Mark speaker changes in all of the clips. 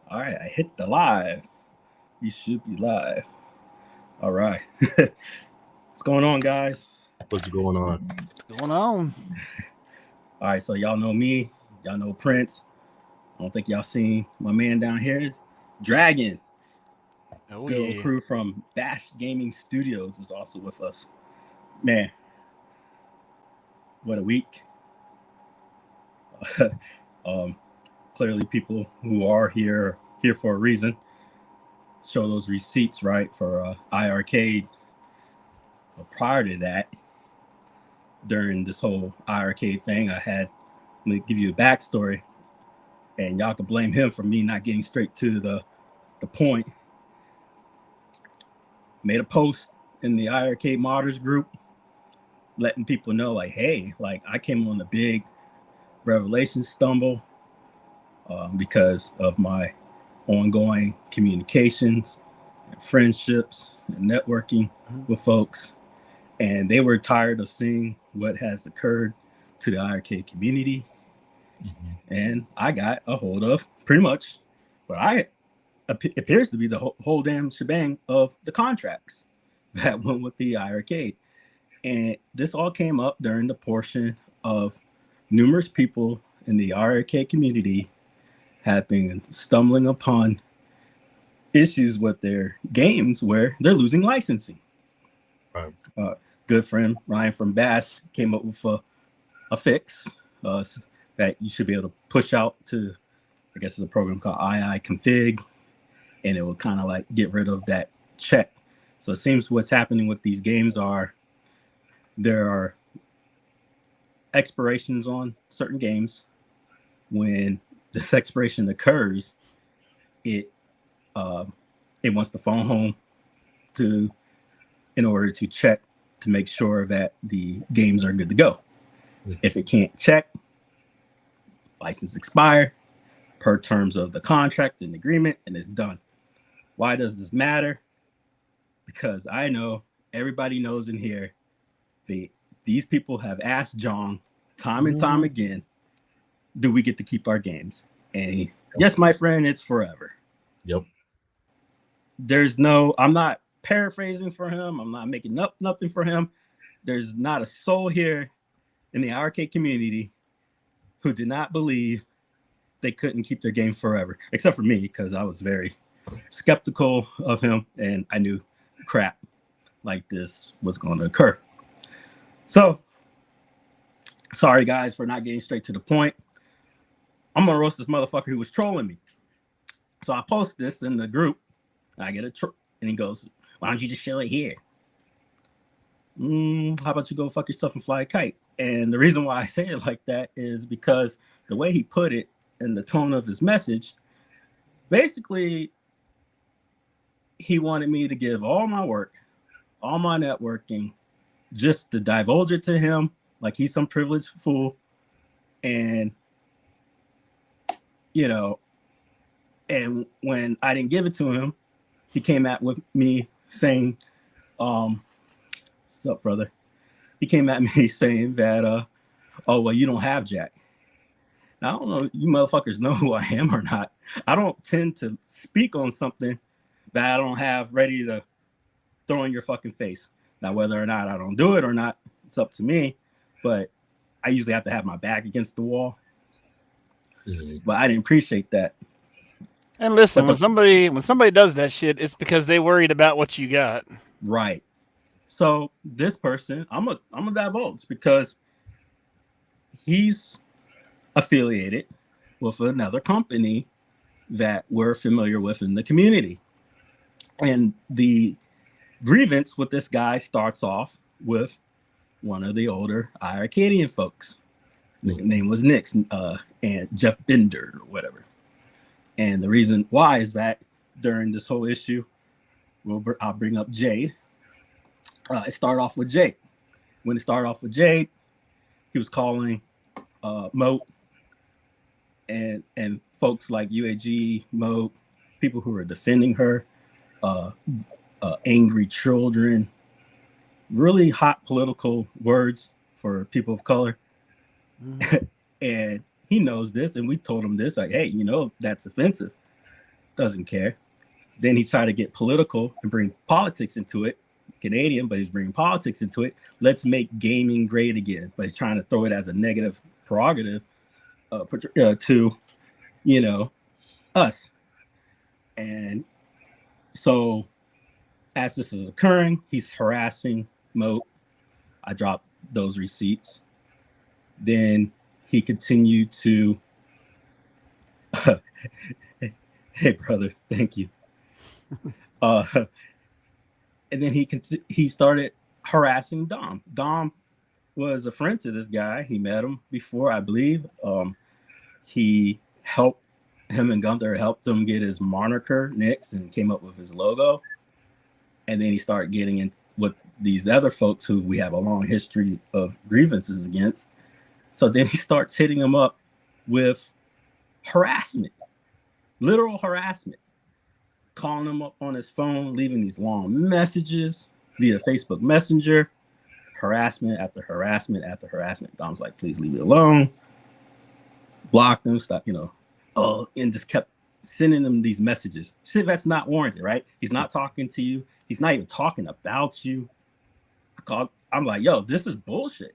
Speaker 1: All right, I hit the live. You should be live. All right. What's going on, guys?
Speaker 2: What's going on?
Speaker 3: What's going on?
Speaker 1: All right, so y'all know me. Y'all know Prince. I don't think y'all seen my man down here is Dragon.
Speaker 3: Oh
Speaker 1: Good old
Speaker 3: yeah.
Speaker 1: crew from Bash Gaming Studios is also with us. Man, what a week. um, Clearly, people who are here for a reason. Show those receipts, right, for iiRcade. But prior to that, during this whole iiRcade thing, let me give you a backstory, and y'all can blame him for me not getting straight to the point. Made a post in the iiRcade modders group, letting people know, like, hey, like I came on a big revelation stumble because of my ongoing communications, and friendships, and networking with folks, and they were tired of seeing what has occurred to the iiRcade community. And I got a hold of pretty much what I appears to be the whole damn shebang of the contracts that went with the iiRcade. And this all came up during the portion of numerous people in the iiRcade community have been stumbling upon issues with their games where they're losing licensing.
Speaker 2: Right.
Speaker 1: Good friend Ryan from Bash came up with a fix that you should be able to push out to, I guess it's a program called iiConfig, and it will kind of like get rid of that check. So it seems what's happening with these games are there are expirations on certain games. When this expiration occurs, it it wants the phone home to in order to check to make sure that the games are good to go. If it can't check, license expire per terms of the contract and agreement, and it's done. Why does this matter? Because I know everybody knows in here these people have asked Jong time and time again, do we get to keep our games? And yes, my friend, it's forever.
Speaker 2: Yep.
Speaker 1: I'm not paraphrasing for him. I'm not making up nothing for him. There's not a soul here in the iiRcade community who did not believe they couldn't keep their game forever, except for me, because I was very skeptical of him and I knew crap like this was going to occur. So, sorry guys for not getting straight to the point. I'm going to roast this motherfucker who was trolling me. So I post this in the group. I get and he goes, why don't you just show it here? How about you go fuck yourself and fly a kite? And the reason why I say it like that is because the way he put it and the tone of his message, basically, he wanted me to give all my work, all my networking, just to divulge it to him like he's some privileged fool. And, you know, and when I didn't give it to him, he came at with me saying, what's up, brother? He came at me saying that, oh, well, you don't have Jack. Now, I don't know, you motherfuckers know who I am or not. I don't tend to speak on something that I don't have ready to throw in your fucking face. Now, whether or not I don't do it or not, it's up to me. But I usually have to have my back against the wall. But I didn't appreciate that.
Speaker 3: And listen, when somebody does that shit, it's because they worried about what you got.
Speaker 1: Right. So this person, I'm a divulge because he's affiliated with another company that we're familiar with in the community. And the grievance with this guy starts off with one of the older iiRcadian folks. The name was Nick and Jeff Bender or whatever. And the reason why is that during this whole issue, I'll bring up Jade. It started off with Jade. When it started off with Jade, he was calling Moat and folks like UAG, Moat, people who were defending her, angry children, really hot political words for people of color. And he knows this, and we told him this, like, hey, you know, that's offensive. doesn't care. Then he's trying to get political and bring politics into it. He's Canadian, but he's bringing politics into it. Let's make gaming great again. But he's trying to throw it as a negative prerogative to, you know, us. And so as this is occurring, he's harassing Moat. I dropped those receipts. Then he continued to, hey brother, thank you. And then he started harassing Dom. Dom was a friend to this guy. He met him before, I believe. He helped him and Gunther helped him get his moniker Nix and came up with his logo. And then he started getting into with these other folks who we have a long history of grievances against. So then he starts hitting him up with harassment, literal harassment, calling him up on his phone, leaving these long messages via Facebook Messenger, harassment after harassment after harassment. Dom's like, please leave it alone. Blocked him, stop, and just kept sending him these messages. Shit that's not warranted, right? He's not talking to you. He's not even talking about you. I'm like, yo, this is bullshit.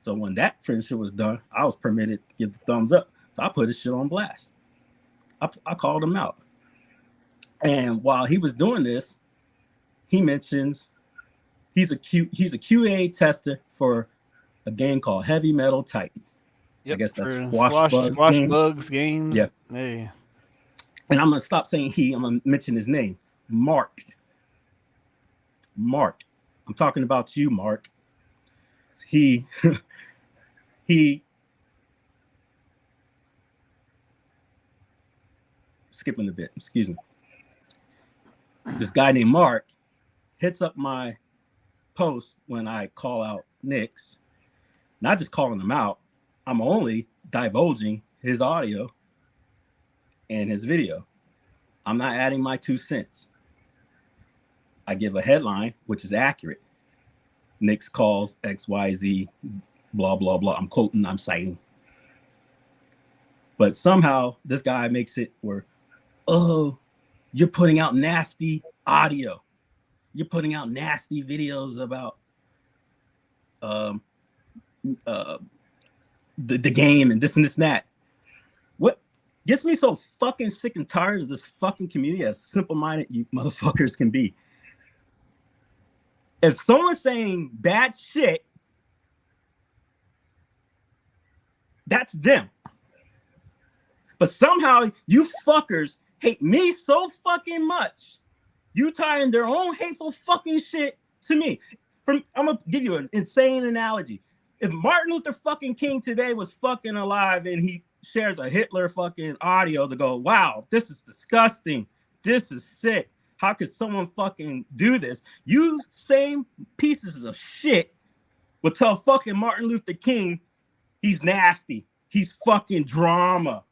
Speaker 1: So when that friendship was done, I was permitted to give the thumbs up. So I put his shit on blast. I called him out. And while he was doing this, he mentions he's a QA tester for a game called Heavy Metal Titans.
Speaker 3: Yep,
Speaker 1: I guess that's
Speaker 3: Squash
Speaker 1: Bugs
Speaker 3: games.
Speaker 1: Yeah.
Speaker 3: Hey.
Speaker 1: And I'm gonna stop saying he. I'm gonna mention his name, Mark. Mark. I'm talking about you, Mark. He skipping a bit. Excuse me. This guy named Mark hits up my post when I call out Nix. Not just calling him out. I'm only divulging his audio and his video. I'm not adding my 2 cents. I give a headline, which is accurate. Nix calls XYZ, blah, blah, blah. I'm quoting, I'm citing. But somehow this guy makes it where, oh, you're putting out nasty audio. You're putting out nasty videos about the game and this and that. What gets me so fucking sick and tired of this fucking community, as simple-minded you motherfuckers can be. If someone's saying bad shit, that's them. But somehow you fuckers hate me so fucking much, you tying their own hateful fucking shit to me. I'm gonna give you an insane analogy. If Martin Luther fucking King today was fucking alive and he shares a Hitler fucking audio to go, wow, this is disgusting. This is sick. How could someone fucking do this? You same pieces of shit will tell fucking Martin Luther King he's nasty. He's fucking drama.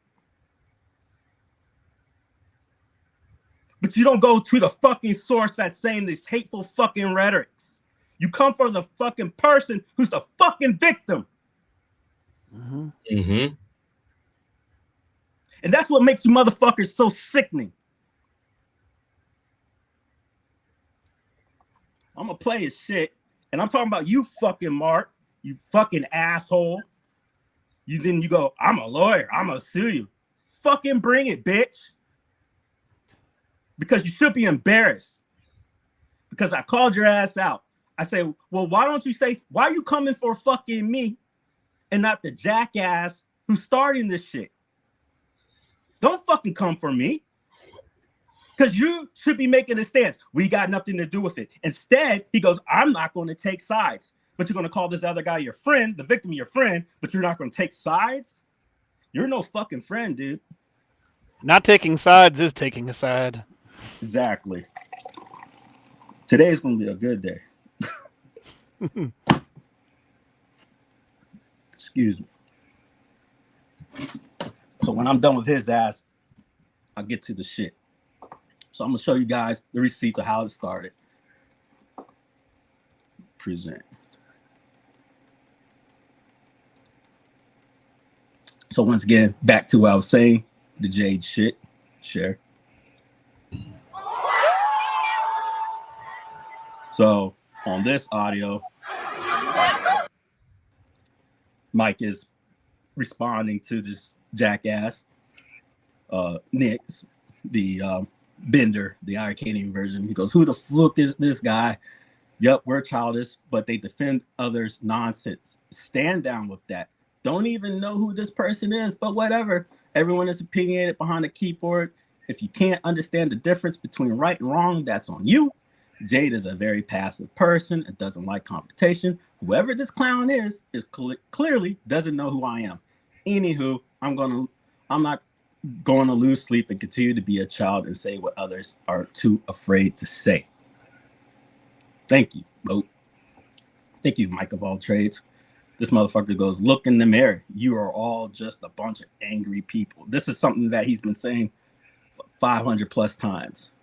Speaker 1: But you don't go to the fucking source that's saying these hateful fucking rhetorics. You come for the fucking person who's the fucking victim.
Speaker 2: Mm-hmm. Mm-hmm.
Speaker 1: And that's what makes you motherfuckers so sickening. I'm gonna play his shit, and I'm talking about you fucking Mark, you fucking asshole. Then you go, I'm a lawyer, I'm gonna sue you. Fucking bring it, bitch. Because you should be embarrassed. Because I called your ass out. I say, well, why are you coming for fucking me and not the jackass who's starting this shit? Don't fucking come for me. Because you should be making a stance. We got nothing to do with it. Instead, he goes, I'm not going to take sides. But you're going to call this other guy your friend, the victim your friend, but you're not going to take sides? You're no fucking friend, dude.
Speaker 3: Not taking sides is taking a side.
Speaker 1: Exactly. Today is going to be a good day. Excuse me. So when I'm done with his ass, I'll get to the shit. So I'm going to show you guys the receipts of how it started. Present. So once again, back to what I was saying, the Jade shit. Share. So on this audio, Mike is responding to this jackass, Nick's, the Bender, the iiRcade version. He goes, "Who the fuck is this guy? Yup, we're childish, but they defend others' nonsense. Stand down with that. Don't even know who this person is, but whatever. Everyone is opinionated behind a keyboard. If you can't understand the difference between right and wrong, that's on you. Jade is a very passive person and doesn't like confrontation. Whoever this clown is clearly doesn't know who I am. Anywho, I'm not going to lose sleep and continue to be a child and say what others are too afraid to say." Thank you, Moat. Thank you, Mike of all trades. This motherfucker goes, "Look in the mirror. You are all just a bunch of angry people." This is something that he's been saying 500 plus times.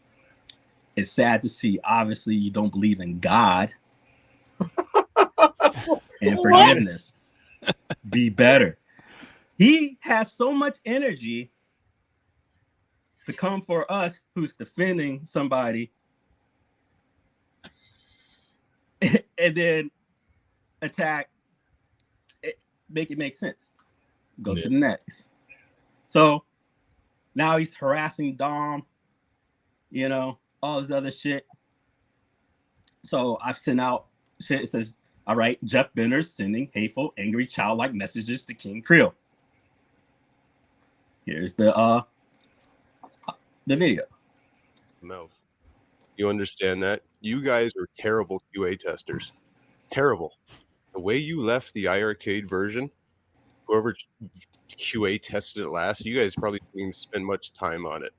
Speaker 1: It's sad to see. Obviously, you don't believe in God and forgiveness. Be better. He has so much energy to come for us who's defending somebody and then attack it, make it make sense. Go to the next. So now he's harassing Dom, you know, all this other shit. So I've sent out shit. It says, "All right, Jeff Bender's sending hateful, angry, childlike messages to King Creel." Here's the video.
Speaker 4: Mouth. You understand that? You guys are terrible QA testers. Terrible. The way you left the iiRcade version, whoever QA tested it last, you guys probably didn't even spend much time on it.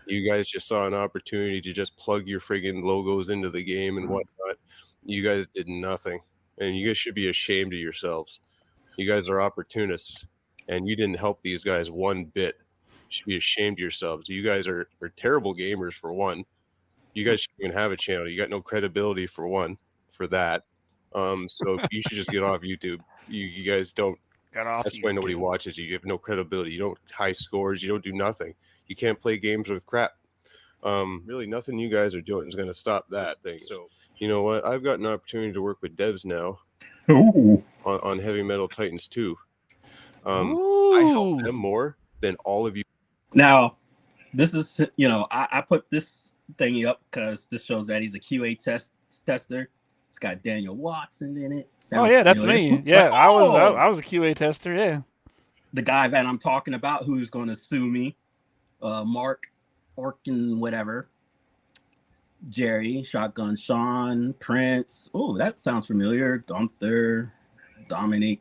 Speaker 4: You guys just saw an opportunity to just plug your friggin' logos into the game and whatnot. You guys did nothing. And you guys should be ashamed of yourselves. You guys are opportunists. And you didn't help these guys one bit. You should be ashamed of yourselves. You guys are terrible gamers, for one. You guys shouldn't even have a channel. You got no credibility, for one, for that. So you should just get off YouTube. You guys don't. That's why nobody watches you. You have no credibility. You don't high scores. You don't do nothing. You can't play games with crap. Really, nothing you guys are doing is going to stop that thing. So you know what? I've got an opportunity to work with devs now on Heavy Metal Titans 2. I help them more than all of you.
Speaker 1: Now, this is, you know, I put this thingy up because this shows that he's a QA tester. It's got Daniel Watson in it.
Speaker 3: Sounds that's me. Yeah, I was a QA tester. Yeah,
Speaker 1: the guy that I'm talking about who's going to sue me, Mark Orkin, whatever. Jerry, Shotgun Sean, Prince. Oh, that sounds familiar. Gunther, Dominic.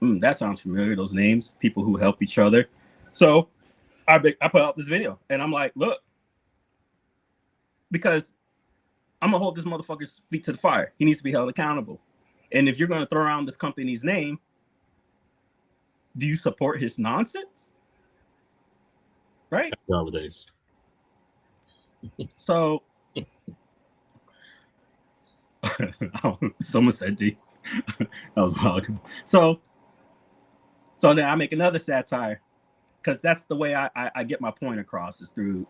Speaker 1: That sounds familiar. Those names, people who help each other. So I put out this video and I'm like, look, because I'm gonna hold this motherfucker's feet to the fire. He needs to be held accountable. And if you're gonna throw around this company's name, do you support his nonsense? Right?
Speaker 2: Nowadays.
Speaker 1: So someone said D. That was wild. So then I make another satire because that's the way I get my point across is through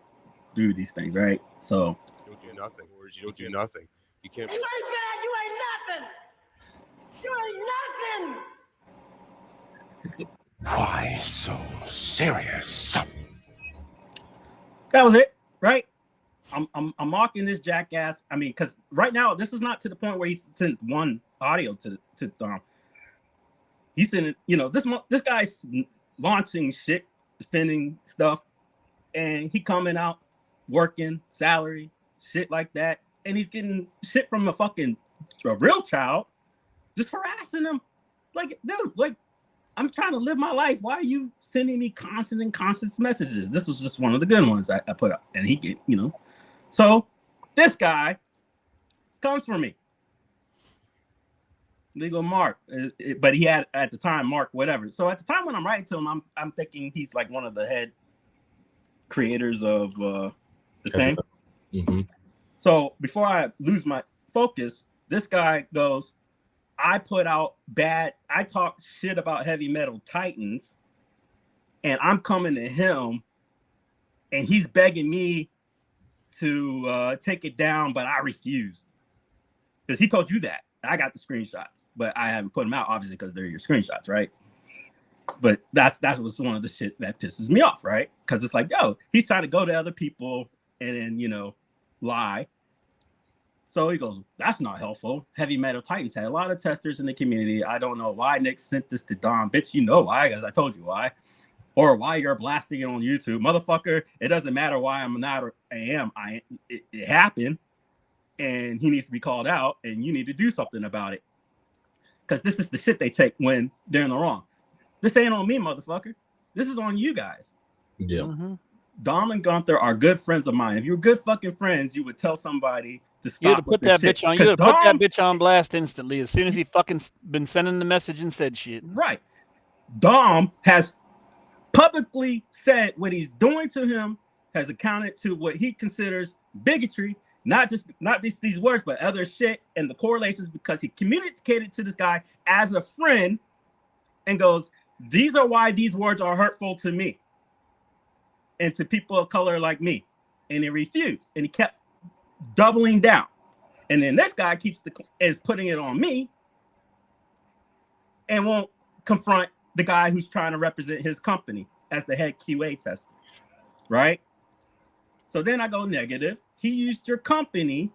Speaker 1: these things, right? So
Speaker 4: you don't do nothing. You don't do nothing. You can't.
Speaker 5: You ain't bad. You ain't nothing. You ain't nothing.
Speaker 6: Why so serious?
Speaker 1: That was it, right? I'm mocking this jackass. I mean, because right now this is not to the point where he sent one audio to Dom. He's sending, you know, this guy's launching shit, defending stuff, and he coming out working salary, shit like that, and he's getting shit from a real child, just harassing him. Like, dude, like, I'm trying to live my life. Why are you sending me constant messages? This was just one of the good ones I put up, and he get, you know. So this guy comes for me. Legal Mark, but he had at the time Mark whatever. So at the time when I'm writing to him, I'm thinking he's like one of the head creators of the thing.
Speaker 2: Mm-hmm.
Speaker 1: So before I lose my focus, this guy goes, I talk shit about Heavy Metal Titans, and I'm coming to him, and he's begging me to take it down, but I refuse. Because he told you that. I got the screenshots, but I haven't put them out, obviously, because they're your screenshots, right? But that's what's one of the shit that pisses me off, right? Because it's like, yo, he's trying to go to other people and then, you know, lie. So he goes, that's not helpful. Heavy Metal Titans had a lot of testers in the community. I don't know why Nick sent this to Dom. Bitch, you know why, because I told you why. Or why you're blasting it on YouTube. Motherfucker, it doesn't matter why I'm not or I am. It happened, and he needs to be called out, and you need to do something about it. Because this is the shit they take when they're in the wrong. This ain't on me, motherfucker. This is on you guys.
Speaker 2: Yeah.
Speaker 3: Mm-hmm.
Speaker 1: Dom and Gunther are good friends of mine. If you were good fucking friends, you would tell somebody to stop.
Speaker 3: You had to put that bitch on. You had to put that bitch on blast instantly as soon as he fucking been sending the message and said shit.
Speaker 1: Right. Dom has publicly said what he's doing to him has accounted to what he considers bigotry, not just these words, but other shit and the correlations, because he communicated to this guy as a friend and goes, these are why these words are hurtful to me and to people of color like me. And he refused, and he kept doubling down. And then this guy is putting it on me and won't confront the guy who's trying to represent his company as the head QA tester, right? So then I go negative. He used your company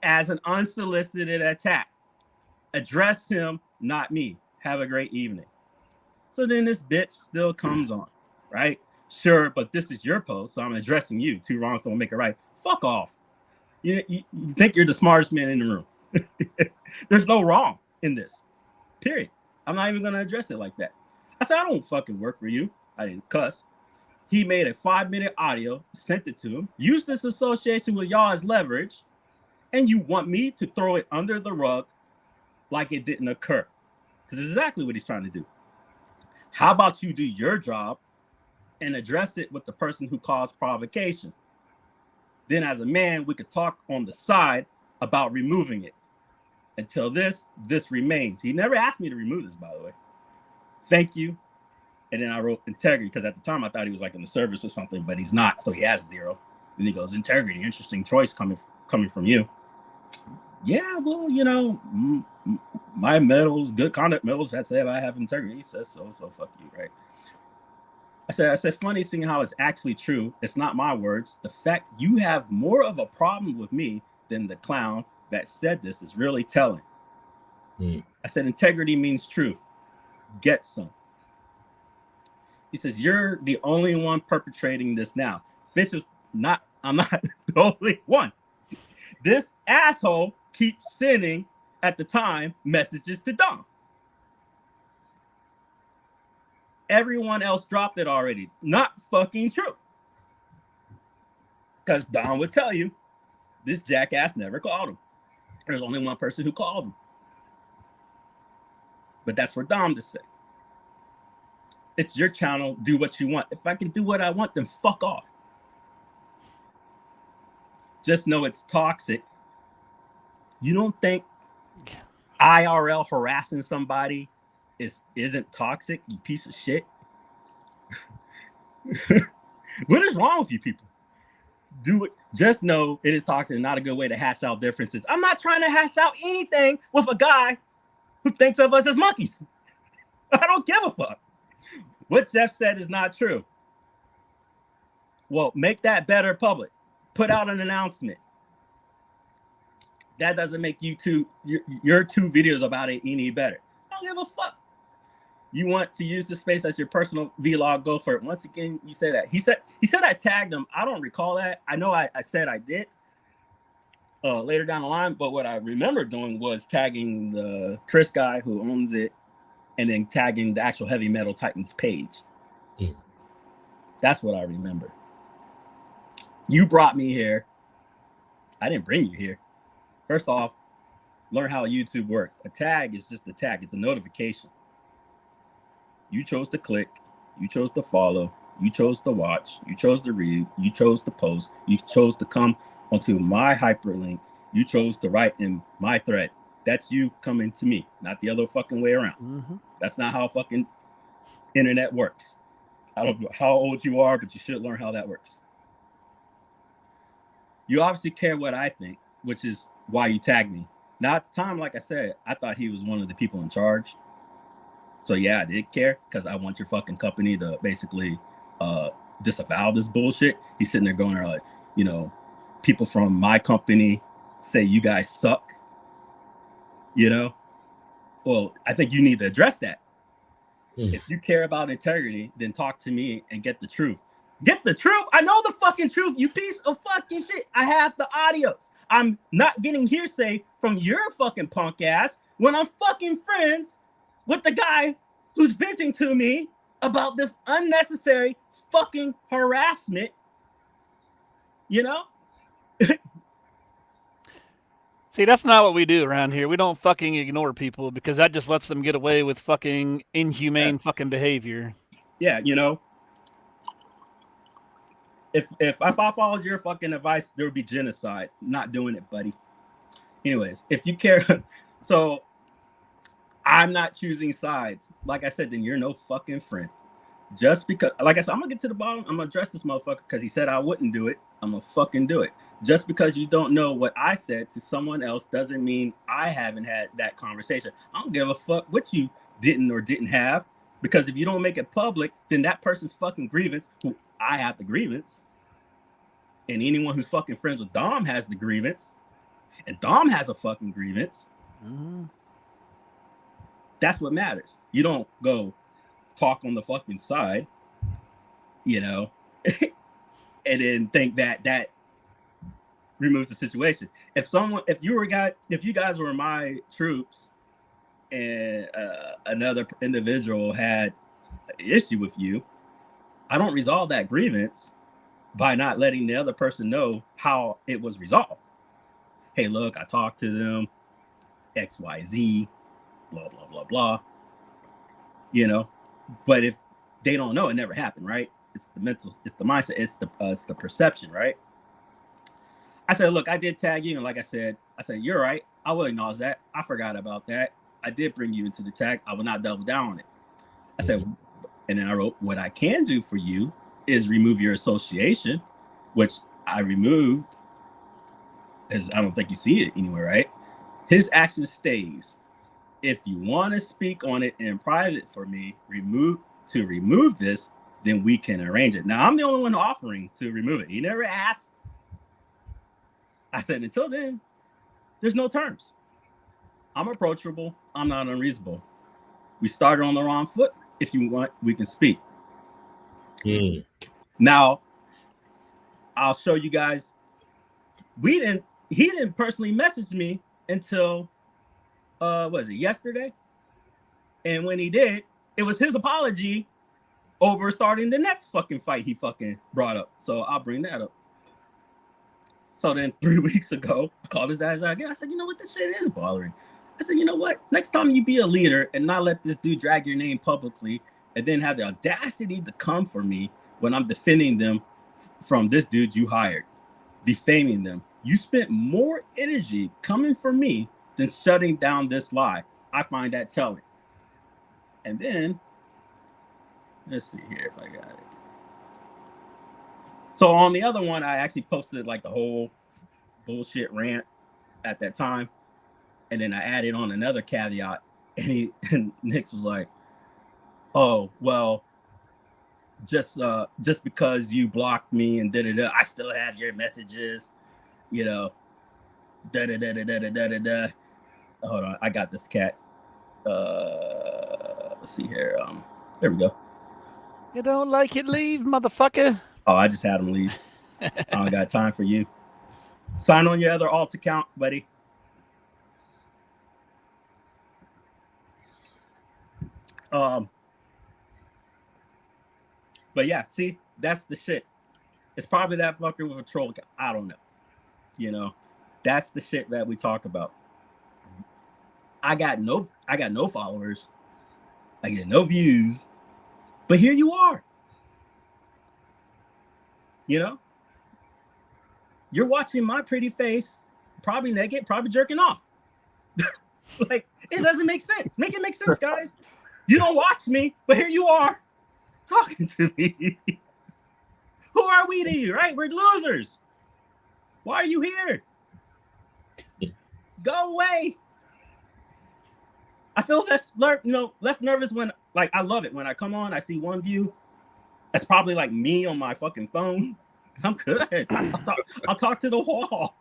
Speaker 1: as an unsolicited attack. Address him, not me. Have a great evening. So then this bitch still comes on, right? Sure, but this is your post, so I'm addressing you. Two wrongs don't make it right. Fuck off. You think you're the smartest man in the room. There's no wrong in this, period. I'm not even going to address it like that. I said, I don't fucking work for you. I didn't cuss. He made a 5-minute audio, sent it to him, used this association with y'all as leverage, and you want me to throw it under the rug like it didn't occur. Because it's exactly what he's trying to do. How about you do your job and address it with the person who caused provocation? Then as a man, we could talk on the side about removing it. Until this remains. He never asked me to remove this, by the way. Thank you. And then I wrote integrity, because at the time I thought he was like in the service or something, but he's not, so he has 0. Then he goes, integrity, interesting choice coming from you. Yeah, well, you know, my medals, good conduct medals that say I have integrity. He says so fuck you, right? I said, funny seeing how it's actually true. It's not my words. The fact you have more of a problem with me than the clown that said this is really telling. I said, integrity means truth. Get some. He says, you're the only one perpetrating this now. Bitch, I'm not the only one. This asshole keeps sending, at the time, messages to Dom. Everyone else dropped it already. Not fucking true. Because Dom would tell you, this jackass never called him. There's only one person who called him. But that's for Dom to say. It's your channel. Do what you want. If I can do what I want, then fuck off. Just know it's toxic. You don't think IRL harassing somebody isn't toxic, you piece of shit? What is wrong with you people? Do it. Just know it is toxic and not a good way to hash out differences. I'm not trying to hash out anything with a guy who thinks of us as monkeys. I don't give a fuck. What Jeff said is not true. Well, make that better public. Put out an announcement. That doesn't make your 2 videos about it any better. I don't give a fuck. You want to use the space as your personal vlog, go for it. Once again, you say that. He said I tagged him. I don't recall that. I know I said I did later down the line, but what I remember doing was tagging the Chris guy who owns it and then tagging the actual Heavy Metal Titans page. That's what I remember. You brought me here. I didn't bring you here. First off, learn how YouTube works. A tag is just a tag. It's a notification. You chose to click. You chose to follow. You chose to watch. You chose to read. You chose to post. You chose to come onto my hyperlink. You chose to write in my thread. That's you coming to me, not the other fucking way around. That's not how fucking internet works. I don't know how old you are, but you should learn how that works. You obviously care what I think, which is why you tagged me. Now at the time, like I said, I thought he was one of the people in charge. So yeah, I did care because I want your fucking company to basically disavow this bullshit. He's sitting there going, like, you know, people from my company say you guys suck. You know, well, I think you need to address that. If you care about integrity, then talk to me and get the truth. Get the truth. I know the fucking truth, you piece of fucking shit. I have the audios. I'm not getting hearsay from your fucking punk ass when I'm fucking friends with the guy who's venting to me about this unnecessary fucking harassment. You know?
Speaker 3: See, that's not what we do around here. We don't fucking ignore people because that just lets them get away with fucking inhumane fucking behavior.
Speaker 1: Yeah, you know. If I followed your fucking advice, there would be genocide. Not doing it, buddy. Anyways, if you care, so I'm not choosing sides. Like I said, then you're no fucking friend. Just because, like I said, I'm gonna get to the bottom. I'm gonna address this motherfucker because he said I wouldn't do it. I'm gonna fucking do it. Just because you don't know what I said to someone else doesn't mean I haven't had that conversation. I don't give a fuck what you didn't or didn't have, because if you don't make it public, then that person's fucking grievance, who I have the grievance, and anyone who's fucking friends with Dom has the grievance, and Dom has a fucking grievance.
Speaker 3: Mm-hmm.
Speaker 1: That's what matters. You don't go talk on the fucking side, you know, and then think that removes the situation. If you guys were my troops and another individual had an issue with you, I don't resolve that grievance by not letting the other person know how it was resolved. Hey, look, I talked to them, XYZ, blah, blah, blah, blah, you know. But if they don't know, it never happened, right? It's the mental, it's the mindset, it's the perception, right? I said, look, I did tag you, and like I said, you're right. I will acknowledge that. I forgot about that. I did bring you into the tag. I will not double down on it. I said, and then I wrote, what I can do for you is remove your association, which I removed, as I don't think you see it anywhere, right? His action stays. If you want to speak on it in private for me, remove this, then we can arrange it. Now, I'm the only one offering to remove it. He never asked. I said, until then, there's no terms. I'm approachable. I'm not unreasonable. We started on the wrong foot. If you want, we can speak. Now, I'll show you guys. He didn't personally message me until was it yesterday? And when he did, it was his apology over starting the next fucking fight he fucking brought up. So I'll bring that up. So then 3 weeks ago, I called his ass out again. I said, you know what, this shit is bothering. I said, you know what, next time you be a leader and not let this dude drag your name publicly and then have the audacity to come for me when I'm defending them from this dude you hired, defaming them. You spent more energy coming for me than shutting down this lie. I find that telling. And then, let's see here if I got it. So on the other one, I actually posted like the whole bullshit rant at that time. And then I added on another caveat. And Nix was like, oh, well, just because you blocked me and da-da-da, I still have your messages, you know, da-da-da-da-da-da-da-da. Hold on, I got this cat. Let's see here. There we go.
Speaker 3: You don't like it, leave, motherfucker.
Speaker 1: Oh, I just had him leave. I don't got time for you. Sign on your other alt account, buddy. But yeah, see, that's the shit. It's probably that fucker with a troll account. I don't know. You know, that's the shit that we talk about. I got no followers. I get no views. But here you are. You know? You're watching my pretty face, probably naked, probably jerking off. Like, it doesn't make sense. Make it make sense, guys. You don't watch me, but here you are talking to me. Who are we to you, right? We're losers. Why are you here? Go away. I feel less nervous when, like, I love it when I come on. I see one view. That's probably like me on my fucking phone. I'm good. I'll talk to the wall.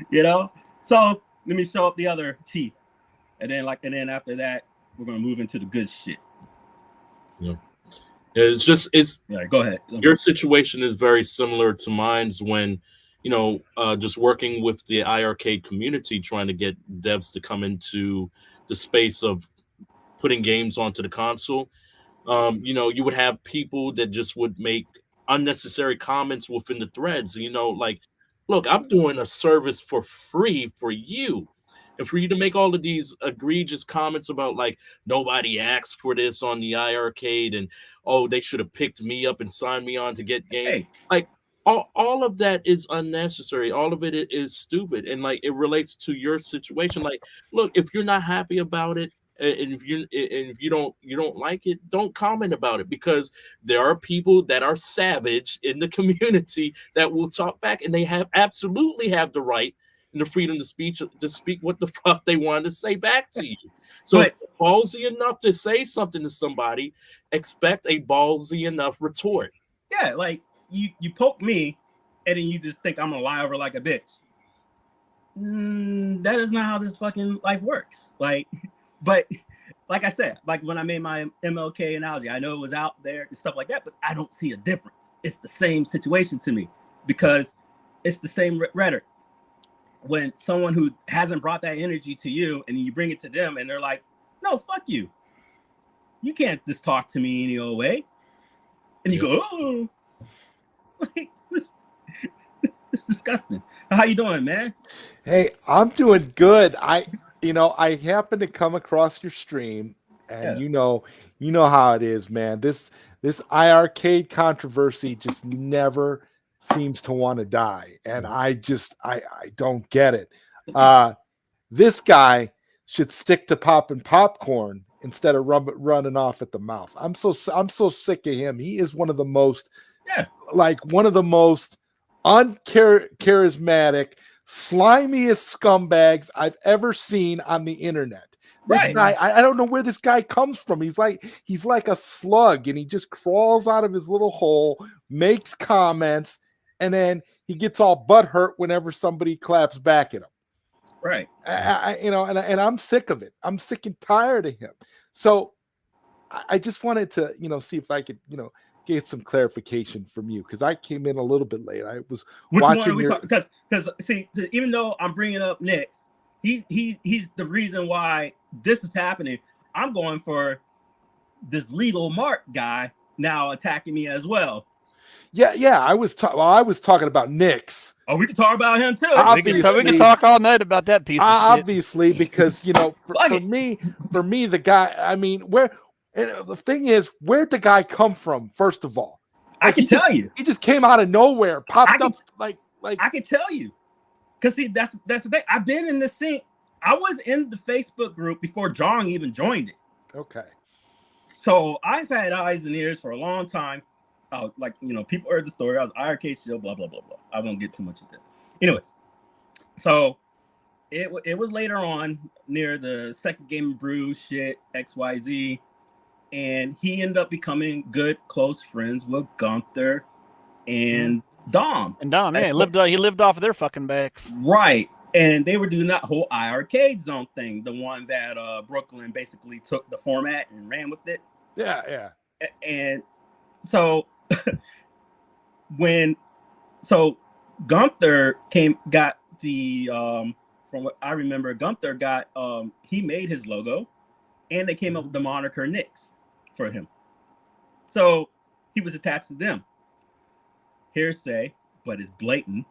Speaker 1: You know. So let me show up the other teeth, and then after that, we're gonna move into the good shit.
Speaker 2: Yeah. It's
Speaker 1: yeah. Go ahead.
Speaker 2: Your situation is very similar to mine's when, just working with the iiRcade community, trying to get devs to come into the space of putting games onto the console. You would have people that just would make unnecessary comments within the threads. Like, look, I'm doing a service for free for you. And for you to make all of these egregious comments about, like, nobody asked for this on the iiRcade, and they should have picked me up and signed me on to get games.
Speaker 1: Hey.
Speaker 2: Like, all of that is unnecessary. All of it is stupid, and like it relates to your situation. Like, look, if you're not happy about it, and if you don't like it, don't comment about it, because there are people that are savage in the community that will talk back, and they absolutely have the right and the freedom to speak what the fuck they want to say back to you. So if you're ballsy enough to say something to somebody, expect a ballsy enough retort.
Speaker 1: Yeah, like you poke me, and then you just think I'm gonna lie over like a bitch. That is not how this fucking life works. Like, but like I said, like when I made my MLK analogy, I know it was out there and stuff like that, but I don't see a difference. It's the same situation to me, because it's the same rhetoric. When someone who hasn't brought that energy to you, and you bring it to them, and they're like, no, fuck you. You can't just talk to me any old way. And you go, oh, like, it's disgusting. How you doing, man?
Speaker 7: Hey, I'm doing good. I happened to come across your stream, and you know how it is, man. This iiRcade controversy just never seems to want to die, and I don't get it. This guy should stick to popping popcorn instead of running off at the mouth. I'm so sick of him. He is one of the most uncharismatic, slimiest scumbags I've ever seen on the internet. This guy, I don't know where this guy comes from. He's like a slug, and he just crawls out of his little hole, makes comments, and then he gets all butthurt whenever somebody claps back at him.
Speaker 1: Right.
Speaker 7: And I'm sick of it. I'm sick and tired of him. So I just wanted to, see if I could, get some clarification from you, because I came in a little bit late. I was watching
Speaker 1: because see, even though I'm bringing up Nix, he's the reason why this is happening. I'm going for this legal Mark guy now attacking me as well.
Speaker 7: Yeah. I was talking about Nix.
Speaker 1: Oh, we can talk about him too.
Speaker 3: We can talk all night about that piece.
Speaker 7: Obviously, because for me, the guy. I mean, the thing is, where'd the guy come from? First of all,
Speaker 1: I can tell you,
Speaker 7: he just came out of nowhere, popped up like.
Speaker 1: I can tell you, because see, that's the thing. I've been in the scene. I was in the Facebook group before Jong even joined it.
Speaker 7: Okay.
Speaker 1: So I've had eyes and ears for a long time. People heard the story. I was iiRcade show, blah blah blah blah. I won't get too much into it. Anyways, so it was later on near the second Game Brew shit XYZ, and he ended up becoming good close friends with Gunther and Dom.
Speaker 3: And Dom, yeah, he lived off of their fucking backs.
Speaker 1: Right. And they were doing that whole iiRcade zone thing, the one that Brooklyn basically took the format and ran with it.
Speaker 7: Yeah.
Speaker 1: And so Gunther got the from what I remember, Gunther got he made his logo, and they came up with the moniker Nix for him. So he was attached to them. Hearsay, but it's blatant.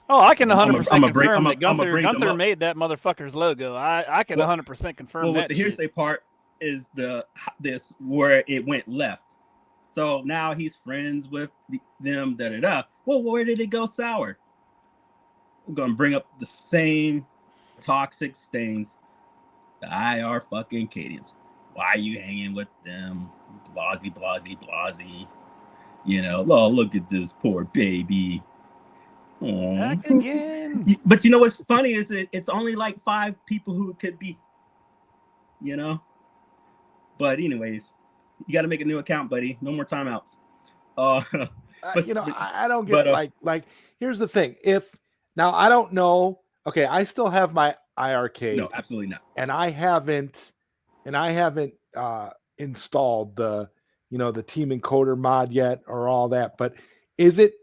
Speaker 3: Oh, I can 100% confirm that Gunther
Speaker 1: made
Speaker 3: that motherfucker's logo. I can 100% confirm that.
Speaker 1: Well, the hearsay part is this where it went left. So now he's friends with them. Well, where did it go sour? We're gonna bring up the same toxic stains. The IR fucking Cadians. Why are you hanging with them? Blasey. Oh, look at this poor baby.
Speaker 3: Back again.
Speaker 1: But you know what's funny is it's only like 5 people who it could be. You know. But anyways, you got to make a new account, buddy. No more timeouts.
Speaker 7: I don't get like. Here's the thing. If now I don't know. Okay, I still have my iiRcade.
Speaker 1: No, absolutely not.
Speaker 7: And I haven't installed the team encoder mod yet or all that. But is it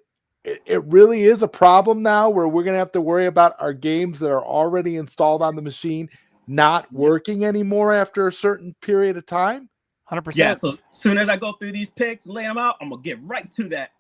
Speaker 7: really is a problem now where we're gonna have to worry about our games that are already installed on the machine not working anymore after a certain period of time?
Speaker 3: 100%.
Speaker 1: Yeah. So as soon as I go through these picks, lay them out, I'm gonna get right to that.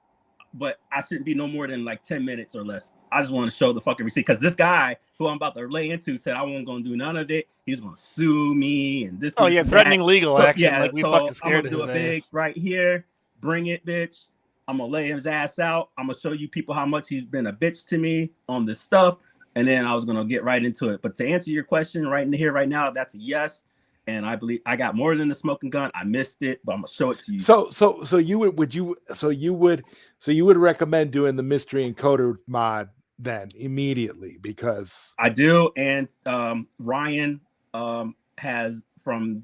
Speaker 1: But I shouldn't be no more than like 10 minutes or less. I just want to show the fucking receipt because this guy who I'm about to lay into said I wasn't gonna do none of it. He's gonna sue me and this.
Speaker 3: Oh yeah, threatening legal action.
Speaker 1: Yeah,
Speaker 3: like we fucking scared
Speaker 1: I'm gonna
Speaker 3: of
Speaker 1: do
Speaker 3: his
Speaker 1: a big
Speaker 3: ass.
Speaker 1: right here. Bring it, bitch. I'm gonna lay his ass out. I'm gonna show you people how much he's been a bitch to me on this stuff, and then I was gonna get right into it. But to answer your question right in here, right now, that's a yes. And I believe I got more than the smoking gun. I missed it, but I'm gonna show it to you.
Speaker 7: So you would recommend doing the mystery encoder mod then immediately because
Speaker 1: I do. And Ryan has from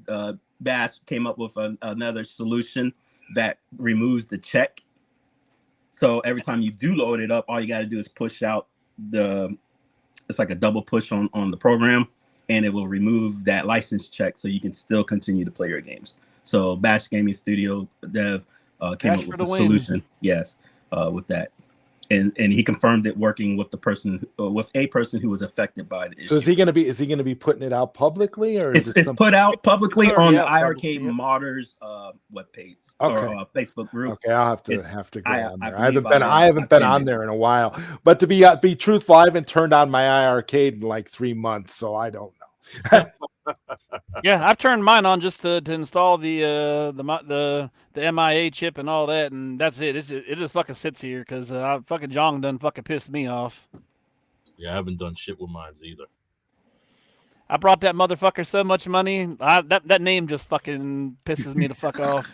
Speaker 1: Bash came up with another solution that removes the check. So every time you do load it up, all you got to do is push out it's like a double push on the program, and it will remove that license check so you can still continue to play your games. So Bash Gaming Studio dev came up with a solution. Yes, with that. And he confirmed it working with a person who was affected by the issue.
Speaker 7: So is he going to be putting it out publicly, or
Speaker 1: it's put out publicly on the iiRcade modders webpage or Facebook group?
Speaker 7: Okay, I'll have to go on there. I haven't been on there in a while. But to be truthful, I haven't turned on my iiRcade in like 3 months, so I don't know.
Speaker 3: Yeah, I've turned mine on just to install the MIA chip and all that, and that's it. It just fucking sits here because fucking Jong done fucking pissed me off.
Speaker 2: Yeah, I haven't done shit with mine either.
Speaker 3: I brought that motherfucker so much money. That name just fucking pisses me the fuck off.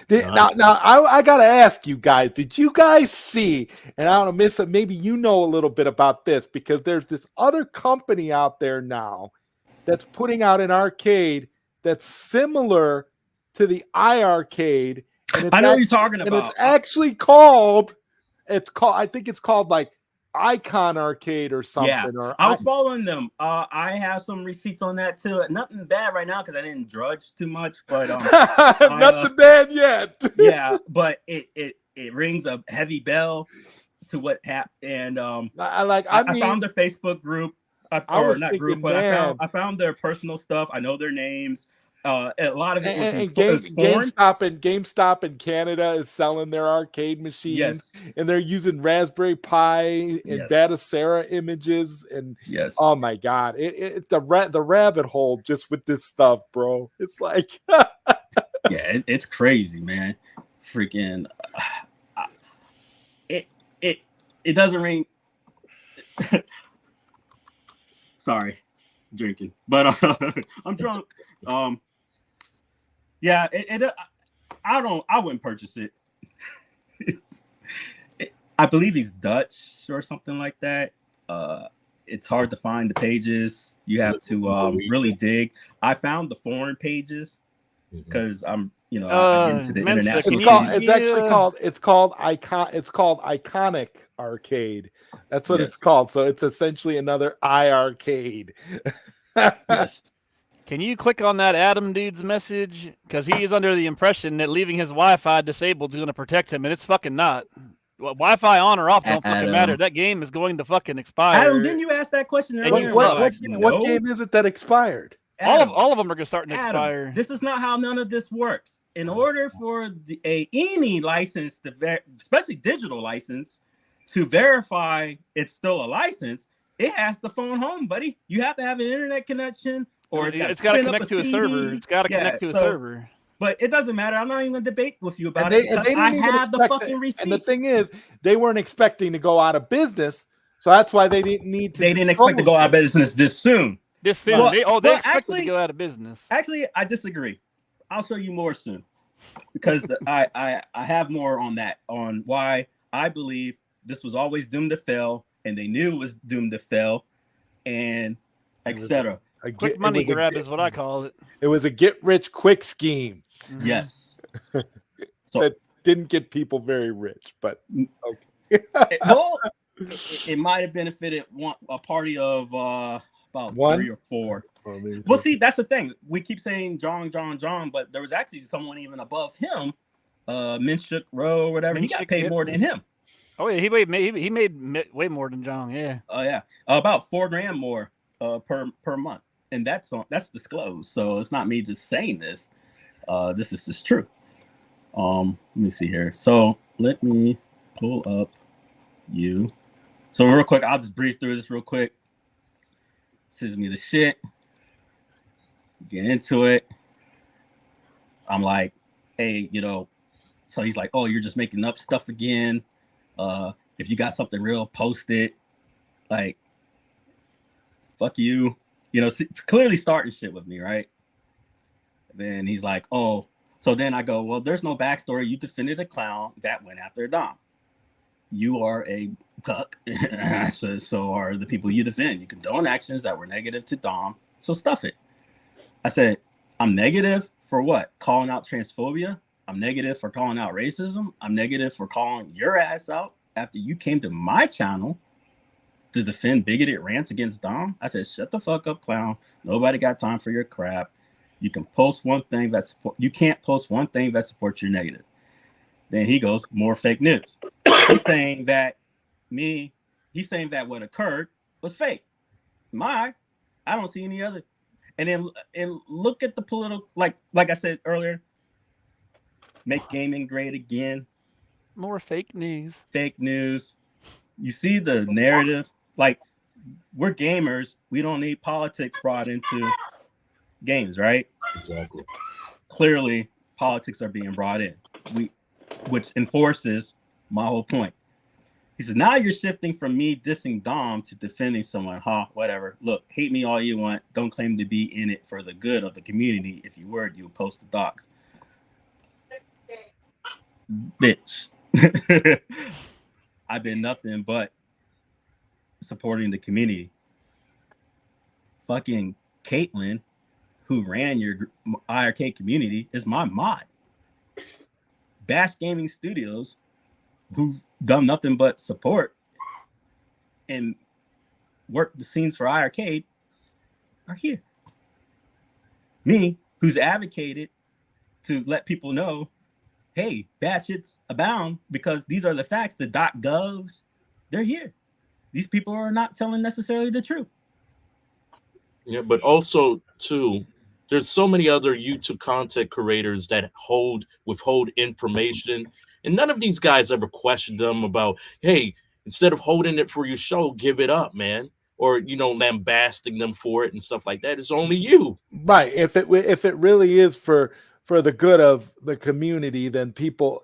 Speaker 7: Now I gotta ask you guys, did you guys see, and I don't know, maybe you know a little bit about this, because there's this other company out there now that's putting out an arcade that's similar to the iiRcade.
Speaker 1: I know what you're talking about.
Speaker 7: And it's actually called I think it's called like Icon Arcade or something.
Speaker 1: Yeah, I was following them. I have some receipts on that too. Nothing bad right now because I didn't drudge too much, but
Speaker 7: nothing bad yet.
Speaker 1: Yeah, but it rings a heavy bell to what happened. And I found their Facebook group. I found their personal stuff. I know their names. A lot of it was
Speaker 7: GameStop in Canada is selling their arcade machines,
Speaker 1: yes,
Speaker 7: and they're using Raspberry Pi and Data Sarah images, and oh my god, it's the rabbit hole just with this stuff, bro. It's like
Speaker 1: yeah, it's crazy, man. Freaking it doesn't ring. Sorry, drinking, but I'm drunk. Yeah, I wouldn't purchase it. I believe he's Dutch or something like that. It's hard to find the pages. You have to really dig. I found the foreign pages because I'm, I get into the international.
Speaker 7: It's called Iconic Arcade. That's what it's called. So it's essentially another iiRcade.
Speaker 1: Yes.
Speaker 3: Can you click on that Adam dude's message? Because he is under the impression that leaving his Wi-Fi disabled is going to protect him, and it's fucking not. Wi-Fi on or off don't fucking matter. That game is going to fucking expire.
Speaker 1: Adam, didn't you ask that question earlier?
Speaker 7: What game is it that expired?
Speaker 3: Adam, all of them are starting to expire.
Speaker 1: This is not how none of this works. In order for any license, especially digital license, to verify it's still a license, it has to phone home, buddy. You have to have an internet connection. Or
Speaker 3: it's got to connect to a server. It's got to connect to a server.
Speaker 1: But it doesn't matter. I'm not even going to debate with you about it. I have the fucking receipt.
Speaker 7: And the thing is, they weren't expecting to go out of business, so that's why they didn't need to.
Speaker 1: They didn't expect to go out of business this soon.
Speaker 3: They expected to go out of business.
Speaker 1: Actually, I disagree. I'll show you more soon because I have more on that, on why I believe this was always doomed to fail. and they knew it was doomed to fail, and etc.
Speaker 3: Quick money grab is what I call it.
Speaker 7: It was a get-rich-quick scheme.
Speaker 3: Mhm.
Speaker 1: Yes. So,
Speaker 7: That didn't get people very rich, but okay.
Speaker 1: well, it might have benefited a party of about 3 or 4. Well, see, that's the thing. We keep saying Jong, but there was actually someone even above him, Mensa X or whatever. He got paid more than him.
Speaker 3: Oh yeah, he made way more than Jong. Yeah.
Speaker 1: Oh yeah, about $4,000 more per month, and that's disclosed. So it's not me just saying this. This is just true. Let me see here. So let me pull up you. So real quick, I'll just breeze through this real quick. Sends me the shit. Get into it. I'm like, hey, so he's like, oh, you're just making up stuff again. If you got something real, post it. Like, fuck you. Clearly starting shit with me, right? Then he's like, oh, so then I go, well, there's no backstory. You defended a clown that went after Dom. You are a cuck. so are the people you defend. You condone actions that were negative to Dom. So stuff it. I said, I'm negative for what? Calling out transphobia. I'm negative for calling out racism. I'm negative for calling your ass out after you came to my channel to defend bigoted rants against Dom. I said, shut the fuck up, clown. Nobody got time for your crap. You can post one thing you can't post one thing that supports your negative. Then he goes, more fake news. He's saying that what occurred was fake. I don't see any other. And look at the political, like I said earlier, make gaming great again.
Speaker 3: More fake news.
Speaker 1: Fake news. You see the narrative. Like, we're gamers. We don't need politics brought into games, right?
Speaker 2: Exactly.
Speaker 1: Clearly, politics are being brought in, which enforces my whole point. He says, now you're shifting from me dissing Dom to defending someone. Whatever. Look, hate me all you want. Don't claim to be in it for the good of the community. If you were, you'll post the docs. Bitch. I've been nothing but supporting the community. Fucking Caitlin, who ran your iiRcade community, is my mod. Bash Gaming Studios, who've done nothing but support and work the scenes for iiRcade, are here. Me, who's advocated to let people know, hey, bad shits abound because these are the facts. The .govs, they're here. These people are not telling necessarily the truth.
Speaker 2: Yeah, but also too, there's so many other YouTube content creators that withhold information, and none of these guys ever questioned them about, hey, instead of holding it for your show, give it up, man, or lambasting them for it and stuff like that. It's only you,
Speaker 7: right? If it really is for the good of the community, then people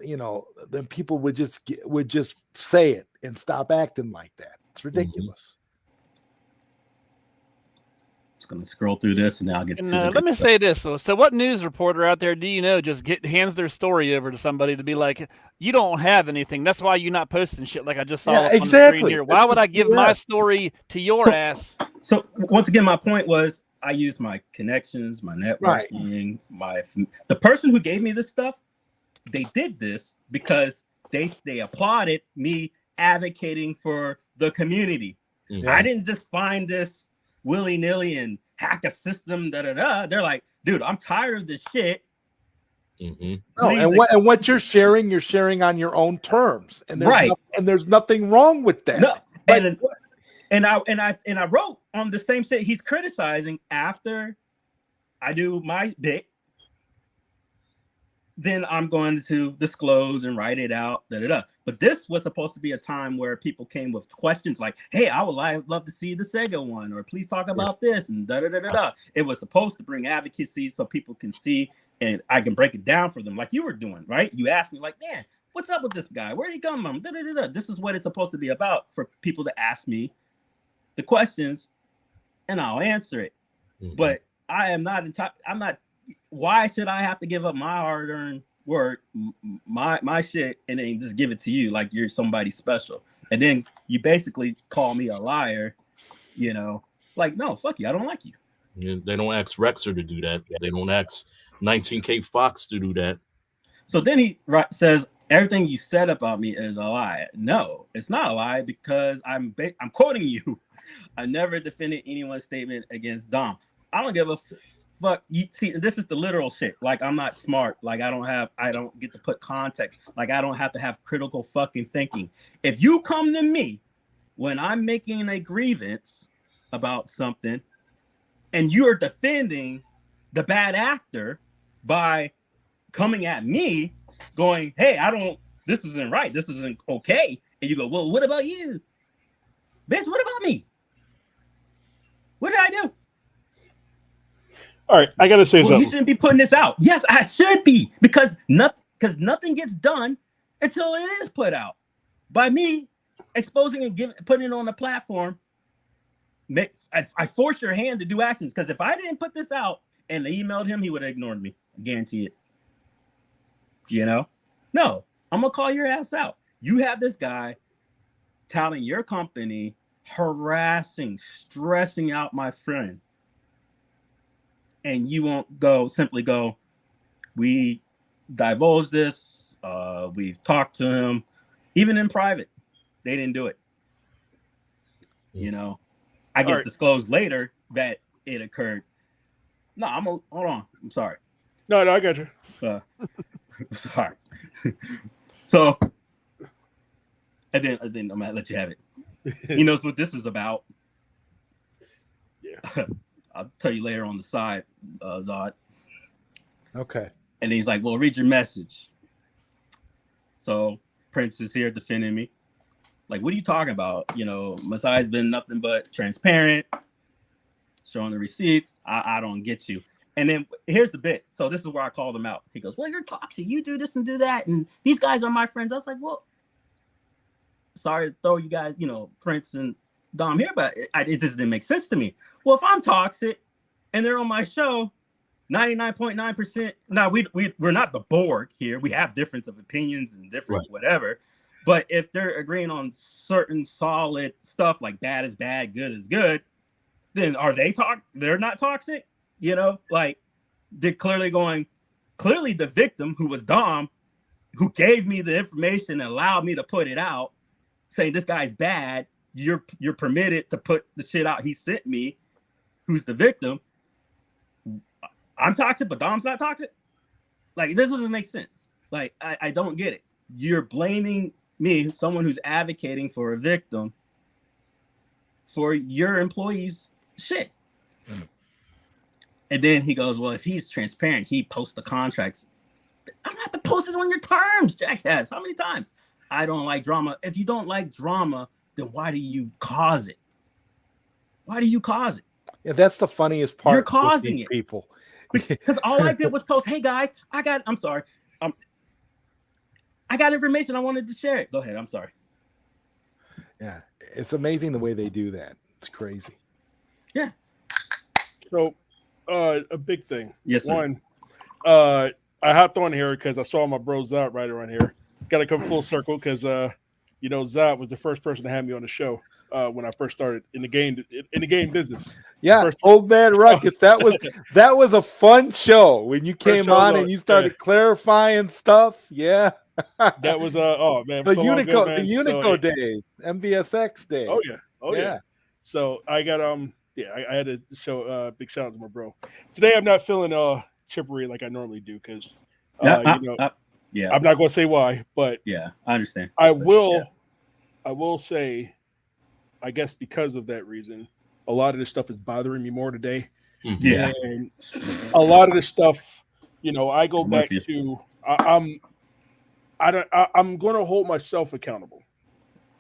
Speaker 7: would just say it and stop acting like that. It's ridiculous.
Speaker 1: Going to scroll through this and now I'll get to the
Speaker 3: let me say this. So what news reporter out there do you know just hands their story over to somebody to be like, you don't have anything, that's why you're not posting shit like I just saw on the screen here. Why would I give my story to your ass?
Speaker 1: So once again, my point was I used my connections, my networking, the person who gave me this stuff, they did this because they applauded me advocating for the community. Mm-hmm. I didn't just find this willy-nilly and hack a system, They're like, dude, I'm tired of this shit.
Speaker 2: Mm-hmm.
Speaker 7: No, and what you're sharing on your own terms, and there's nothing wrong with that.
Speaker 1: No, and I wrote on the same shit he's criticizing after I do my bit. Then I'm going to disclose and write it out. But this was supposed to be a time where people came with questions like, hey, I would love to see the Sega one, or please talk about this, and It was supposed to bring advocacy so people can see and I can break it down for them like you were doing, right? You asked me like, man, what's up with this guy? Where'd he come from? This is what it's supposed to be about, for people to ask me the questions and I'll answer it. Mm-hmm. But I am not I'm not. Why should I have to give up my hard-earned work, my shit, and then just give it to you like you're somebody special? And then you basically call me a liar, you know, like, no, fuck you. I don't like you.
Speaker 2: They don't ask Rexer to do that. They don't ask 19K Fox to do that.
Speaker 1: So then he says, everything you said about me is a lie. No, it's not a lie because I'm quoting you. I never defended anyone's statement against Dom. I don't give a fuck. You see, this is the literal shit. Like, I'm not smart. Like, I don't get to put context. Like, I don't have to have critical fucking thinking. If you come to me when I'm making a grievance about something and you're defending the bad actor by coming at me going, hey, this isn't right. This isn't okay. And you go, well, what about you? Bitch, what about me? What did I do?
Speaker 8: All right, I got to say something.
Speaker 1: You shouldn't be putting this out. Yes, I should be because nothing gets done until it is put out. By me exposing and putting it on the platform, I force your hand to do actions because if I didn't put this out and I emailed him, he would have ignored me. I guarantee it. You know? No, I'm going to call your ass out. You have this guy touting your company, harassing, stressing out my friend. And you won't simply go, we divulged this. We've talked to him. Even in private, they didn't do it. You know? I get disclosed later that it occurred. No, hold on. I'm sorry.
Speaker 8: No, I got you.
Speaker 1: Sorry. So, and then I'm gonna let you have it. He knows what this is about.
Speaker 8: Yeah.
Speaker 1: I'll tell you later on the side, Zod.
Speaker 7: Okay.
Speaker 1: And he's like, well, read your message. So Prince is here defending me. Like, what are you talking about? You know, Masai's been nothing but transparent, showing the receipts. I don't get you. And then here's the bit. So this is where I called him out. He goes, well, you're toxic. You do this and do that. And these guys are my friends. I was like, well, sorry to throw you guys, you know, Prince and Dom here, but it just didn't make sense to me. Well, if I'm toxic and they're on my show, 99.9%. Now, we're not the Borg here. We have difference of opinions and different whatever. But if they're agreeing on certain solid stuff like bad is bad, good is good, then are they they're not toxic? You know, like they're clearly the victim who was Dom, who gave me the information and allowed me to put it out, saying this guy's bad. You're permitted to put the shit out he sent me, who's the victim. I'm toxic, but Dom's not toxic. Like, this doesn't make sense. Like, I don't get it. You're blaming me, someone who's advocating for a victim, for your employees' shit. And then he goes, well, if he's transparent, he posts the contracts. I don't have to post it on your terms, jackass. How many times? I don't like drama. If you don't like drama, then why do you cause it? Why do you cause it?
Speaker 7: Yeah, that's the funniest part.
Speaker 1: You're causing
Speaker 7: it. People.
Speaker 1: Because all I did was post, hey, guys, I got information. I wanted to share it. Go ahead. I'm sorry.
Speaker 7: Yeah, it's amazing the way they do that. It's crazy.
Speaker 1: Yeah.
Speaker 8: So, a big thing.
Speaker 1: Yes, sir.
Speaker 8: One, I hopped on here because I saw my bro Zot right around here. Got to come full circle because, Zot was the first person to have me on the show when I first started in the game business.
Speaker 7: Yeah, Old Man Ruckus. That was a fun show when you came on and you started clarifying stuff. Yeah.
Speaker 8: That was oh man,
Speaker 7: the Unico days, MVS X days.
Speaker 8: Oh yeah. So I got I had to show big shout out to my bro. Today I'm not feeling chippery like I normally do because I'm not going to say why, but
Speaker 1: yeah, I understand.
Speaker 8: I will say, I guess because of that reason, a lot of this stuff is bothering me more today.
Speaker 1: Yeah,
Speaker 8: and a lot of this stuff, I go back to I'm going to hold myself accountable.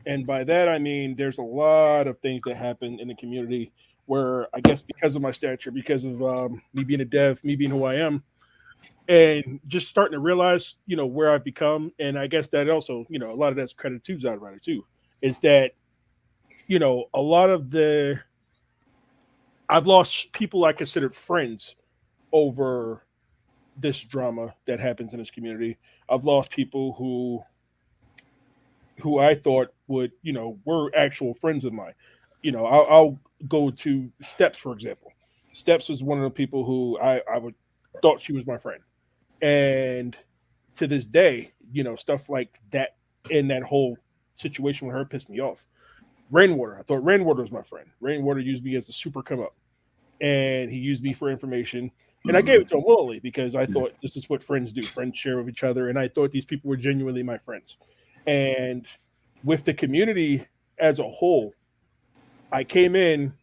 Speaker 8: And by that, I mean, there's a lot of things that happen in the community where I guess because of my stature, because of me being a dev, me being who I am, and just starting to realize, where I've become. And I guess that also, a lot of that's credit to Zod too, is that, a lot of I've lost people I considered friends over this drama that happens in this community. I've lost people who I thought would, were actual friends of mine. I'll go to Steps, for example. Steps is one of the people who I would thought she was my friend. And to this day, stuff like that in that whole situation with her pissed me off. Rainwater, I thought Rainwater was my friend. Rainwater used me as a super come up, and he used me for information. And I gave it to him willingly because I thought this is what friends do. Friends share with each other. And I thought these people were genuinely my friends. And with the community as a whole, I came in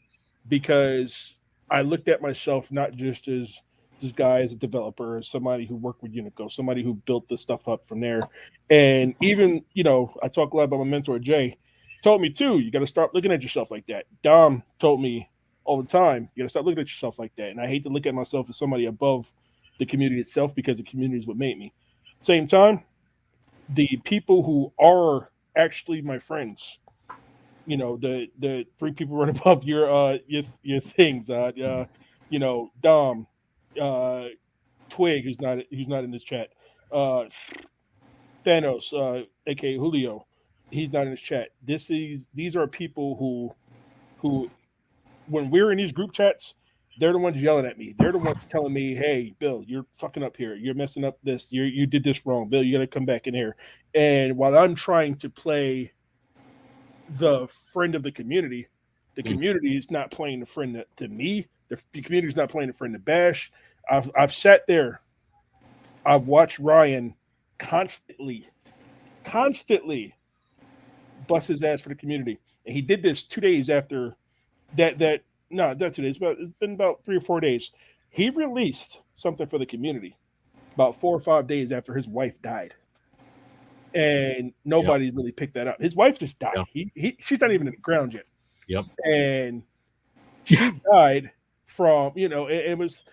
Speaker 8: because I looked at myself not just as this guy as a developer, as somebody who worked with Unico, somebody who built this stuff up from there. And even, I talk a lot about my mentor, Jay, told me too, you got to start looking at yourself like that. Dom told me all the time, you got to start looking at yourself like that. And I hate to look at myself as somebody above the community itself because the community is what made me. Same time, the people who are actually my friends, the three people right above your things, Dom, Twig, who's not in this chat, Thanos, aka Julio, he's not in this chat. These are people who when we're in these group chats, they're the ones yelling at me. They're the ones telling me, "Hey, Bill, you're fucking up here. You're messing up this. You did this wrong, Bill. You got to come back in here." And while I'm trying to play the friend of the community is not playing the friend to me. The community is not playing the friend to Bash. I've sat there. I've watched Ryan constantly bust his ass for the community, and he did this 2 days after that. No, not 2 days, but it's been about 3 or 4 days. He released something for the community about 4 or 5 days after his wife died. And nobody really picked that up. His wife just died. She's not even in the ground yet.
Speaker 2: Yep.
Speaker 8: And she died from, it was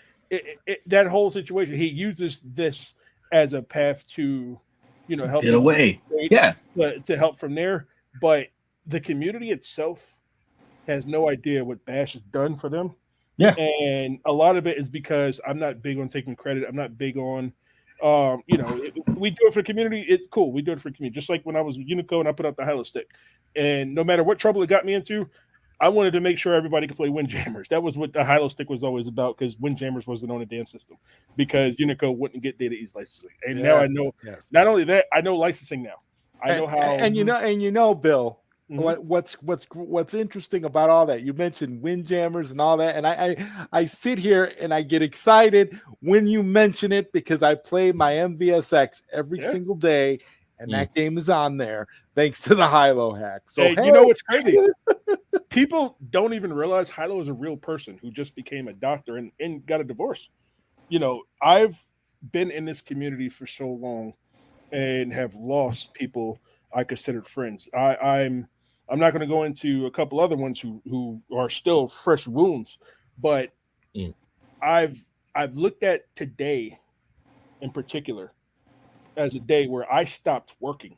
Speaker 8: that whole situation. He uses this as a path to, help
Speaker 1: get away.
Speaker 8: To help from there. But the community itself has no idea what Bash has done for them.
Speaker 1: Yeah.
Speaker 8: And a lot of it is because I'm not big on taking credit. I'm not big on we do it for the community. It's cool. We do it for the community. Just like when I was with Unico and I put out the Hilo stick. And no matter what trouble it got me into, I wanted to make sure everybody could play Windjammers. That was what the Hilo stick was always about, because Windjammers wasn't on the damn system because Unico wouldn't get data ease licensing. And now I know, not only that, I know licensing now. I know how.
Speaker 7: And Bill, what's interesting about all that, you mentioned Windjammers and all that, and I sit here and I get excited when you mention it because I play my MVSX every single day, and that game is on there thanks to the Hilo hack. So
Speaker 8: you know what's crazy? People don't even realize Hilo is a real person who just became a doctor and got a divorce. I've been in this community for so long and have lost people I considered friends. I'm not going to go into a couple other ones who are still fresh wounds, but I've looked at today in particular as a day where I stopped working.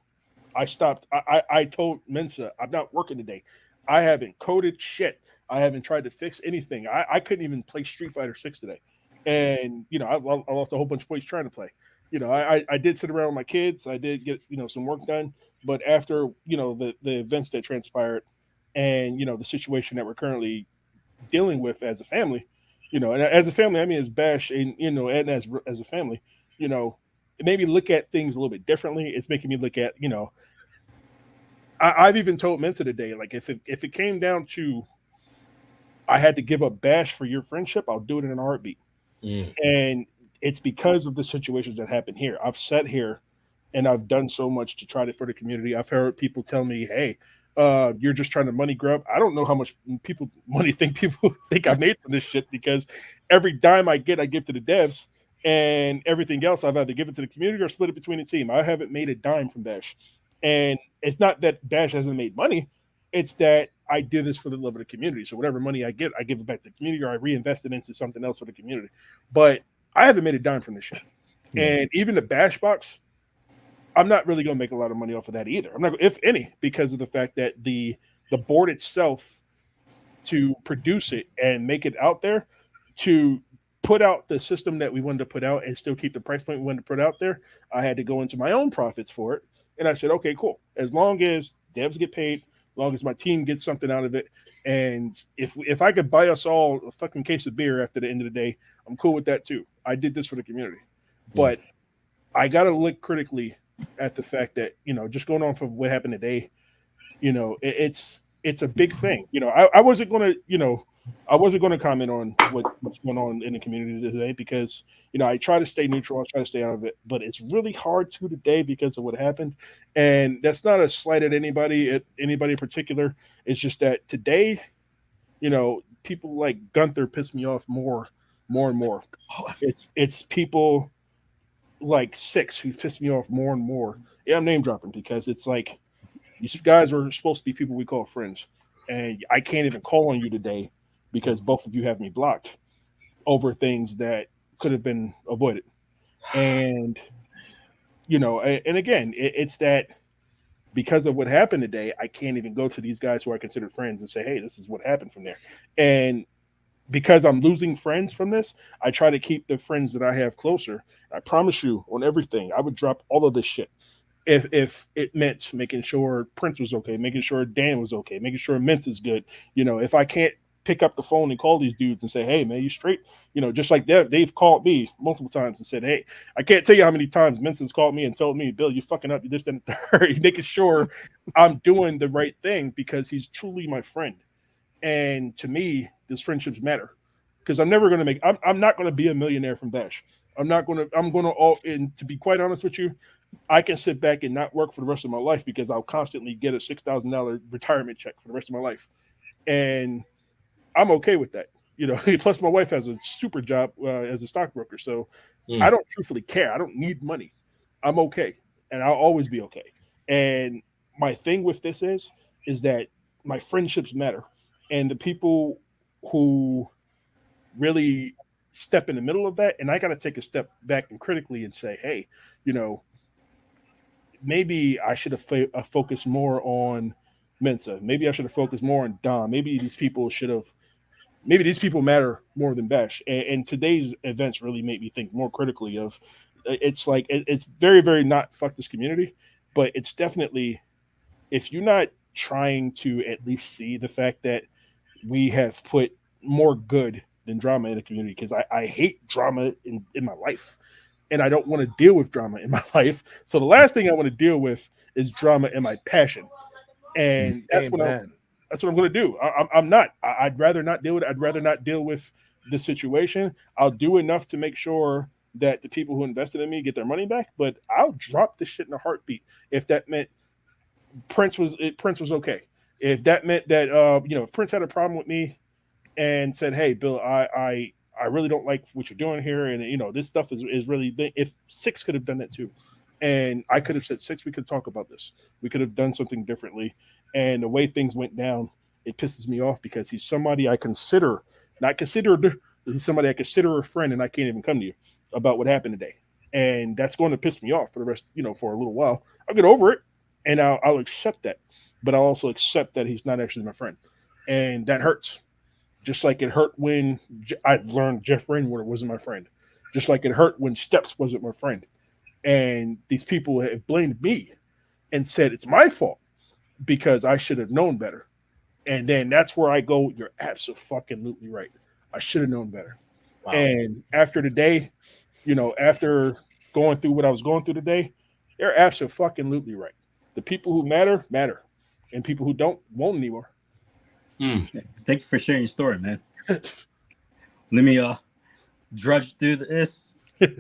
Speaker 8: I told Mensa, I'm not working today. I haven't coded shit. I haven't tried to fix anything. I couldn't even play Street Fighter 6 today. And, I lost a whole bunch of points trying to play. I did sit around with my kids. I did get, some work done. But after, the events that transpired and, the situation that we're currently dealing with as a family, and as a family, I mean, as Bash and, and as a family, it made me look at things a little bit differently. It's making me look at, I've even told Mensa today, like if it came down to I had to give up Bash for your friendship, I'll do it in a heartbeat. And it's because of the situations that happen here. I've sat here and I've done so much to try to for the community. I've heard people tell me, "Hey, you're just trying to money grab." I don't know how much money people think I made from this shit, because every dime I get, I give to the devs, and everything else I've either given to the community or split it between the team. I haven't made a dime from Bash. And it's not that Bash hasn't made money. It's that I do this for the love of the community. So whatever money I get, I give it back to the community, or I reinvest it into something else for the community. But I haven't made a dime from this shit. And even the Bash box, I'm not really going to make a lot of money off of that either. I'm not, if any, because of the fact that the board itself, to produce it and make it out there, to put out the system that we wanted to put out and still keep the price point we wanted to put out there, I had to go into my own profits for it. And I said, okay, cool. As long as devs get paid, as long as my team gets something out of it, and if I could buy us all a fucking case of beer after the end of the day, I'm cool with that too. I did this for the community. But I got to look critically at the fact that, just going on for what happened today, it's a big thing. I wasn't going to, I wasn't going to comment on what's going on in the community today because, I try to stay neutral. I try to stay out of it, but it's really hard to today because of what happened. And that's not a slight at anybody in particular. It's just that today, people like Gunther piss me off more and more. It's people like Six who piss me off more and more. Yeah, I'm name dropping because it's like these guys are supposed to be people we call friends, and I can't even call on you today because both of you have me blocked over things that could have been avoided. And and again, it's that because of what happened today, I can't even go to these guys who I consider friends and say, "Hey, this is what happened from there." And because I'm losing friends from this, I try to keep the friends that I have closer. I promise you on everything, I would drop all of this shit if it meant making sure Prince was okay, making sure Dan was okay, making sure Mensa is good. If I can't pick up the phone and call these dudes and say, "Hey, man, you straight?" Just like they've called me multiple times and said, "Hey," I can't tell you how many times Mensa's called me and told me, "Bill, you fucking up. You this, and the third." Making sure I'm doing the right thing because he's truly my friend. And to me, those friendships matter because I'm never going to I'm not going to be a millionaire from Bash. I'm going to, and to be quite honest with you, I can sit back and not work for the rest of my life because I'll constantly get a $6,000 retirement check for the rest of my life. And I'm okay with that. Plus my wife has a super job as a stockbroker. So I don't truthfully care. I don't need money. I'm okay. And I'll always be okay. And my thing with this is that my friendships matter. And the people who really step in the middle of that, and I got to take a step back and critically and say, hey, maybe I should have focused more on Mensa. Maybe I should have focused more on Dom. Maybe these people matter more than Bash. And today's events really made me think more critically of it's like, it's very, very not fuck this community, but it's definitely, if you're not trying to at least see the fact that we have put more good than drama in the community, because I hate drama in my life. And I don't want to deal with drama in my life. So the last thing I want to deal with is drama in my passion. And that's what I'm going to do. I'm not. I'd rather not deal with it. I'd rather not deal with the situation. I'll do enough to make sure that the people who invested in me get their money back, but I'll drop this shit in a heartbeat if that meant Prince was okay. If that meant that if Prince had a problem with me and said, "Hey, Bill, I really don't like what you're doing here, and this stuff is really," if Six could have done that too, and I could have said, "Six, we could talk about this. We could have done something differently." And the way things went down, it pisses me off because he's somebody I consider, not considered, he's somebody I consider a friend, and I can't even come to you about what happened today. And that's going to piss me off for the rest, for a little while. I'll get over it, and I'll accept that. But I'll also accept that he's not actually my friend. And that hurts. Just like it hurt when I learned Jeff Rainwater wasn't my friend. Just like it hurt when Steps wasn't my friend. And these people have blamed me and said it's my fault because I should have known better. And then that's where I go, you're absolutely right. I should have known better. Wow. And after today, after going through what I was going through today, they're absolutely right. The people who matter, and people who don't won't anymore.
Speaker 1: Thank you for sharing your story, man. Let me drudge through this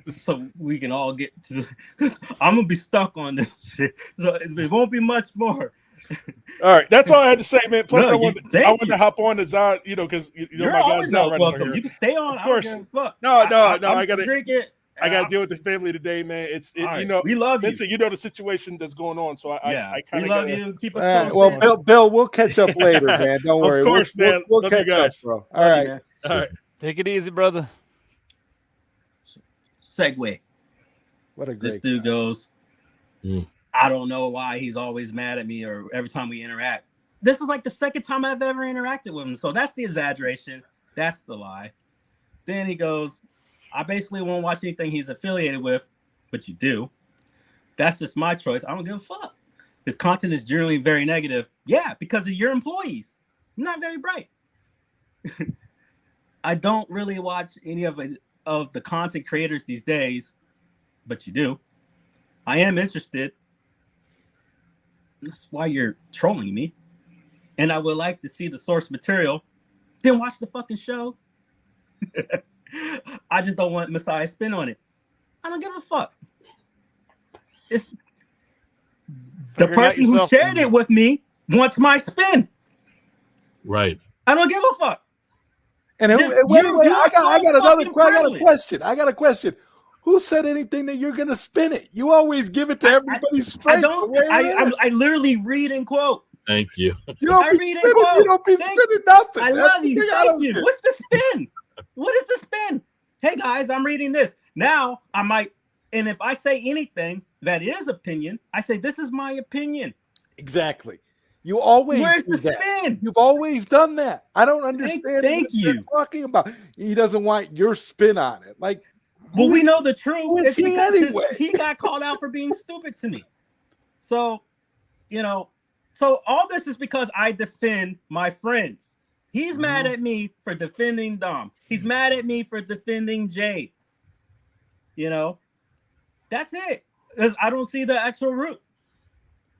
Speaker 1: so we can all get to because I'm gonna be stuck on this shit. So it won't be much more.
Speaker 8: All right, that's all I had to say, man. Plus, I wanted to hop on the Zod, because my guy's not
Speaker 1: welcome. You can stay on.
Speaker 8: Of course.
Speaker 1: No,
Speaker 8: I gotta
Speaker 1: drink it.
Speaker 8: I gotta deal with the family today, man.
Speaker 1: We love
Speaker 8: Vincent,
Speaker 1: you.
Speaker 8: The situation that's going on. So I kind of
Speaker 1: love you. Keep us
Speaker 7: posted. Well, Bill, we'll catch up later, man. Don't worry.
Speaker 8: Of course, man.
Speaker 7: We'll catch up, bro. All right.
Speaker 8: Man. All right.
Speaker 3: Take it easy, brother.
Speaker 1: Segue.
Speaker 7: What a great
Speaker 1: this dude goes. I don't know why he's always mad at me or every time we interact. This is like the second time I've ever interacted with him. So that's the exaggeration. That's the lie. Then he goes, I basically won't watch anything he's affiliated with, but you do. That's just my choice. I don't give a fuck. His content is generally very negative. Yeah, because of your employees. You're not very bright. I don't really watch any of the content creators these days, but you do. I am interested. That's why you're trolling me. And I would like to see the source material. Then watch the fucking show. I just don't want Messiah's spin on it. I don't give a fuck. It's the person who shared it with me wants my spin.
Speaker 2: Right.
Speaker 1: I don't give a fuck.
Speaker 7: And wait, I got a question. I got a question. Who said anything that you're gonna spin it? You always give it to everybody straight.
Speaker 1: I literally read and quote.
Speaker 2: Thank you.
Speaker 7: You don't be spinning nothing.
Speaker 1: I love you. Thank you. What's the spin? What is the spin? Hey guys, I'm reading this. Now I might, and if I say anything that is opinion, I say this is my opinion.
Speaker 7: Exactly. You always
Speaker 1: Where's
Speaker 7: do
Speaker 1: the
Speaker 7: that.
Speaker 1: spin?
Speaker 7: You've always done that. I don't understand
Speaker 1: Thank
Speaker 7: what
Speaker 1: you.
Speaker 7: you're talking about. He doesn't want your spin on it. Like,
Speaker 1: well, we know the truth.
Speaker 7: Who is he anyway?
Speaker 1: He got called out for being stupid to me. So, so all this is because I defend my friends. He's mad at me for defending Dom. He's mad at me for defending Jay. That's it. Because I don't see the actual root.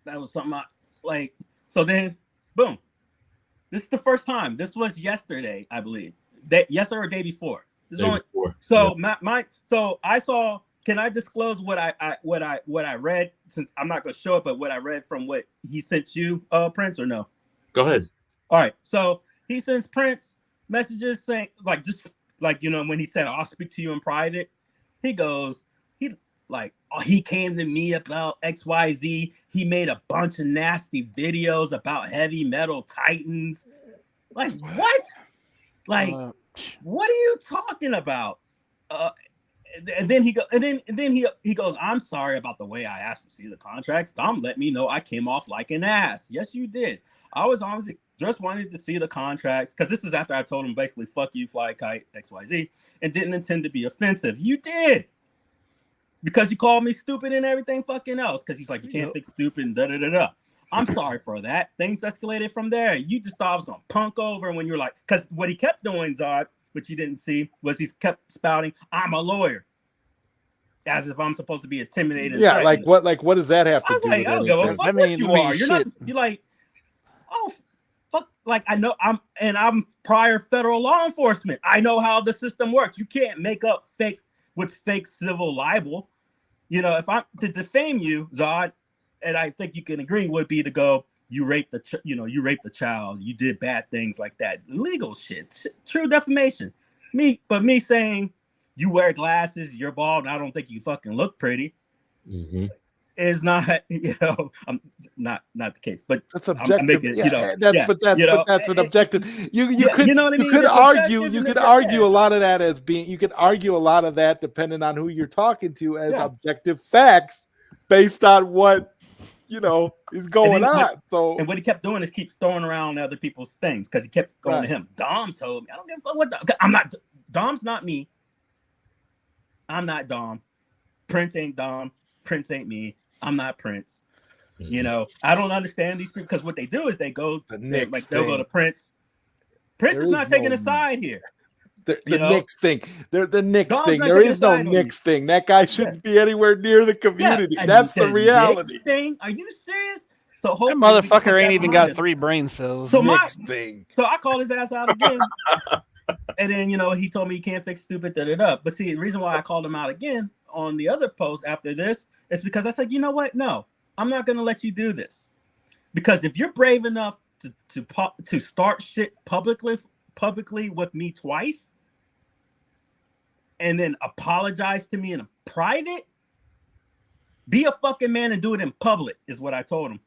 Speaker 1: That was something I like. So then, boom. This is the first time. This was yesterday, I believe. Yesterday or day before. So so I saw. Can I disclose what I read? Since I'm not gonna show it, but what I read from what he sent you, Prince, or no?
Speaker 2: Go ahead.
Speaker 1: All right. So he sends Prince messages saying, when he said, "I'll speak to you in private," he goes, he came to me about XYZ. He made a bunch of nasty videos about heavy metal titans. Like what? Like what are you talking about? And then he goes, "I'm sorry about the way I asked to see the contracts. Dom let me know I came off like an ass." Yes, you did. I was honestly just wanted to see the contracts because this is after I told him basically, "Fuck you, fly kite, XYZ," and didn't intend to be offensive. You did. Because you called me stupid and everything fucking else. Because he's like, "You can't fix stupid and da-da-da-da." I'm sorry for that. Things escalated from there. You just thought I was going to punk over when you're like, because what he kept doing, Zod, which you didn't see, was he kept spouting, "I'm a lawyer." As if I'm supposed to be intimidated.
Speaker 7: Yeah, like what does that have to do with
Speaker 1: I don't give a fuck what you are. You're not, you're like, oh, fuck. Like, I'm prior federal law enforcement. I know how the system works. You can't make up fake civil libel. If I'm to defame you, Zod, and I think you can agree, would be to go, you raped the child, you did bad things like that, legal shit, true defamation. Me saying you wear glasses, you're bald, and I don't think you fucking look pretty, is not, I'm not the case. But
Speaker 7: that's objective. That's an objective. You could argue a lot of that as being. You could argue a lot of that depending on who you're talking to as objective facts based on what is going on. So,
Speaker 1: and what he kept doing is keep throwing around other people's things because he kept going to him. Dom told me, I don't give a fuck what I'm not. Dom's not me. I'm not Dom. Prince ain't Dom. Prince ain't me. I'm not Prince. I don't understand these people because what they do is they go they'll go to Prince. Prince is not taking a side here.
Speaker 7: The Knicks thing. The Knicks thing. There is no Knicks thing. That guy shouldn't be anywhere near the community. That's the reality.
Speaker 1: Thing? Are you serious? So
Speaker 3: that motherfucker ain't even got 3 brain cells.
Speaker 1: So I called his ass out again. And then he told me he can't fix stupid da-da-da. But see, the reason why I called him out again on the other post after this is because I said, you know what? No, I'm not going to let you do this. Because if you're brave enough to start shit publicly with me twice and then apologize to me in a private, be a fucking man and do it in public is what I told him.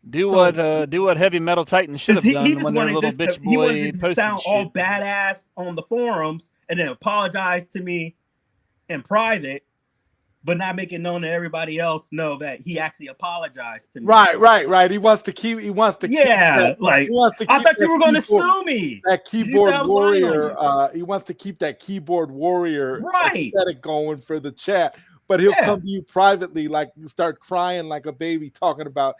Speaker 3: Do what Heavy Metal Titan should have done when their little bitch boy
Speaker 1: he wanted to
Speaker 3: posted
Speaker 1: sound
Speaker 3: shit.
Speaker 1: all badass on the forums and then apologize to me in private, but not make it known to everybody else know that he actually apologized to me.
Speaker 7: Right. He wants to keep.
Speaker 1: I thought you were going to sue me.
Speaker 7: That keyboard warrior. He wants to keep that keyboard warrior aesthetic going for the chat. but he'll come to you privately, like you start crying like a baby, talking about,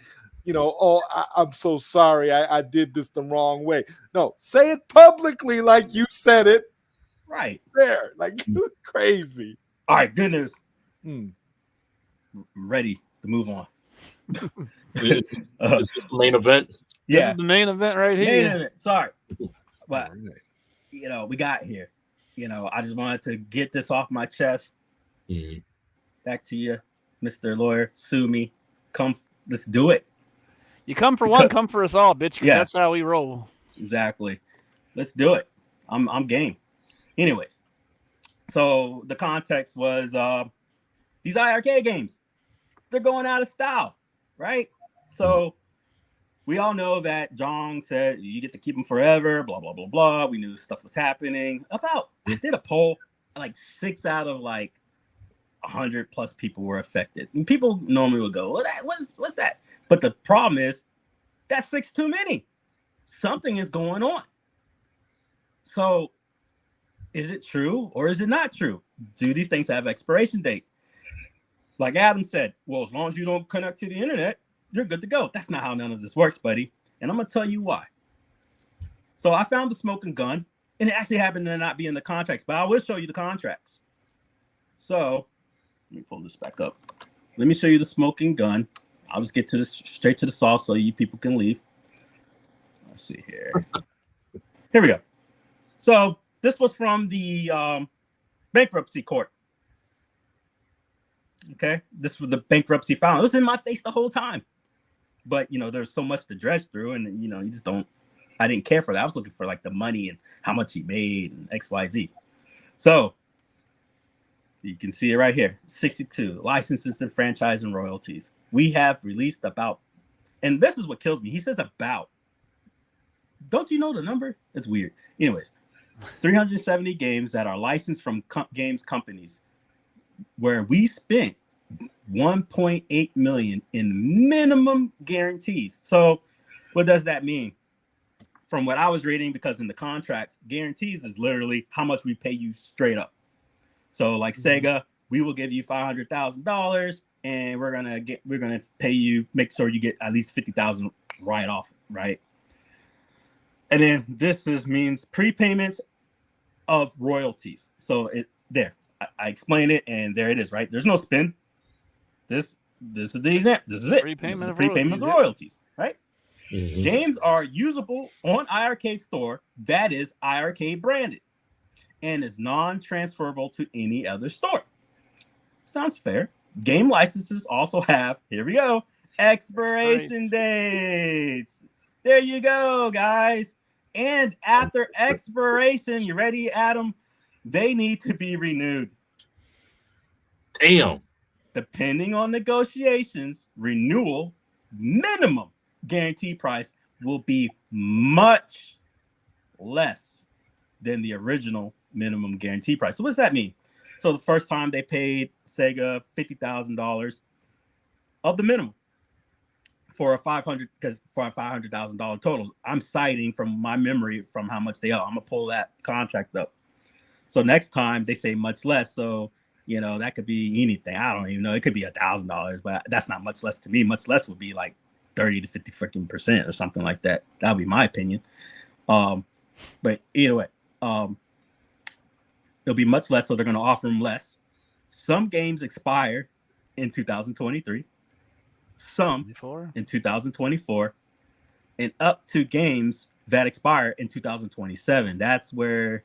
Speaker 7: oh, I'm so sorry, I did this the wrong way. No, say it publicly like you said it.
Speaker 1: Right
Speaker 7: there, like crazy.
Speaker 1: All right, good news. I'm ready to move on.
Speaker 2: Is this the main event?
Speaker 3: Yeah, this is the main event right here.
Speaker 1: Main event. Sorry, but we got here. I just wanted to get this off my chest. Back to you, Mr. Lawyer. Sue me. Come, let's do it.
Speaker 3: You come for one, come for us all, bitch. Yeah, that's how we roll.
Speaker 1: Exactly. Let's do it. I'm game. Anyways, so the context was these iiRcade games, they're going out of style, right? So we all know that Jong said you get to keep them forever, blah, blah, blah, blah. We knew stuff was happening. I did a poll, like 6 out of like 100 plus people were affected. And people normally would go, well, what's that? But the problem is that's 6 too many. Something is going on. So is it true or is it not true? Do these things have expiration date? Like Adam said, well, as long as you don't connect to the internet, you're good to go. That's not how none of this works, buddy. And I'm going to tell you why. So I found the Smkn gun, and it actually happened to not be in the contracts, but I will show you the contracts. So let me pull this back up. Let me show you the Smkn gun. I'll just get to this straight to the sauce so you people can leave. Let's see here. Here we go. So this was from the bankruptcy court. Okay, this was the bankruptcy filing. It was in my face the whole time. But, there's so much to dredge through, and, you just don't, I didn't care for that. I was looking for, like, the money and how much he made and X, Y, Z. So you can see it right here. 62, licenses and franchise and royalties. We have released about, and this is what kills me. He says about. Don't you know the number? It's weird. Anyways, 370 games that are licensed from games companies where we spent 1.8 million in minimum guarantees. So what does that mean? From what I was reading, because in the contracts, guarantees is literally how much we pay you straight up. So like Sega, we will give you $500,000 and we're gonna pay you, make sure you get at least 50,000 right off, right? And then this means prepayments of royalties. So I explained it, and there it is, right? There's no spin. This is the example. This is it. Prepayment of the royalties, right? Mm-hmm. Games are usable on iiRcade store that is iiRcade branded and is non-transferable to any other store. Sounds fair. Game licenses also have, here we go, expiration dates. There you go, guys. And after expiration, you ready, Adam? They need to be renewed.
Speaker 2: Damn.
Speaker 1: Depending on negotiations, renewal minimum guarantee price will be much less than the original minimum guarantee price. So what does that mean? So the first time they paid Sega $50,000 of the minimum for a $500,000 total. I'm citing from my memory from how much they owe. I'm gonna pull that contract up. So next time they say much less. So that could be anything. I don't even know. It could be $1,000, but that's not much less to me. Much less would be like 30 to 50% or something like that. That would be my opinion. But either way, it'll be much less. So they're going to offer them less. Some games expire in 2023, some in 2024, and up to games that expire in 2027. That's where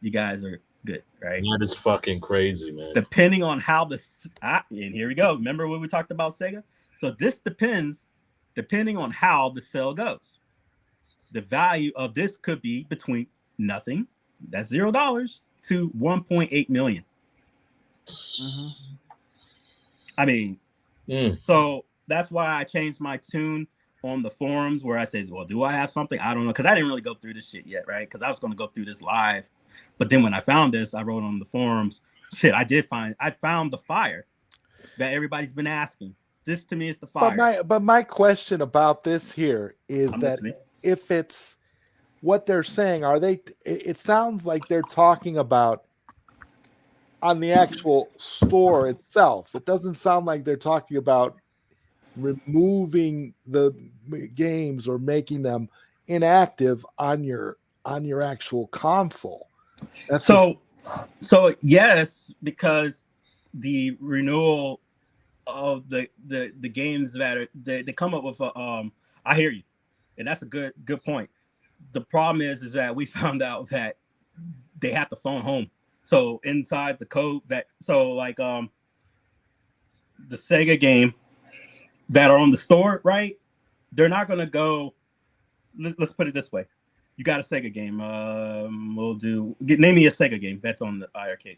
Speaker 1: you guys are good, right?
Speaker 2: That is fucking crazy, man.
Speaker 1: Depending on how and here we go. Remember when we talked about Sega? So this depending on how the sale goes. The value of this could be between nothing, that's $0, to 1.8 million. Mm-hmm. I mean, so that's why I changed my tune on the forums where I said, well, do I have something? I don't know, because I didn't really go through this shit yet, right? Because I was going to go through this live. But then when I found this, I wrote on the forums, I found the fire that everybody's been asking. This to me is the fire.
Speaker 7: But my question about this here is if it's what they're saying, it sounds like they're talking about on the actual store itself. It doesn't sound like they're talking about removing the games or making them inactive on your actual console. That's
Speaker 1: so yes, because the renewal of the games that are they come up with a I hear you, and that's a good point. The problem is that we found out that they have to phone home. So inside the code that like the Sega game that are on the store, right? They're not gonna go. Let's put it this way: you got a Sega game. Name me a Sega game that's on the iArcade.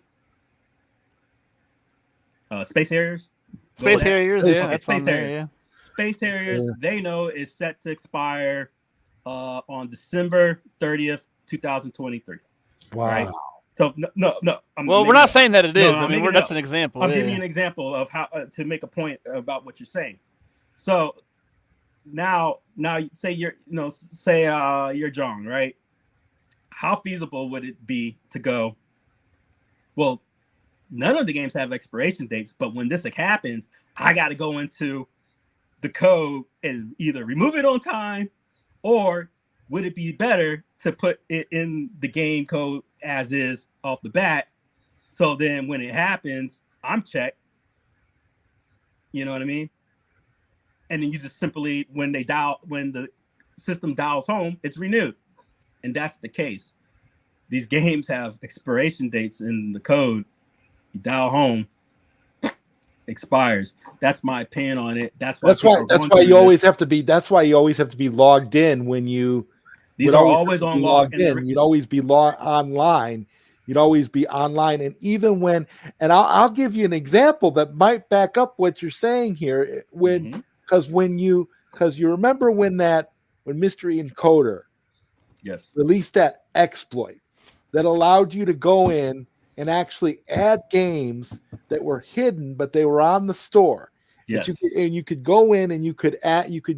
Speaker 1: Space Harriers.
Speaker 3: Space Harriers, yeah,
Speaker 1: okay,
Speaker 3: that's
Speaker 1: Space
Speaker 3: on there,
Speaker 1: Harriers.
Speaker 3: yeah.
Speaker 1: Space Harriers, they know is set to expire on December 30th, 2023.
Speaker 7: wow.
Speaker 1: Right? So no.
Speaker 3: Well, we're not saying that it is.
Speaker 1: No,
Speaker 3: I mean, that's an example.
Speaker 1: I'm giving you an example of how to make a point about what you're saying. So now say you're you're Jong, right? How feasible would it be to go? Well, none of the games have expiration dates, but when this happens, I got to go into the code and either remove it on time, or would it be better to put it in the game code as is off the bat? So then when it happens, I'm checked. You know what I mean? And then you just simply, when the system dials home, it's renewed. And that's the case. These games have expiration dates in the code. You dial home, expires. That's my opinion on it. That's why
Speaker 7: you always have to be logged in when you
Speaker 1: these are always on
Speaker 7: logged in. You'd always be online. You'd always be online. And even when, and I'll give you an example that might back up what you're saying here. Because you remember when Mystery Encoder released that exploit that allowed you to go in and actually add games that were hidden, but they were on the store.
Speaker 1: Yes.
Speaker 7: You could go in and you could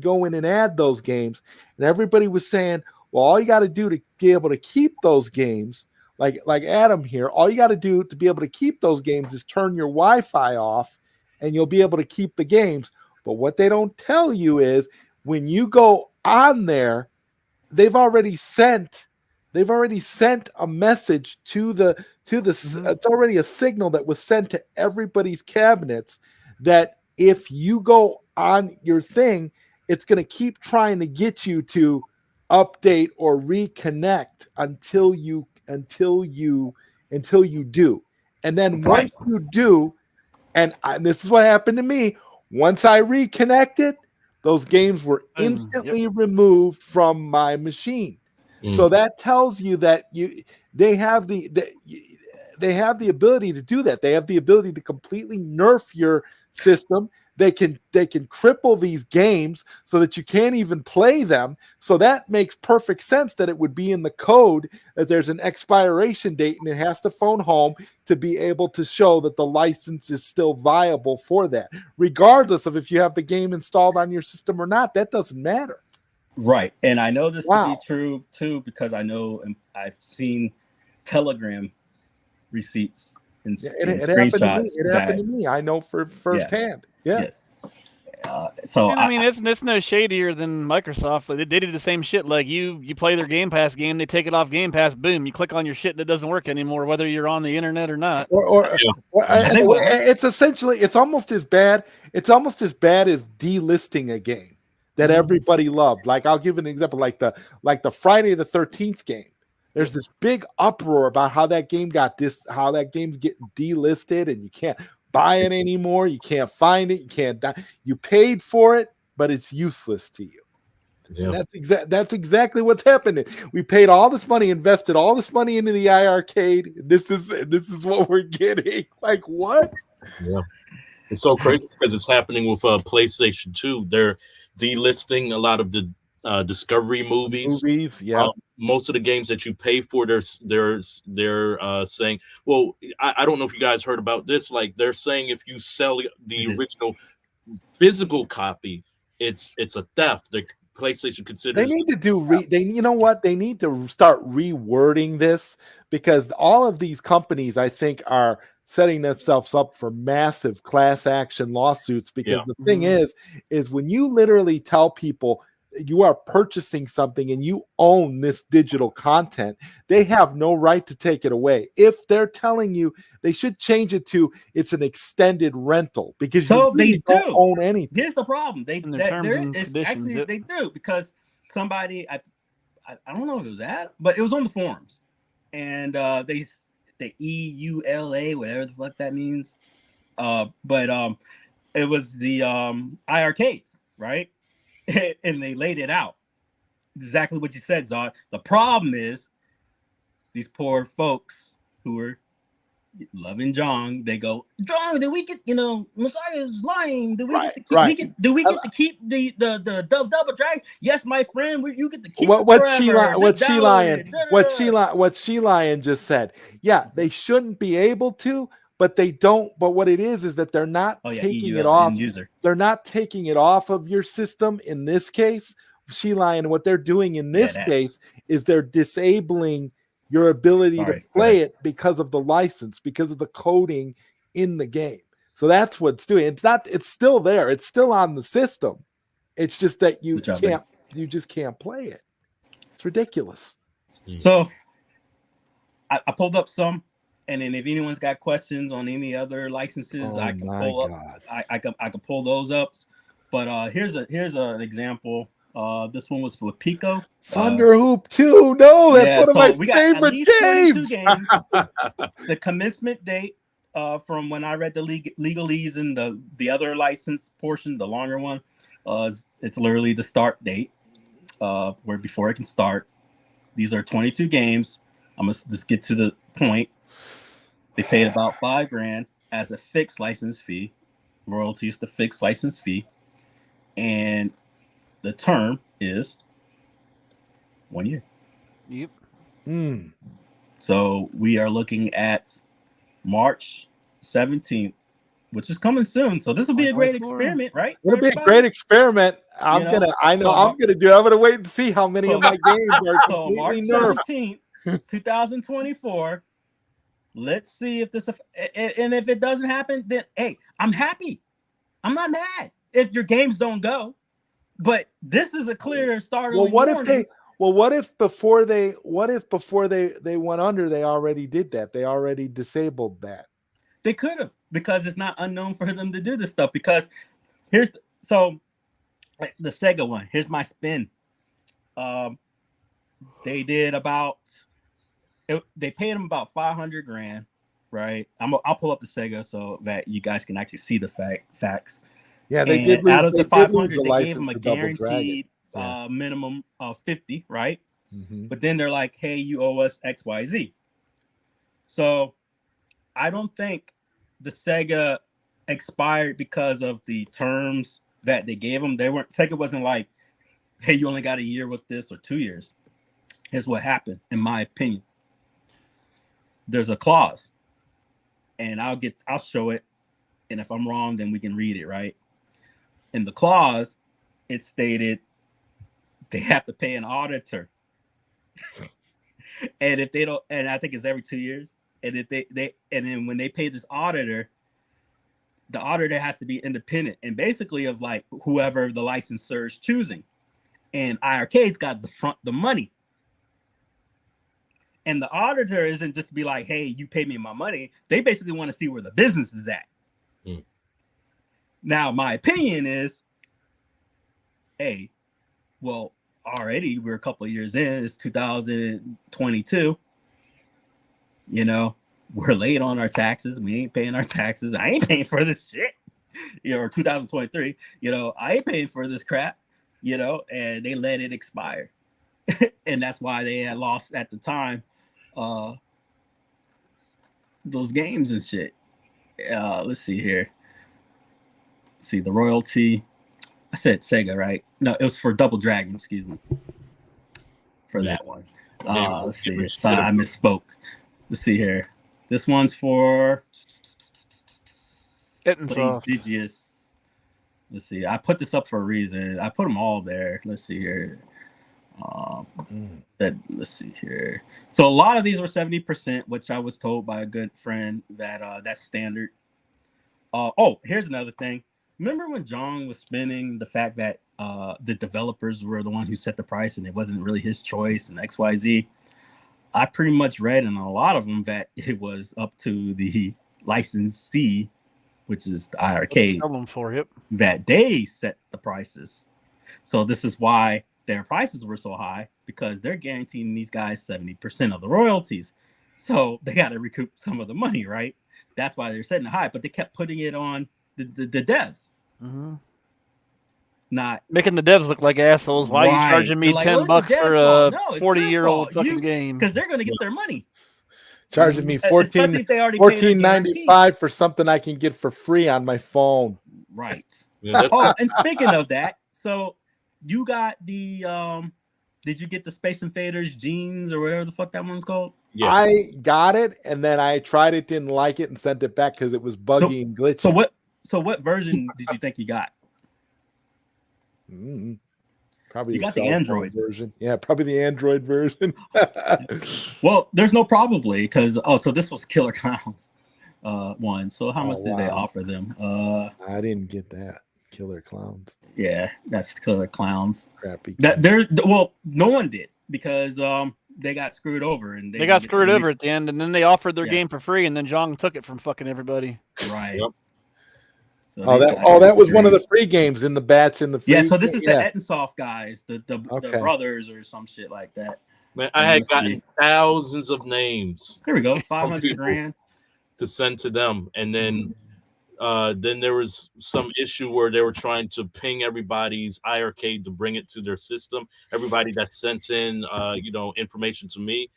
Speaker 7: go in and add those games. And everybody was saying, well, all you got to do to be able to keep those games, like Adam here, all you got to do to be able to keep those games is turn your Wi-Fi off, and you'll be able to keep the games. But what they don't tell you is when you go on there, they've already sent a message to the it's already a signal that was sent to everybody's cabinets that if you go on your thing, it's going to keep trying to get you to update or reconnect until you do. And then once you do, and this is what happened to me, once I reconnected, those games were instantly removed from my machine. So that tells you that they have the ability to do that. They have the ability to completely nerf your system. They can cripple these games so that you can't even play them. So that makes perfect sense that it would be in the code that there's an expiration date and it has to phone home to be able to show that the license is still viable for that. Regardless of if you have the game installed on your system or not, that doesn't matter.
Speaker 1: Right. And I know this to be true too, because I know I've seen Telegram receipts and screenshots.
Speaker 7: It happened to me. I know for firsthand. Yeah.
Speaker 1: Yes. So
Speaker 3: I mean, it's no shadier than Microsoft. Like, they did the same shit. Like you play their Game Pass game, they take it off Game Pass. Boom, you click on your shit that doesn't work anymore, whether you're on the internet or not.
Speaker 7: It's essentially it's almost as bad. It's almost as bad as delisting a game that everybody loved. Like I'll give an example, like the Friday the 13th game. There's this big uproar about how that game's getting delisted and you can't buy it anymore. You can't find it. You paid for it, but it's useless to you. Yeah. And that's exactly what's happening. We paid all this money, invested all this money into the iArcade. This is what we're getting. Like what?
Speaker 2: Yeah. It's so crazy because it's happening with PlayStation 2. They're delisting a lot of the Discovery movies.
Speaker 7: Yeah.
Speaker 2: Most of the games that you pay for, they're saying, well, I don't know if you guys heard about this. Like they're saying if you sell the original physical copy, it's a theft. The PlayStation considers
Speaker 7: they need to you know what? They need to start rewording this because all of these companies, I think, are setting themselves up for massive class action lawsuits because the thing is when you literally tell people you are purchasing something and you own this digital content, they have no right to take it away. If they're telling you, they should change it to it's an extended rental because
Speaker 1: So
Speaker 7: you really don't own anything.
Speaker 1: Here's the problem. They
Speaker 3: In their terms and
Speaker 1: it's
Speaker 3: conditions,
Speaker 1: actually they do, because somebody I don't know who it was at, but it was on the forums, and the EULA, whatever the fuck that means, but it was the iiRcades, right? And they laid it out exactly what you said, Zod. The problem is these poor folks who are loving Jong, they go, Jong, did we get, Messiah's lying? Did we get to keep to keep the double dragon? Yes, my friend, you get to keep
Speaker 7: what She Lion just said. Yeah, they shouldn't be able to, but they don't. But what it is that they're not taking it off. They're not taking it off of your system in this case. She Lion, what they're doing in this case is they're disabling your ability to play it because of the license, because of the coding in the game. So that's what it's doing. It's still there. It's still on the system. It's just that you just can't play it. It's ridiculous.
Speaker 1: So I pulled up some, and then if anyone's got questions on any other licenses, I can pull up. I can pull those up. But here's an example. This one was with Pico.
Speaker 7: Thunder Hoop 2. No, that's one of my favorite games.
Speaker 1: The commencement date from when I read the legalese and the other license portion, the longer one, it's literally the start date where before it can start. These are 22 games. I'm going to just get to the point. They paid about $5,000 as a fixed license fee. Royalties, the fixed license fee. And the term is 1 year.
Speaker 3: Yep.
Speaker 1: So we are looking at March 17th, which is coming soon. So this will be a great experiment, right?
Speaker 7: It'll be a great experiment. I'm gonna wait and see how many of my games are completely
Speaker 1: March 17th, 2024. Let's see if this, and if it doesn't happen, then hey, I'm happy. I'm not mad if your games don't go. But this is a clear start.
Speaker 7: What if before they went under, they already did that? They already disabled that.
Speaker 1: They could have, because it's not unknown for them to do this stuff. Because the Sega one. Here's my spin. They did they paid them about $500,000, right? I'll pull up the Sega so that you guys can actually see the facts.
Speaker 7: Yeah, they did lose.
Speaker 1: Out of the 500,
Speaker 7: the
Speaker 1: they gave them a guaranteed minimum of 50, right?
Speaker 7: Mm-hmm.
Speaker 1: But then they're like, "Hey, you owe us XYZ." So I don't think the Sega expired because of the terms that they gave them. Sega wasn't like, "Hey, you only got a year with this or 2 years." Here's what happened, in my opinion. There's a clause, and I'll show it, and if I'm wrong, then we can read it, right? In the clause, it stated they have to pay an auditor, and if they don't, and I think it's every 2 years, and if and then when they pay this auditor, the auditor has to be independent and basically of like whoever the licensor is choosing, and iiRcade's got the money, and the auditor isn't just to be like, "Hey, you pay me my money." They basically want to see where the business is at. Now, my opinion is, hey, well, already we're a couple of years in. It's 2022. We're late on our taxes. We ain't paying our taxes. I ain't paying for this shit. Or 2023. I ain't paying for this crap. And they let it expire, and that's why they had lost at the time those games and shit. Let's see here. See the royalty. I said Sega, right? No, it was for Double Dragon. Excuse me. For that one. Let's see here. Sorry, I misspoke. Let's see here. This one's for Digious. Let's see. I put this up for a reason. I put them all there. Let's see here. Let's see here. So a lot of these were 70%, which I was told by a good friend that that's standard. Here's another thing. Remember when Jong was spinning the fact that the developers were the ones who set the price and it wasn't really his choice and XYZ? I pretty much read in a lot of them that it was up to the licensee, which is the iiRcade,
Speaker 3: Sell them for, yep.
Speaker 1: that they set the prices. So this is why their prices were so high, because they're guaranteeing these guys 70% of the royalties. So they got to recoup some of the money, right? That's why they're setting it high, but they kept putting it on the devs.
Speaker 3: Mm-hmm.
Speaker 1: Not
Speaker 3: making the devs look like assholes. Why are you charging me $10 for a 40-year-old fucking game?
Speaker 1: Because they're going to get their money.
Speaker 7: Charging me $14.95 for something I can get for free on my phone.
Speaker 1: Right. Yeah, and speaking of that, so you got the did you get the Space Invaders jeans or whatever the fuck that one's called?
Speaker 7: Yeah. I got it, and then I tried it, didn't like it, and sent it back because it was buggy and glitchy.
Speaker 1: So what version did you think you got?
Speaker 7: Probably
Speaker 1: you got the Android
Speaker 7: version. Yeah, probably the Android version.
Speaker 1: Well, there's no probably, because so this was Killer Clowns one. So how much did they offer them?
Speaker 7: I didn't get that. Killer Clowns.
Speaker 1: Yeah, that's Killer Clowns.
Speaker 7: Crappy.
Speaker 1: No one did, because they got screwed over, and
Speaker 3: they got screwed over at the end, and then they offered their game for free, and then Jong took it from fucking everybody.
Speaker 1: Right.
Speaker 2: Yep.
Speaker 1: So
Speaker 7: that was one of the free games in the batch in the free.
Speaker 1: Yeah, so this is the Ettensoft guys, the brothers or some shit like that.
Speaker 2: Man, I had gotten thousands of names.
Speaker 1: There we go, 500 grand
Speaker 2: to send to them, and then there was some issue where they were trying to ping everybody's iiRcade to bring it to their system. Everybody that sent in, information to me,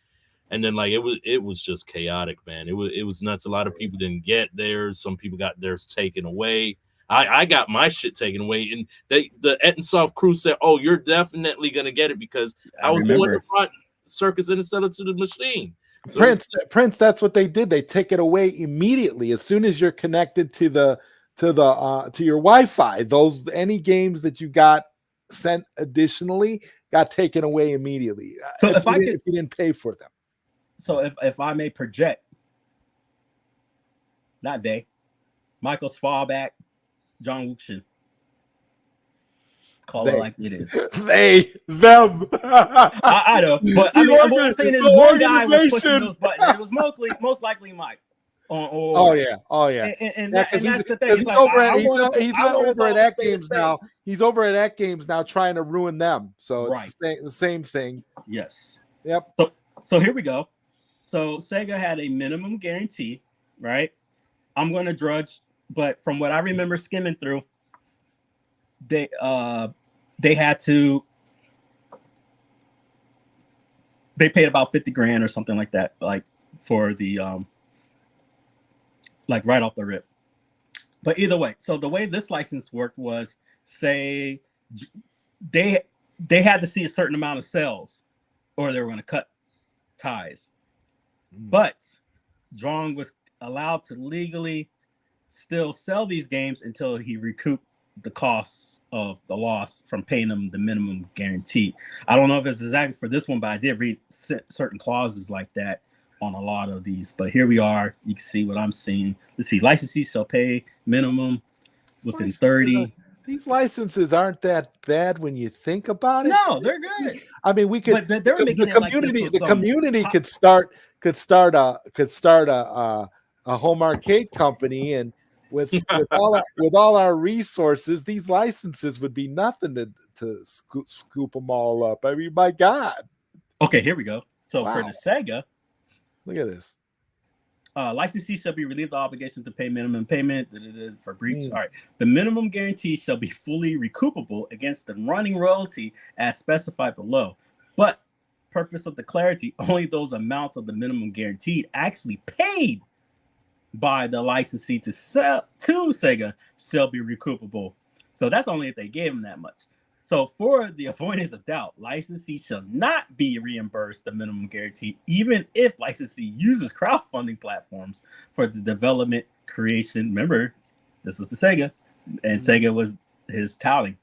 Speaker 2: and then like it was just chaotic, man. It was nuts. A lot of people didn't get theirs. Some people got theirs taken away. I got my shit taken away, and the Ettensoft crew said, "Oh, you're definitely gonna get it because I was the one who brought Circus instead of to the machine." So
Speaker 7: Prince, that's what they did. They take it away immediately as soon as you're connected to your Wi-Fi. Any games that you got sent additionally got taken away immediately. So if you didn't pay for them.
Speaker 1: So if I may project, not they, Michael Svalbach, Jong Wook Shin. Call it like it is.
Speaker 7: Them.
Speaker 1: I know, but I mean, what I'm saying is one guy was pushing those buttons. It was most likely Mike.
Speaker 7: Oh yeah.
Speaker 1: And that's the thing.
Speaker 7: He's over at At Games now. He's over at At Games now, trying to ruin them. So it's the same thing.
Speaker 1: Yes.
Speaker 7: Yep.
Speaker 1: So here we go. So Sega had a minimum guarantee, right? I'm going to drudge, but from what I remember skimming through, they had to. They paid about 50 grand or something like that, like for the like right off the rip. But either way, so the way this license worked was, say they had to see a certain amount of sales, or they were going to cut ties. But Jong was allowed to legally still sell these games until he recouped the costs of the loss from paying them the minimum guarantee. I don't know if it's exactly for this one, but I did read certain clauses like that on a lot of these. But here we are. You can see what I'm seeing. Let's see. Licensees shall pay minimum within 30.
Speaker 7: These licenses aren't that bad when you think about it.
Speaker 1: No, they're good.
Speaker 7: I mean, we could.
Speaker 1: But they're making
Speaker 7: the community could start a home arcade company, and with all our resources, these licenses would be nothing to scoop them all up. I mean, my God.
Speaker 1: Okay, here we go. So for the Sega,
Speaker 7: look at this.
Speaker 1: Licensee shall be relieved of the obligation to pay minimum payment for breach. All right. The minimum guarantee shall be fully recoupable against the running royalty as specified below. But purpose of the clarity, only those amounts of the minimum guaranteed actually paid by the licensee to sell to Sega shall be recoupable. So that's only if they gave them that much. So for the avoidance of doubt, licensee shall not be reimbursed the minimum guarantee, even if licensee uses crowdfunding platforms for the development, creation. Remember, this was the Sega, and Sega was his touting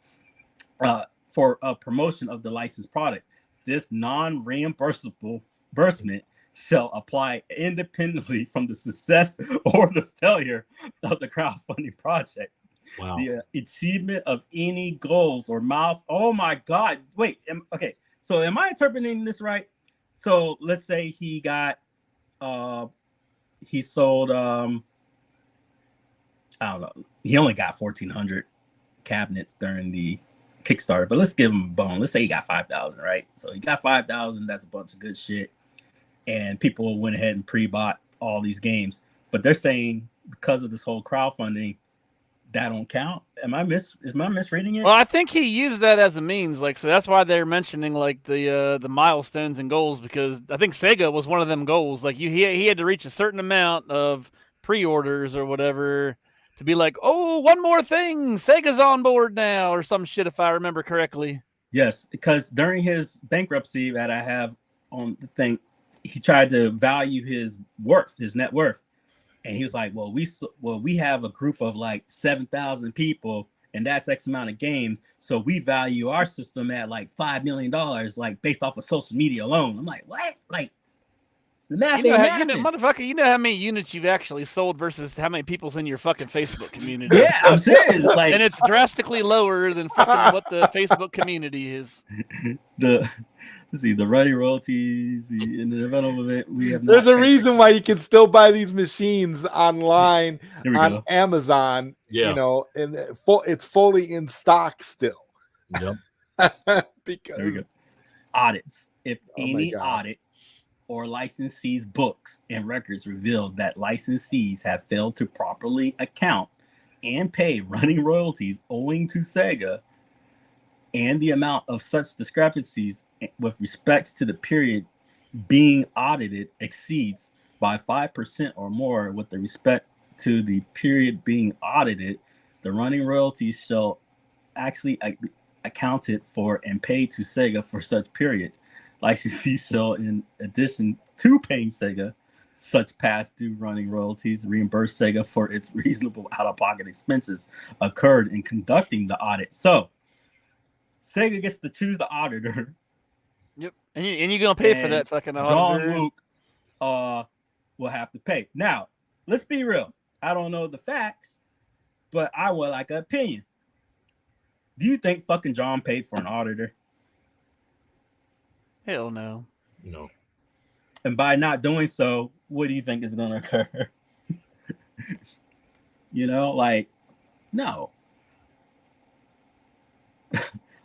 Speaker 1: for a promotion of the licensed product. this non-reimbursable reimbursement shall apply independently from the success or the failure of the crowdfunding project.
Speaker 2: Wow.
Speaker 1: The achievement of any goals or miles. Oh my God! Wait. Okay. So am I interpreting this right? So let's say he got, he sold, I don't know. He only got 1,400 cabinets during the Kickstarter, but let's give him a bone. Let's say he got 5,000, right? So he got 5,000. That's a bunch of good shit. And people went ahead and pre-bought all these games, but they're saying because of this whole crowdfunding, that don't count. Am I misreading it?
Speaker 3: Well, I think he used that as a means, like, so that's why they're mentioning like the milestones and goals, because I think Sega was one of them goals. Like he had to reach a certain amount of pre-orders or whatever to be like, oh, one more thing, Sega's on board now, or some shit, if I remember correctly.
Speaker 1: Yes, because during his bankruptcy that I have on the thing, he tried to value his worth, his net worth. And he was like, well, we have a group of like 7,000 people, and that's X amount of games. So we value our system at like $5 million, like based off of social media alone. I'm like, what? Like, the math ain't happening.
Speaker 3: Motherfucker, you know how many units you've actually sold versus how many people's in your fucking Facebook community.
Speaker 1: Yeah, I'm serious. Like,
Speaker 3: and it's drastically lower than fucking what the Facebook community is.
Speaker 1: The running royalties in the event of it, we have.
Speaker 7: There's a reason why you can still buy these machines online on Amazon.
Speaker 2: Yeah.
Speaker 7: You know, and it's fully in stock still.
Speaker 2: Yep.
Speaker 7: Because
Speaker 1: audits, if any audit or licensees' books and records reveal that licensees have failed to properly account and pay running royalties owing to Sega, and the amount of such discrepancies with respect to the period being audited exceeds by 5% or more with the respect to the period being audited, the running royalties shall actually accounted for and paid to Sega for such period. Licensees shall, in addition to paying Sega such past due running royalties, reimburse Sega for its reasonable out-of-pocket expenses occurred in conducting the audit. So Sega gets to choose the auditor.
Speaker 3: Yep, and you're gonna pay for that fucking auditor.
Speaker 1: Jong Wook will have to pay. Now, let's be real. I don't know the facts, but I would like an opinion. Do you think fucking John paid for an auditor?
Speaker 3: Hell no.
Speaker 2: No.
Speaker 1: And by not doing so, what do you think is going to occur? You know, like, no.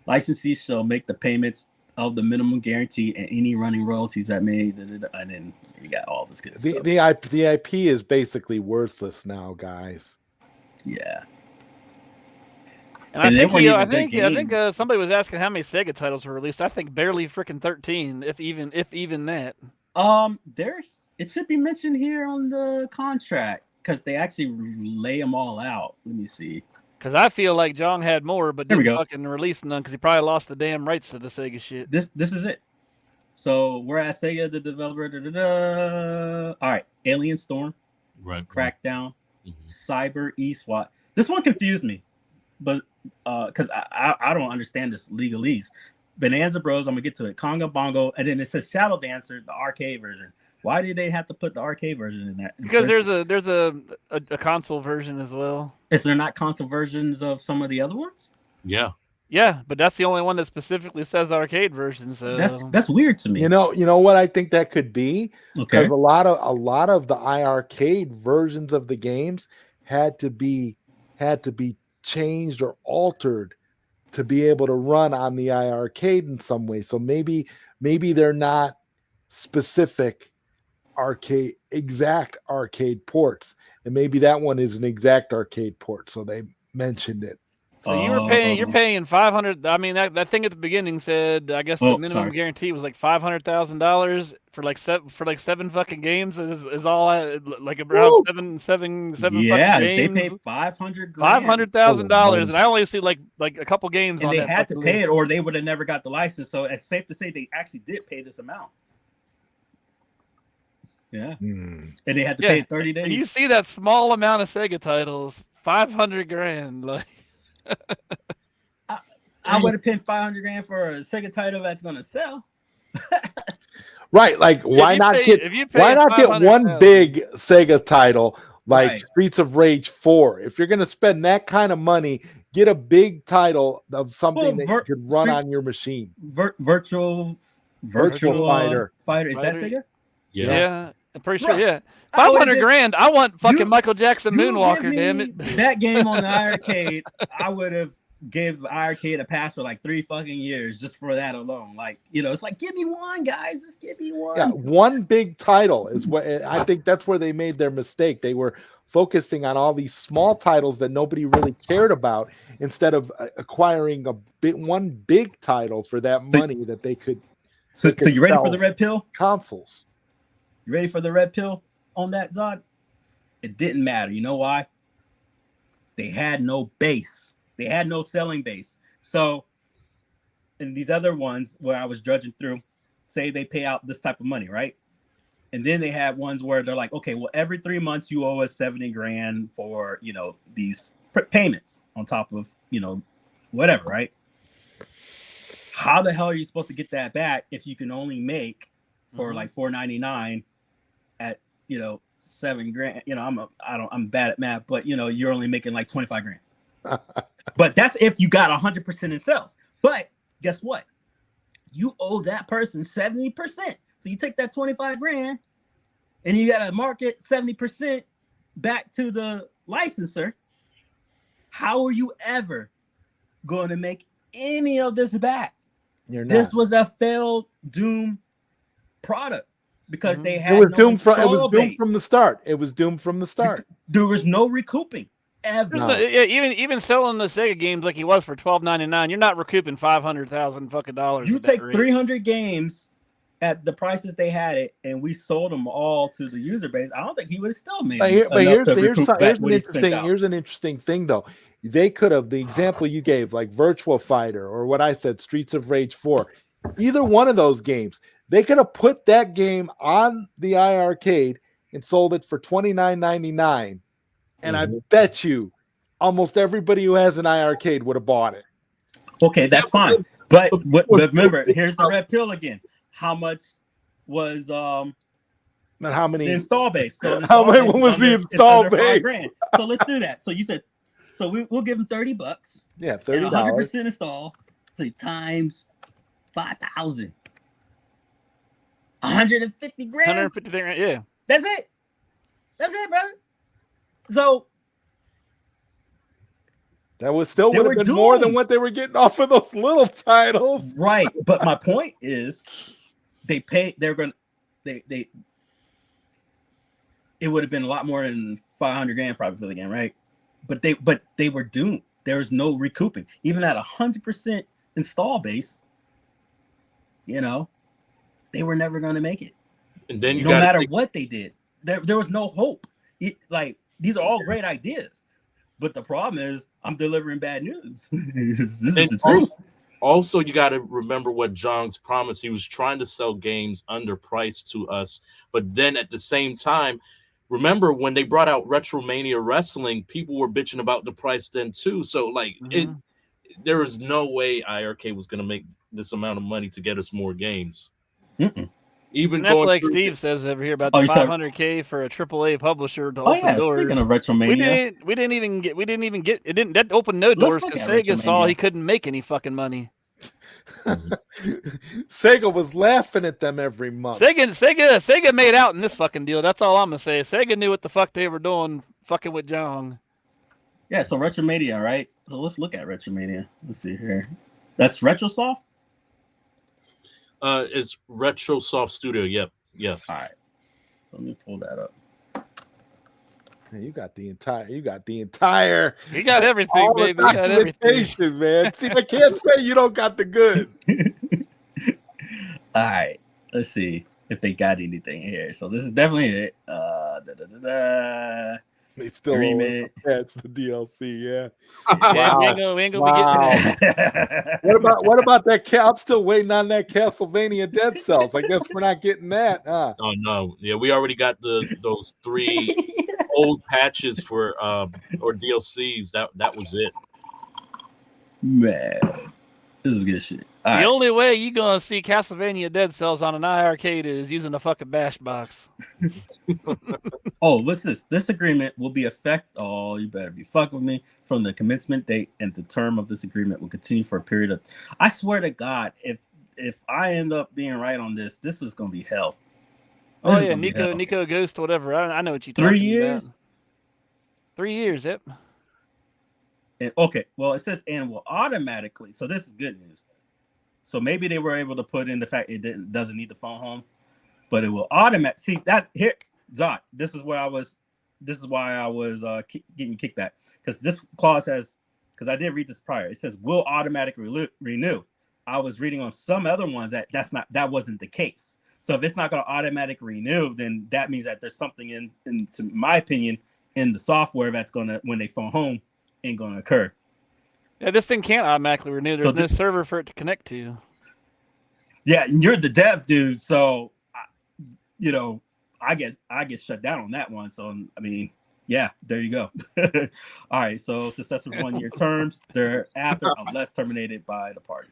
Speaker 1: Licensees shall make the payments of the minimum guarantee and any running royalties that made. And then you got all this good stuff.
Speaker 7: The IP is basically worthless now, guys.
Speaker 1: Yeah.
Speaker 3: And I think somebody was asking how many Sega titles were released. I think barely freaking 13, if even that.
Speaker 1: It should be mentioned here on the contract because they actually lay them all out. Let me see.
Speaker 3: Because I feel like Jong had more, but didn't fucking release none because he probably lost the damn rights to the Sega shit.
Speaker 1: This is it. So whereas Sega, the developer, all right, Alien Storm,
Speaker 2: right,
Speaker 1: Crackdown, Cyber eSWAT. This one confused me, but because I don't understand this legalese. Bonanza Bros, I'm gonna get to it. Conga Bongo, and then it says Shadow Dancer, the arcade version. Why did they have to put the arcade version in that?
Speaker 3: Because there's a console version as well.
Speaker 1: Is there not console versions of some of the other ones?
Speaker 2: Yeah.
Speaker 3: Yeah, but that's the only one that specifically says arcade version. So
Speaker 1: that's weird to me.
Speaker 7: You know what I think that could be? Because a lot of the iiRcade versions of the games had to be changed or altered to be able to run on the iiRcade in some way. So maybe they're not specific exact arcade ports, and maybe that one is an exact arcade port, so they mentioned it.
Speaker 3: So you're paying $500. I mean, that thing at the beginning said, I guess the minimum guarantee was like $500,000 for like seven fucking games. Is all like around seven
Speaker 1: yeah,
Speaker 3: fucking games.
Speaker 1: They paid
Speaker 3: $500,000, and I only see like a couple games.
Speaker 1: And
Speaker 3: on
Speaker 1: they
Speaker 3: that
Speaker 1: had to pay
Speaker 3: list.
Speaker 1: it, or they would have never got the license. So it's safe to say they actually did pay this amount. Yeah, and they had to pay 30 days.
Speaker 3: And you see that small amount of Sega titles, $500,000, like.
Speaker 1: I would have paid $500,000 for a Sega title that's going to sell.
Speaker 7: Right, like why not get one big Sega title like Streets of Rage 4? If you're going to spend that kind of money, get a big title of something that you could run on your machine.
Speaker 1: Virtual
Speaker 7: Fighter.
Speaker 1: Is that Sega?
Speaker 3: Yeah, I'm pretty sure. Yeah, $500,000. I want fucking Michael Jackson Moonwalker. Damn it!
Speaker 1: That game on the iArcade, I would have give iArcade a pass for like 3 fucking years just for that alone. Like, it's like, give me one, guys. Just give me one.
Speaker 7: Yeah, one big title is what I think that's where they made their mistake. They were focusing on all these small titles that nobody really cared about instead of acquiring one big title for that money that they could.
Speaker 1: So you ready for the red pill?
Speaker 7: Consoles.
Speaker 1: You ready for the red pill on that, Zod? It didn't matter. You know why? They had no base. They had no selling base. So in these other ones where I was judging through, say they pay out this type of money, right? And then they had ones where they're like, okay, well, every 3 months you owe us $70,000 for, these payments on top of, whatever, right? How the hell are you supposed to get that back if you can only make for like $4.99 at, $7,000? I'm bad at math, but you're only making like $25,000. But that's if you got 100% in sales. But guess what? You owe that person 70%. So you take that $25,000 and you got to market 70% back to the licensor. How are you ever going to make any of this back?
Speaker 7: You're not.
Speaker 1: This was a failed, doomed product because they had
Speaker 7: it was doomed from the start. It was doomed from the start.
Speaker 1: There was no recouping ever.
Speaker 3: No, even selling the Sega games like he was for $12.99, you're not recouping $500,000 fucking dollars.
Speaker 1: You take 300 games at the prices they had it, and we sold them all to the user base. I don't think he would have still made.
Speaker 7: Here's an interesting thing though. They could have, the example you gave, like Virtua Fighter or what I said, Streets of Rage 4. Either one of those games, they could have put that game on the iArcade and sold it for $29.99. And I bet you almost everybody who has an iArcade would have bought it.
Speaker 1: Okay, that's fine. But remember, here's the red pill again. How much was
Speaker 7: how many
Speaker 1: the install base? So
Speaker 7: how many was the install base?
Speaker 1: So let's do that. So you said, so we'll give them $30.
Speaker 7: Yeah, $30.
Speaker 1: 100% install. So times 5,000. $150,000.
Speaker 3: $150,000. Yeah.
Speaker 1: That's it. That's it, brother. So
Speaker 7: that was still would have been more than what they were getting off of those little titles.
Speaker 1: Right. But my point is it would have been a lot more than $500,000 probably for the game, right? But they were doomed. There was no recouping. Even at 100% install base, they were never going to make it.
Speaker 2: And then
Speaker 1: no matter what they did, there was no hope. These are all great ideas, but the problem is I'm delivering bad news. This is the truth.
Speaker 2: Also, you got to remember what Jong's promised. He was trying to sell games underpriced to us, but then at the same time, remember when they brought out Retromania Wrestling, people were bitching about the price then too. So there was no way iArcade was going to make this amount of money to get us more games. Even
Speaker 3: that's like Steve says over here about the $500,000 for a AAA publisher to open doors.
Speaker 1: Speaking of Retromania,
Speaker 3: we didn't even get it. That opened no doors because Sega saw he couldn't make any fucking money.
Speaker 7: Sega was laughing at them every month.
Speaker 3: Sega made out in this fucking deal. That's all I'm gonna say. Sega knew what the fuck they were doing, fucking with Jong.
Speaker 1: Yeah, so Retromania, right? So let's look at Retromania. Let's see here. That's Retrosoft?
Speaker 2: It's Retrosoft Studio. Yep. Yes.
Speaker 1: All right. So let me pull that up.
Speaker 7: You got the entire.
Speaker 3: You got everything, baby. You got everything,
Speaker 7: man. See, I can't say you don't got the good.
Speaker 1: All right. Let's see if they got anything here. So this is definitely it.
Speaker 7: They still it's the DLC, yeah.
Speaker 3: Wow. We ain't gonna be getting that.
Speaker 7: What about that? I'm still waiting on that Castlevania Dead Cells. I guess we're not getting that. Huh?
Speaker 2: Oh no, yeah, we already got those 3 old patches for or DLCs. That was it.
Speaker 1: Man, This is good shit. All
Speaker 3: The
Speaker 1: right.
Speaker 3: only way you gonna see Castlevania Dead Cells on an iArcade is using a fucking bash box.
Speaker 1: Oh, what's this? This agreement will be effect. Oh, you better be fucking with me. From the commencement date and the term of this agreement will continue for a period of. I swear to God, if I end up being right on this, this is gonna be hell.
Speaker 3: Oh yeah, Nico Ghost, whatever. I know what you're talking
Speaker 1: 3 years.
Speaker 3: about. 3 years. Yep.
Speaker 1: And, okay, well, it says and will automatically. So this is good news. So maybe they were able to put in the fact it doesn't need the phone home, but it will automatic. See that here, Zot. This is why I was getting kickback, because this clause has, because I did read this prior. It says will automatically renew. I was reading on some other ones that wasn't the case. So if it's not going to automatically renew, then that means that there's something in, to my opinion, in the software that's gonna, when they phone home, ain't gonna occur.
Speaker 3: Yeah, this thing can't automatically renew. There's no server for it to connect to.
Speaker 1: Yeah, and you're the dev dude, so I get shut down on that one. So I mean, yeah, there you go. All right, so successive 1 year terms thereafter, unless terminated by the party.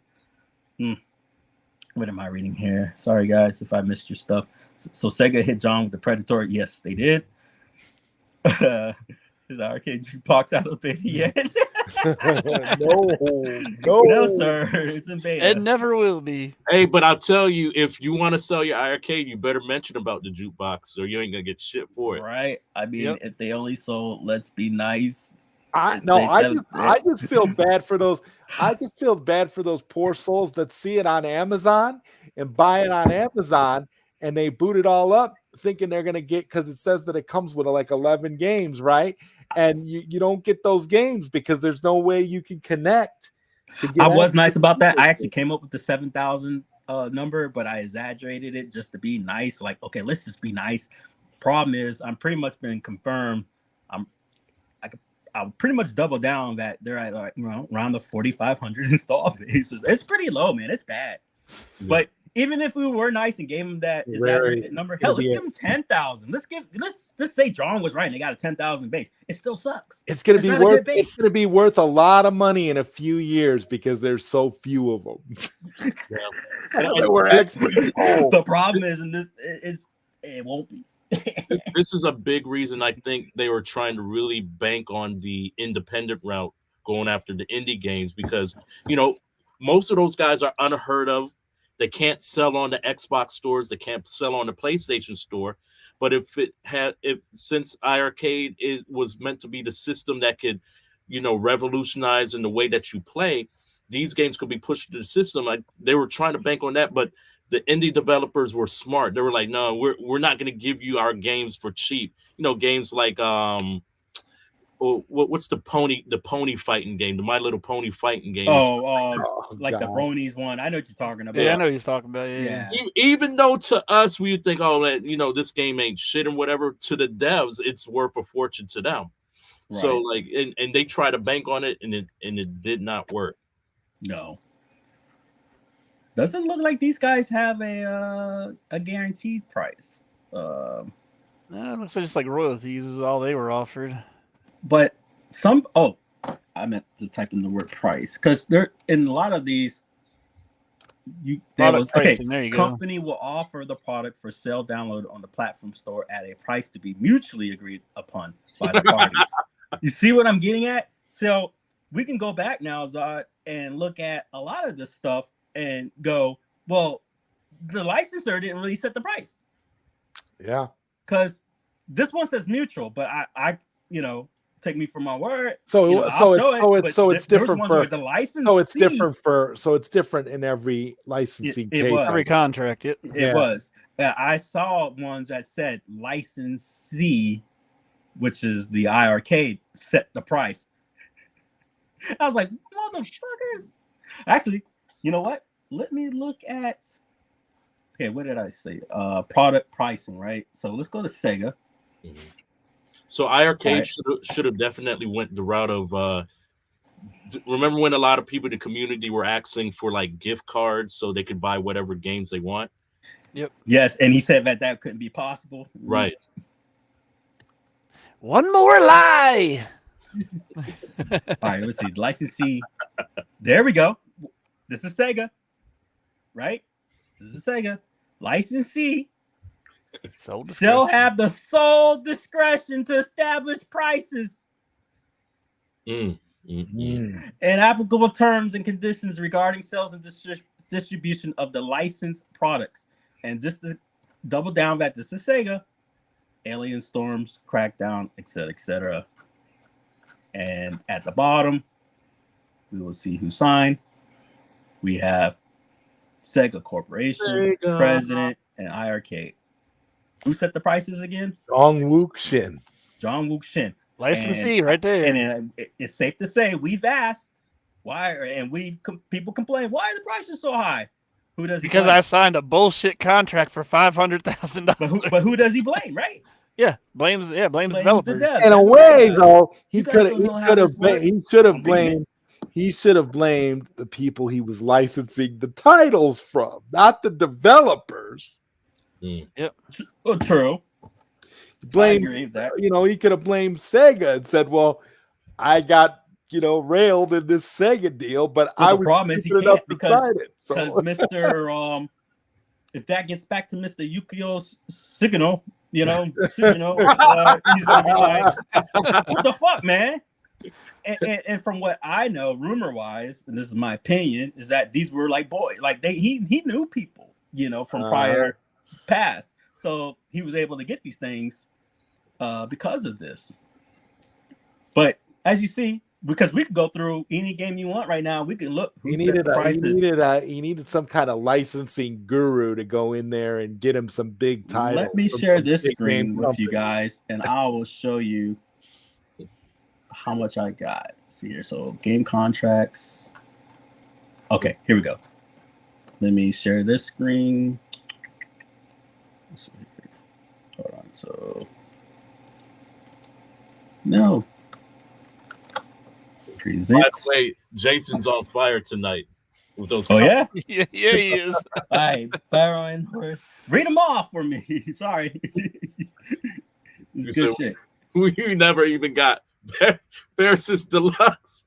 Speaker 1: What am I reading here? Sorry guys if I missed your stuff. So Sega hit John with the Predator. Yes, they did. Is the arcade jukebox out of beta yet? No, sir. It's in beta.
Speaker 3: It never will be.
Speaker 2: Hey, but I'll tell you, if you want to sell your iArcade, you better mention about the jukebox, or you ain't gonna get shit for it.
Speaker 1: Right? I mean, if they only sold Let's Be Nice.
Speaker 7: I just feel bad for those. I just feel bad for those poor souls that see it on Amazon and buy it on Amazon, and they boot it all up thinking they're gonna get, because it says that it comes with like 11 games, right? And you don't get those games because there's no way you can connect.
Speaker 1: I was nice about that. I actually came up with the 7,000 number, but I exaggerated it just to be nice. Like, okay, let's just be nice. Problem is, I'm pretty much been confirmed. I'll pretty much double down that they're at like around the 4,500 install base. It's pretty low, man. It's bad. Yeah. But even if we were nice and gave them that exaggerated number, hell, let's give them 10,000. Let's just say John was right and they got a 10,000 base. It still sucks.
Speaker 7: It's gonna be worth a lot of money in a few years because there's so few of them.
Speaker 1: The problem is, and it won't be.
Speaker 2: This is a big reason I think they were trying to really bank on the independent route, going after the indie games, because most of those guys are unheard of. They can't sell on the Xbox stores, they can't sell on the PlayStation store. But since iArcade was meant to be the system that could, revolutionize in the way that you play, these games could be pushed to the system. Like, they were trying to bank on that, but the indie developers were smart. They were like, no, we're not going to give you our games for cheap. Games like what's the pony fighting game, the My Little Pony fighting game.
Speaker 1: Like God. The Bronies one. I know what you're talking about.
Speaker 3: Yeah, I know what you're talking about. Yeah.
Speaker 2: Even though to us we would think, this game ain't shit and whatever, to the devs it's worth a fortune to them. Right. So like, and they try to bank on it, and it did not work.
Speaker 1: No. Doesn't look like these guys have a guaranteed price.
Speaker 3: No, it looks just like royalties is all they were offered.
Speaker 1: But I meant to type in the word price, because they're in a lot of these. Company will offer the product for sale download on the platform store at a price to be mutually agreed upon by the parties. You see what I'm getting at? So we can go back now, Zod, and look at a lot of this stuff and go, well, the licensor didn't really set the price.
Speaker 7: Yeah.
Speaker 1: Because this one says mutual, but I take me for my word.
Speaker 7: It's different for
Speaker 1: the license.
Speaker 7: So it's different in every licensing case.
Speaker 3: Every contract.
Speaker 1: It was. I saw ones that said licensee, which is the iArcade, set the price. I was like, motherfuckers. Actually, you know what? Let me look at. Okay, what did I say? Product pricing, right? So let's go to Sega.
Speaker 2: Mm-hmm. So iArcade should have definitely went the route of. Remember when a lot of people in the community were asking for like gift cards so they could buy whatever games they want?
Speaker 3: Yep.
Speaker 1: Yes, and he said that couldn't be possible.
Speaker 2: Right.
Speaker 3: One more lie.
Speaker 1: All right, let's see. Licensee. There we go. this is Sega, right? This is Sega. Licensee shall have the sole discretion to establish prices and applicable terms and conditions regarding sales and distribution of the licensed products. And just to double down that this is Sega, Alien Storms, Crackdown, etc., etc. And at the bottom, we will see who signed. We have Sega Corporation, President, and iiRcade. Who set the prices again?
Speaker 7: Jong Wook Shin.
Speaker 1: Jong Wook Shin.
Speaker 3: Licensee right there.
Speaker 1: And it's safe to say we've asked why, and people complain, why are the prices so high? Who does he
Speaker 3: because
Speaker 1: blame?
Speaker 3: I signed a bullshit contract for $500,000.
Speaker 1: But who does he blame, right?
Speaker 3: Yeah, blames developers.
Speaker 7: In a way, though, he should have blamed the people he was licensing the titles from, not the developers.
Speaker 3: Yep.
Speaker 1: Well, true.
Speaker 7: Blame, he could have blamed Sega and said, "Well, I got railed in this Sega deal, but
Speaker 1: well,
Speaker 7: I
Speaker 1: the
Speaker 7: was
Speaker 1: problem is he
Speaker 7: stupid enough
Speaker 1: can't
Speaker 7: to
Speaker 1: because
Speaker 7: sign it." So.
Speaker 1: Mr. If that gets back to Mr. Yukio Sugino, he's gonna be like, "What the fuck, man?" And from what I know, rumor wise, and this is my opinion, is that these were like he knew people, from prior past, so he was able to get these things because of this. But as you see, because we could go through any game you want right now, we can look.
Speaker 7: He needed some kind of licensing guru to go in there and get him some big titles.
Speaker 1: Let me share this screen with you guys, and I will show you how much I got. Let's see here. So game contracts. Okay, here we go. Let me share this screen. Let's see here. Hold on. So no.
Speaker 2: By the way, Jason's on fire tonight with those.
Speaker 1: Oh yeah,
Speaker 3: yeah, he is.
Speaker 1: All right, Baron, read them off for me. Sorry, this is good shit.
Speaker 2: We never even got Versus Deluxe.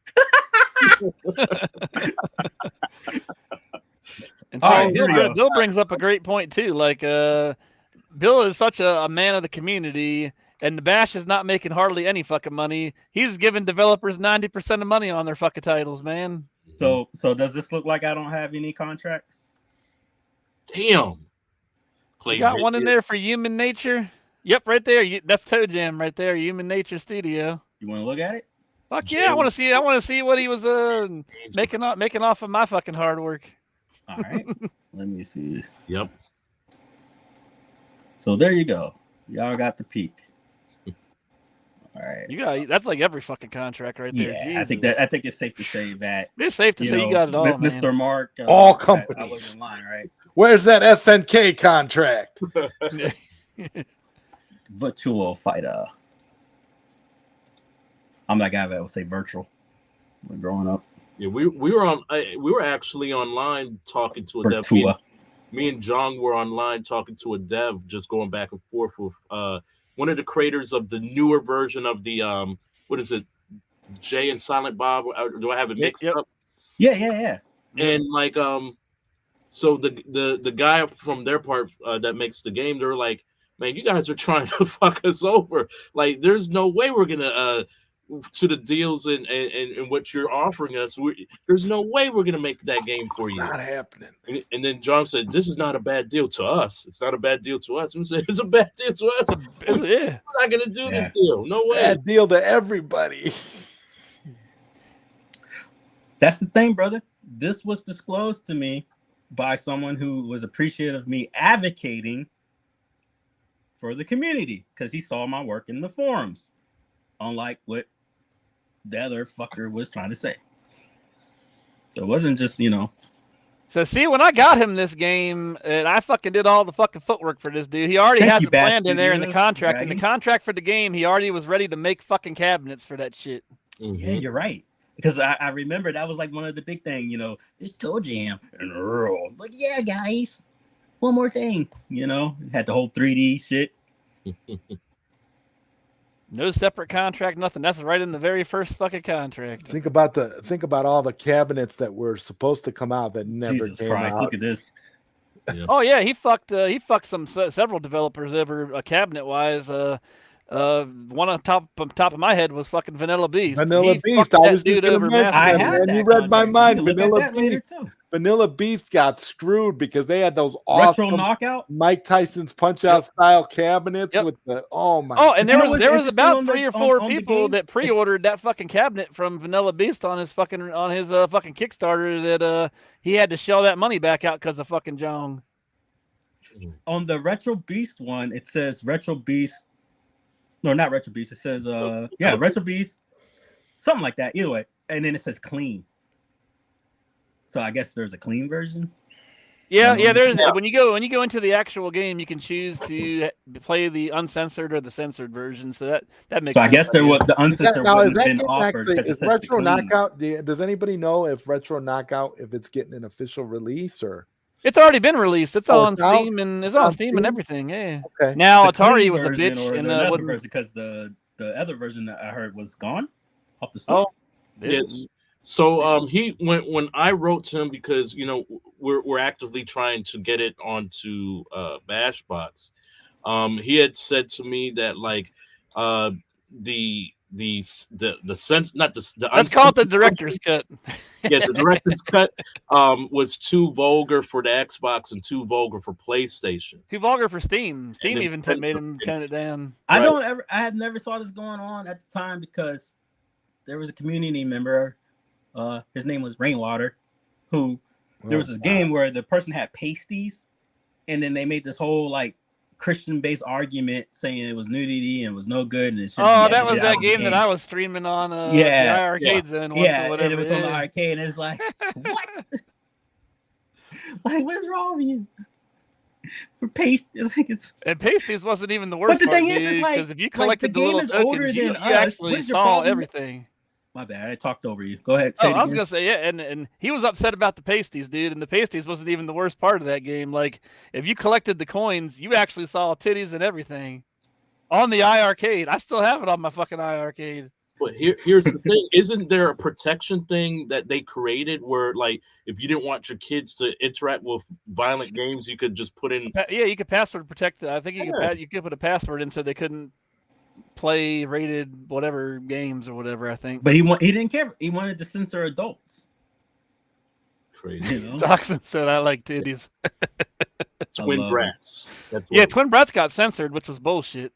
Speaker 3: And Bill brings up a great point too. Like, Bill is such a man of the community. And the Bash is not making hardly any fucking money. He's giving developers 90% of money on their fucking titles, man.
Speaker 1: So does this look like I don't have any contracts?
Speaker 2: Damn.
Speaker 3: You got one in there for Human Nature? Yep, right there. That's Toe Jam right there. Human Nature Studio.
Speaker 1: You want to look at it?
Speaker 3: Fuck yeah, I want to see what he was making off of my fucking hard work.
Speaker 1: All right. Let me see.
Speaker 2: Yep.
Speaker 1: So there you go. Y'all got the peak. All right.
Speaker 3: That's like every fucking contract right there.
Speaker 1: Yeah,
Speaker 3: Jesus.
Speaker 1: I think it's safe to say that.
Speaker 3: It's safe to say you got it all,
Speaker 1: Mr.
Speaker 3: man.
Speaker 1: Mark.
Speaker 7: All companies.
Speaker 1: I was in line, right?
Speaker 7: Where's that SNK contract?
Speaker 1: Virtual Fighter. I'm that guy that would say virtual when growing up.
Speaker 2: Yeah, we were actually online talking to a dev. Me and Jong were online talking to a dev, just going back and forth with one of the creators of the newer version of the what is it, Jay and Silent Bob? Do I have it mixed up?
Speaker 1: Yeah.
Speaker 2: And like so the guy from their part that makes the game, they're like, man, you guys are trying to fuck us over. Like, there's no way we're gonna to the deals and what you're offering us. There's no way we're gonna make that game for you.
Speaker 7: Not happening.
Speaker 2: And then John said, "This is not a bad deal to us. It's not a bad deal to us." And said, "It's a bad deal to us.
Speaker 3: Yeah.
Speaker 2: We're not gonna do this deal. No way."
Speaker 7: Bad deal to everybody.
Speaker 1: That's the thing, brother. This was disclosed to me by someone who was appreciative of me advocating for the community because he saw my work in the forums, unlike what the other fucker was trying to say. So it wasn't just,
Speaker 3: So see, when I got him this game, and I fucking did all the fucking footwork for this dude. He already had it planned in there in the contract. In the contract for the game, he already was ready to make fucking cabinets for that shit.
Speaker 2: Mm-hmm.
Speaker 1: Yeah, you're right. Because I remember that was like one of the big things, it's Toe Jam and Earl. Like, yeah, guys, one more thing, had the whole 3D shit.
Speaker 3: No separate contract, nothing. That's right in the very first fucking contract.
Speaker 7: Think about all the cabinets that were supposed to come out that never
Speaker 1: Jesus
Speaker 7: came
Speaker 1: Christ,
Speaker 7: out.
Speaker 1: look at this.
Speaker 3: Oh yeah, he fucked some several developers over cabinet wise. One on top of my head was fucking Vanilla Beast.
Speaker 7: Vanilla
Speaker 3: He
Speaker 7: Beast,
Speaker 3: fucked
Speaker 7: I
Speaker 3: that
Speaker 7: was just
Speaker 3: dude
Speaker 7: gonna
Speaker 3: over
Speaker 7: mention
Speaker 3: massively.
Speaker 1: I
Speaker 7: that,
Speaker 1: had
Speaker 7: man.
Speaker 1: that
Speaker 7: You read my
Speaker 1: contract, so
Speaker 7: mind.
Speaker 1: you can look
Speaker 7: Vanilla
Speaker 1: at that later
Speaker 7: Beast.
Speaker 1: too.
Speaker 7: Vanilla Beast got screwed because they had those
Speaker 1: Retro
Speaker 7: awesome
Speaker 1: knockout.
Speaker 7: Mike Tyson's Punch Out style cabinets
Speaker 3: Yep.
Speaker 7: with the my.
Speaker 3: Oh, and
Speaker 1: You know what's
Speaker 3: there was
Speaker 1: interesting
Speaker 3: about
Speaker 1: on the-
Speaker 3: 3 or 4
Speaker 1: on the
Speaker 3: people
Speaker 1: game?
Speaker 3: that pre-ordered that fucking cabinet from Vanilla Beast on his fucking Kickstarter that he had to shell that money back out because of fucking Jong.
Speaker 1: On the Retro Beast one, it says Retro Beast. No, not Retro Beast. It says Retro Beast, something like that. Either way, and then it says clean. So I guess there's a clean version.
Speaker 3: Yeah, there's when you go into the actual game, you can choose to play the uncensored or the censored version. So that makes
Speaker 1: So I
Speaker 3: sense.
Speaker 1: guess there was the uncensored
Speaker 7: Now, is
Speaker 1: wouldn't
Speaker 7: that
Speaker 1: have been
Speaker 7: game
Speaker 1: offered
Speaker 7: actually
Speaker 1: because
Speaker 7: is
Speaker 1: it says
Speaker 7: Retro
Speaker 1: the clean.
Speaker 7: Knockout? Does anybody know if Retro Knockout if it's getting an official release or?
Speaker 3: It's already been released. It's on
Speaker 7: it's out?
Speaker 3: Steam and
Speaker 7: It's
Speaker 3: on
Speaker 7: on
Speaker 3: Steam and
Speaker 7: Steam?
Speaker 3: everything. Yeah.
Speaker 7: Okay.
Speaker 3: Now
Speaker 1: The
Speaker 3: Atari
Speaker 1: clean
Speaker 3: was a
Speaker 1: version
Speaker 3: bitch
Speaker 1: or
Speaker 3: and
Speaker 1: the other
Speaker 3: wouldn't.
Speaker 1: version because the other version that I heard was gone off the store.
Speaker 3: Oh,
Speaker 2: Yes. So he when I wrote to him because we're actively trying to get it onto Bashbox. He had said to me that like the sense not the
Speaker 3: let's call it the director's cut.
Speaker 2: Yeah, the director's cut was too vulgar for the Xbox and too vulgar for PlayStation.
Speaker 3: Too vulgar for Steam. Steam
Speaker 2: And
Speaker 3: even
Speaker 2: then
Speaker 3: made him turn it down.
Speaker 1: I
Speaker 2: Right.
Speaker 1: had never saw this going on at the time because there was a community member. His name was Rainwater, who there was this game where the person had pasties, and then they made this whole like Christian-based argument saying it was nudity and it was no good and it should.
Speaker 3: Oh, that was that game that I was streaming on the iArcade zone once or whatever.
Speaker 1: And it was on the arcade, and it's like, what? Like, what's wrong with you? For pasties,
Speaker 3: and pasties wasn't even the worst.
Speaker 1: But the
Speaker 3: part,
Speaker 1: thing is, like,
Speaker 3: because if you collected
Speaker 1: the
Speaker 3: the
Speaker 1: game
Speaker 3: little
Speaker 1: is older
Speaker 3: tokens, you
Speaker 1: than us.
Speaker 3: actually
Speaker 1: What is your
Speaker 3: saw
Speaker 1: problem?
Speaker 3: everything.
Speaker 1: My bad, I talked over you. Go ahead.
Speaker 3: Oh, I was gonna say and he was upset about the pasties, dude. And the pasties wasn't even the worst part of that game. Like, if you collected the coins, you actually saw titties and everything on the iArcade. I still have it on my fucking iArcade.
Speaker 2: But here's the thing: isn't there a protection thing that they created where, like, if you didn't want your kids to interact with violent games, you could just put in?
Speaker 3: Yeah, you could password protect. I think you could put a password in so they couldn't play rated whatever games or whatever. I think.
Speaker 1: But he didn't care. He wanted to censor adults.
Speaker 2: Crazy.
Speaker 1: You know?
Speaker 3: Toxin said, "I like titties."
Speaker 2: Twin brats. That's
Speaker 3: yeah, Twin Brats got censored, which was bullshit.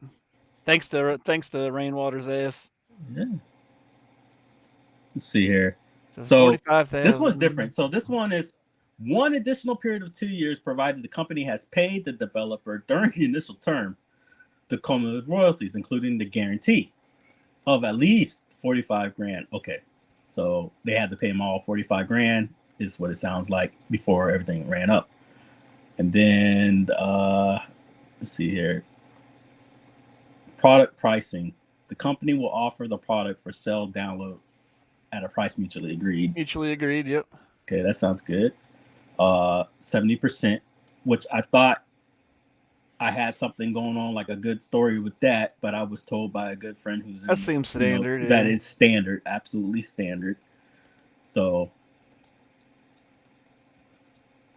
Speaker 3: Thanks to Rainwater's ass.
Speaker 1: Yeah. Let's see here.
Speaker 3: So
Speaker 1: this one's different. So this one is one additional period of 2 years, provided the company has paid the developer during the initial term the cumulative royalties, including the guarantee of at least 45 grand. Okay, so they had to pay them all 45 grand is what it sounds like before everything ran up. And then let's see here. Product pricing. The company will offer the product for sale download at a price mutually agreed.
Speaker 3: Mutually agreed, yep.
Speaker 1: Okay, that sounds good. 70%, which I thought I had something going on, like a good story with that, but I was told by a good friend who's in
Speaker 3: that seems standard.
Speaker 1: that is standard, absolutely standard. So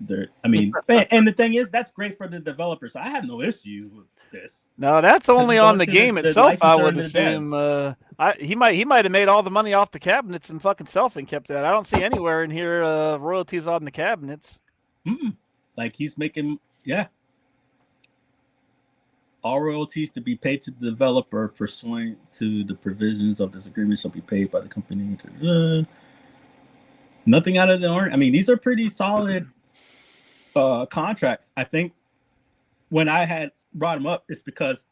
Speaker 1: there, I mean, and the thing is, that's great for the developers. So I have no issues with this.
Speaker 3: No, that's only on the game itself. I would
Speaker 1: licensor and
Speaker 3: assume. He might have made all the money off the cabinets and fucking self and kept that. I don't see anywhere in here royalties on the cabinets.
Speaker 1: Like he's making, yeah. All royalties to be paid to the developer pursuant to the provisions of this agreement shall be paid by the company. Nothing out of the ordinary. I mean, these are pretty solid contracts. I think when I had brought them up, it's because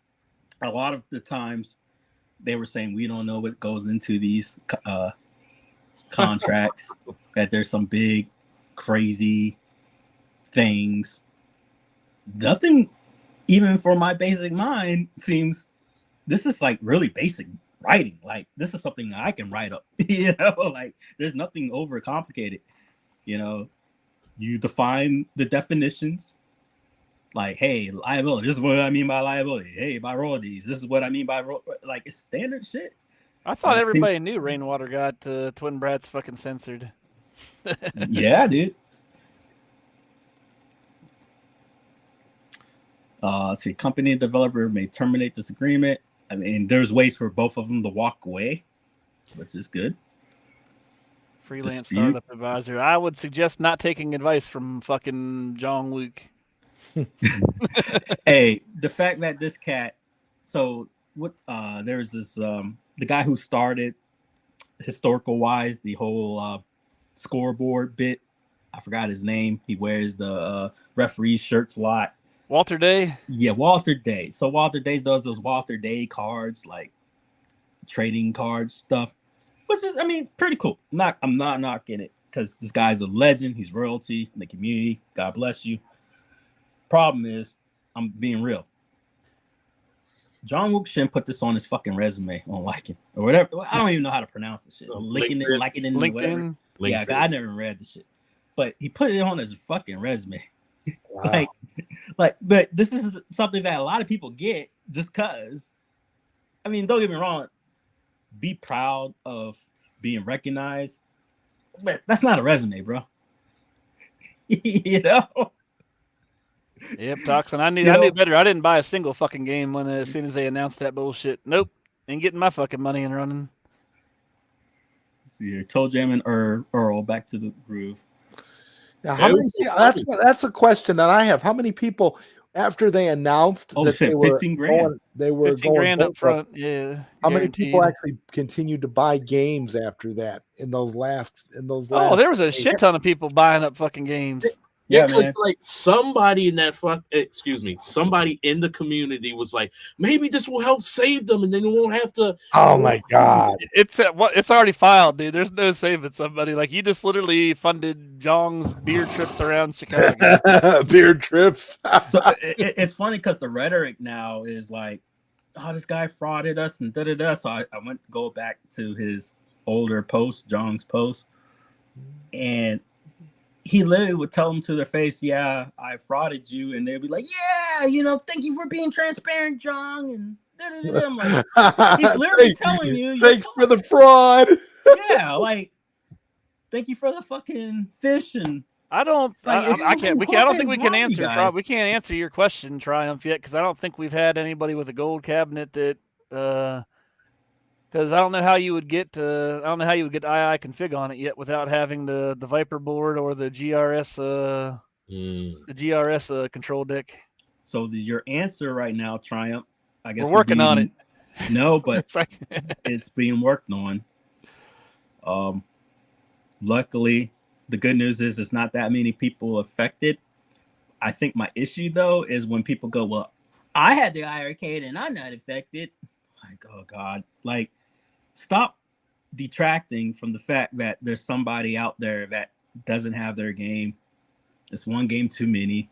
Speaker 1: a lot of the times they were saying we don't know what goes into these contracts, that there's some big, crazy things. Nothing, even for my basic mind, seems this is like really basic writing. Like this is something I can write up, you know, like there's nothing overcomplicated. You know, you define the definitions Like, hey, liability. This is what I mean by liability. Hey, by royalties. This is what I mean by like it's standard shit.
Speaker 3: I thought
Speaker 1: It
Speaker 3: everybody
Speaker 1: seems-
Speaker 3: knew Rainwater got Twin Brats fucking censored.
Speaker 1: Yeah, dude. Let's see, company and developer may terminate this agreement. I mean, there's ways for both of them to walk away, which is good.
Speaker 3: Freelance
Speaker 1: Dispute.
Speaker 3: startup advisor. I would suggest not taking advice from fucking Jong Wook.
Speaker 1: Hey, the fact that this cat, so what? There's this the guy who started historical wise the whole scoreboard bit. I forgot his name. He wears the referee shirts a lot.
Speaker 3: Walter Day.
Speaker 1: Yeah, Walter Day. So Walter Day does those Walter Day cards, like trading cards stuff, which is, I mean, pretty cool. I'm not knocking it because this guy's a legend. He's royalty in the community. God bless you. Problem is, I'm being real. Jong Wook Shin put this on his fucking resume on Liken or whatever. I don't even know how to pronounce the shit. Liken it, whatever. Yeah, I never read the shit, but he put it on his fucking resume.
Speaker 7: Wow.
Speaker 1: But this is something that a lot of people get just cause. I mean, don't get me wrong. Be proud of being recognized, but that's not a resume, bro. You know.
Speaker 3: Yep, Toxin. I knew better. I didn't buy a single fucking game when as soon as they announced that bullshit. Nope, ain't getting my fucking money and running.
Speaker 1: Let's see here, Toe Jam and Earl back to the groove.
Speaker 7: Now, how many, that's a question that I have. How many people after they announced that
Speaker 1: shit,
Speaker 7: they were
Speaker 1: 15 grand.
Speaker 7: They were
Speaker 3: 15 grand up front. Yeah.
Speaker 7: How many people actually continued to buy games after that in those last?
Speaker 3: Oh, there was a shit ton of people buying up fucking games.
Speaker 2: Yeah, because like somebody in that somebody in the community was like, maybe this will help save them, and then they won't have to.
Speaker 7: Oh my god!
Speaker 3: It's already filed, dude. There's no saving somebody. Like you just literally funded Jong's beer trips around Chicago.
Speaker 7: Beer trips.
Speaker 1: So it's funny because the rhetoric now is like, oh, this guy frauded us and da-da-da. So I went to go back to his older post, Jong's post, and he literally would tell them to their face, yeah, I frauded you. And they'd be like, yeah, thank you for being transparent, Jong. And da-da-da-da. I'm like, he's literally telling you.
Speaker 7: Thanks for the fraud.
Speaker 1: Yeah, like, thank you for the fucking fish. And
Speaker 3: I don't think we can answer,
Speaker 1: guys.
Speaker 3: We can't answer your question, Triumph, yet, because I don't think we've had anybody with a gold cabinet that, because I don't know how you would get II config on it yet without having the Viper board or the GRS control deck.
Speaker 1: So your answer right now, Triumph, I guess
Speaker 3: we're working on it.
Speaker 1: No, but it's being worked on. Luckily, the good news is it's not that many people affected. I think my issue though is when people go, well, I had the iiRcade and I'm not affected. Like, oh God, like, stop detracting from the fact that there's somebody out there that doesn't have their game. It's one game too many.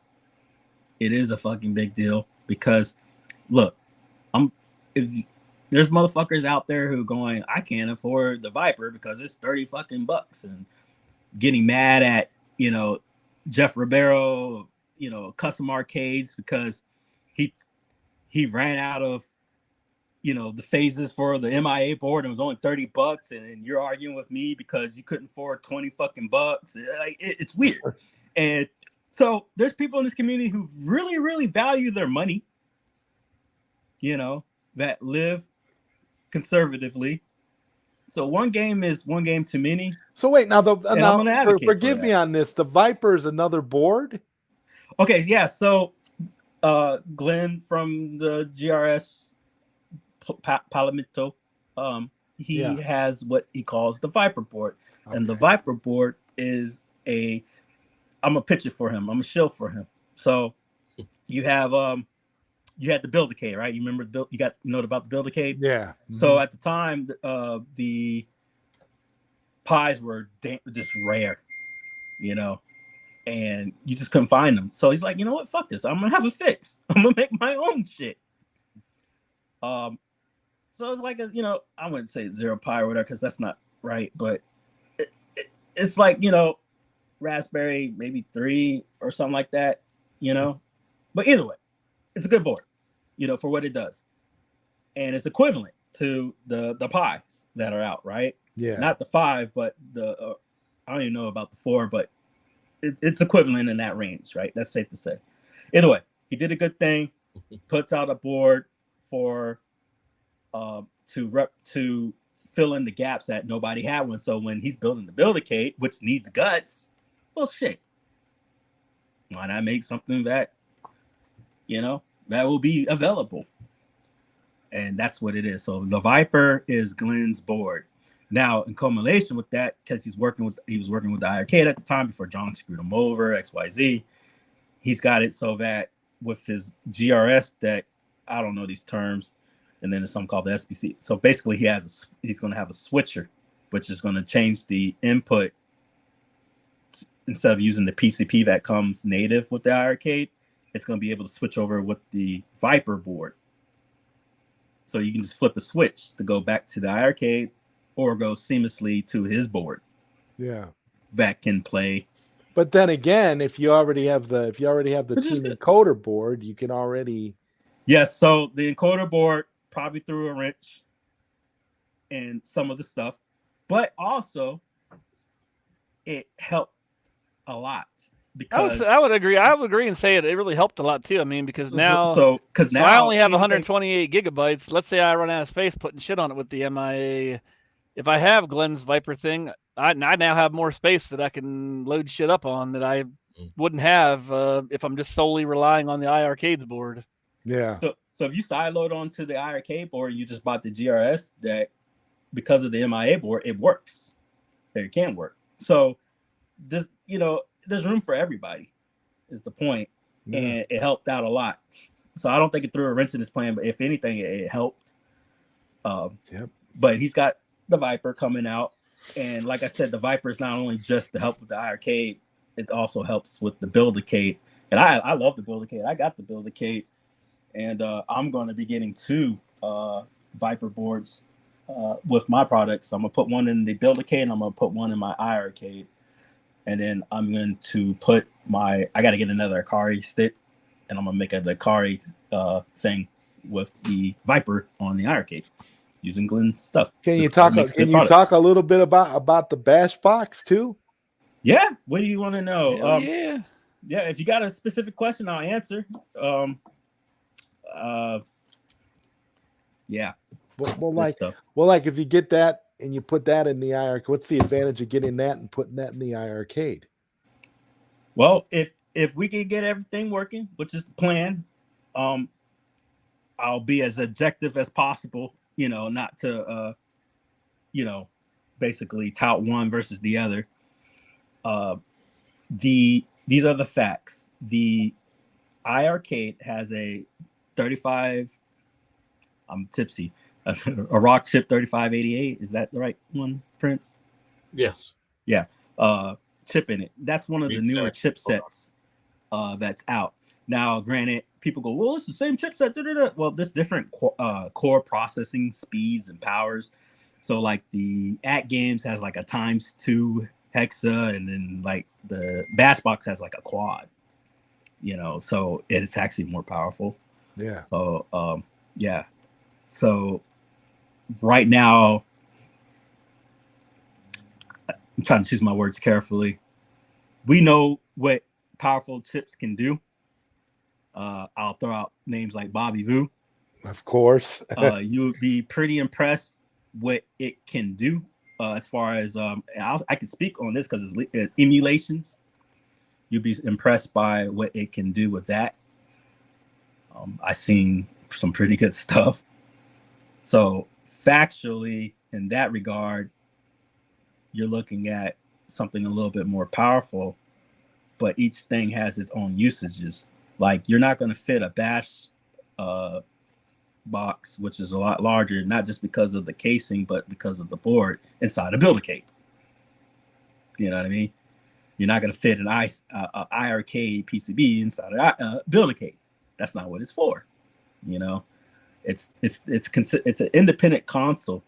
Speaker 1: It is a fucking big deal because, look, there's motherfuckers out there who going, I can't afford the Viper because it's $30 fucking bucks, and getting mad at Jeff Ribeiro, Custom Arcades because he ran out of the phases for the MIA board and it was only $30, and you're arguing with me because you couldn't afford 20 fucking bucks. Like, it's weird. And so there's people in this community who really, really value their money, that live conservatively. So one game is one game too many.
Speaker 7: So wait, now
Speaker 1: forgive
Speaker 7: me on this. The Viper is another board.
Speaker 1: Okay, yeah. So Glenn from the GRS Palamito, he has what he calls the Viper board. Okay. And the Viper board is I'm gonna pitch it for him. I'm gonna shill for him. So you have you had the Build-A-Cade, right? You remember you got about the Build-A-Cade?
Speaker 7: Yeah.
Speaker 1: So at the time, the pies were just rare, and you just couldn't find them. So he's like, you know what? Fuck this. I'm gonna have a fix. I'm gonna make my own shit. So it's like I wouldn't say 0 pie or whatever because that's not right, but it's like Raspberry maybe 3 or something like that, But either way, it's a good board, for what it does. And it's equivalent to the Pis that are out, right?
Speaker 7: Yeah.
Speaker 1: Not the 5, but the I don't even know about the 4, but it's equivalent in that range, right? That's safe to say. Either way, he did a good thing. Puts out a board for to fill in the gaps that nobody had one. So when he's building the Build-A-Cade, which needs guts, well, shit, why not make something that that will be available? And that's what it is. So the Viper is Glenn's board. Now, in culmination with that, because he was working with the iiRcade at the time before John screwed him over, XYZ, he's got it so that with his GRS deck, I don't know these terms, and then there's something called the SBC. So basically, he's going to have a switcher, which is going to change the input instead of using the PCP that comes native with the iiRcade. It's going to be able to switch over with the Viper board. So you can just flip a switch to go back to the iiRcade or go seamlessly to his board.
Speaker 7: Yeah.
Speaker 1: That can play.
Speaker 7: But then again, if you already have the team encoder board, you can already.
Speaker 1: Yes. So the encoder board probably threw a wrench in some of the stuff, but also it helped a lot. Because
Speaker 3: I would agree. I would agree and say it really helped a lot too. I mean, because now I only have 128 gigabytes. Let's say I run out of space putting shit on it with the MIA. If I have Glenn's Viper thing, I now have more space that I can load shit up on that I wouldn't have if I'm just solely relying on the iiRcade's board.
Speaker 7: Yeah.
Speaker 1: So if you sideload onto the iiRcade board and you just bought the GRS deck, because of the MIA board, it works. It can work. So this, there's room for everybody, is the point. Yeah. And it helped out a lot. So I don't think it threw a wrench in his plan, but if anything, it helped. But he's got the Viper coming out. And like I said, the Viper is not only just to help with the iiRcade, it also helps with the Build-A-Cade. And I love the Build-A-Cade. I got the Build-A-Cade. And I'm going to be getting 2 Viper boards with my products. I'm going to put one in the Build-A-Cade and I'm going to put one in my iiRcade. And then I'm going to put I got to get another Akari stick, and I'm going to make an Akari thing with the Viper on the iiRcade using Glenn's stuff.
Speaker 7: Can you talk a little bit about the Bash box too?
Speaker 1: Yeah. What do you want to know?
Speaker 3: Yeah.
Speaker 1: If you got a specific question, I'll answer. Yeah.
Speaker 7: Well, like if you get that and you put that in the iiRcade, what's the advantage of getting that and putting that in the iiRcade?
Speaker 1: Well, if we can get everything working, which is the plan, I'll be as objective as possible, not to, basically tout one versus the other. These are the facts. The iiRcade has a 35, I'm tipsy, a rock chip 3588. Is that the right one, Prince?
Speaker 2: Yes.
Speaker 1: Yeah. Chip in it. That's one of the newer chipsets that's out. Now, granted, people go, well, it's the same chipset. Well, there's different core processing speeds and powers. So like the At Games has like a ×2 hexa, and then like the Bash Box has like a quad, so it's actually more powerful.
Speaker 7: Yeah.
Speaker 1: So, yeah. So right now, I'm trying to choose my words carefully. We know what powerful chips can do. I'll throw out names like Bobby Vu.
Speaker 7: Of course.
Speaker 1: You would be pretty impressed what it can do as far as I can speak on this because it's emulations. You'd be impressed by what it can do with that. I've seen some pretty good stuff. So factually, in that regard, you're looking at something a little bit more powerful, but each thing has its own usages. Like you're not going to fit a Bash box, which is a lot larger, not just because of the casing, but because of the board inside a Build-A-Cade. You know what I mean? You're not going to fit an iiRcade PCB inside a Build-A-Cade. That's not what it's for. It's an independent console,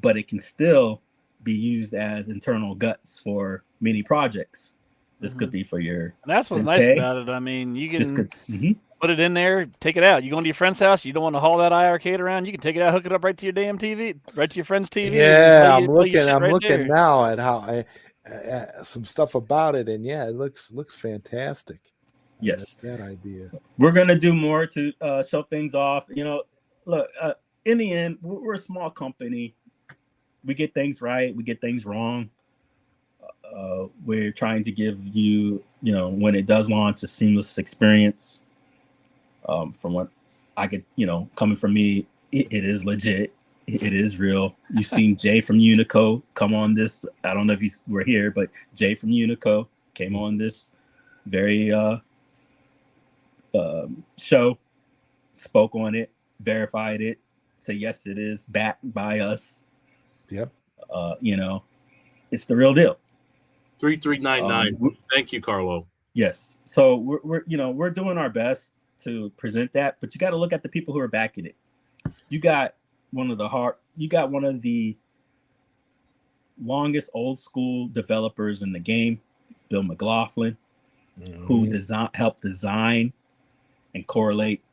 Speaker 1: but it can still be used as internal guts for many projects. This could be for your.
Speaker 3: And that's what's nice about it. I mean, you can put it in there, take it out. You go into your friend's house, you don't want to haul that iiRcade around, you can take it out, hook it up right to your damn TV, right to your friend's TV.
Speaker 7: Yeah,
Speaker 3: and play your shit
Speaker 7: I'm
Speaker 3: right
Speaker 7: looking
Speaker 3: there.
Speaker 7: now at how some stuff about it, and yeah, it looks fantastic.
Speaker 1: Yes,
Speaker 7: that idea.
Speaker 1: We're gonna do more to show things off. You know, look, in the end, we're a small company. We get things right, we get things wrong. We're trying to give you, you know, when it does launch, a seamless experience. From what I could, you know, coming from me, it is legit. It is real. You've seen Jay from Unico come on this. I don't know if you were here, but Jay from Unico came on this very show, spoke on it, verified it, say yes, it is backed by us.
Speaker 7: Yep.
Speaker 1: You know, it's the real deal.
Speaker 2: 3399. Thank you, Carlo.
Speaker 1: Yes. So we're you know, we're doing our best to present that, but you got to look at the people who are backing it. You got one of the longest old school developers in the game, Bill McLaughlin, who helped design and correlate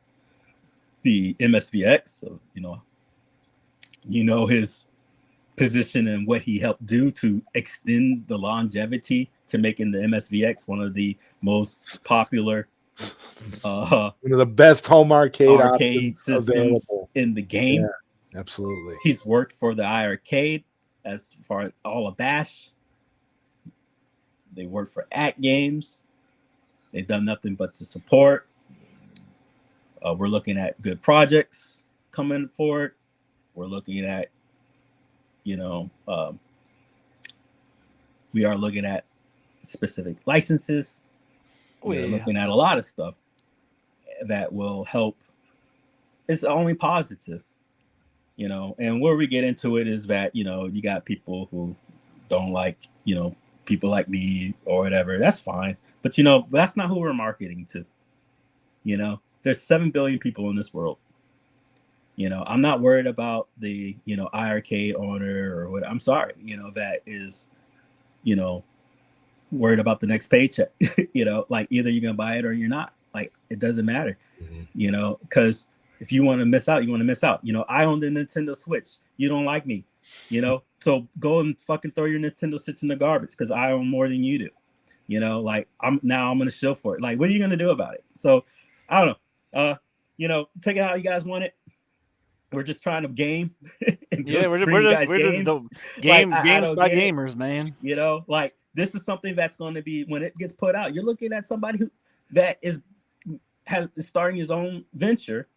Speaker 1: the MSV X. So, you know his position and what he helped do to extend the longevity to making the MSV X one of the most popular
Speaker 7: one of the best home arcade
Speaker 1: systems
Speaker 7: available
Speaker 1: in the game.
Speaker 7: Yeah, absolutely.
Speaker 1: He's worked for the iiRcade as far as all of Bash. They work for Act Games. They've done nothing but to support. We're looking at good projects coming forward. We're looking at, we are looking at specific licenses. We're looking at a lot of stuff that will help. It's only positive, and where we get into it is that, you got people who don't like, people like me or whatever. That's fine. But, that's not who we're marketing to. There's 7 billion people in this world. I'm not worried about the, iiRcade owner or what. I'm sorry, that is, worried about the next paycheck. Like either you're gonna buy it or you're not. Like it doesn't matter. Because if you want to miss out, you want to miss out. I own the Nintendo Switch. You don't like me, so go and fucking throw your Nintendo Switch in the garbage because I own more than you do. Like I'm gonna shill for it. Like, what are you gonna do about it? So I don't know. Take it how you guys want it. We're just trying to game.
Speaker 3: We're just games by gamers, man.
Speaker 1: Like this is something that's going to be, when it gets put out, you're looking at somebody that is starting his own venture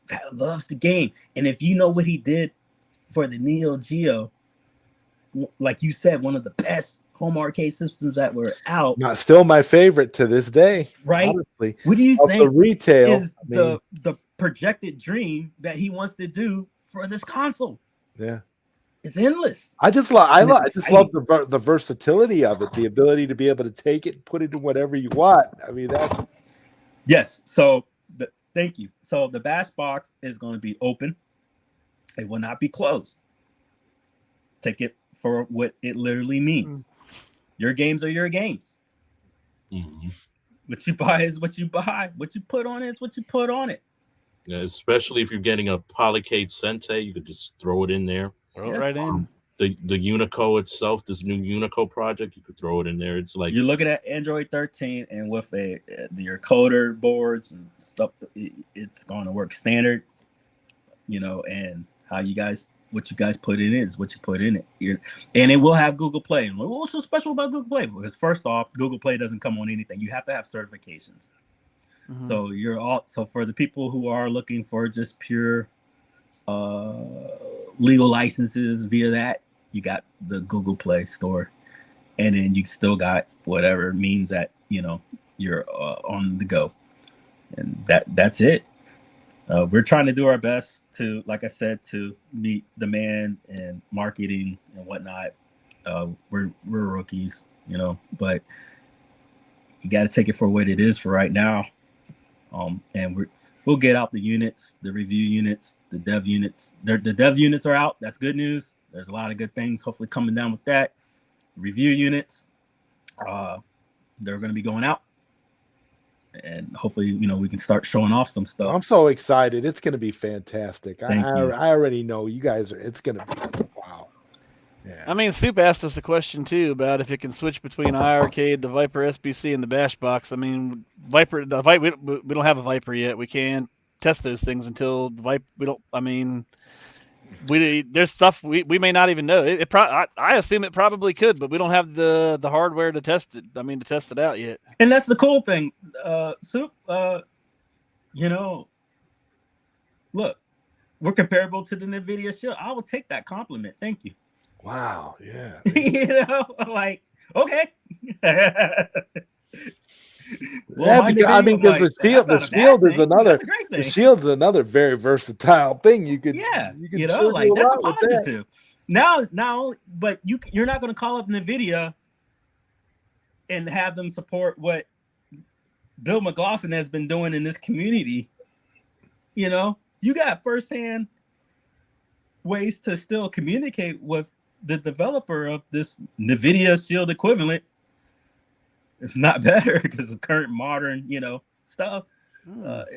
Speaker 1: that loves the game. And if you know what he did for the Neo Geo, like you said, one of the best home arcade systems that were out.
Speaker 7: Not still my favorite to this day,
Speaker 1: right?
Speaker 7: Honestly.
Speaker 1: What do you think
Speaker 7: the retail
Speaker 1: is the projected dream that he wants to do for this console?
Speaker 7: Yeah,
Speaker 1: it's endless.
Speaker 7: I just love the versatility of it, the ability to be able to take it, put it in whatever you want. I mean, that's
Speaker 1: yes. So thank you. So the Bash box is going to be open. It will not be closed. Take it for what it literally means. Your games are your games.
Speaker 2: Mm-hmm.
Speaker 1: What you buy is what you buy. What you put on it is what you put on it.
Speaker 2: Yeah, especially if you're getting a Polycade Sente, you could just throw it in there.
Speaker 3: Throw it right in.
Speaker 2: The Unico itself, this new Unico project, you could throw it in there. It's like
Speaker 1: you're looking at Android 13, and with your coder boards and stuff, it's going to work standard. And what you guys put in it is what you put in it. And it will have Google Play. And what's so special about Google Play? Because first off, Google Play doesn't come on anything. You have to have certifications. Mm-hmm. So for the people who are looking for just pure legal licenses via that, you got the Google Play store, and then you still got whatever means that you're on the go, and that's it. We're trying to do our best to, like I said, to meet demand and marketing and whatnot. We're rookies, but you got to take it for what it is for right now. And we'll get out the units, the review units, the dev units. The dev units are out. That's good news. There's a lot of good things hopefully coming down with that. Review units, they're going to be going out. and hopefully, we can start showing off some stuff.
Speaker 7: I'm so excited. It's going to be fantastic.
Speaker 1: Thank you.
Speaker 7: I already know you guys are. It's going to be wow. Yeah.
Speaker 3: I mean, Soup asked us a question too about if it can switch between iiRcade, the Viper SBC, and the Bash Box. I mean, we don't have a Viper yet. We can't test those things until the Viper. We don't. I mean, there's stuff we may not even know. I assume it probably could, but we don't have the hardware to test it. I mean, to test it out yet.
Speaker 1: And that's the cool thing, Soup. Look, we're comparable to the NVIDIA Shield. I will take that compliment. Thank you.
Speaker 7: Wow. Yeah.
Speaker 1: Like, okay.
Speaker 7: Yeah, because the shield is another. The shield is another very versatile thing. You could, sure
Speaker 1: like that's a positive. Now, but you're not going to call up NVIDIA and have them support what Bill McLaughlin has been doing in this community. You got firsthand ways to still communicate with the developer of this NVIDIA Shield equivalent, if not better, because of current modern, stuff.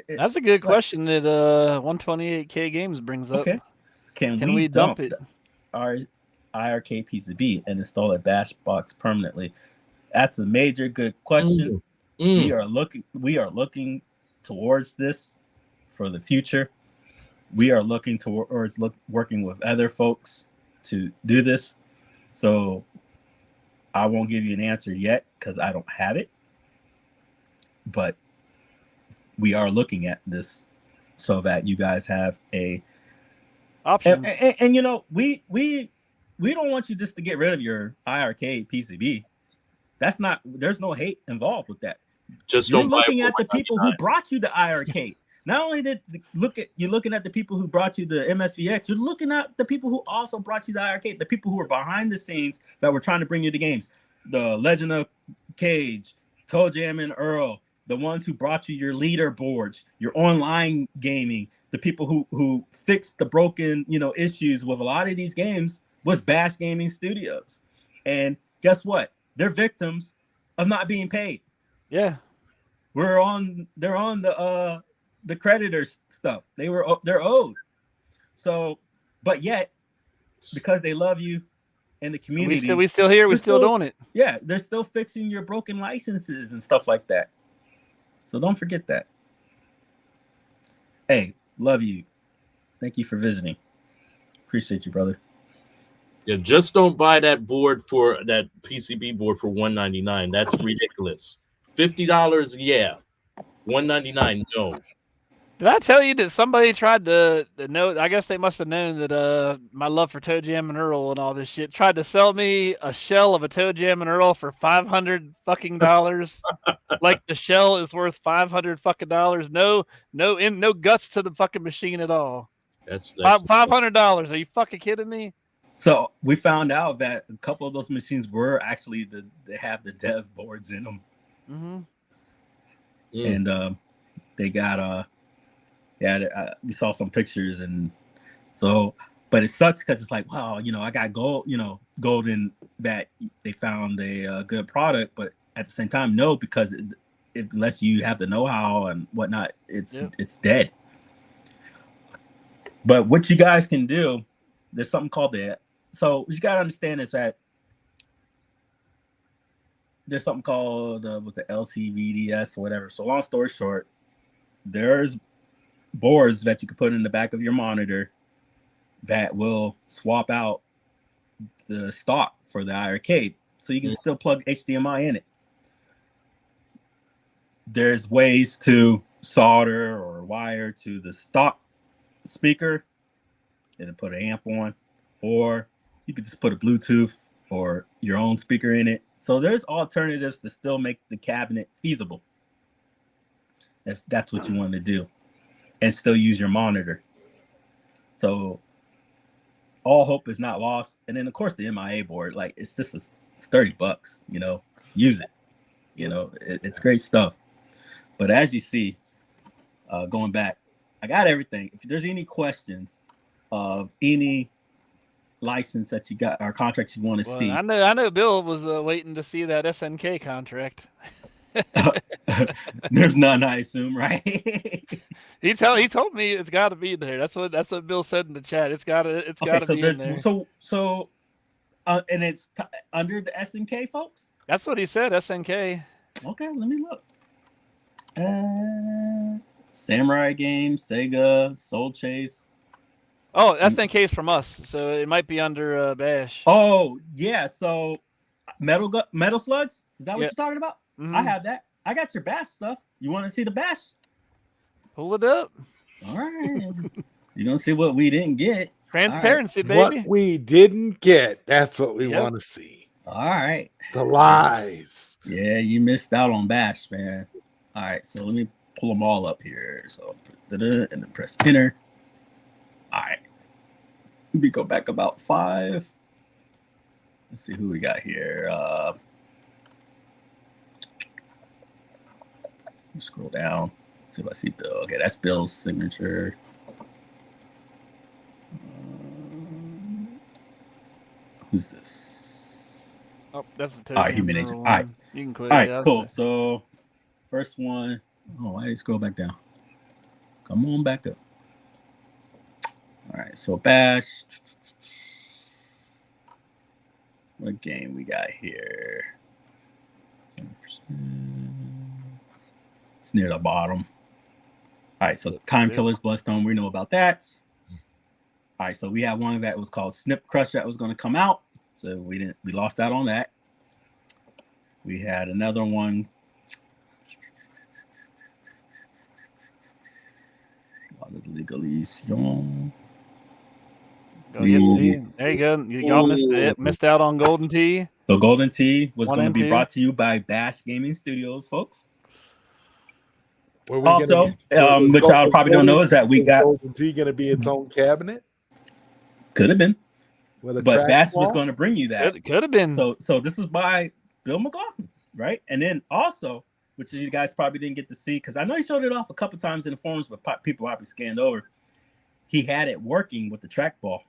Speaker 3: That's a good question that 128K Games brings up.
Speaker 1: Okay. Can we dump it? Our iiRcade PCB and install a bash box permanently? That's a major good question. We are looking towards this for the future. We are looking towards working with other folks to do this. So I won't give you an answer yet because I don't have it. But we are looking at this so that you guys have a
Speaker 3: option.
Speaker 1: And we don't want you just to get rid of your iiRcade PCB. There's no hate involved with that. You're looking at the people who brought you the iiRcade. Not only you're looking at the people who brought you the MSVX, you're looking at the people who also brought you the iiRcade, the people who were behind the scenes that were trying to bring you the games. The Legend of Cage, Toe Jam and Earl, the ones who brought you your leaderboards, your online gaming, the people who fixed the broken, issues with a lot of these games was Bash Gaming Studios. And guess what? They're victims of not being paid.
Speaker 3: Yeah.
Speaker 1: They're on the creditors stuff. They're owed. So, but yet, because they love you and the community,
Speaker 3: we still here. We're still doing it.
Speaker 1: Yeah, they're still fixing your broken licenses and stuff like that. So don't forget that. Hey, love you. Thank you for visiting. Appreciate you, brother.
Speaker 2: Yeah, just don't buy that PCB board for $199. That's ridiculous. $50, yeah. $199, no.
Speaker 3: Did I tell you that somebody tried to know? I guess they must have known that my love for Toe Jam and Earl and all this shit tried to sell me a shell of a Toe Jam and Earl for $500 fucking dollars. Like the shell is worth $500 fucking dollars. No guts to the fucking machine at all.
Speaker 2: That's
Speaker 3: $500. Are you fucking kidding me?
Speaker 1: So we found out that a couple of those machines were actually they have the dev boards in them.
Speaker 3: Mm-hmm.
Speaker 1: And they got we saw some pictures, and so, but it sucks because it's like, wow, I got gold in that they found a good product, but at the same time, no, because unless you have the know-how and whatnot, it's dead. But what you guys can do, there's something called so what you got to understand is that there's something called LCVDS or whatever. So long story short, there's boards that you can put in the back of your monitor that will swap out the stock for the iiRcade, so you can still plug HDMI in it. There's ways to solder or wire to the stock speaker and put an amp on, or you could just put a Bluetooth or your own speaker in it. So there's alternatives to still make the cabinet feasible, if that's what you want to do, and still use your monitor. So all hope is not lost. And then of course the MIA board, like it's just it's $30, use it. It's great stuff. But as you see, going back, I got everything. If there's any questions of any license that you got or contracts you want to see,
Speaker 3: I know Bill was waiting to see that SNK contract.
Speaker 1: There's none, I assume, right?
Speaker 3: He told me it's got to be there. That's what Bill said in the chat. It's got to
Speaker 1: Okay, so
Speaker 3: be in there.
Speaker 1: And it's under the Smkn, folks.
Speaker 3: That's what he said. SNK.
Speaker 1: Okay, let me look. Samurai Games, Sega, Soul Chase.
Speaker 3: Oh, SNK is from us, so it might be under Bash.
Speaker 1: Oh yeah, so Metal Slugs. Is that what
Speaker 3: Yep.
Speaker 1: you're talking about?
Speaker 3: Mhm.
Speaker 1: I have that. I got your Bash stuff. You want to see the Bash?
Speaker 3: Pull it up.
Speaker 1: All right. You're gonna see what we didn't get.
Speaker 3: Transparency,
Speaker 7: What
Speaker 3: baby.
Speaker 7: we didn't get. That's what we
Speaker 3: Yep.
Speaker 7: want to see.
Speaker 1: All right.
Speaker 7: The lies.
Speaker 1: Yeah, you missed out on Bash, man. All right, so let me pull them all up here. So and then press enter. All right. Let me go back about 5. Let's see who we got here. Scroll down. See if I see Bill. Okay, that's Bill's signature. Who's this?
Speaker 3: Oh, that's the
Speaker 1: All right, Human Nature. All right.
Speaker 3: You can quit.
Speaker 1: All right,
Speaker 3: Yeah,
Speaker 1: cool. So first one. Oh, why did it scroll back down? Come on back up. All right, so Bash. What game we got here? 7%. It's near the bottom. All right, so Time Killers, Bloodstone, we know about that. All right, so we had one that was called Snip Crush that was going to come out. So we lost out on that. We had another one. A lot of legalese.
Speaker 3: Go get C. There you go. Y'all missed out on Golden Tee.
Speaker 1: So Golden Tee was
Speaker 3: 1
Speaker 1: going to
Speaker 3: and
Speaker 1: be
Speaker 3: 2.
Speaker 1: brought to you by Bash Gaming Studios, folks.
Speaker 7: Were we
Speaker 1: Also,
Speaker 7: gonna
Speaker 1: which y'all probably don't know is that we got
Speaker 7: Golden Tee going to be its own cabinet?
Speaker 1: could have been,
Speaker 7: With a
Speaker 1: but Bash
Speaker 7: trackball?
Speaker 1: was going to bring you that.
Speaker 3: Could have been.
Speaker 1: So this is by Bill McLaughlin, right? And then also, which you guys probably didn't get to see because I know he showed it off a couple times in the forums, but people probably scanned over. He had it working with the trackball,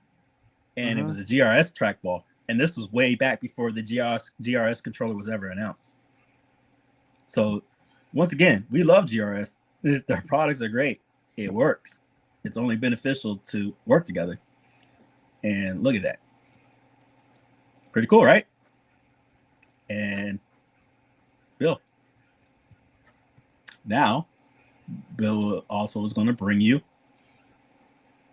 Speaker 1: and it was a GRS trackball. And this was way back before the GRS controller was ever announced. So once again, we love GRS. Their products are great. It works. It's only beneficial to work together. And look at that. Pretty cool, right? And Bill. Now, Bill also was going to bring you.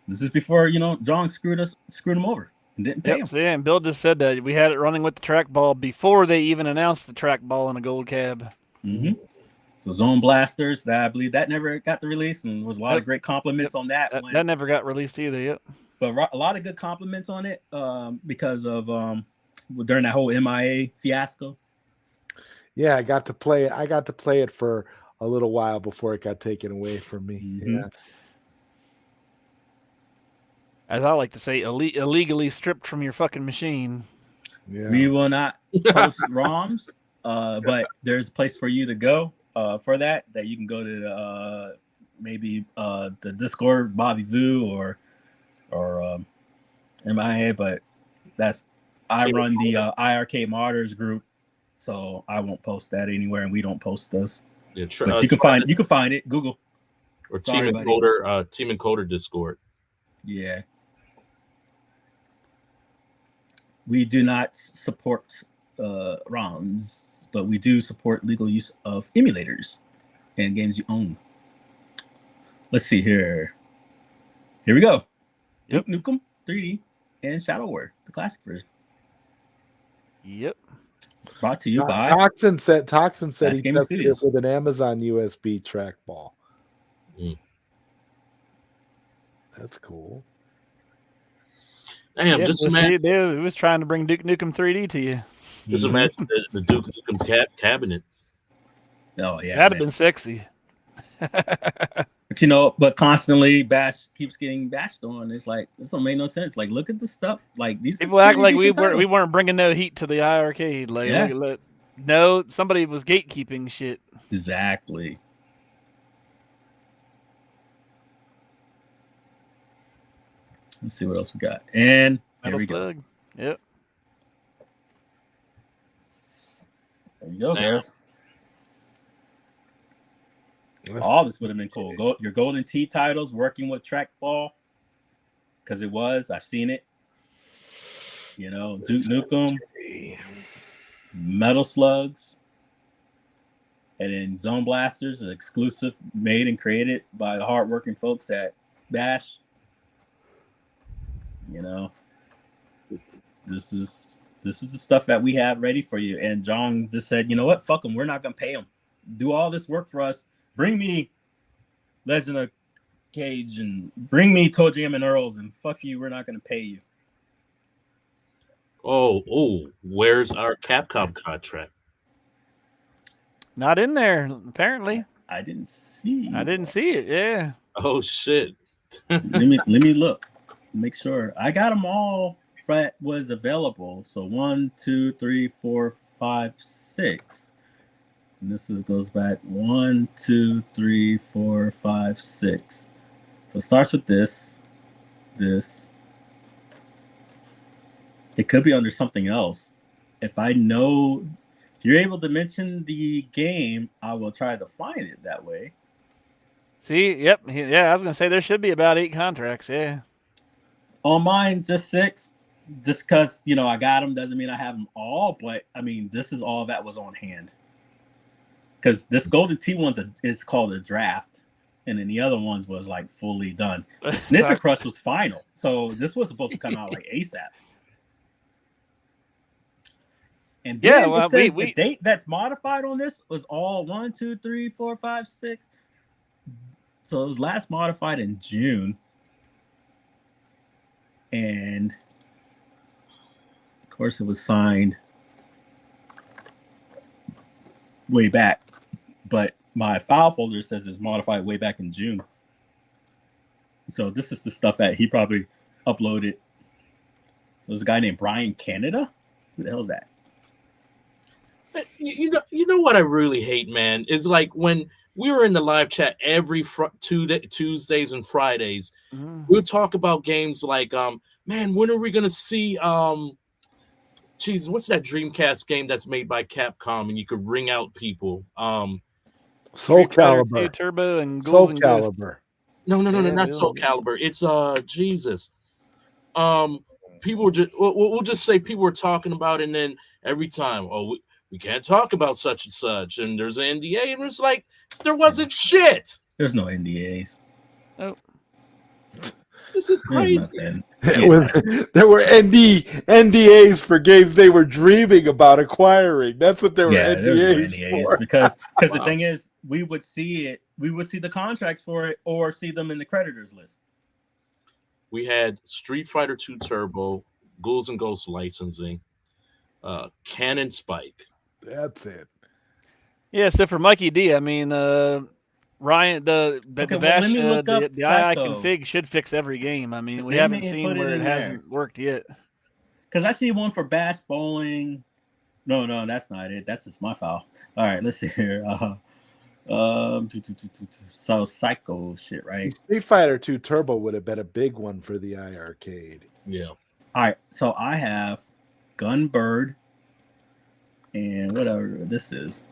Speaker 1: This is before, Jong screwed him over and didn't pay him.
Speaker 3: Yeah, and Bill just said that we had it running with the trackball before they even announced the trackball in a gold cab.
Speaker 1: Mm-hmm. So Zone Blasters, that I believe that never got the release, and there was a lot of great compliments on that.
Speaker 3: That never got released either. Yep.
Speaker 1: But a lot of good compliments on it because of during that whole MIA fiasco.
Speaker 7: Yeah, I got to play it for a little while before it got taken away from me.
Speaker 1: Mm-hmm.
Speaker 7: Yeah.
Speaker 3: As I like to say, illegally stripped from your fucking machine.
Speaker 7: Yeah.
Speaker 1: We will not post ROMs, but there's a place for you to go for that you can go to maybe the Discord, Bobby Vu or MIA, but I run the iiRcade Martyrs group, so I won't post that anywhere, and we don't post those.
Speaker 2: Yeah,
Speaker 1: but you can find it. Google
Speaker 2: or Team Encoder Discord.
Speaker 1: Yeah. We do not support ROMs, but we do support legal use of emulators and games you own. Let's see here. Here we go. Duke Nukem 3D and Shadow War, the classic version.
Speaker 3: Yep.
Speaker 1: Brought to you by
Speaker 7: Toxin said he
Speaker 1: Gaming
Speaker 7: tested
Speaker 1: Studios
Speaker 7: it with an Amazon USB trackball. That's cool.
Speaker 2: Damn, just imagine.
Speaker 3: He was trying to bring Duke Nukem 3D to you.
Speaker 2: Just imagine the Duke Nukem cabinet.
Speaker 1: Oh yeah,
Speaker 3: that'd have been sexy.
Speaker 1: But constantly Bash keeps getting bashed on. It's like this don't make no sense. Like, look at the stuff. Like these
Speaker 3: people act like we weren't bringing no heat to the iiRcade. Like, no, somebody was gatekeeping shit.
Speaker 1: Exactly. Let's see what else we got. And here we go.
Speaker 3: Yep.
Speaker 1: There you go, guys. All this would have been cool. Your Golden Tee titles, working with trackball, because it was. I've seen it. You know, Duke Nukem, Metal Slugs, and then Zone Blasters, an exclusive made and created by the hardworking folks at Bash. You know, this is the stuff that we have ready for you. And Jong just said, you know what? Fuck them. We're not gonna pay them. Do all this work for us. Bring me Legend of Cage and bring me Toe Jam and Earls, and fuck you. We're not gonna pay you.
Speaker 2: Oh, where's our Capcom contract?
Speaker 3: Not in there, apparently.
Speaker 1: I didn't see.
Speaker 3: I didn't see it. Yeah.
Speaker 2: Oh shit.
Speaker 1: let me look. Make sure I got them all. That was available. So 1, 2, 3, 4, 5, 6. And this goes back 1, 2, 3, 4, 5, 6. So it starts with this. It could be under something else. If you're able to mention the game, I will try to find it that way.
Speaker 3: See, yep. Yeah, I was going to say there should be about 8 contracts. Yeah.
Speaker 1: On mine, just 6. Just because, I got them doesn't mean I have them all. But, this is all that was on hand. Because this Golden Tee one's it's called a draft. And then the other ones was, like, fully done. The Snipper Crush was final. So this was supposed to come out, like, ASAP. And then it says the date that's modified on this was all 1, 2, 3, 4, 5, 6. So it was last modified in June. And of course it was signed way back. But my file folder says it's modified way back in June. So this is the stuff that he probably uploaded. So there's a guy named Brian Canada. Who the hell is that?
Speaker 2: You know what I really hate, man, is like when we were in the live chat every Tuesdays and Fridays, we'll talk about games like, man, when are we gonna see what's that Dreamcast game that's made by Capcom and you could ring out people?
Speaker 7: Soul Calibur.
Speaker 3: Turbo and
Speaker 7: Soul Calibur.
Speaker 2: No, not Soul Calibur. It's Jesus. People were just we'll just say people were talking about it, and then every time, we can't talk about such and such, and there's an NDA, and it's like there wasn't shit.
Speaker 1: There's no NDAs.
Speaker 3: Oh,
Speaker 2: this is crazy.
Speaker 7: There were NDAs for games they were dreaming about acquiring. That's what there were NDAs for.
Speaker 1: Because the thing is, we would see the contracts for it, or see them in the creditors list.
Speaker 2: We had Street Fighter 2 Turbo, Ghouls and Ghosts licensing, Cannon Spike.
Speaker 7: That's it.
Speaker 3: Yeah, so for Mikey D, Ryan, the Bash, the II config should fix every game. We haven't seen where it hasn't worked yet.
Speaker 1: Because I see one for Bash Bowling. No, that's not it. That's just my file. All right, let's see here. So Psycho shit, right?
Speaker 7: Street Fighter 2 Turbo would have been a big one for the iArcade.
Speaker 2: Yeah.
Speaker 1: All right, so I have Gunbird and whatever this is.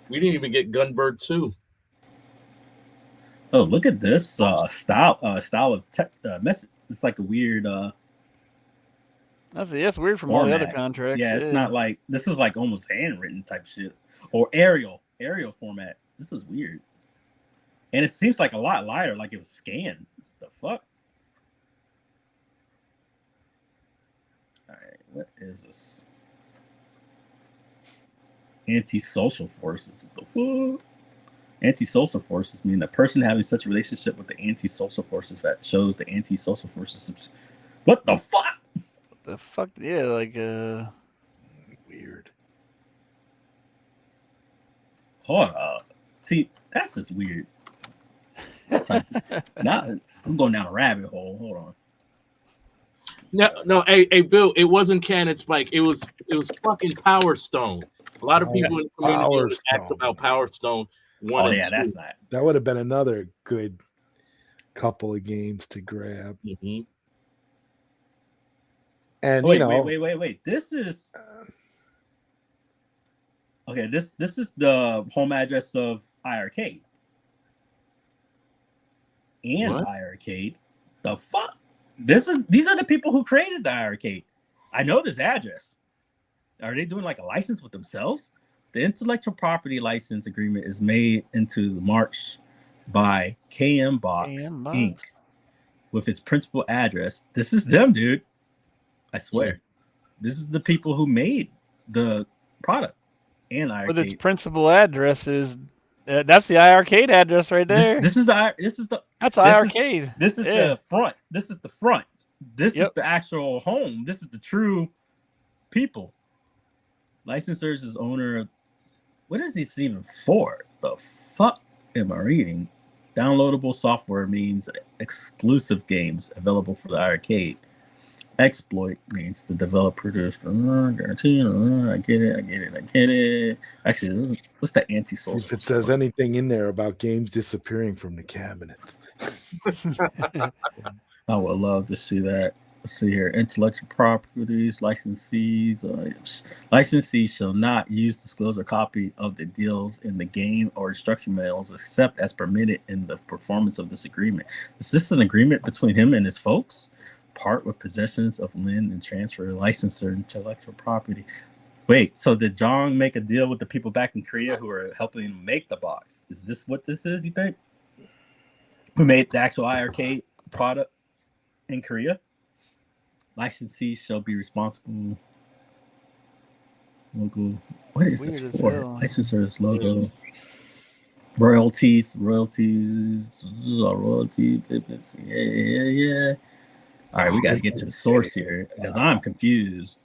Speaker 2: We didn't even get Gunbird 2.
Speaker 1: Oh, look at this style of message. It's like a weird.
Speaker 3: That's weird from
Speaker 1: format.
Speaker 3: all the other contracts.
Speaker 1: Yeah, it's not like this is like almost handwritten type shit or aerial format. This is weird, and it seems like a lot lighter, like it was scanned. The fuck. All right, what is this? Antisocial forces. What the fuck? Antisocial forces mean the person having such a relationship with the antisocial forces that shows the antisocial forces. What the fuck?
Speaker 3: The fuck? Yeah, like
Speaker 7: weird.
Speaker 1: Hold up. See, that's just weird. Now I'm going down a rabbit hole. Hold on.
Speaker 2: No, hey, Bill, it wasn't Cannon Spike. It was fucking Power Stone. A lot of people in the community asked about Power Stone.
Speaker 1: That's not.
Speaker 7: That would have been another good couple of games to grab.
Speaker 2: Mm-hmm.
Speaker 7: And
Speaker 1: wait. This is okay. This is the home address of iArcade. and
Speaker 2: What?
Speaker 1: iiRcade. The fuck? These are the people who created the iiRcade. I know this address. Are they doing like a license with themselves? The intellectual property license agreement is made into March by KM Box Inc. with its principal address. This is them, dude. I swear. This is the people who made the product and iiRcade.
Speaker 3: With its principal address is that's the iiRcade address right there.
Speaker 1: That's iiRcade. This is the front. This is the front. This is the actual home. This is the true people. Licensors is owner of, what is this even for? The fuck am I reading? Downloadable software means exclusive games available for the iiRcade. Exploit means the developer guarantee. I get it. Actually, what's the anti-social?
Speaker 7: If it says anything in there about games disappearing from the cabinets.
Speaker 1: I would love to see that. Let's see here. Intellectual properties, licensees. Licensees shall not use, disclose, or copy of the deals in the game or instruction manuals except as permitted in the performance of this agreement. Is this an agreement between him and his folks? Part with possessions of lend and transfer licensor intellectual property. Wait, so did Jong make a deal with the people back in Korea who are helping him make the box? Is this what this is, you think? Who made the actual iiRcade product in Korea? Licensees shall be responsible. Logo. What is this for? Licensors logo. Royalties. Yeah. All right, we got to get to the source here because I'm confused.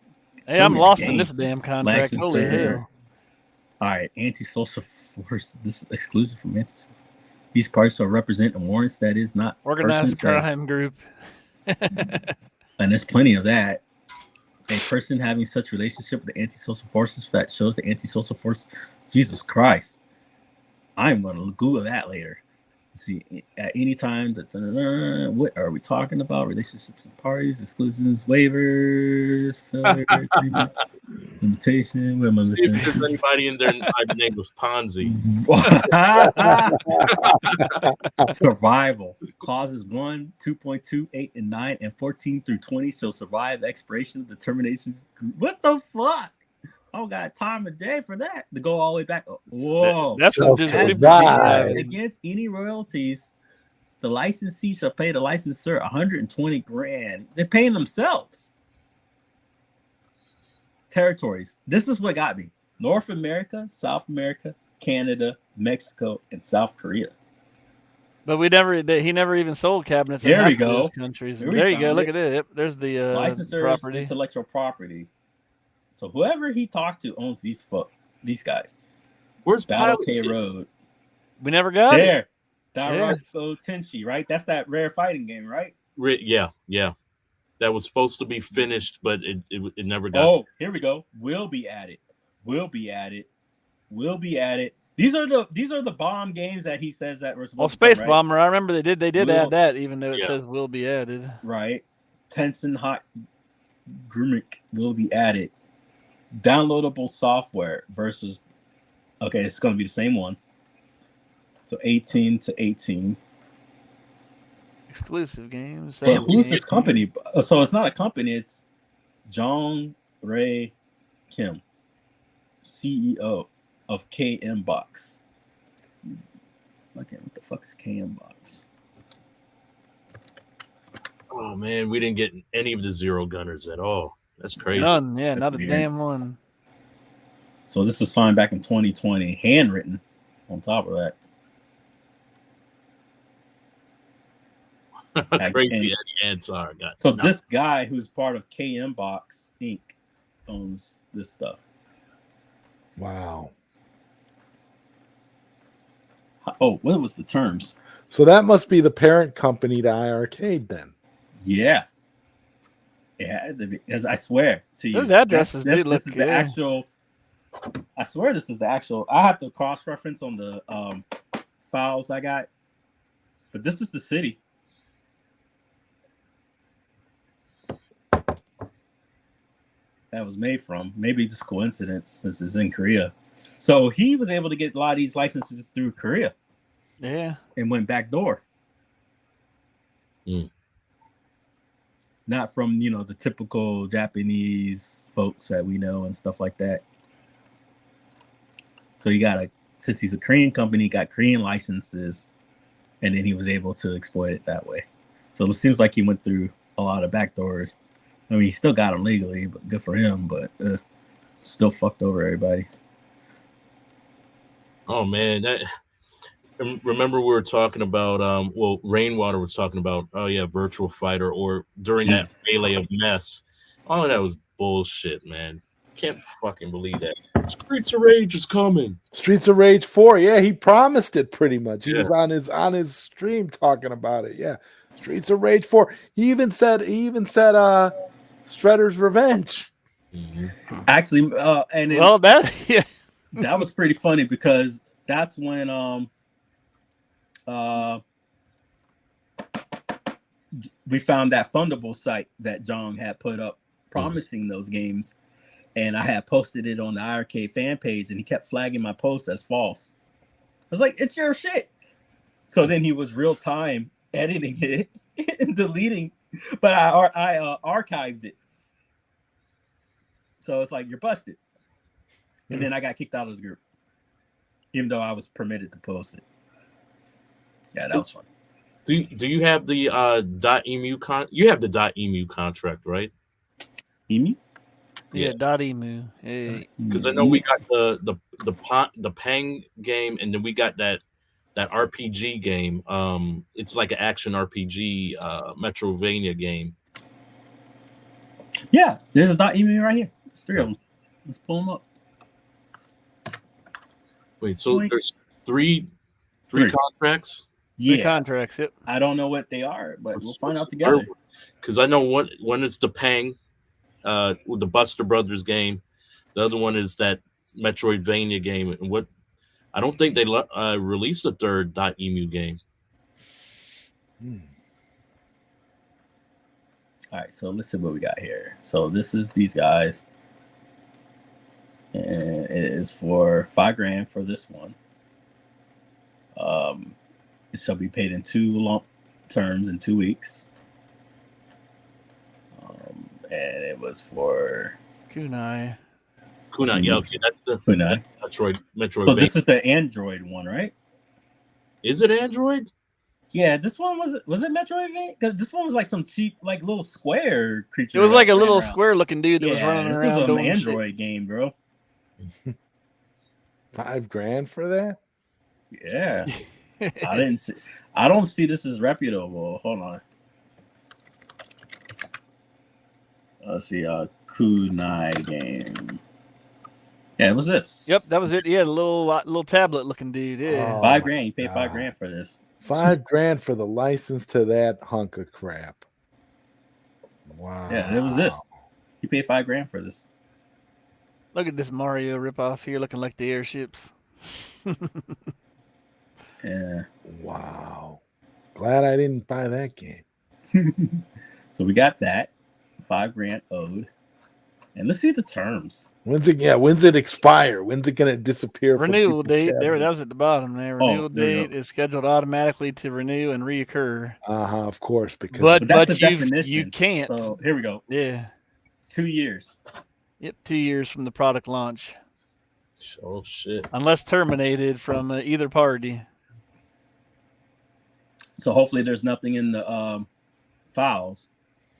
Speaker 3: Hey, I'm lost in this damn contract. Holy hell.
Speaker 1: All right, antisocial force. This is exclusive from antisocial. These parties shall represent a warrants that is not
Speaker 3: organized crime group.
Speaker 1: And there's plenty of that. A person having such relationship with the antisocial forces that shows the antisocial force. Jesus Christ. I'm going to Google that later. See, at any time, what are we talking about? Relationships and parties, exclusions, waivers, limitation. Where am I
Speaker 2: See
Speaker 1: missing?
Speaker 2: if there's anybody in there by the name of Ponzi.
Speaker 1: Survival clauses 1, 2.2, 8, and 9, and 14 through 20 shall survive expiration of determinations. What the fuck? I don't got time of day for that to go all the way back. Whoa,
Speaker 3: that's
Speaker 1: against any royalties. The licensee shall pay the licensor $120,000. They're paying themselves. Territories. This is what got me: North America, South America, Canada, Mexico, and South Korea.
Speaker 3: But he never even sold cabinets.
Speaker 1: There
Speaker 3: in
Speaker 1: we go.
Speaker 3: Those countries. There you go. Look at it. Yep, there's the
Speaker 1: licensors,
Speaker 3: property.
Speaker 1: intellectual property. So whoever he talked to owns these guys.
Speaker 2: Where's
Speaker 1: Battle K Road?
Speaker 3: We never got it.
Speaker 1: Darako Tenshi, right? That's that rare fighting game, right?
Speaker 2: Yeah. That was supposed to be finished, but it never got.
Speaker 1: Oh, here we go. Will be added. These are the bomb games that he says that were supposed.
Speaker 3: Well,
Speaker 1: to
Speaker 3: Space
Speaker 1: come, right?
Speaker 3: Bomber. I remember they did add that, even though it says will be added.
Speaker 1: Right. Tensen Hot Grimmick will be added. Downloadable software versus. Okay, it's going to be the same one. So 18 to 18.
Speaker 3: Exclusive games.
Speaker 1: But who's this company? So it's not a company. It's Jong Ray Kim, CEO of KM Box. Okay, what the fuck is KM Box?
Speaker 2: Oh man, we didn't get any of the Zero Gunners at all. That's crazy.
Speaker 3: None, yeah,
Speaker 1: That's
Speaker 3: not
Speaker 1: weird.
Speaker 3: a damn one.
Speaker 1: So this was signed back in 2020, handwritten on top of that.
Speaker 2: Crazy Ansar got.
Speaker 1: So this guy who's part of KM Box Inc. owns this stuff.
Speaker 7: Wow.
Speaker 1: Oh, what was the terms?
Speaker 7: So that must be the parent company to iiRcade then.
Speaker 1: Yeah. It had to be, because I swear to you,
Speaker 3: those addresses
Speaker 1: this
Speaker 3: look
Speaker 1: is
Speaker 3: good.
Speaker 1: the actual. I swear this is the actual. I have to cross-reference on the files I got, but this is the city. That was made from. Maybe just coincidence since it's in Korea. So he was able to get a lot of these licenses through Korea.
Speaker 3: Yeah.
Speaker 1: And went back door.
Speaker 2: Mm.
Speaker 1: Not from, you know, the typical Japanese folks that we know and stuff like that. So he got since he's a Korean company, got Korean licenses, and then he was able to exploit it that way. So it seems like he went through a lot of backdoors. I mean, he still got them legally, but good for him, but still fucked over everybody.
Speaker 2: Oh man, remember we were talking about Rainwater was talking about Virtual Fighter, or during that melee of mess. Oh, that was bullshit, man. Can't fucking believe that. Streets of Rage is coming.
Speaker 7: Streets of Rage 4. Yeah, he promised it pretty much. He was on his stream talking about it. Yeah. Streets of Rage 4. He even said Shredder's Revenge.
Speaker 2: Mm-hmm.
Speaker 1: Actually, that was pretty funny because that's when we found that Fundable site that Jong had put up promising those games, and I had posted it on the iiRcade fan page, and he kept flagging my post as false. I was like, "It's your shit." So then he was real time editing it and deleting, but I archived it. So it's like, you're busted. And then I got kicked out of the group, even though I was permitted to post it. Yeah, that was fun.
Speaker 2: Do you have the .emu you have the .emu contract, right?
Speaker 1: Emu?
Speaker 3: Yeah, .emu. Hey.
Speaker 2: Because I know we got the Pang game, and then we got that RPG game. It's like an action RPG Metrovania game.
Speaker 1: Yeah, there's a .emu right here. There's 3 of them. Let's pull them up.
Speaker 2: Wait, so there's three contracts?
Speaker 3: Yeah, 3 contracts. Yep.
Speaker 1: I don't know what they are, but we'll find out together.
Speaker 2: Because I know one is the Pang, with the Buster Brothers game. The other one is that Metroidvania game. And I don't think they released a third .emu game.
Speaker 1: All right, so let's see what we got here. So this is these guys, and it is for $5,000 for this one. It shall be paid in 2 lump terms in 2 weeks. And it was for
Speaker 3: Kunai.
Speaker 2: Yeah, okay, that's Metroid.
Speaker 1: So this is the Android one, right?
Speaker 2: Is it Android?
Speaker 1: Yeah, this one was it Metroidvania? Because this one was like some cheap, like little square creature.
Speaker 3: It was like a little square-looking dude that was running around.
Speaker 1: This was an Android game, bro.
Speaker 7: $5,000 for that?
Speaker 1: Yeah. I don't see this as reputable. Hold on. Let's see, Kunai game. Yeah, it was this.
Speaker 3: Yep, that was it. Yeah, the little tablet-looking dude. Yeah,
Speaker 1: $5,000. You paid $5,000 for this.
Speaker 7: $5,000 for the license to that hunk of crap. Wow.
Speaker 1: Yeah, it was this. You paid $5,000 for this.
Speaker 3: Look at this Mario ripoff here, looking like the airships.
Speaker 1: Yeah.
Speaker 7: Wow. Glad I didn't buy that game.
Speaker 1: So we got that. $5,000 owed. And let's see the terms.
Speaker 7: When's it expire? When's it gonna disappear?
Speaker 3: Renewal date. There, that was at the bottom there. Renewal date is scheduled automatically to renew and reoccur.
Speaker 7: Of course, because
Speaker 1: but that's the definition.
Speaker 3: You can't.
Speaker 1: So here we go.
Speaker 3: Yeah.
Speaker 1: 2 years.
Speaker 3: Yep, 2 years from the product launch.
Speaker 2: Oh shit.
Speaker 3: Unless terminated from either party.
Speaker 1: So hopefully there's nothing in the files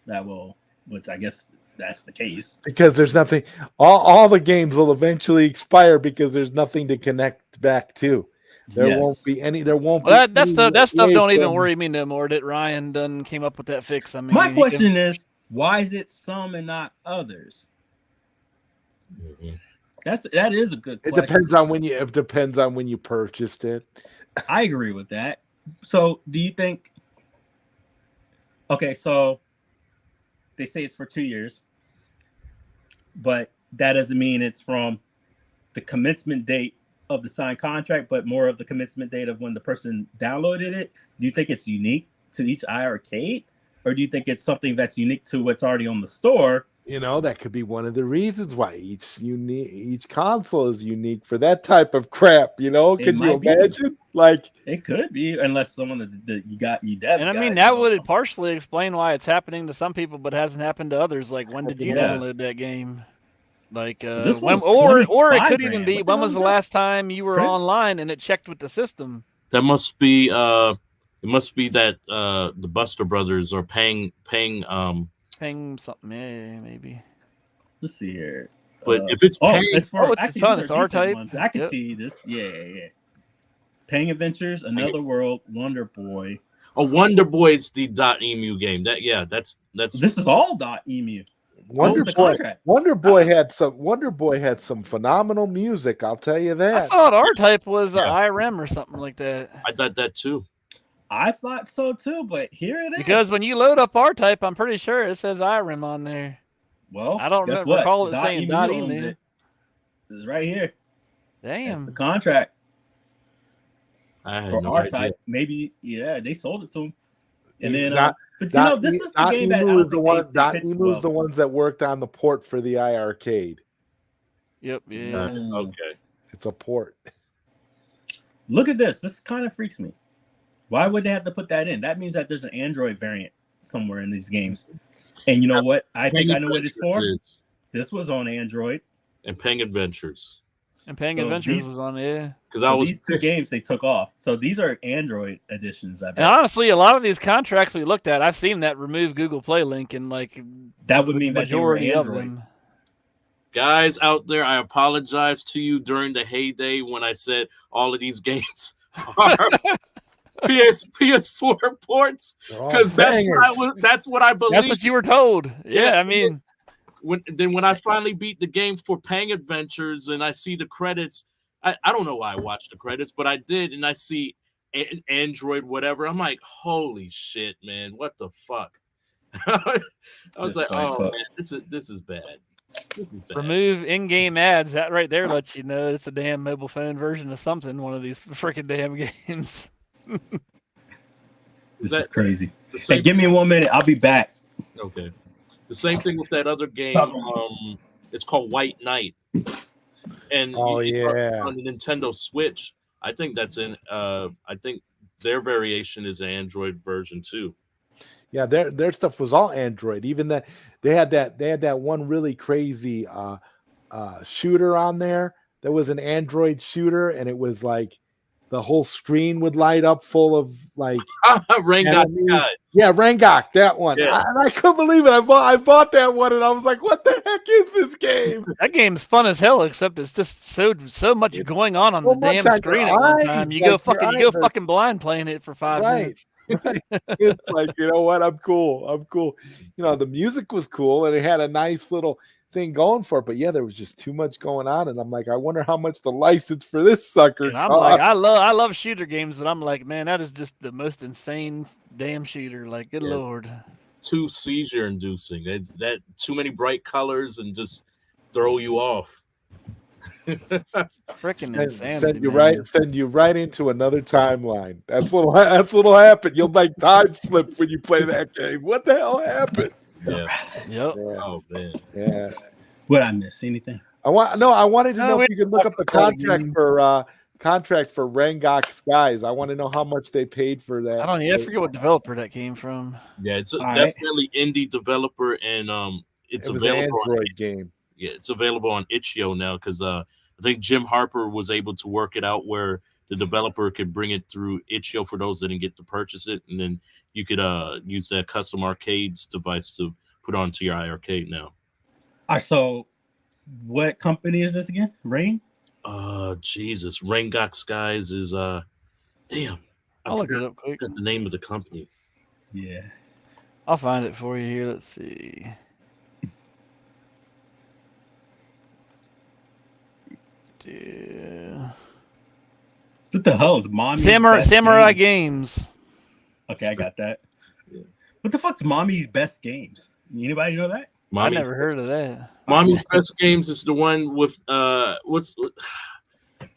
Speaker 1: that will, which I guess that's the case.
Speaker 7: Because there's nothing, all the games will eventually expire because there's nothing to connect back to. There won't be any. There won't be.
Speaker 3: That stuff don't even worry me no more. That Ryan done came up with that fix. I mean,
Speaker 1: my question is, why is it some and not others?
Speaker 2: Mm-hmm.
Speaker 1: That is a good question.
Speaker 7: It depends on when you purchased it.
Speaker 1: I agree with that. So do you think? Okay, so they say it's for 2 years, but that doesn't mean it's from the commencement date of the signed contract, but more of the commencement date of when the person downloaded it. Do you think it's unique to each iiRcade, or do you think it's something that's unique to what's already on the store
Speaker 7: You know, that could be one of the reasons why each console is unique for that type of crap. You know, could you imagine? Like,
Speaker 1: it could be, unless someone that you got you devs.
Speaker 3: And I mean,
Speaker 1: guys,
Speaker 3: that would partially explain why it's happening to some people, but hasn't happened to others. Like, when did you download that game? Like, when, or it could even be, when was the last time you were online and it checked with the system?
Speaker 2: That must be it must be that the Buster Brothers are paying
Speaker 3: something, yeah, maybe.
Speaker 1: Let's see here.
Speaker 2: But if it's paying,
Speaker 3: it's a ton. It's R-Type.
Speaker 1: I can see this. Yeah. Paying Adventures, Another World, Wonder Boy.
Speaker 2: Oh, Wonder Boy is the .emu game. That's.
Speaker 1: This is all .emu.
Speaker 7: Wonder Boy had some phenomenal music. I'll tell you that.
Speaker 3: I thought R-Type was IRM or something like that.
Speaker 2: I thought that too.
Speaker 1: I thought so too, but here it is.
Speaker 3: Because when you load up R-Type, I'm pretty sure it says IRM on there.
Speaker 1: Well,
Speaker 3: I don't recall it saying .emu.
Speaker 1: This is right here.
Speaker 3: Damn.
Speaker 1: That's the contract.
Speaker 2: I had
Speaker 1: for
Speaker 2: no
Speaker 1: R-Type.
Speaker 2: idea.
Speaker 1: Maybe, they sold it to him. And then,
Speaker 7: this
Speaker 1: is the game that
Speaker 7: is the one. .emu is the ones that worked on the port for the iiRcade.
Speaker 3: Yep. Yeah.
Speaker 2: Okay.
Speaker 7: It's a port.
Speaker 1: Look at this. This kind of freaks me. Why would they have to put that in? That means that there's an Android variant somewhere in these games. And you know what? I think I know what it's for. This was on Android.
Speaker 2: And Pang Adventures.
Speaker 3: And Pang Adventures was on there.
Speaker 2: Because
Speaker 1: these two games they took off. So these are Android editions. I bet.
Speaker 3: And honestly, a lot of these contracts we looked at, I've seen that remove Google Play link, and like
Speaker 1: that would mean
Speaker 3: majority
Speaker 1: that
Speaker 3: of them.
Speaker 2: Guys out there, I apologize to you during the heyday when I said all of these games are PS4 ports, because that's what I believe.
Speaker 3: That's what you were told. Yeah, I mean,
Speaker 2: when I finally beat the game for Pang Adventures and I see the credits, I don't know why I watched the credits, but I did, and I see Android whatever. I'm like, holy shit, man, what the fuck? I was like, oh man, this is bad.
Speaker 3: Remove in-game ads. That right there lets you know it's a damn mobile phone version of something. One of these freaking damn games.
Speaker 1: This is crazy. Hey, give me 1 minute. I'll be back.
Speaker 2: Okay. The same thing with that other game. It's called White Knight. And on the Nintendo Switch, I think that's in. I think their variation is an Android version too.
Speaker 7: Yeah, their stuff was all Android. Even that they had that one really crazy shooter on there. There was an Android shooter, and it was like the whole screen would light up full of like
Speaker 2: Rangok Skies.
Speaker 7: Yeah, Rangok, that one.
Speaker 2: Yeah.
Speaker 7: I couldn't believe it. I bought that one, and I was like, "What the heck is this game?"
Speaker 3: That game's fun as hell, except it's just so much going on the damn screen at one time. You go fucking blind playing it for 5 minutes.
Speaker 7: Right. It's like, you know what? I'm cool. You know, the music was cool, and it had a nice little thing going for it. But yeah, there was just too much going on, and I'm like, I wonder how much the license for this sucker.
Speaker 3: And I'm like, I love shooter games, but I'm like, man, that is just the most insane damn shooter. Like, good lord.
Speaker 2: Too seizure inducing. That too many bright colors and just throw you off.
Speaker 3: Freaking insanity,
Speaker 7: send you right into another timeline. That's what'll happen. You'll like time slip when you play that game. What the hell happened?
Speaker 2: Yeah.
Speaker 3: Yep.
Speaker 7: Yeah.
Speaker 2: Oh man.
Speaker 7: Yeah.
Speaker 1: Would I miss anything?
Speaker 7: I wanted to know if you could look up the contract for Rangok Skies. I want to know how much they paid for that.
Speaker 3: I forget what developer that came from.
Speaker 2: Yeah, it's definitely indie developer, and it was
Speaker 7: available an Android game.
Speaker 2: Yeah, it's available on itch.io now because I think Jim Harper was able to work it out where the developer could bring it through itch.io for those that didn't get to purchase it, and then you could use that custom arcades device to put onto your iiRcade now.
Speaker 1: All right, so what company is this again? Rain?
Speaker 2: Jesus, Rangok Skies is damn.
Speaker 3: I'll look it up quick.
Speaker 2: I forgot the name of the company.
Speaker 1: Yeah,
Speaker 3: I'll find it for you here. Let's see. Yeah.
Speaker 1: What the hell is Mommy's
Speaker 3: Samurai
Speaker 1: games?
Speaker 3: Games?
Speaker 1: Okay, I got that. Yeah. What the fuck's Mommy's Best Games? Anybody know that?
Speaker 3: I never heard of that.
Speaker 2: Mommy's Best Games is the one with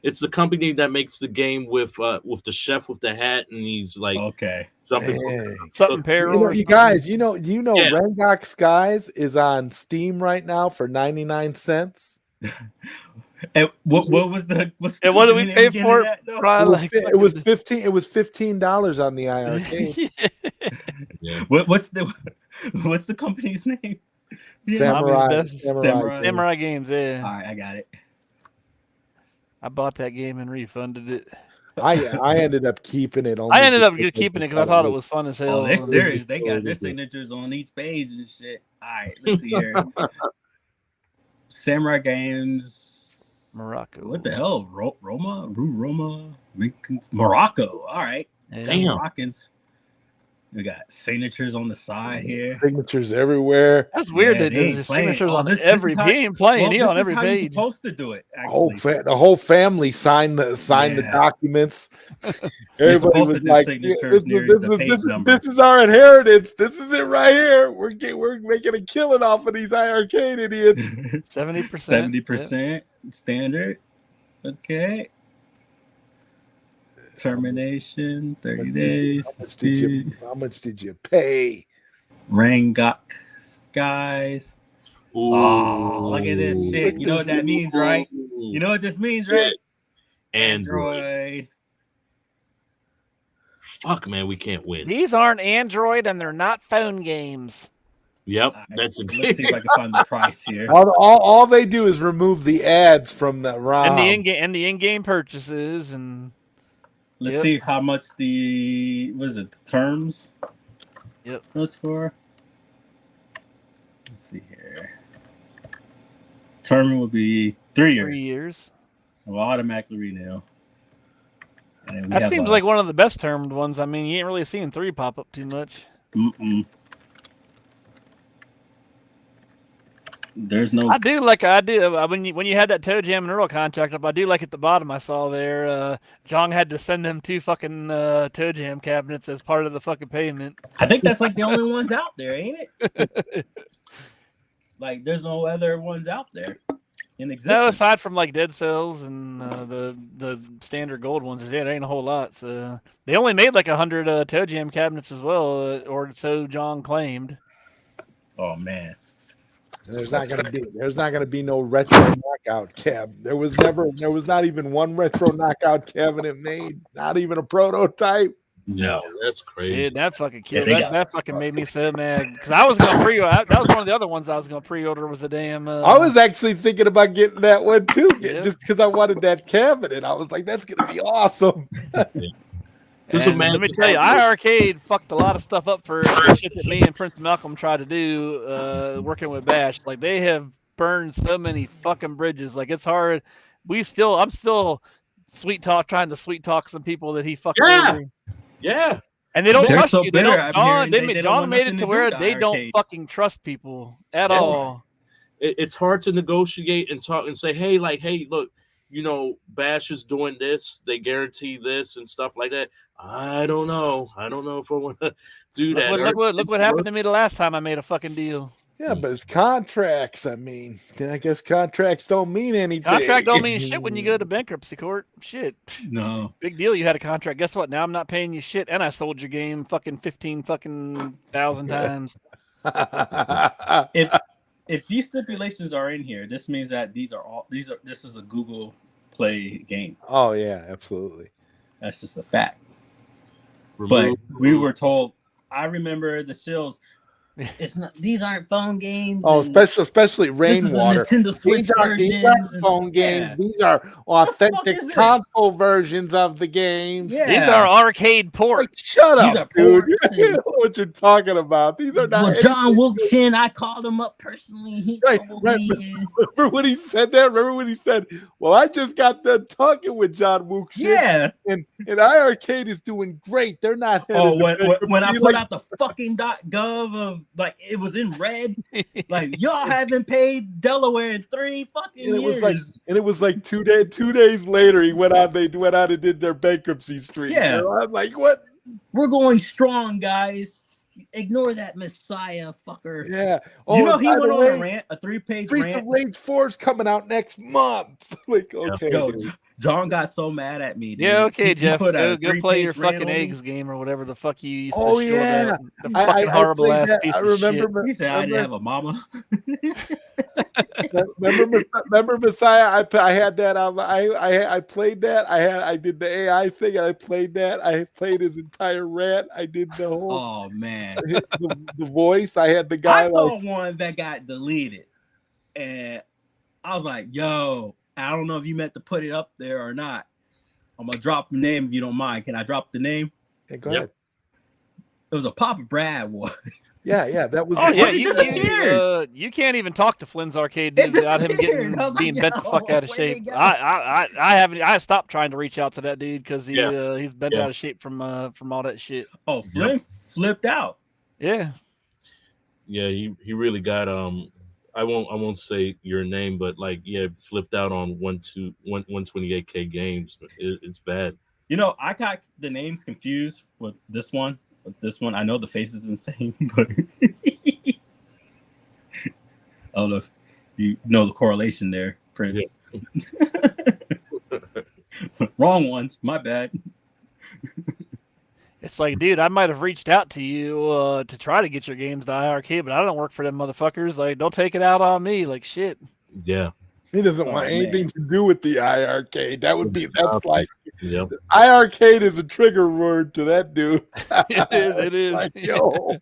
Speaker 2: It's the company that makes the game with the chef with the hat, and he's like jumping
Speaker 3: something payroll.
Speaker 7: You guys, you know,
Speaker 2: Yeah.
Speaker 7: Rangok Skies is on Steam right now for 99 cents.
Speaker 1: And what was the
Speaker 3: and what do we pay for it?
Speaker 7: It was $15 on the iiRcade.
Speaker 2: Yeah.
Speaker 1: What's the company's name?
Speaker 3: Samurai Games. Yeah.
Speaker 1: All right, I got it.
Speaker 3: I bought that game and refunded it.
Speaker 7: I ended up keeping it.
Speaker 3: I ended up keeping it because I thought it was fun as hell.
Speaker 1: Oh, they're serious. They got their signatures on each page and shit. All right, let's see here. Samurai Games,
Speaker 3: Morocco.
Speaker 1: What the hell? Roma, Morocco. All right,
Speaker 3: Damn.
Speaker 1: Moroccans. We got signatures on the side here.
Speaker 7: Signatures everywhere.
Speaker 3: That's weird that there's signatures on every game playing. On every page.
Speaker 1: You're supposed to do it. Actually.
Speaker 7: The whole family signed the documents. Everybody was like, "This is our inheritance. This is it right here. We're making a killing off of these iiRcade idiots."
Speaker 3: 70%.
Speaker 1: 70% standard. Okay. Termination, 30 days.
Speaker 7: How much did you pay?
Speaker 1: Rangok Skies.
Speaker 2: Ooh.
Speaker 1: Oh, look at this shit. You know what that means, right? You know what this means, right?
Speaker 2: Android. Fuck, man, we can't win.
Speaker 3: These aren't Android and they're not phone games.
Speaker 2: Yep, that's a
Speaker 1: Let's see if I can find the price here.
Speaker 7: All they do is remove the ads from the ROM
Speaker 3: and the in-game purchases and.
Speaker 1: Let's see how much the terms.
Speaker 3: Yep.
Speaker 1: Was for. Let's see here. Term will be 3 years.
Speaker 3: 3 years.
Speaker 1: Will automatically renew.
Speaker 3: That seems like one of the best termed ones. I mean, you ain't really seeing 3 pop up too much.
Speaker 1: There's no.
Speaker 3: I do when you had that Toe Jam and Earl contract up. I do like at the bottom. I saw there, Jong had to send them 2 fucking Toe Jam cabinets as part of the fucking payment.
Speaker 1: I think that's like the only ones out there, ain't it? Like, there's no other ones out there in existence.
Speaker 3: No, aside from like Dead Cells and the standard gold ones, there ain't a whole lot. So they only made like 100 Toe Jam cabinets as well, or so Jong claimed.
Speaker 1: Oh man.
Speaker 7: There's not gonna be no retro knockout cab. There was not even one retro knockout cabinet made. Not even a prototype.
Speaker 2: No, that's crazy.
Speaker 3: Dude, that fucking killed. That fucking made me so mad because I was gonna pre-order. That was one of the other ones I was gonna pre-order. Was the damn.
Speaker 7: I was actually thinking about getting that one too, just because I wanted that cabinet. I was like, that's gonna be awesome.
Speaker 3: Let me tell you, iiRcade fucked a lot of stuff up for shit that me and Prince Malcolm tried to do working with Bash. Like, they have burned so many fucking bridges. Like, it's hard. I'm still trying to sweet talk some people that he fucked over.
Speaker 2: Yeah.
Speaker 3: And they don't trust
Speaker 1: so
Speaker 3: you.
Speaker 1: Bitter,
Speaker 3: John made it to where they don't fucking trust people at all.
Speaker 2: It's hard to negotiate and talk and say, hey, look, you know, Bash is doing this. They guarantee this and stuff like that. I don't know if I want to do that.
Speaker 3: Look what happened to me the last time I made a fucking deal.
Speaker 7: Yeah, but it's contracts. I mean, I guess contracts don't mean anything.
Speaker 3: Contract don't mean shit when you go to bankruptcy court. Shit.
Speaker 1: No.
Speaker 3: Big deal. You had a contract. Guess what? Now I'm not paying you shit, and I sold your game fucking 15,000 times.
Speaker 1: If these stipulations are in here, this means that this is a Google Play game.
Speaker 7: Oh yeah, absolutely.
Speaker 1: That's just a fact. But we were told. I remember the shills. It's not. These aren't phone games.
Speaker 7: Oh, especially Rainwater.
Speaker 1: These
Speaker 7: aren't phone games. These are authentic console versions of the games.
Speaker 3: Yeah. These are arcade ports.
Speaker 7: Like, shut up, dude. You know what you're talking about. These are not.
Speaker 1: Well, Jong Wook Shin, I called him up personally. He told me.
Speaker 7: Remember when he said that? Remember when he said, "Well, I just got done talking with Jong Wook Shin."
Speaker 1: Yeah.
Speaker 7: And iiRcade is doing great. They're not.
Speaker 1: Oh, when I put out the fucking .gov of. Like, it was in red. Like, y'all haven't paid Delaware in 3 fucking years.
Speaker 7: It was like 2 days later. They went out and did their bankruptcy streak.
Speaker 1: Yeah,
Speaker 7: you know? I'm like, what?
Speaker 1: We're going strong, guys. Ignore that Messiah fucker.
Speaker 7: Yeah.
Speaker 1: Oh, you know he went on a rant, a 3-page rant.
Speaker 7: Streets of Rage 4 is coming out next month. Like, okay.
Speaker 1: John got so mad at me, dude.
Speaker 3: Yeah, okay,
Speaker 1: He
Speaker 3: Jeff.
Speaker 1: put a
Speaker 3: Go play your
Speaker 1: 3-page rant
Speaker 3: fucking
Speaker 1: on me.
Speaker 3: eggs game or whatever the fuck you used
Speaker 7: Oh
Speaker 3: to show
Speaker 7: yeah,
Speaker 3: the fucking horrible
Speaker 7: played
Speaker 3: ass
Speaker 7: that.
Speaker 3: piece
Speaker 7: I
Speaker 3: of
Speaker 7: remember.
Speaker 3: shit.
Speaker 1: He said I didn't have a mama.
Speaker 7: Remember Messiah? I had that on. I played that. I did the AI thing. And I played that. I played his entire rant. I did the whole
Speaker 1: Oh man,
Speaker 7: the voice. I had the guy.
Speaker 1: I saw one that got deleted, and I was like, "Yo, I don't know if you meant to put it up there or not. I'm gonna drop the name if you don't mind. Can I drop the name?"
Speaker 7: Hey, go ahead.
Speaker 1: It was a Papa Brad one.
Speaker 7: Yeah, that was.
Speaker 3: Oh yeah,
Speaker 1: It disappeared.
Speaker 3: you can't even talk to Flynn's Arcade dude without him
Speaker 1: disappeared. I was
Speaker 3: being
Speaker 1: like,
Speaker 3: bent the fuck
Speaker 1: yo,
Speaker 3: out of
Speaker 1: where'd he
Speaker 3: shape.
Speaker 1: go?
Speaker 3: I stopped trying to reach out to that dude because
Speaker 2: Yeah.
Speaker 3: he's bent
Speaker 2: Yeah.
Speaker 3: out of shape from all that shit.
Speaker 1: Oh, Flynn flipped out.
Speaker 3: Yeah.
Speaker 2: Yeah, he really got I won't say your name, but like flipped out on 128K games. It's bad.
Speaker 1: You know, I got the names confused with this one. I know the face is insane, but I don't know if you know the correlation there, Prince. Yeah. Wrong ones, my bad.
Speaker 3: It's like, dude, I might have reached out to you to try to get your games to iiRcade, but I don't work for them motherfuckers. Like, don't take it out on me. Like, shit.
Speaker 2: Yeah.
Speaker 7: He doesn't want anything to do with the iiRcade. That's like
Speaker 2: Yep.
Speaker 7: iiRcade is a trigger word to that dude.
Speaker 3: It is.
Speaker 7: Like, yo.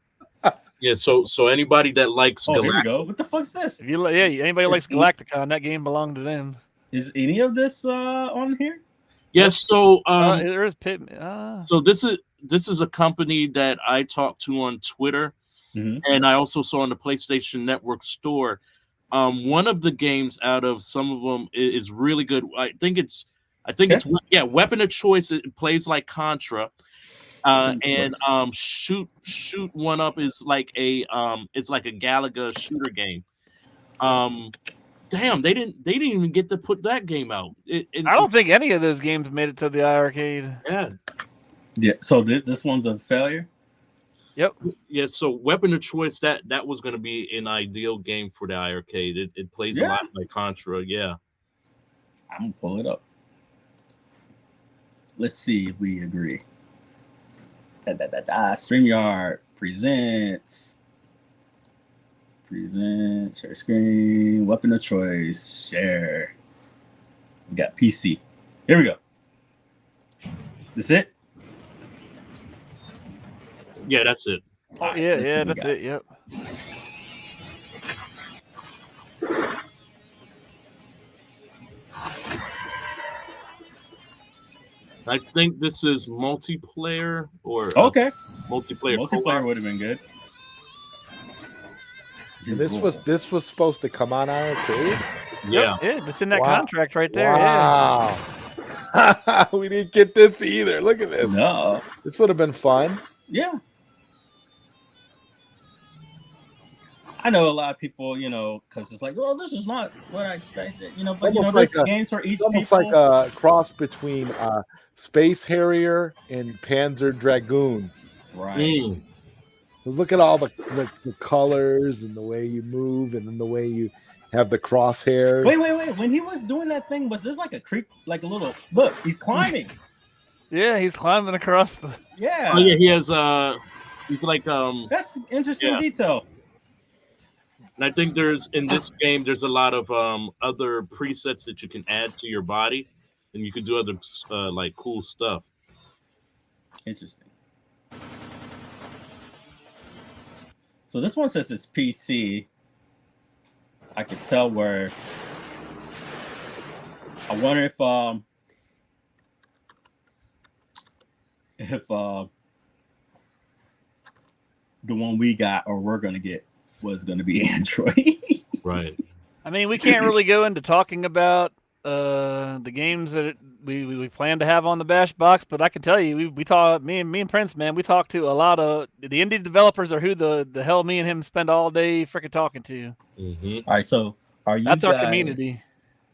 Speaker 2: Yeah, so anybody that likes
Speaker 1: Here we go. What the fuck's this?
Speaker 3: If you anybody likes Galacticon, that game belonged to them.
Speaker 1: Is any of this on here?
Speaker 2: Yes, so
Speaker 3: there is Pit.
Speaker 2: So this is a company that I talked to on Twitter, and I also saw on the PlayStation Network store. One of the games out of some of them is really good. I think it's Weapon of Choice. It plays like Contra, and shoot one up is like it's like a Galaga shooter game. Damn, they didn't even get to put that game out.
Speaker 3: I don't think any of those games made it to the iiRcade.
Speaker 2: Yeah.
Speaker 1: So this one's a failure.
Speaker 3: Yep.
Speaker 2: Yeah. So Weapon of Choice that was going to be an ideal game for the iiRcade. It plays a lot like Contra. Yeah.
Speaker 1: I'm gonna pull it up. Let's see if we agree. StreamYard presents. Share screen, weapon of choice, share. We got PC. Here we go. This it?
Speaker 2: Yeah, that's it.
Speaker 3: Oh, yeah, that's it. Yep.
Speaker 2: I think this is multiplayer or
Speaker 1: okay.
Speaker 2: Multiplayer
Speaker 1: would have been good.
Speaker 7: And this was supposed to come on iiRcade?
Speaker 2: Yeah.
Speaker 3: Yeah, it's in that contract right there.
Speaker 7: Wow. Yeah. We didn't get this either. Look at this.
Speaker 1: No.
Speaker 7: This would have been fun.
Speaker 1: Yeah. I know a lot of people, because it's like, well, this is not what I expected, but
Speaker 7: almost
Speaker 1: there's
Speaker 7: like
Speaker 1: games for each
Speaker 7: almost
Speaker 1: people.
Speaker 7: like a cross between Space Harrier and Panzer Dragoon.
Speaker 1: Right.
Speaker 7: Look at all the colors and the way you move and then the way you have the crosshairs.
Speaker 1: Wait. When he was doing that thing, was there's like a creek, like a little, look, he's climbing.
Speaker 3: Yeah, he's climbing across the.
Speaker 1: Yeah.
Speaker 2: Oh, yeah, he has, he's like,
Speaker 1: That's interesting detail.
Speaker 2: And I think in this game, there's a lot of other presets that you can add to your body, and you can do other like cool stuff.
Speaker 1: Interesting. So this one says it's PC. I could tell where. I wonder if the one we got or we're gonna get was gonna be Android.
Speaker 2: Right.
Speaker 3: I mean, we can't really go into talking about the games that we plan to have on the Bash box, but I can tell you, we talk, me and Prince, man, we talk to a lot of the indie developers are who the hell me and him spend all day freaking talking to.
Speaker 1: All right, so are you?
Speaker 3: That's
Speaker 1: guys,
Speaker 3: our community.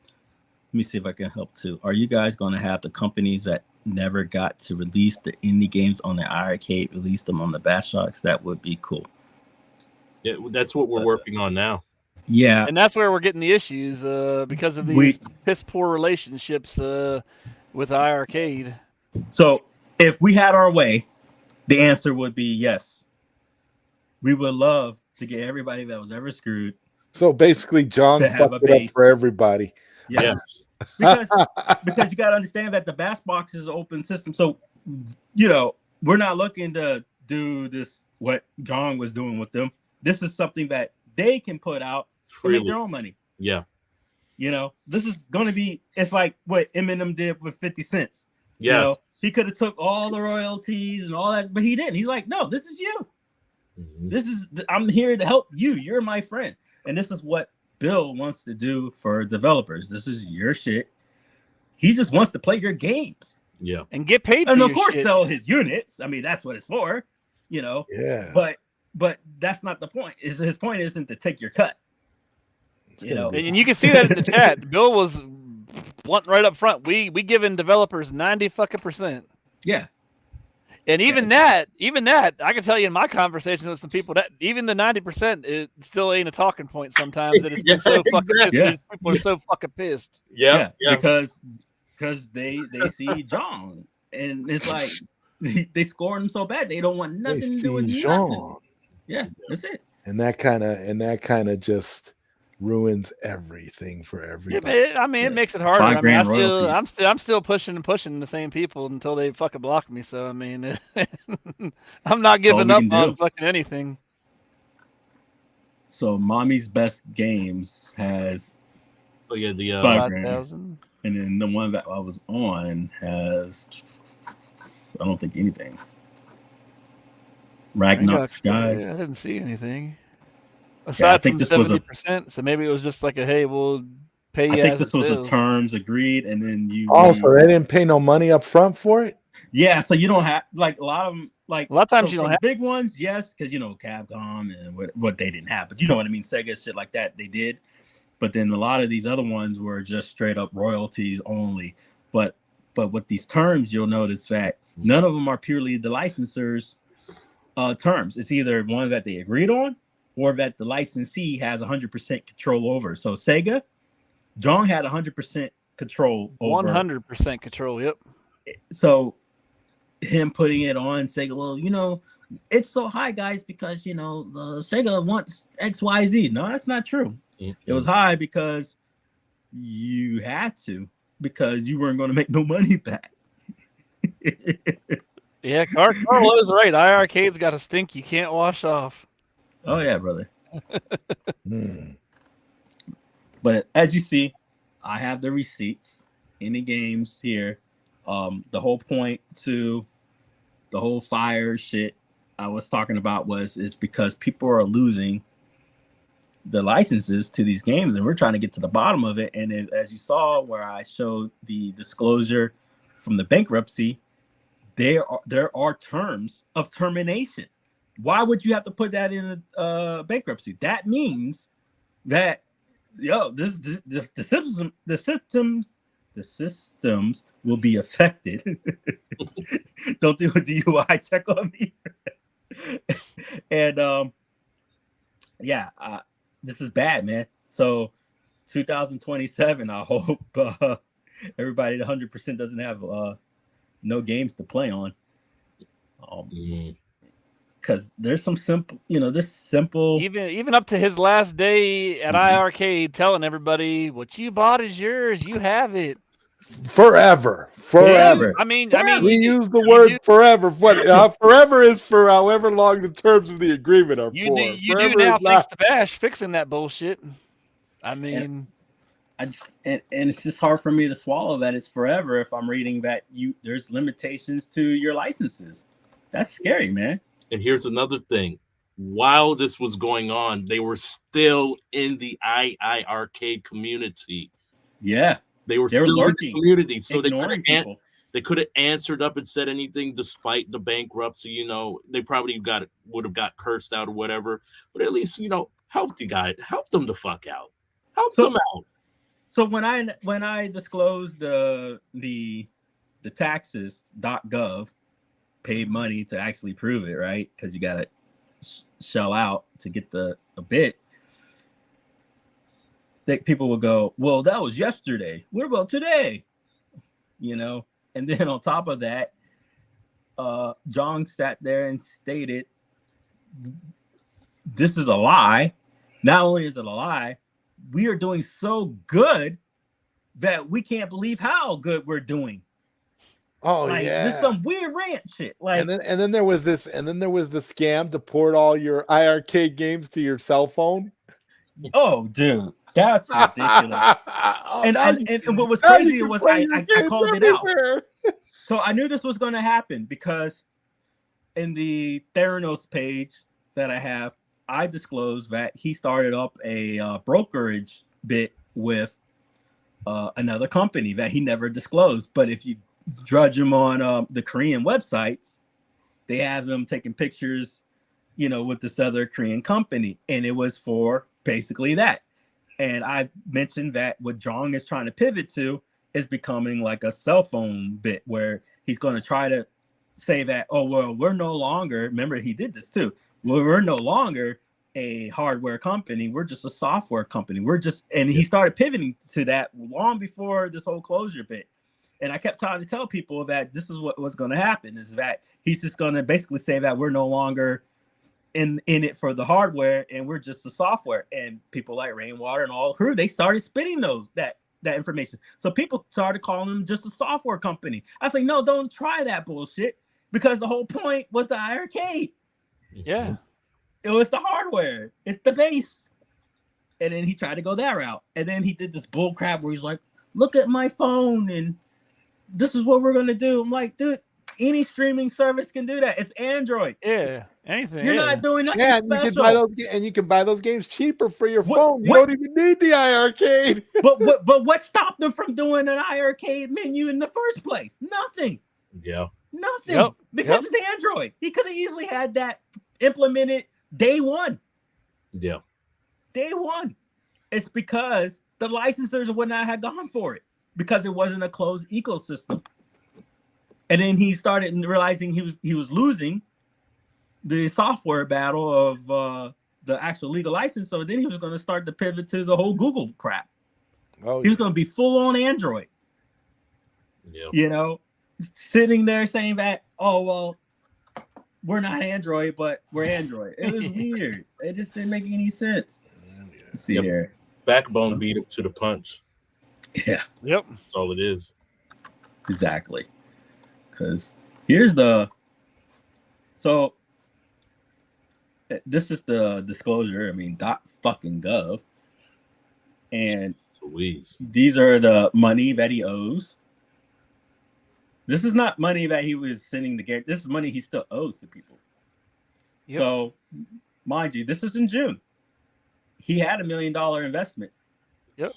Speaker 1: Let me see if I can help too. Are you guys going to have the companies that never got to release the indie games on the iiRcade release them on the Bash box? That would be cool.
Speaker 2: Yeah, that's what we're working on now.
Speaker 1: Yeah,
Speaker 3: And that's where we're getting the issues because of these piss poor relationships with iiRcade.
Speaker 1: So if we had our way, the answer would be yes. We would love to get everybody that was ever screwed.
Speaker 7: So basically, Jong
Speaker 1: To have
Speaker 7: fucked
Speaker 1: a
Speaker 7: it up
Speaker 1: base.
Speaker 7: for everybody.
Speaker 1: Yes. because you got to understand that the bass box is an open system. So, we're not looking to do this, what Jong was doing with them. This is something that they can put out and make their own money.
Speaker 2: Yeah.
Speaker 1: This is going to be, it's like what Eminem did with 50 cents.
Speaker 2: Yes.
Speaker 1: He could have took all the royalties and all that, but he didn't. He's like, no, this is you. I'm here to help you. You're my friend. And this is what Bill wants to do for developers. This is your shit. He just wants to play your games.
Speaker 2: Yeah.
Speaker 3: And get paid.
Speaker 1: And
Speaker 3: for
Speaker 1: of
Speaker 3: your
Speaker 1: course
Speaker 3: shit.
Speaker 1: sell his units. I mean, that's what it's for,
Speaker 7: Yeah.
Speaker 1: But that's not the point. His point isn't to take your cut.
Speaker 3: And you can see that in the chat. Bill was blunt right up front. We giving developers 90%.
Speaker 1: Yeah.
Speaker 3: And even that, I can tell you in my conversations with some people that even the 90%, it still ain't a talking point sometimes. That it's been so fucking pissed. People are so fucking pissed.
Speaker 2: Yeah.
Speaker 1: Because they see Jong, and it's like they score him so bad they don't want nothing to do with nothing. Yeah, that's it.
Speaker 7: And that kind of just ruins everything for everybody.
Speaker 3: It makes it harder. I'm still pushing the same people until they fucking block me. So I'm not giving up on fucking anything.
Speaker 1: So Mommy's Best Games has
Speaker 2: the
Speaker 3: 5,000,
Speaker 1: and then the one that I was on has, I don't think anything. Ragnarok Skies.
Speaker 3: I didn't see anything. Aside from 70%, so maybe it was just like hey, we'll pay you.
Speaker 1: I think this was the terms agreed, and then you.
Speaker 7: Also, they didn't pay no money up front for it.
Speaker 1: Yeah, so you don't have a lot of them. A
Speaker 3: lot of times you don't have
Speaker 1: big ones, yes, because Capcom and what they didn't have, but you know what I mean. Sega shit like that they did, but then a lot of these other ones were just straight up royalties only. But with these terms, you'll notice that none of them are purely the licensors' terms. It's either one that they agreed on, or that the licensee has 100% control over. So Sega, Jong had 100% control over.
Speaker 3: 100% control, yep.
Speaker 1: So him putting it on Sega, well, it's so high, guys, because, the Sega wants XYZ. No, that's not true. Mm-hmm. It was high because you had to, because you weren't going to make no money back.
Speaker 3: Yeah, Carlo's right. iiRcade's got a stink you can't wash off.
Speaker 1: Oh yeah, brother. But as you see, I have the receipts in the games here. The whole point to the whole fire shit I was talking about is because people are losing the licenses to these games, and we're trying to get to the bottom of it. And as you saw where I showed the disclosure from the bankruptcy, there are terms of termination. Why would you have to put that in a bankruptcy? That means that the systems will be affected. Don't do a DUI check on me. And this is bad, man. So 2027, I hope everybody at 100% doesn't have no games to play on. Because there's some simple, there's simple.
Speaker 3: Even up to his last day at iiRcade, telling everybody what you bought is yours. You have it
Speaker 7: forever.
Speaker 3: Yeah, I mean,
Speaker 7: we use the word forever. What forever is for however long the terms of the agreement are for.
Speaker 3: You do now, thanks to Bash fixing that bullshit. I mean,
Speaker 1: and it's just hard for me to swallow that it's forever if I'm reading that there's limitations to your licenses. That's scary, man.
Speaker 2: And here's another thing. While this was going on, they were still in the iiRcade community.
Speaker 1: Yeah.
Speaker 2: They were still lurking, in the community. So they could have answered up and said anything despite the bankruptcy. They probably would have got cursed out or whatever. But at least, help the guy. Help them the fuck out. Help them out.
Speaker 1: So when I disclosed the taxes.gov, paid money to actually prove it, right? Because you gotta shell out to get a bit. that people would go, well, that was yesterday. What about today? You know, and then on top of that, Jong sat there and stated, this is a lie. Not only is it a lie, we are doing so good that we can't believe how good we're doing.
Speaker 7: Oh,
Speaker 1: like,
Speaker 7: yeah.
Speaker 1: Just some weird rant shit. Like,
Speaker 7: and then there was the scam to port all your iArcade games to your cell phone.
Speaker 1: Oh, dude, that's ridiculous. and what was crazy was I called it out. So I knew this was going to happen because in the Theranos page that I have, I disclosed that he started up a brokerage bit with another company that he never disclosed. But if you drudge him on the Korean websites, they have him taking pictures, you know, with this other Korean company. And it was for basically that. And I mentioned that what Jong is trying to pivot to is becoming like a cell phone bit where he's going to try to say that, oh, well, we're no longer, remember he did this too. Well, we're no longer a hardware company. We're just a software company. And he started pivoting to that long before this whole closure bit. And I kept trying to tell people that this is what was going to happen, is that he's just going to basically say that we're no longer in it for the hardware and we're just the software. And people like Rainwater and all crew, they started spinning that information. So people started calling them just a software company. I was like, no, don't try that bullshit, because the whole point was the iArcade.
Speaker 3: Yeah.
Speaker 1: It was the hardware. It's the base. And then he tried to go that route. And then he did this bull crap where he's like, look at my phone and this is what we're going to do. I'm like, dude, any streaming service can do that. It's Android.
Speaker 3: Yeah. Anything.
Speaker 1: You're not doing nothing special.
Speaker 7: You can buy those games cheaper for your phone. You don't even need the iArcade.
Speaker 1: but what stopped them from doing an iArcade menu in the first place? Nothing.
Speaker 2: Yeah.
Speaker 1: Nothing.
Speaker 3: Yep.
Speaker 1: Because it's Android. He could have easily had that implemented day one.
Speaker 2: Yeah.
Speaker 1: Day one. It's because the licensors would not have gone for it, because it wasn't a closed ecosystem. And then he started realizing he was losing the software battle of the actual legal license. So then he was going to start to pivot to the whole Google crap.
Speaker 7: Oh,
Speaker 1: he was going to be full on Android.
Speaker 2: Yeah.
Speaker 1: You know, sitting there saying that, oh, well, we're not Android, but we're Android. It was weird. It just didn't make any sense. Let's see here.
Speaker 2: Backbone beat him to the punch.
Speaker 1: Yeah.
Speaker 3: Yep.
Speaker 2: That's all it is.
Speaker 1: Exactly. Because here's so this is the disclosure. I mean, .gov. And these are the money that he owes. This is not money that he was sending to Gary. This is money he still owes to people. Yep. So, mind you, this is in June. He had $1 million investment.
Speaker 3: Yep.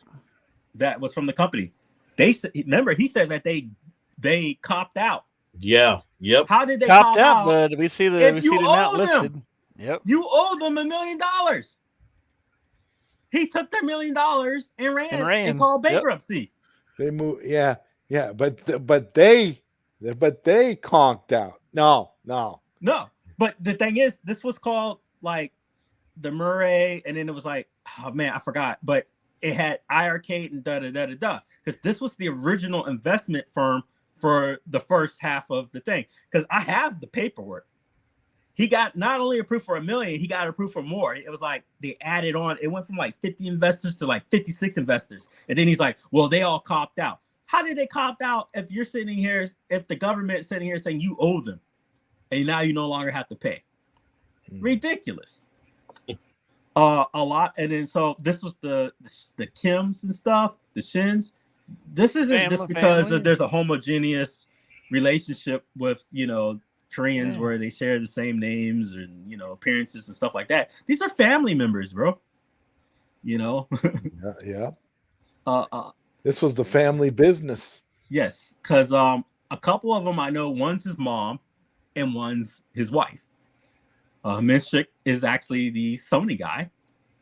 Speaker 1: That was from the company. Remember, he said that they copped out.
Speaker 2: Yeah. Yep.
Speaker 1: How did they
Speaker 3: cop
Speaker 1: out?
Speaker 3: But we see the amount listed. Yep.
Speaker 1: You owe them $1 million. He took their $1 million and ran and called bankruptcy.
Speaker 7: They moved. Yeah. But they conked out. No.
Speaker 1: But the thing is, this was called like the Murray, and then it was like, oh man, I forgot. But it had iArcade and da. Because this was the original investment firm for the first half of the thing. Because I have the paperwork. He got not only approved for $1 million, he got approved for more. It was like they added on. It went from like 50 investors to like 56 investors. And then he's like, well, they all copped out. How did they cop out if you're sitting here, if the government is sitting here saying you owe them and now you no longer have to pay? Ridiculous. A lot. And then so this was the Kims and stuff, the Shins. This isn't just because there's a homogeneous relationship with, you know, Koreans where they share the same names and, you know, appearances and stuff like that. These are family members, bro. You know?
Speaker 7: Yeah. This was the family business.
Speaker 1: Yes, because a couple of them I know, one's his mom and one's his wife. Mensa X is actually the Sony guy.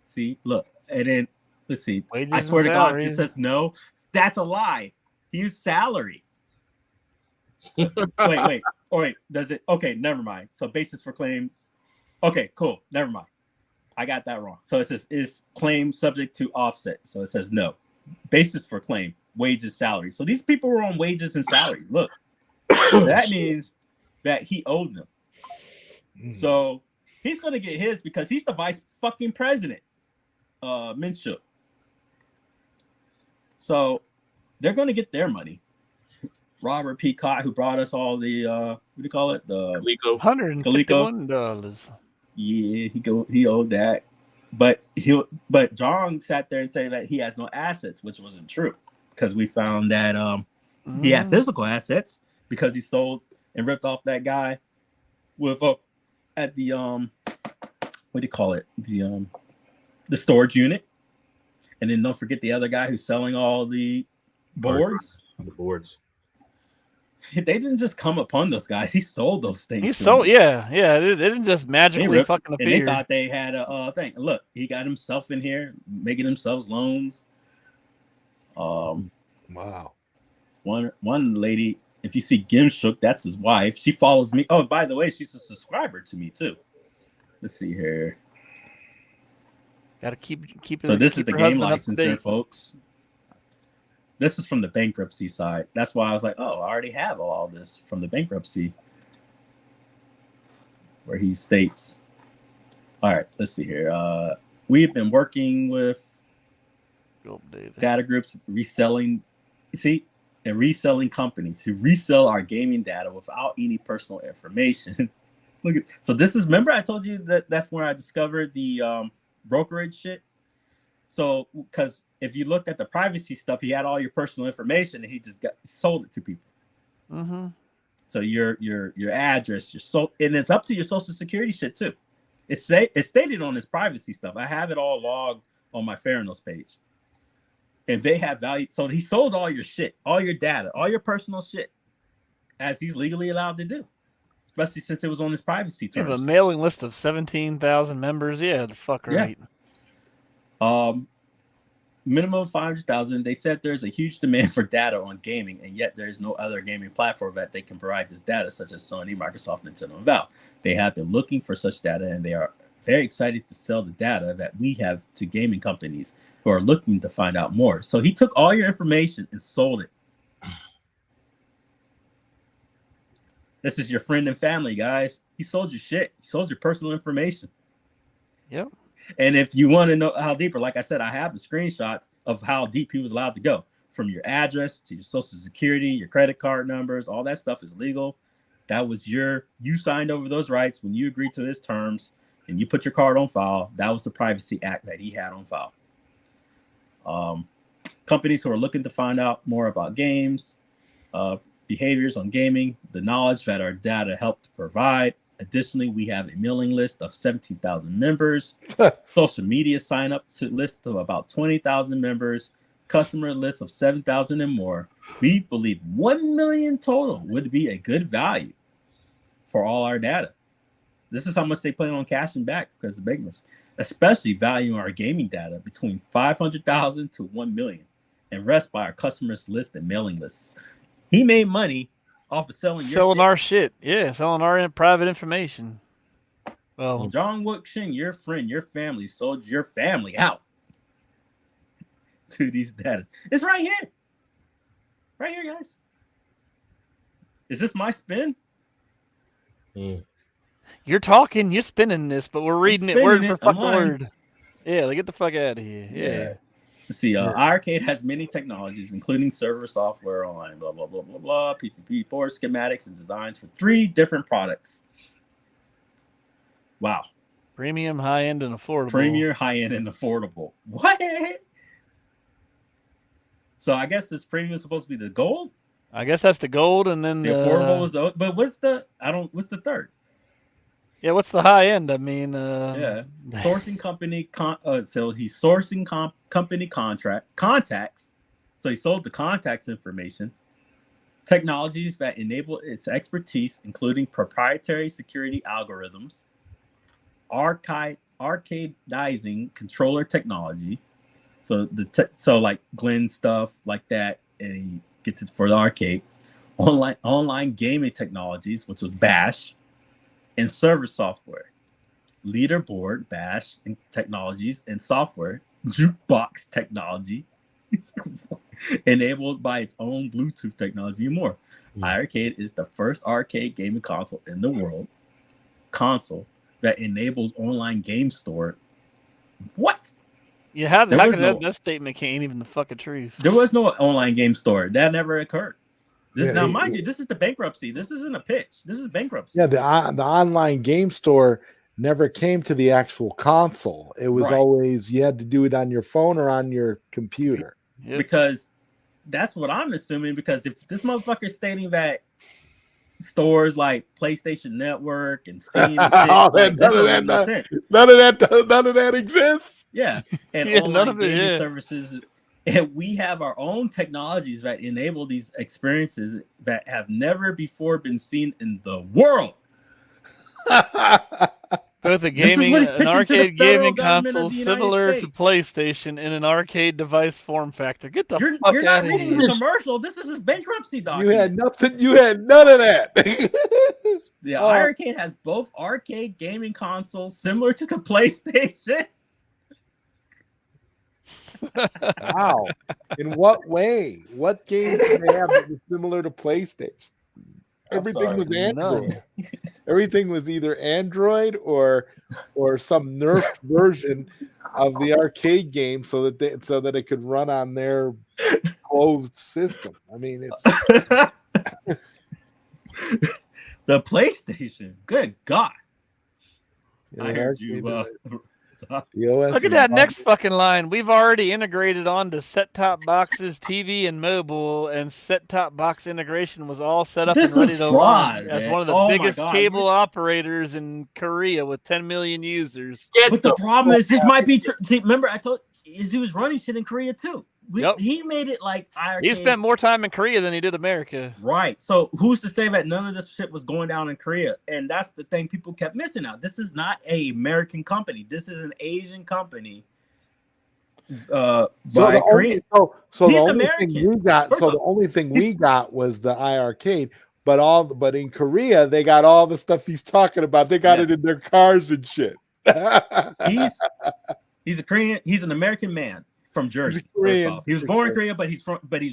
Speaker 1: See, look, and then let's see.
Speaker 3: Wages
Speaker 1: I swear to God,
Speaker 3: salaries.
Speaker 1: this says no. That's a lie. He's salary. wait. Does it? Okay, never mind. So basis for claims. Okay, cool. Never mind. I got that wrong. So it says is claim subject to offset. So it says no. Basis for claim, wages, salaries. So these people were on wages and salaries. Look, that means that he owed them. So he's gonna get his because he's the vice fucking president, Mensa. So they're gonna get their money. Robert Peacock, who brought us all the what do you call it? The
Speaker 3: $151.
Speaker 1: Yeah, he owed that. But Jong sat there and said that he has no assets, which wasn't true. Because we found that he had physical assets because he sold and ripped off that guy with at the what do you call it? The storage unit. And then don't forget the other guy who's selling all the boards.
Speaker 2: The boards.
Speaker 1: They didn't just come upon those guys. He sold those things.
Speaker 3: He sold, yeah. They didn't just magically fucking appear.
Speaker 1: And they thought they had a thing. Look, he got himself in here, making themselves loans. Wow. One lady, if you see Gimshook, that's his wife. She follows me. Oh, by the way, she's a subscriber to me too. Let's see here.
Speaker 3: Gotta keep.
Speaker 1: So this is the game licensor, folks. This is from the bankruptcy side. That's why I was like, oh, I already have all this from the bankruptcy. Where he states, all right, let's see here. We've been working with data groups, reselling, a reselling company to resell our gaming data without any personal information. Look at, so this is, remember I told you that's where I discovered the brokerage shit? So, because if you looked at the privacy stuff, he had all your personal information and he just sold it to people.
Speaker 3: Mm-hmm.
Speaker 1: So your address, and it's up to your social security shit too. It's stated on his privacy stuff. I have it all logged on my Theranos page. And they have value. So he sold all your shit, all your data, all your personal shit, as he's legally allowed to do. Especially since it was on his privacy terms.
Speaker 3: You have a mailing list of 17,000 members. Yeah, the fuck right.
Speaker 1: Yeah. Minimum 500,000. They said there's a huge demand for data on gaming, and yet there is no other gaming platform that they can provide this data, such as Sony, Microsoft, Nintendo, and Valve. They have been looking for such data, and they are very excited to sell the data that we have to gaming companies who are looking to find out more. So he took all your information and sold it. This is your friend and family, guys. He sold your shit. He sold your personal information.
Speaker 3: Yep.
Speaker 1: And if you want to know how deeper, like I said, I have the screenshots of how deep he was allowed to go. From your address to your social security, your credit card numbers, all that stuff is legal. That was you signed over those rights when you agreed to his terms and you put your card on file. That was the Privacy Act that he had on file. Companies who are looking to find out more about games, behaviors on gaming, the knowledge that our data helped to provide. Additionally, we have a mailing list of 17,000 members, social media sign up to list of about 20,000 members, customer list of 7,000 and more. We believe 1 million total would be a good value for all our data. This is how much they plan on cashing back because of bankruptcy, especially valuing our gaming data between 500,000 to 1 million and rest by our customers list and mailing lists. He made money off of selling
Speaker 3: our shit. Yeah, selling our private information. Well,
Speaker 1: Jong Wook Shin, your friend, your family sold your family out to these data. It's right here. Right here, guys. Is this my spin?
Speaker 3: You're talking, you're spinning this, but we're reading it word for fucking word. Yeah, get the fuck out of here. Yeah.
Speaker 1: Let's see, iiRcade has many technologies, including server software, online, blah, blah, blah, blah, blah, PCB boards, schematics, and designs for 3 different products. Wow.
Speaker 3: Premium, high-end, and affordable.
Speaker 1: Premium, high-end, and affordable. What? So I guess this premium is supposed to be the gold?
Speaker 3: I guess that's the gold, and then
Speaker 1: the affordable is the, but what's the third?
Speaker 3: Yeah, what's the high end? I mean,
Speaker 1: sourcing company. So he's sourcing company contacts. So he sold the contacts information. Technologies that enable its expertise, including proprietary security algorithms, arcadizing controller technology. So so like Glenn stuff like that, and he gets it for the arcade. Online gaming technologies, which was Bash. And server software. leaderboard, bash, and technologies and software, jukebox technology, enabled by its own Bluetooth technology and more. iiRcade is the first arcade gaming console in the world that enables online game store. What?
Speaker 3: Yeah, how that statement ain't even the fucking truth.
Speaker 1: There was no online game store. That never occurred. Now, mind you, this is the bankruptcy. This isn't a pitch. This is bankruptcy.
Speaker 7: Yeah, the online game store never came to the actual console. It was always you had to do it on your phone or on your computer.
Speaker 3: Yep.
Speaker 1: Because that's what I'm assuming. Because if this motherfucker's stating that stores like PlayStation Network and Steam and shit,
Speaker 7: none of that exists.
Speaker 1: Yeah, and online gaming services. And we have our own technologies that enable these experiences that have never before been seen in the world.
Speaker 3: Both an arcade gaming console similar to PlayStation and an arcade device form factor. Get the fuck
Speaker 1: you're not
Speaker 3: out of
Speaker 1: reading
Speaker 3: here.
Speaker 1: the commercial. This is his bankruptcy document.
Speaker 7: You had nothing. You had none of that.
Speaker 1: The iiRcade has both arcade gaming consoles similar to the PlayStation.
Speaker 7: Wow. In what way? What games do they have that was similar to PlayStation? Everything was Android. Everything was either Android or some nerfed version of the arcade game so that it could run on their closed system. I mean, it's
Speaker 1: the PlayStation. Good God.
Speaker 7: Yeah,
Speaker 1: I heard you.
Speaker 3: Look at that next fucking line. We've already integrated onto set-top boxes, TV, and mobile, and set-top box integration was all set up and ready to launch as one of the biggest cable operators in Korea with 10 million users.
Speaker 1: But the problem is, this might be true. Remember, I told you he was running shit in Korea too. He made it like iiRcade.
Speaker 3: He spent more time in Korea than he did America.
Speaker 1: Right. So who's to say that none of this shit was going down in Korea? And that's the thing people kept missing out. This is not an American company. This is an Asian company.
Speaker 7: The only thing we got was the iiRcade. But in Korea, they got all the stuff he's talking about. They got it in their cars and shit.
Speaker 1: He's a Korean. He's an American man from Jersey. He was born in Korea, but he's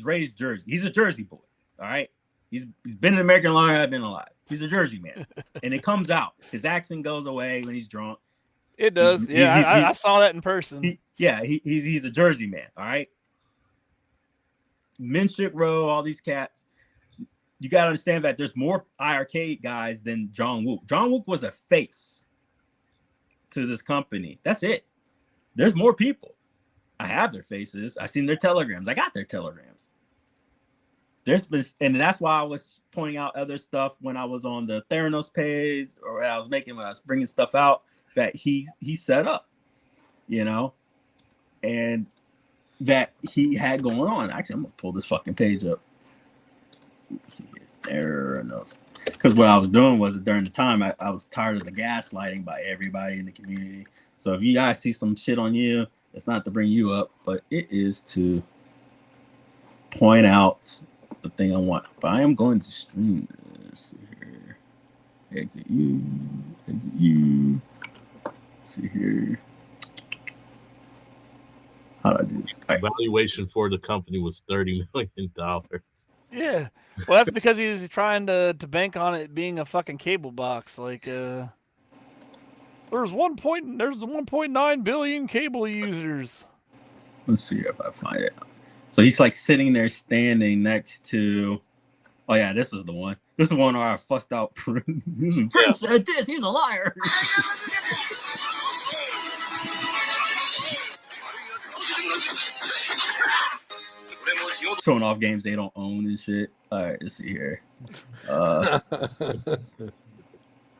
Speaker 1: raised Jersey. He's a Jersey boy. All right. He's been an American longer than I've been alive. He's a Jersey man, and it comes out. His accent goes away when he's drunk.
Speaker 3: It does. I saw that in person.
Speaker 1: He's a Jersey man. All right. Minshik Row, all these cats. You got to understand that there's more iiRcade guys than Jong Wook. Jong Wook was a face to this company. That's it. There's more people. I have their faces. I've seen their telegrams. I got their telegrams. And that's why I was pointing out other stuff when I was on the Theranos page or when I was bringing stuff out that he set up, and that he had going on. Actually, I'm gonna pull this fucking page up. Let's see here. Theranos. Because what I was doing was during the time I was tired of the gaslighting by everybody in the community. So if you guys see some shit on you, it's not to bring you up, but it is to point out the thing I want. But I am going to stream this here. Exit you. Let's see here. How do I do this?
Speaker 2: Valuation for the company was $30 million.
Speaker 3: Yeah. Well, that's because he's trying to bank on it being a fucking cable box. Like, there's 1.9 billion cable users.
Speaker 1: Let's see if I find it. So he's like sitting there standing next to. Oh yeah, this is the one. This is the one where I fussed out. Prince said this. He's a liar. Showing off games they don't own and shit. All right, let's see here. I'm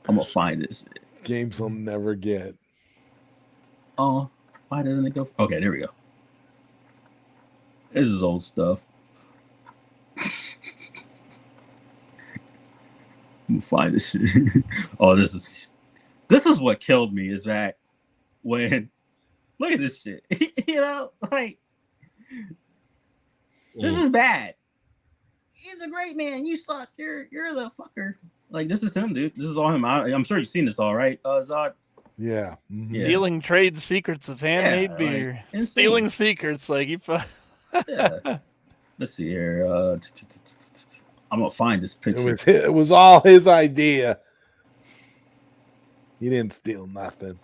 Speaker 1: gonna find this shit.
Speaker 7: Games I'll never get.
Speaker 1: Oh, why doesn't it go? Okay, there we go. This is old stuff. I'm gonna find this shit. Oh, this is what killed me is that when look at this shit. Like this is bad. He's a great man. You suck. You're the fucker. Like this is him, dude. This is all him. I'm sure you've seen this all, right? Zod.
Speaker 7: Yeah.
Speaker 1: Yeah.
Speaker 3: Stealing trade secrets of handmade
Speaker 1: Yeah,
Speaker 3: beer.
Speaker 1: like, insane.
Speaker 3: Stealing secrets, like you.
Speaker 1: Yeah. Let's see here. I'm gonna find this picture.
Speaker 7: It was all his idea. He didn't steal nothing.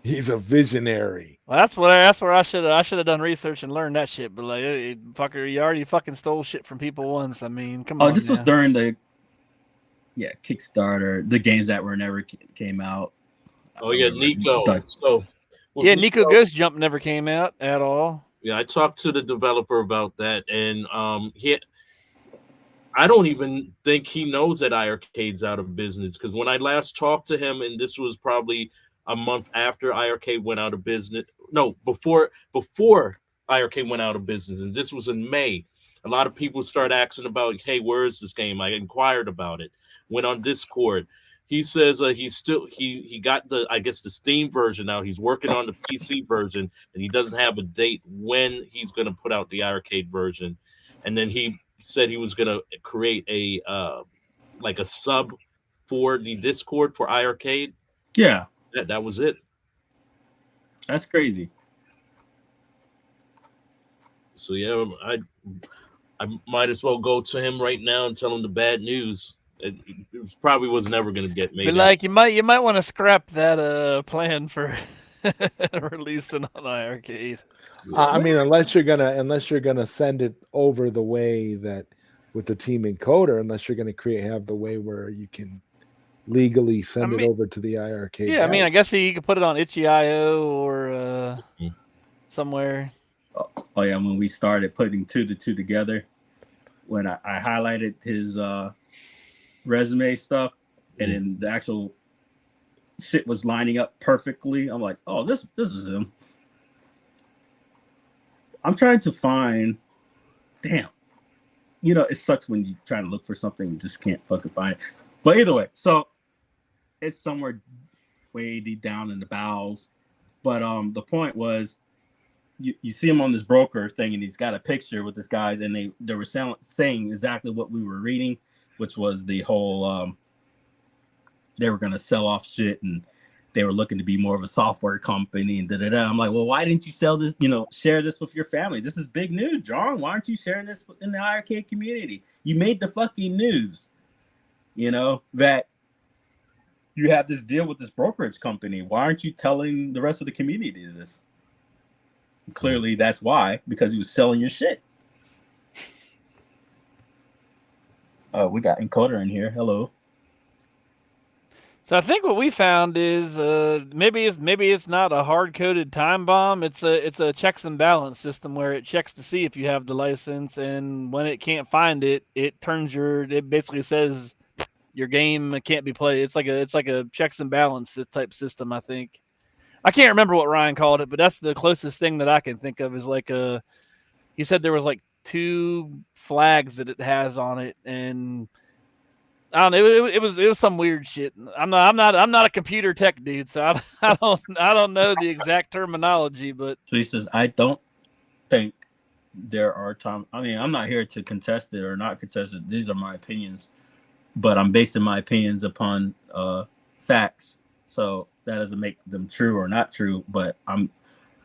Speaker 7: He's a visionary.
Speaker 3: Well, that's where I should have done research and learned that shit. But like, hey, fucker, you already fucking stole shit from people once. I mean, come on.
Speaker 1: Oh, this was
Speaker 3: now.
Speaker 1: during the Kickstarter, the games that were never came out.
Speaker 2: Oh yeah, Nico. So
Speaker 3: yeah, Nico Ghost Jump never came out at all.
Speaker 2: Yeah, I talked to the developer about that, and I don't even think he knows that iiRcade's out of business, because when I last talked to him, and this was probably a month after iiRcade went out of business. No, before iiRcade went out of business, and this was in May. A lot of people started asking about, hey, where is this game? I inquired about it. Went on Discord. He says he got the Steam version now. He's working on the PC version, and he doesn't have a date when he's going to put out the iiRcade version. And then he said he was going to create a sub for the Discord for iiRcade.
Speaker 1: Yeah,
Speaker 2: that was it.
Speaker 1: That's crazy.
Speaker 2: So yeah, I might as well go to him right now and tell him the bad news. It probably was never going to get made.
Speaker 3: But like, you might want to scrap that plan for releasing on iiRcade.
Speaker 7: I mean, unless you're gonna send it over the way that with the team encoder, unless you're gonna have the way where you can legally send it over to the iiRcade.
Speaker 3: Yeah, I mean, I guess you could put it on itch.io or somewhere.
Speaker 1: Oh yeah, when we started putting two together, when I highlighted his resume stuff, and then the actual shit was lining up perfectly. I'm like, oh, this is him. I'm trying to find. Damn, it sucks when you try to look for something and just can't fucking find it. But either way, so it's somewhere way deep down in the bowels. But the point was, you see him on this broker thing, and he's got a picture with this guys, and they were saying exactly what we were reading, which was the whole they were going to sell off shit, and they were looking to be more of a software company, and da-da-da. I'm like, well, why didn't you sell this, share this with your family? This is big news, John. Why aren't you sharing this in the iiRcade community? You made the fucking news, that you have this deal with this brokerage company. Why aren't you telling the rest of the community this? Clearly, that's why, because he was selling your shit. We got Encoder in here. Hello.
Speaker 3: So I think what we found is maybe it's not a hard-coded time bomb. It's a checks and balance system where it checks to see if you have the license, and when it can't find it, it basically says your game can't be played. It's like a checks and balance type system, I think. I can't remember what Ryan called it, but that's the closest thing that I can think of is like he said there was like 2 flags that it has on it, and I don't know. It was some weird shit. I'm not a computer tech dude, so I don't know the exact terminology, but
Speaker 1: so he says, I don't think there are times. I mean, I'm not here to contest it or not contest it. These are my opinions, but I'm basing my opinions upon facts. So that doesn't make them true or not true. But I'm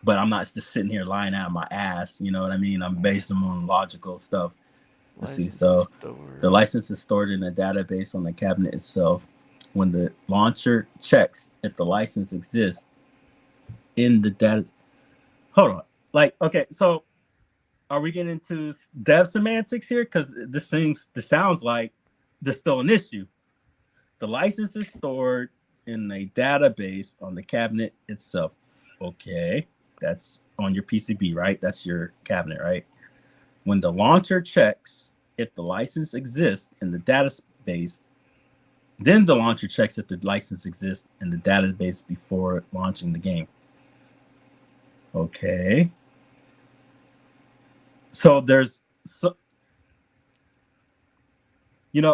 Speaker 1: not just sitting here lying out of my ass. You know what I mean? I'm basing them on logical stuff. Let's see. So the license is stored in a database on the cabinet itself. When the launcher checks if the license exists in the data. Hold on. Okay, so are we getting into dev semantics here? Because this sounds like there's still an issue. The license is stored in a database on the cabinet itself. Okay, that's on your PCB, right? That's your cabinet, right? When the launcher checks if the license exists in the database, then the launcher checks if the license exists in the database before launching the game. Okay. So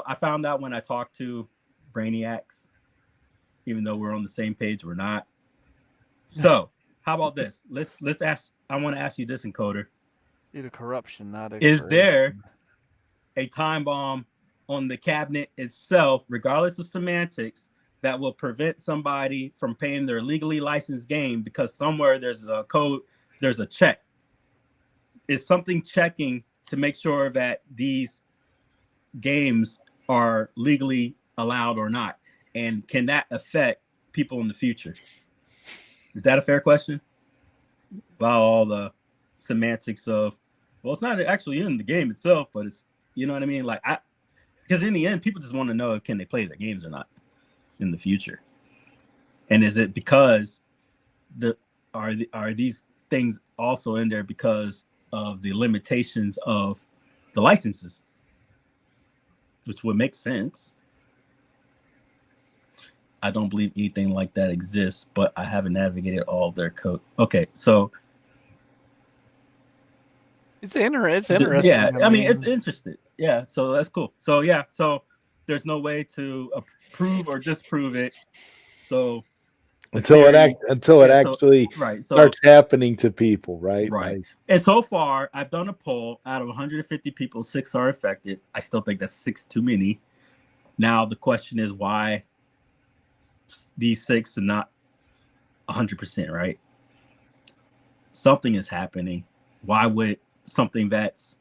Speaker 1: I found out when I talked to Brainiacs, even though we're on the same page, we're not. So how about this? Let's ask. I want to ask you this, Encoder.
Speaker 3: Due to corruption, not
Speaker 1: is there a time bomb on the cabinet itself, regardless of semantics, that will prevent somebody from paying their legally licensed game because somewhere there's a code, there's a check. It's something checking to make sure that these games are legally allowed or not. And can that affect people in the future? Is that a fair question? About all the semantics of, well, it's not actually in the game itself, but it's, you know what I mean? Like, because in the end, people just want to know, can they play their games or not in the future? And is it because are these things also in there because of the limitations of the licenses, which would make sense. I don't believe anything like that exists, but I haven't navigated all of their code. Okay, so
Speaker 3: it's interesting.
Speaker 1: Yeah, I mean, it's interesting. Yeah, so that's cool. So yeah, so there's no way to approve or disprove it. So
Speaker 7: until it actually starts happening to people, right?
Speaker 1: Right. And so far, I've done a poll. Out of 150 people, 6 are affected. I still think that's 6 too many. Now the question is why these 6 are not 100%, right? Something is happening. Why would something that's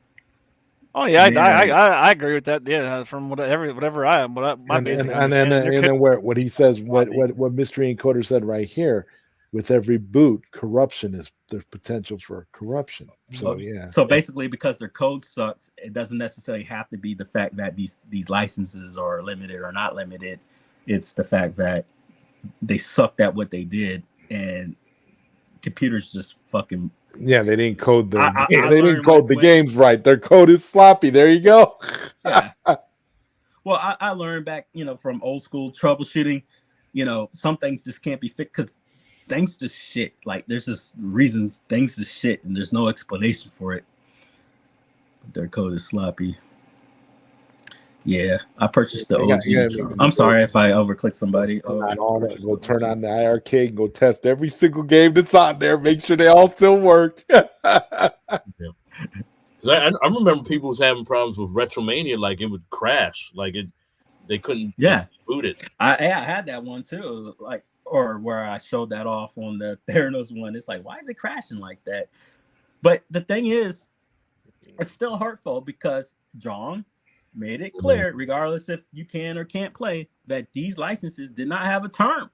Speaker 3: I agree with that. Yeah, from whatever I am,
Speaker 7: and then what he says, what Mystery Encoder said right here, with every boot, there's potential for corruption. So yeah.
Speaker 1: So basically, because their code sucks, it doesn't necessarily have to be the fact that these licenses are limited or not limited. It's the fact that they sucked at what they did, and computers just fucking.
Speaker 7: Yeah, they didn't code the games right. Their code is sloppy. There you go.
Speaker 1: Yeah. Well, I learned back, from old school troubleshooting, some things just can't be fixed because things just shit. Like there's just reasons things just shit, and there's no explanation for it. But their code is sloppy. Yeah, I purchased the OG. I'm sorry if I overclicked somebody.
Speaker 7: We'll turn on the iiRcade and go test every single game that's on there. Make sure they all still work.
Speaker 2: I remember people was having problems with Retromania, like it would crash, like they couldn't boot it.
Speaker 1: I had that one too, or where I showed that off on the Theranos one. It's like, why is it crashing like that? But the thing is, it's still hurtful because Jong made it clear, regardless if you can or can't play, that these licenses did not have a term.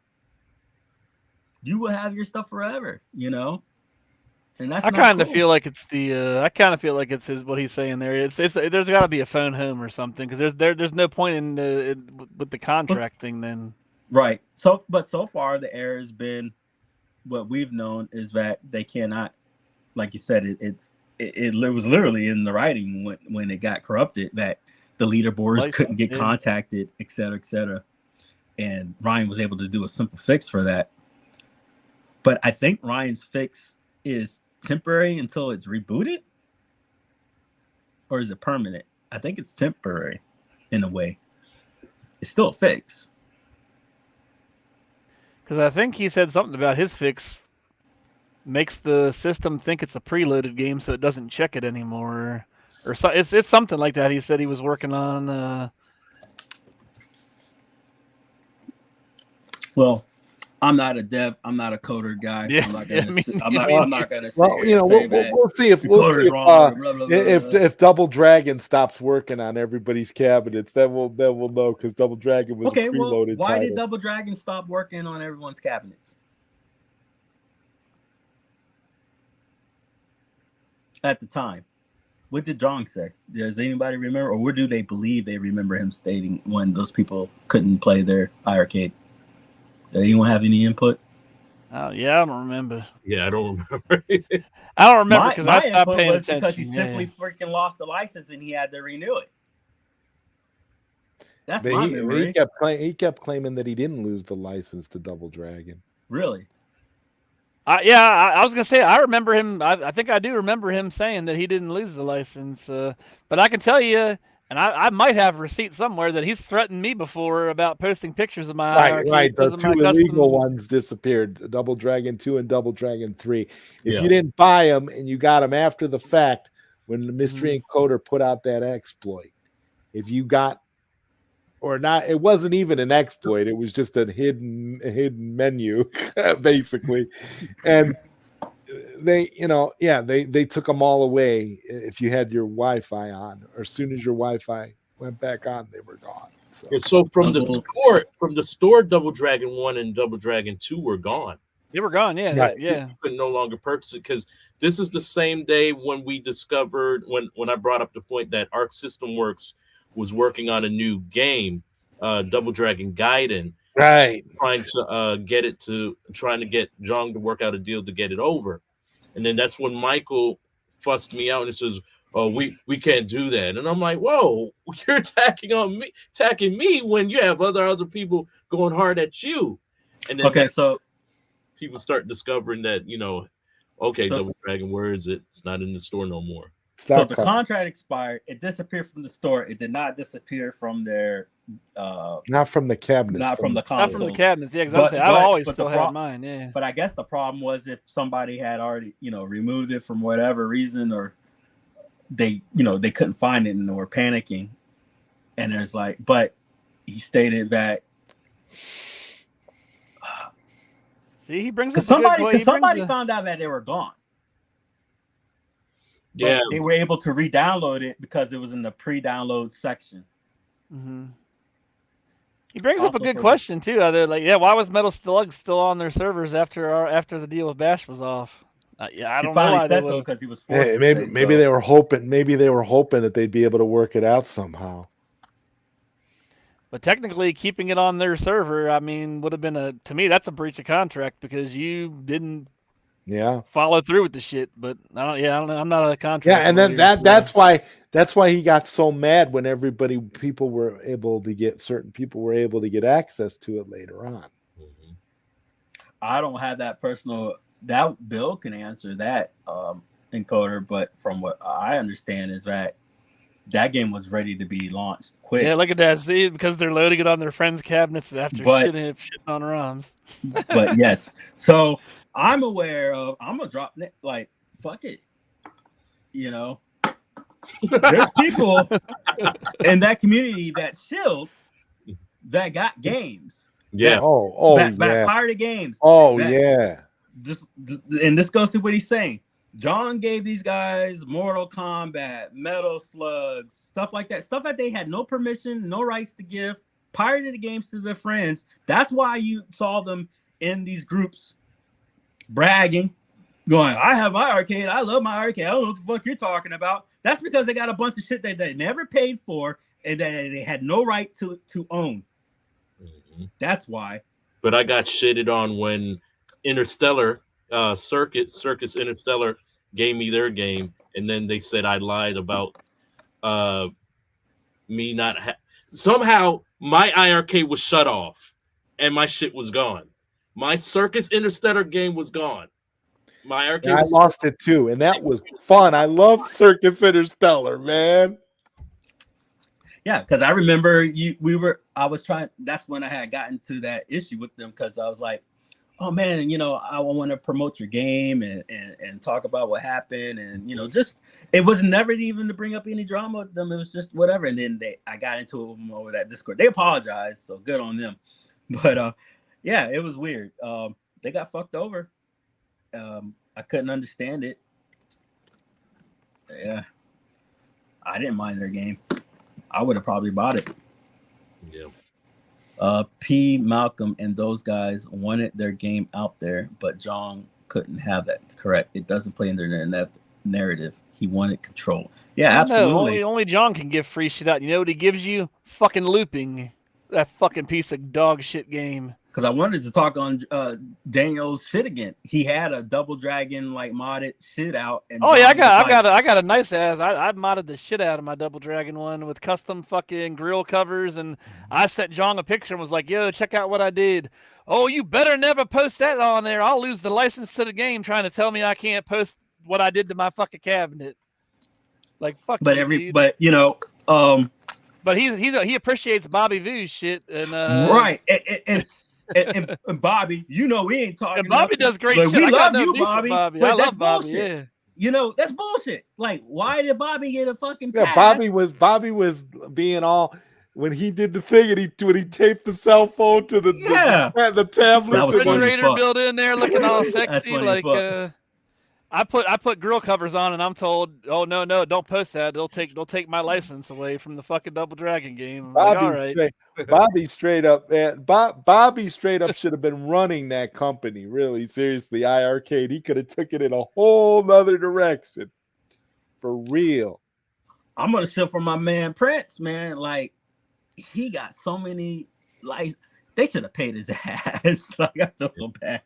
Speaker 1: You will have your stuff forever, And that's
Speaker 3: I kind of feel like it's what he's saying there. It's there's got to be a phone home or something because there's no point in with the contract thing then.
Speaker 1: Right. So far the error has been what we've known is that they cannot, like you said, it was literally in the writing when it got corrupted that the leaderboards couldn't get contacted, et cetera, and Ryan was able to do a simple fix for that. But I think Ryan's fix is temporary until it's rebooted, or is it permanent? I think it's temporary in a way. It's still a fix.
Speaker 3: Because I think he said something about his fix makes the system think it's a preloaded game, so it doesn't check it anymore. Or so, it's something like that. He said he was working on.
Speaker 1: Well, I'm not a dev. I'm not a coder guy.
Speaker 3: Yeah,
Speaker 1: I'm not gonna. I'm not gonna say.
Speaker 7: Well, we'll see if if Double Dragon stops working on everybody's cabinets, then we'll know because Double Dragon was a preloaded.
Speaker 1: Why did Double Dragon stop working on everyone's cabinets at the time? What did Jong say? Does anybody remember, or where do they believe they remember him stating when those people couldn't play their iiRcade? Does anyone have any input?
Speaker 3: Oh yeah, I don't remember.
Speaker 2: Yeah, I don't remember.
Speaker 3: I don't remember because I stopped paying attention.
Speaker 1: Because he simply freaking lost the license and he had to renew it. That's my memory.
Speaker 7: He kept claiming that he didn't lose the license to Double Dragon.
Speaker 1: Really?
Speaker 3: I was gonna say I remember him. I think I do remember him saying that he didn't lose the license. But I can tell you, and I might have receipts somewhere that he's threatened me before about posting pictures of my
Speaker 7: right. The two illegal ones disappeared: Double Dragon 2 and Double Dragon 3. If you didn't buy them and you got them after the fact, when the Mystery Encoder put out that exploit, if you got or not. It wasn't even an exploit. It was just a hidden menu, basically. And they, they took them all away if you had your Wi-Fi on, or as soon as your Wi-Fi went back on, they were gone.
Speaker 2: So from the store, Double Dragon 1 and Double Dragon 2 were gone.
Speaker 3: They were gone, yeah,
Speaker 7: Right.
Speaker 3: yeah.
Speaker 2: You could no longer purchase it because this is the same day when we discovered when I brought up the point that Arc System Works was working on a new game, Double Dragon Gaiden,
Speaker 7: Right.
Speaker 2: trying to get Jong to work out a deal to get it over, and then that's when Michael fussed me out and says, "Oh, we can't do that," and I'm like, "Whoa, you're attacking me when you have other people going hard at you," and then
Speaker 1: so
Speaker 2: people start discovering that, okay,
Speaker 1: So-
Speaker 2: Double Dragon, where is it? It's not in the store no more.
Speaker 1: So the contract expired. It disappeared from the store. It did not disappear from their
Speaker 7: not from the cabinets.
Speaker 1: not from the
Speaker 3: Not
Speaker 1: consoles.
Speaker 3: from the cabinets, yeah. Because I've always still had mine, yeah.
Speaker 1: But I guess the problem was if somebody had already, removed it from whatever reason, or they couldn't find it and they were panicking. And there's but he stated that
Speaker 3: See, he brings
Speaker 1: because
Speaker 3: up a good
Speaker 1: somebody
Speaker 3: point.
Speaker 1: somebody found out that they were gone. But
Speaker 2: Yeah,
Speaker 1: they were able to re-download it because it was in the pre-download section.
Speaker 3: Mm-hmm. He brings up a
Speaker 1: Also
Speaker 3: good
Speaker 1: for-
Speaker 3: question too. Why was Metal Slug still on their servers after the deal with Bash was off? I
Speaker 1: He
Speaker 3: don't know
Speaker 1: finally
Speaker 3: why they
Speaker 1: said so
Speaker 3: would.
Speaker 1: because he was forced.
Speaker 7: Hey,
Speaker 1: to
Speaker 7: maybe
Speaker 1: say
Speaker 7: maybe
Speaker 1: so.
Speaker 7: they were hoping that they'd be able to work it out somehow.
Speaker 3: But technically, keeping it on their server, would have been to me that's a breach of contract because you didn't
Speaker 7: Yeah.
Speaker 3: follow through with the shit. But I don't know. I'm not a contract.
Speaker 7: Yeah, and then
Speaker 3: lawyer, so-
Speaker 7: that's why he got so mad when people were able to get access to it later on.
Speaker 1: I don't have that personal. That Bill can answer that encoder, but from what I understand is that game was ready to be launched quick.
Speaker 3: Yeah, look at that. See, because they're loading it on their friends' cabinets after
Speaker 1: But-
Speaker 3: shitting on ROMs.
Speaker 1: But yes, so I'm aware of. I'm gonna drop fuck it. There's people in that community that shield that got games.
Speaker 2: yeah.
Speaker 1: that
Speaker 7: Yeah.
Speaker 1: pirated games.
Speaker 7: Oh
Speaker 1: that-
Speaker 7: yeah.
Speaker 1: And this goes to what he's saying. John gave these guys Mortal Kombat, Metal Slugs, stuff like that. Stuff that they had no permission, no rights to give. Pirated the games to their friends. That's why you saw them in these groups bragging, going, I have my arcade. I love my arcade. I don't know what the fuck you're talking about. That's because they got a bunch of shit that they never paid for and that they had no right to own.
Speaker 2: Mhm.
Speaker 1: That's why.
Speaker 2: But I got shitted on when Interstellar Circus Interstellar gave me their game, and then they said I lied about me not somehow my iRcade was shut off and my shit was gone. My Circus Interstellar game was gone. My arcade
Speaker 7: I lost it too, and that was fun. I love Circus Interstellar, man.
Speaker 1: Yeah, because I remember I was trying. That's when I had gotten to that issue with them because I was like, "Oh man, I want to promote your game and talk about what happened, and just it was never even to bring up any drama with them. It was just whatever." And then I got into them over that Discord. They apologized, so good on them. But yeah, it was weird. They got fucked over. I couldn't understand it. Yeah, I didn't mind their game. I would have probably bought it.
Speaker 2: Yeah.
Speaker 1: P. Malcolm and those guys wanted their game out there, but Jong couldn't have that. Correct. It doesn't play in their narrative. He wanted control. Yeah, absolutely.
Speaker 3: No, only John can give free shit out. You know what he gives you? Fucking looping. That fucking piece of dog shit game.
Speaker 1: Because I wanted to talk on Daniel's shit again. He had a Double Dragon modded shit out. And
Speaker 3: Oh yeah,
Speaker 1: John
Speaker 3: I got a nice ass. I modded the shit out of my Double Dragon one with custom fucking grill covers, and I sent Jong a picture and was like, "Yo, check out what I did." Oh, you better never post that on there. I'll lose the license to the game trying to tell me I can't post what I did to my fucking cabinet. Like fuck.
Speaker 1: But
Speaker 3: you, dude.
Speaker 1: But
Speaker 3: he appreciates Bobby Vu's shit and
Speaker 1: right. And Bobby, we ain't talking.
Speaker 3: And Bobby does great shit.
Speaker 1: We
Speaker 3: I got
Speaker 1: love
Speaker 3: no
Speaker 1: you,
Speaker 3: beef with
Speaker 1: Bobby.
Speaker 3: Bobby.
Speaker 1: But
Speaker 3: I
Speaker 1: that's
Speaker 3: love Bobby.
Speaker 1: bullshit.
Speaker 3: Yeah.
Speaker 1: That's bullshit. Why did Bobby get a fucking pass?
Speaker 7: Yeah, Bobby was being all when he did the thing and when he taped the cell phone to the tablet.
Speaker 1: That was funny as
Speaker 3: Refrigerator
Speaker 1: fuck.
Speaker 3: built in there, looking all
Speaker 1: That's
Speaker 3: sexy.
Speaker 1: funny as
Speaker 3: Like
Speaker 1: fuck.
Speaker 3: I put grill covers on, and I'm told, oh no, don't post that. They'll take my license away from the fucking Double Dragon game. I'm like, all right.
Speaker 7: Bobby straight up, man. Bobby straight up should have been running that company. Really, seriously, iiRcade. He could have took it in a whole nother direction. For real.
Speaker 1: I'm gonna shift for my man Prince, man. Like, he got so many likes. They should have paid his ass. Like, I feel so bad.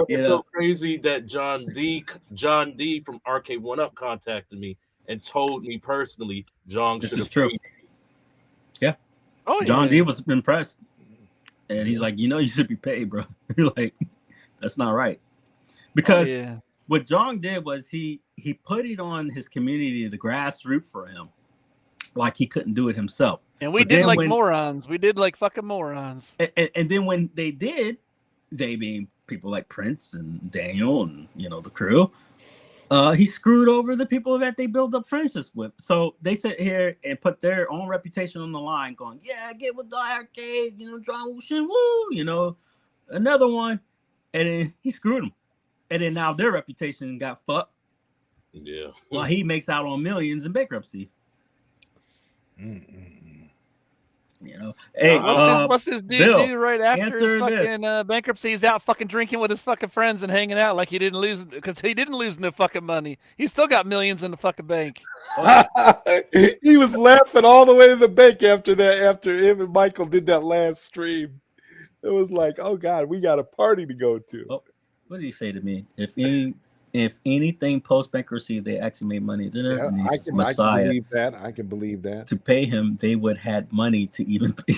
Speaker 2: It's so crazy that John D from Arcade 1UP contacted me and told me personally John should have
Speaker 1: true.
Speaker 2: Yeah.
Speaker 3: Oh,
Speaker 1: John D was impressed. And he's like, you should be paid, bro. Like, that's not right. Because what John did was he put it on his community, the grassroots for him. Like he couldn't do it himself.
Speaker 3: And we did like morons. We did like fucking morons.
Speaker 1: And then when they did, they being people like Prince and Daniel and the crew, he screwed over the people that they built up friendships with. So they sit here and put their own reputation on the line, going, "Yeah, get with the iiRcade, Jong Wook Shin, woo, another one," and then he screwed them, and then now their reputation got fucked.
Speaker 2: Yeah,
Speaker 1: well, he makes out on millions in bankruptcy. Hey,
Speaker 3: what's this dude
Speaker 1: Bill,
Speaker 3: do right after his fucking bankruptcy? He's out fucking drinking with his fucking friends and hanging out like he didn't lose, because he didn't lose no fucking money. He still got millions in the fucking bank.
Speaker 7: He was laughing all the way to the bank after that. After him and Michael did that last stream, it was like, oh god, we got a party to go to.
Speaker 1: Oh, what did he say to me? If anything post bankruptcy, they actually made money.
Speaker 7: I can believe that.
Speaker 1: To pay him, they would had money to even pay.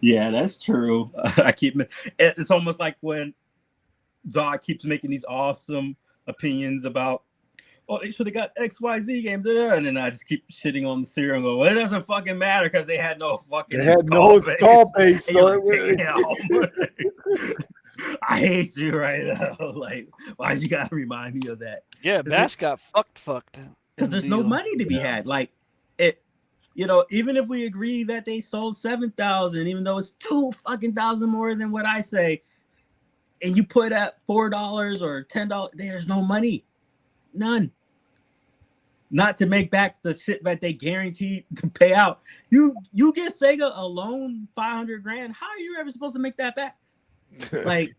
Speaker 1: Yeah, that's true. It's almost like when Zod keeps making these awesome opinions about, they should have got XYZ game, and then I just keep shitting on the serial and go, well, it doesn't fucking matter because they had no fucking
Speaker 7: install base.
Speaker 1: I hate you right now. Like, why you gotta remind me of that?
Speaker 3: Yeah, Bash got fucked.
Speaker 1: Because there's no money to be had. Like even if we agree that they sold 7,000, even though it's 2,000 more than what I say, and you put at $4 or $10, there's no money, none. Not to make back the shit that they guaranteed to pay out. You get Sega a loan $500,000. How are you ever supposed to make that back? Like,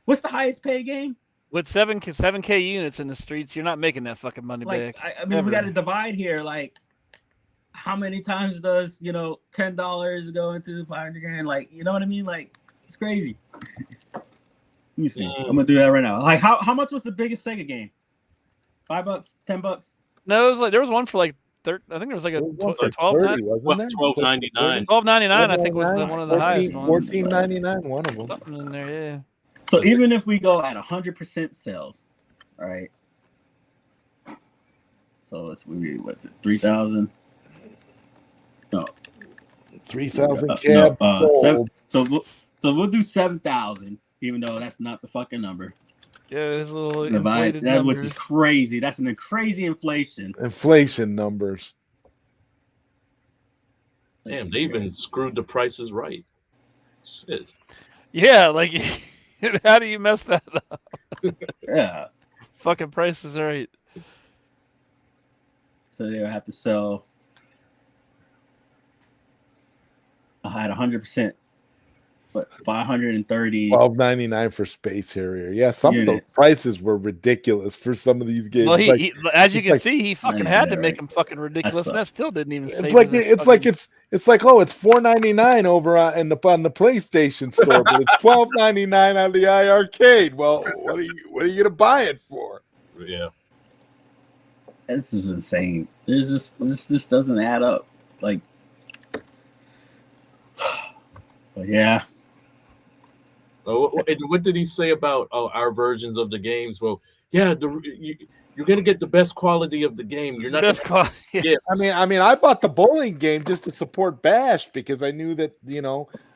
Speaker 1: what's the highest paid game?
Speaker 3: With 7K units in the streets, you're not making that fucking money back.
Speaker 1: I mean, we got to divide here. Like, how many times does $10 go into $500,000? Like, you know what I mean? Like, it's crazy. Let me see. I'm gonna do that right now. Like, how much was the biggest Sega game? $5, $10?
Speaker 3: No, it was like there was one for like I think there was like a $12.99. $12.99, I think, was one of the highest ones.
Speaker 7: $14.99, one of them.
Speaker 3: Something in there, yeah.
Speaker 1: So even if we go at 100% sales, all right. So let's what's it? 3,000. No,
Speaker 7: 3,000 cab sold.
Speaker 1: So we'll do 7,000, even though that's not the fucking number.
Speaker 3: Yeah, it's a little
Speaker 1: inflated numbers. Which is crazy. That's an crazy inflation.
Speaker 7: Inflation numbers.
Speaker 2: Damn, they even screwed the prices right. Shit.
Speaker 3: Yeah, like, how do you mess that up?
Speaker 1: Yeah.
Speaker 3: Fucking prices right.
Speaker 1: So they'll have to sell at 100%. But 530.
Speaker 7: $12.99 for Space Harrier. Yeah, some of those prices were ridiculous for some of these games.
Speaker 3: Well, as you can see, he fucking had to make them fucking ridiculous, and that still didn't even save.
Speaker 7: It's like it's $4.99 over on the PlayStation store, but it's $12.99 on the iiRcade. Well, what are you gonna buy it for?
Speaker 2: Yeah,
Speaker 1: this is insane. This doesn't add up. Like, but yeah.
Speaker 2: What did he say about our versions of the games? Well, yeah, you're gonna get the best quality of the game. You're not
Speaker 3: best quality.
Speaker 2: Yeah.
Speaker 7: I mean, I bought the bowling game just to support Bash because I knew that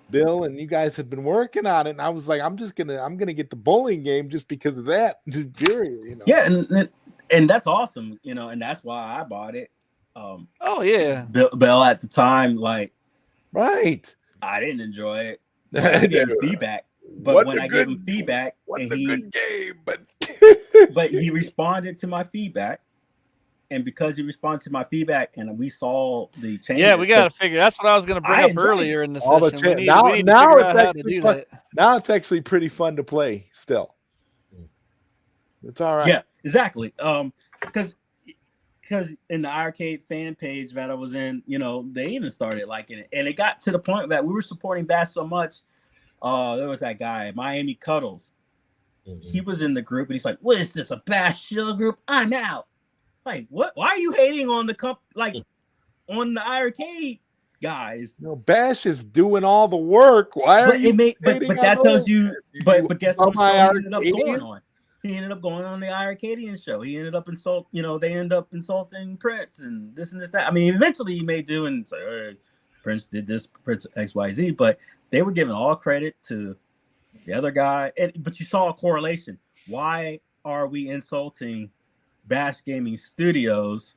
Speaker 7: Bill and you guys had been working on it, and I was like, I'm gonna get the bowling game just because of that. Just period.
Speaker 1: Yeah, and that's awesome. And that's why I bought it.
Speaker 3: Oh yeah.
Speaker 1: Bell at the time, like
Speaker 7: Right.
Speaker 1: I didn't enjoy it. But I gave him feedback. But when I gave him feedback, and
Speaker 7: good game,
Speaker 1: but he responded to my feedback. And because he responded to my feedback, and we saw the changes.
Speaker 3: Yeah, we got to figure. That's what I was going to bring up earlier in the session. We need to figure out how to do that.
Speaker 7: Now it's actually pretty fun to play. Still, it's all right.
Speaker 1: Yeah, exactly. Because in the iiRcade fan page that I was in, they even started liking it, and it got to the point that we were supporting Bash so much. There was that guy, Miami Cuddles. Mm-hmm. He was in the group, and he's like, "What is this? A Bash shill group? I'm out." Like, what? Why are you hating on the on the iiRcade guys?
Speaker 7: Bash is doing all the work. Why are you?
Speaker 1: But that tells you. But guess what? He ended up going on. He ended up going on the iiRcadian show. He ended up they end up insulting Prince and this and this that. I mean, eventually he may do and say, hey, Prince did this, Prince XYZ. But they were giving all credit to the other guy. But you saw a correlation. Why are we insulting Bash Gaming Studios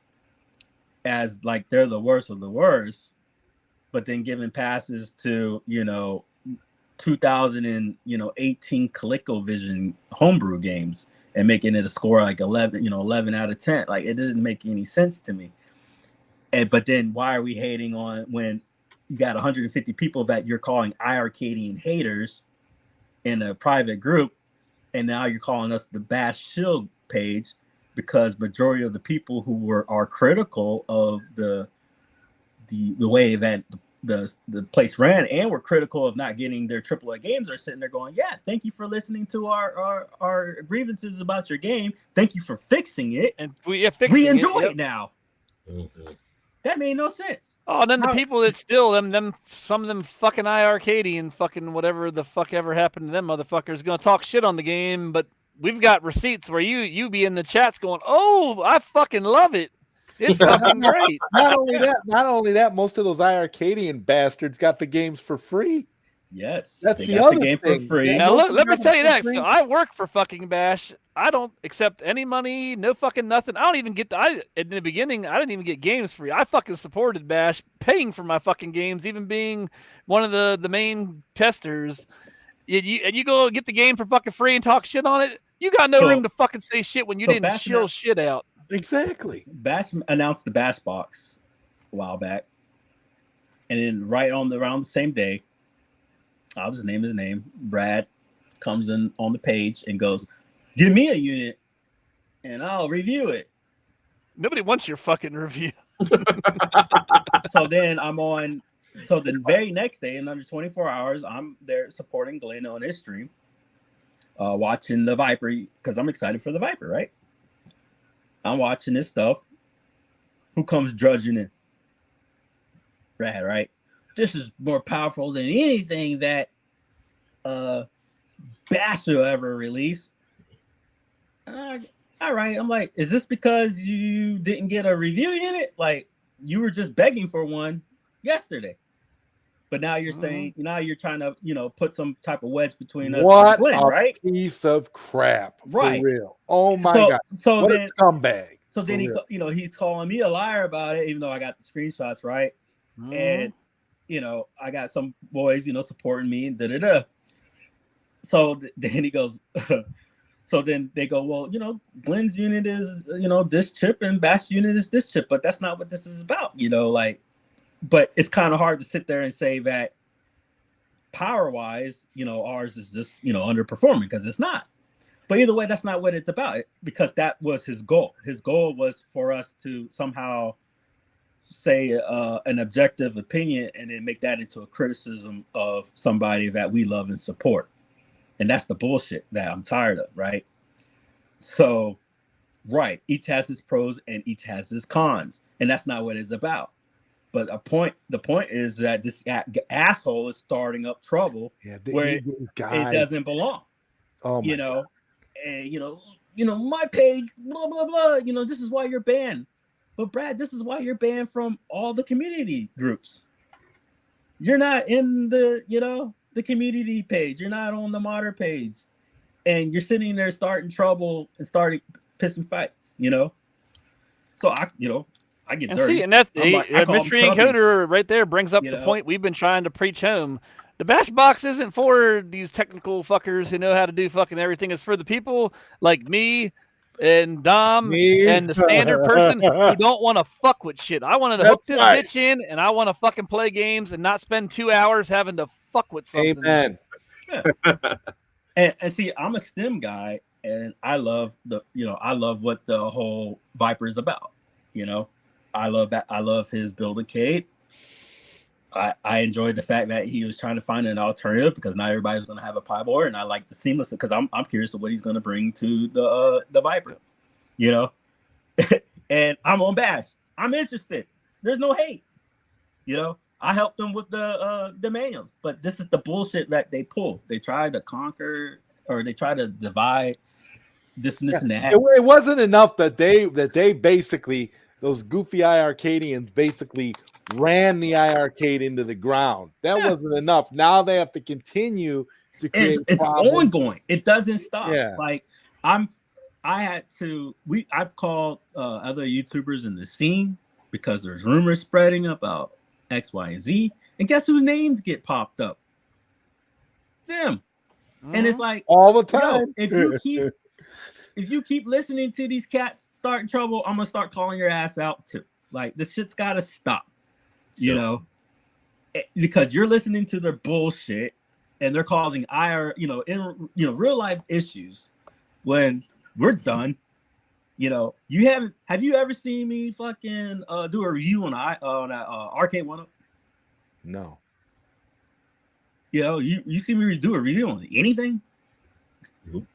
Speaker 1: as like they're the worst of the worst, but then giving passes to 2018 ColecoVision homebrew games and making it a score like 11 out of 10. Like, it doesn't make any sense to me. But then why are we hating on when you got 150 people that you're calling iiRcadian haters in a private group, and now you're calling us the Bash Shield page? Because majority of the people who are critical of the way that the place ran and were critical of not getting their AAA games are sitting there going, yeah, thank you for listening to our grievances about your game. Thank you for fixing it.
Speaker 3: And we
Speaker 1: enjoy it now. Mm-hmm. That made no sense.
Speaker 3: Oh, and then the people that still some of them fucking iiRcadian fucking whatever the fuck ever happened to them motherfuckers gonna talk shit on the game, but we've got receipts where you be in the chats going, "Oh, I fucking love it. It's fucking great."
Speaker 7: Not only that, most of those iiRcadian bastards got the games for free.
Speaker 1: Yes,
Speaker 7: that's the other thing.
Speaker 1: For free.
Speaker 3: Now look, let me tell you that. So I work for fucking Bash. I don't accept any money, no fucking nothing. I don't even get in the beginning, I didn't even get games free. I fucking supported Bash, paying for my fucking games, even being one of the main testers. And you go get the game for fucking free and talk shit on it. You got no room to fucking say shit when you didn't shill shit out.
Speaker 7: Exactly.
Speaker 1: Bash announced the Bash box a while back, and then around the same day, I'll just name his name. Brad comes in on the page and goes, "Give me a unit, and I'll review it."
Speaker 3: Nobody wants your fucking review.
Speaker 1: So then I'm on. So the very next day, in under 24 hours, I'm there supporting Glenn on his stream. Watching the Viper because I'm excited for the Viper, right? I'm watching this stuff. Who comes drudging in? Brad, right? This is more powerful than anything that Bash will ever release. All right. I'm like, is this because you didn't get a review in it? Like, you were just begging for one yesterday. But now you're saying, now you're trying to, put some type of wedge between us and Glenn, right?
Speaker 7: Piece of crap,
Speaker 1: right?
Speaker 7: For real. Oh my god!
Speaker 1: So
Speaker 7: what
Speaker 1: then,
Speaker 7: a scumbag.
Speaker 1: So then he's calling me a liar about it, even though I got the screenshots, right? And I got some boys, supporting me and da. So then he goes, so then they go, well, Glenn's unit is this chip and Bash unit is this chip, but that's not what this is about, But it's kind of hard to sit there and say that power-wise, ours is just, underperforming because it's not. But either way, that's not what it's about because that was his goal. His goal was for us to somehow say an objective opinion and then make that into a criticism of somebody that we love and support. And that's the bullshit that I'm tired of, right? So, right, each has its pros and each has its cons. And that's not what it's about. But the point is that this asshole is starting up trouble where it doesn't belong.
Speaker 7: Oh my God.
Speaker 1: And my page, blah blah blah. This is why you're banned. But Brad, this is why you're banned from all the community groups. You're not in the the community page. You're not on the modder page, and you're sitting there starting trouble and starting pissing fights. So I get
Speaker 3: And
Speaker 1: dirty.
Speaker 3: see, and that
Speaker 1: I call him
Speaker 3: Mystery
Speaker 1: chubby,
Speaker 3: Encoder right there brings up
Speaker 1: you
Speaker 3: the
Speaker 1: know?
Speaker 3: point we've been trying to preach home. The bash box isn't for these technical fuckers who know how to do fucking everything. It's for the people like me and Dom
Speaker 7: Me?
Speaker 3: and the standard person who don't want to fuck with shit. I wanted to hook
Speaker 7: That's
Speaker 3: this
Speaker 7: right.
Speaker 3: bitch in, and I want to fucking play games and not spend 2 hours having to fuck with something.
Speaker 7: Amen.
Speaker 1: And see, I'm a STEM guy, and I love what the whole Viper is about. You know, I love his build-a-cade. I enjoyed the fact that he was trying to find an alternative because not everybody's going to have a pie board, and I like the seamless because I'm curious of what he's going to bring to the Viper, you know. And I'm on Bash. I'm interested. There's no hate, you know. I helped them with the manuals, but this is the bullshit that they pull. They try to conquer or they try to divide this and this and that.
Speaker 7: It wasn't enough that they basically, those goofy iArcadians basically ran the iArcade into the ground. That wasn't enough. Now they have to continue to create
Speaker 1: it's ongoing. It doesn't stop.
Speaker 7: Yeah.
Speaker 1: Like I've called other YouTubers in the scene because there's rumors spreading about X, Y, and Z. And guess whose names get popped up? Them. And it's like
Speaker 7: all the time.
Speaker 1: If you keep listening to these cats starting trouble, I'm gonna start calling your ass out too. Like this shit's gotta stop. You know, because you're listening to their bullshit and they're causing real life issues when we're done. You know, have you ever seen me fucking do a review on Arcade 1 Up?
Speaker 7: No.
Speaker 1: You know, you see me do a review on anything?
Speaker 7: No.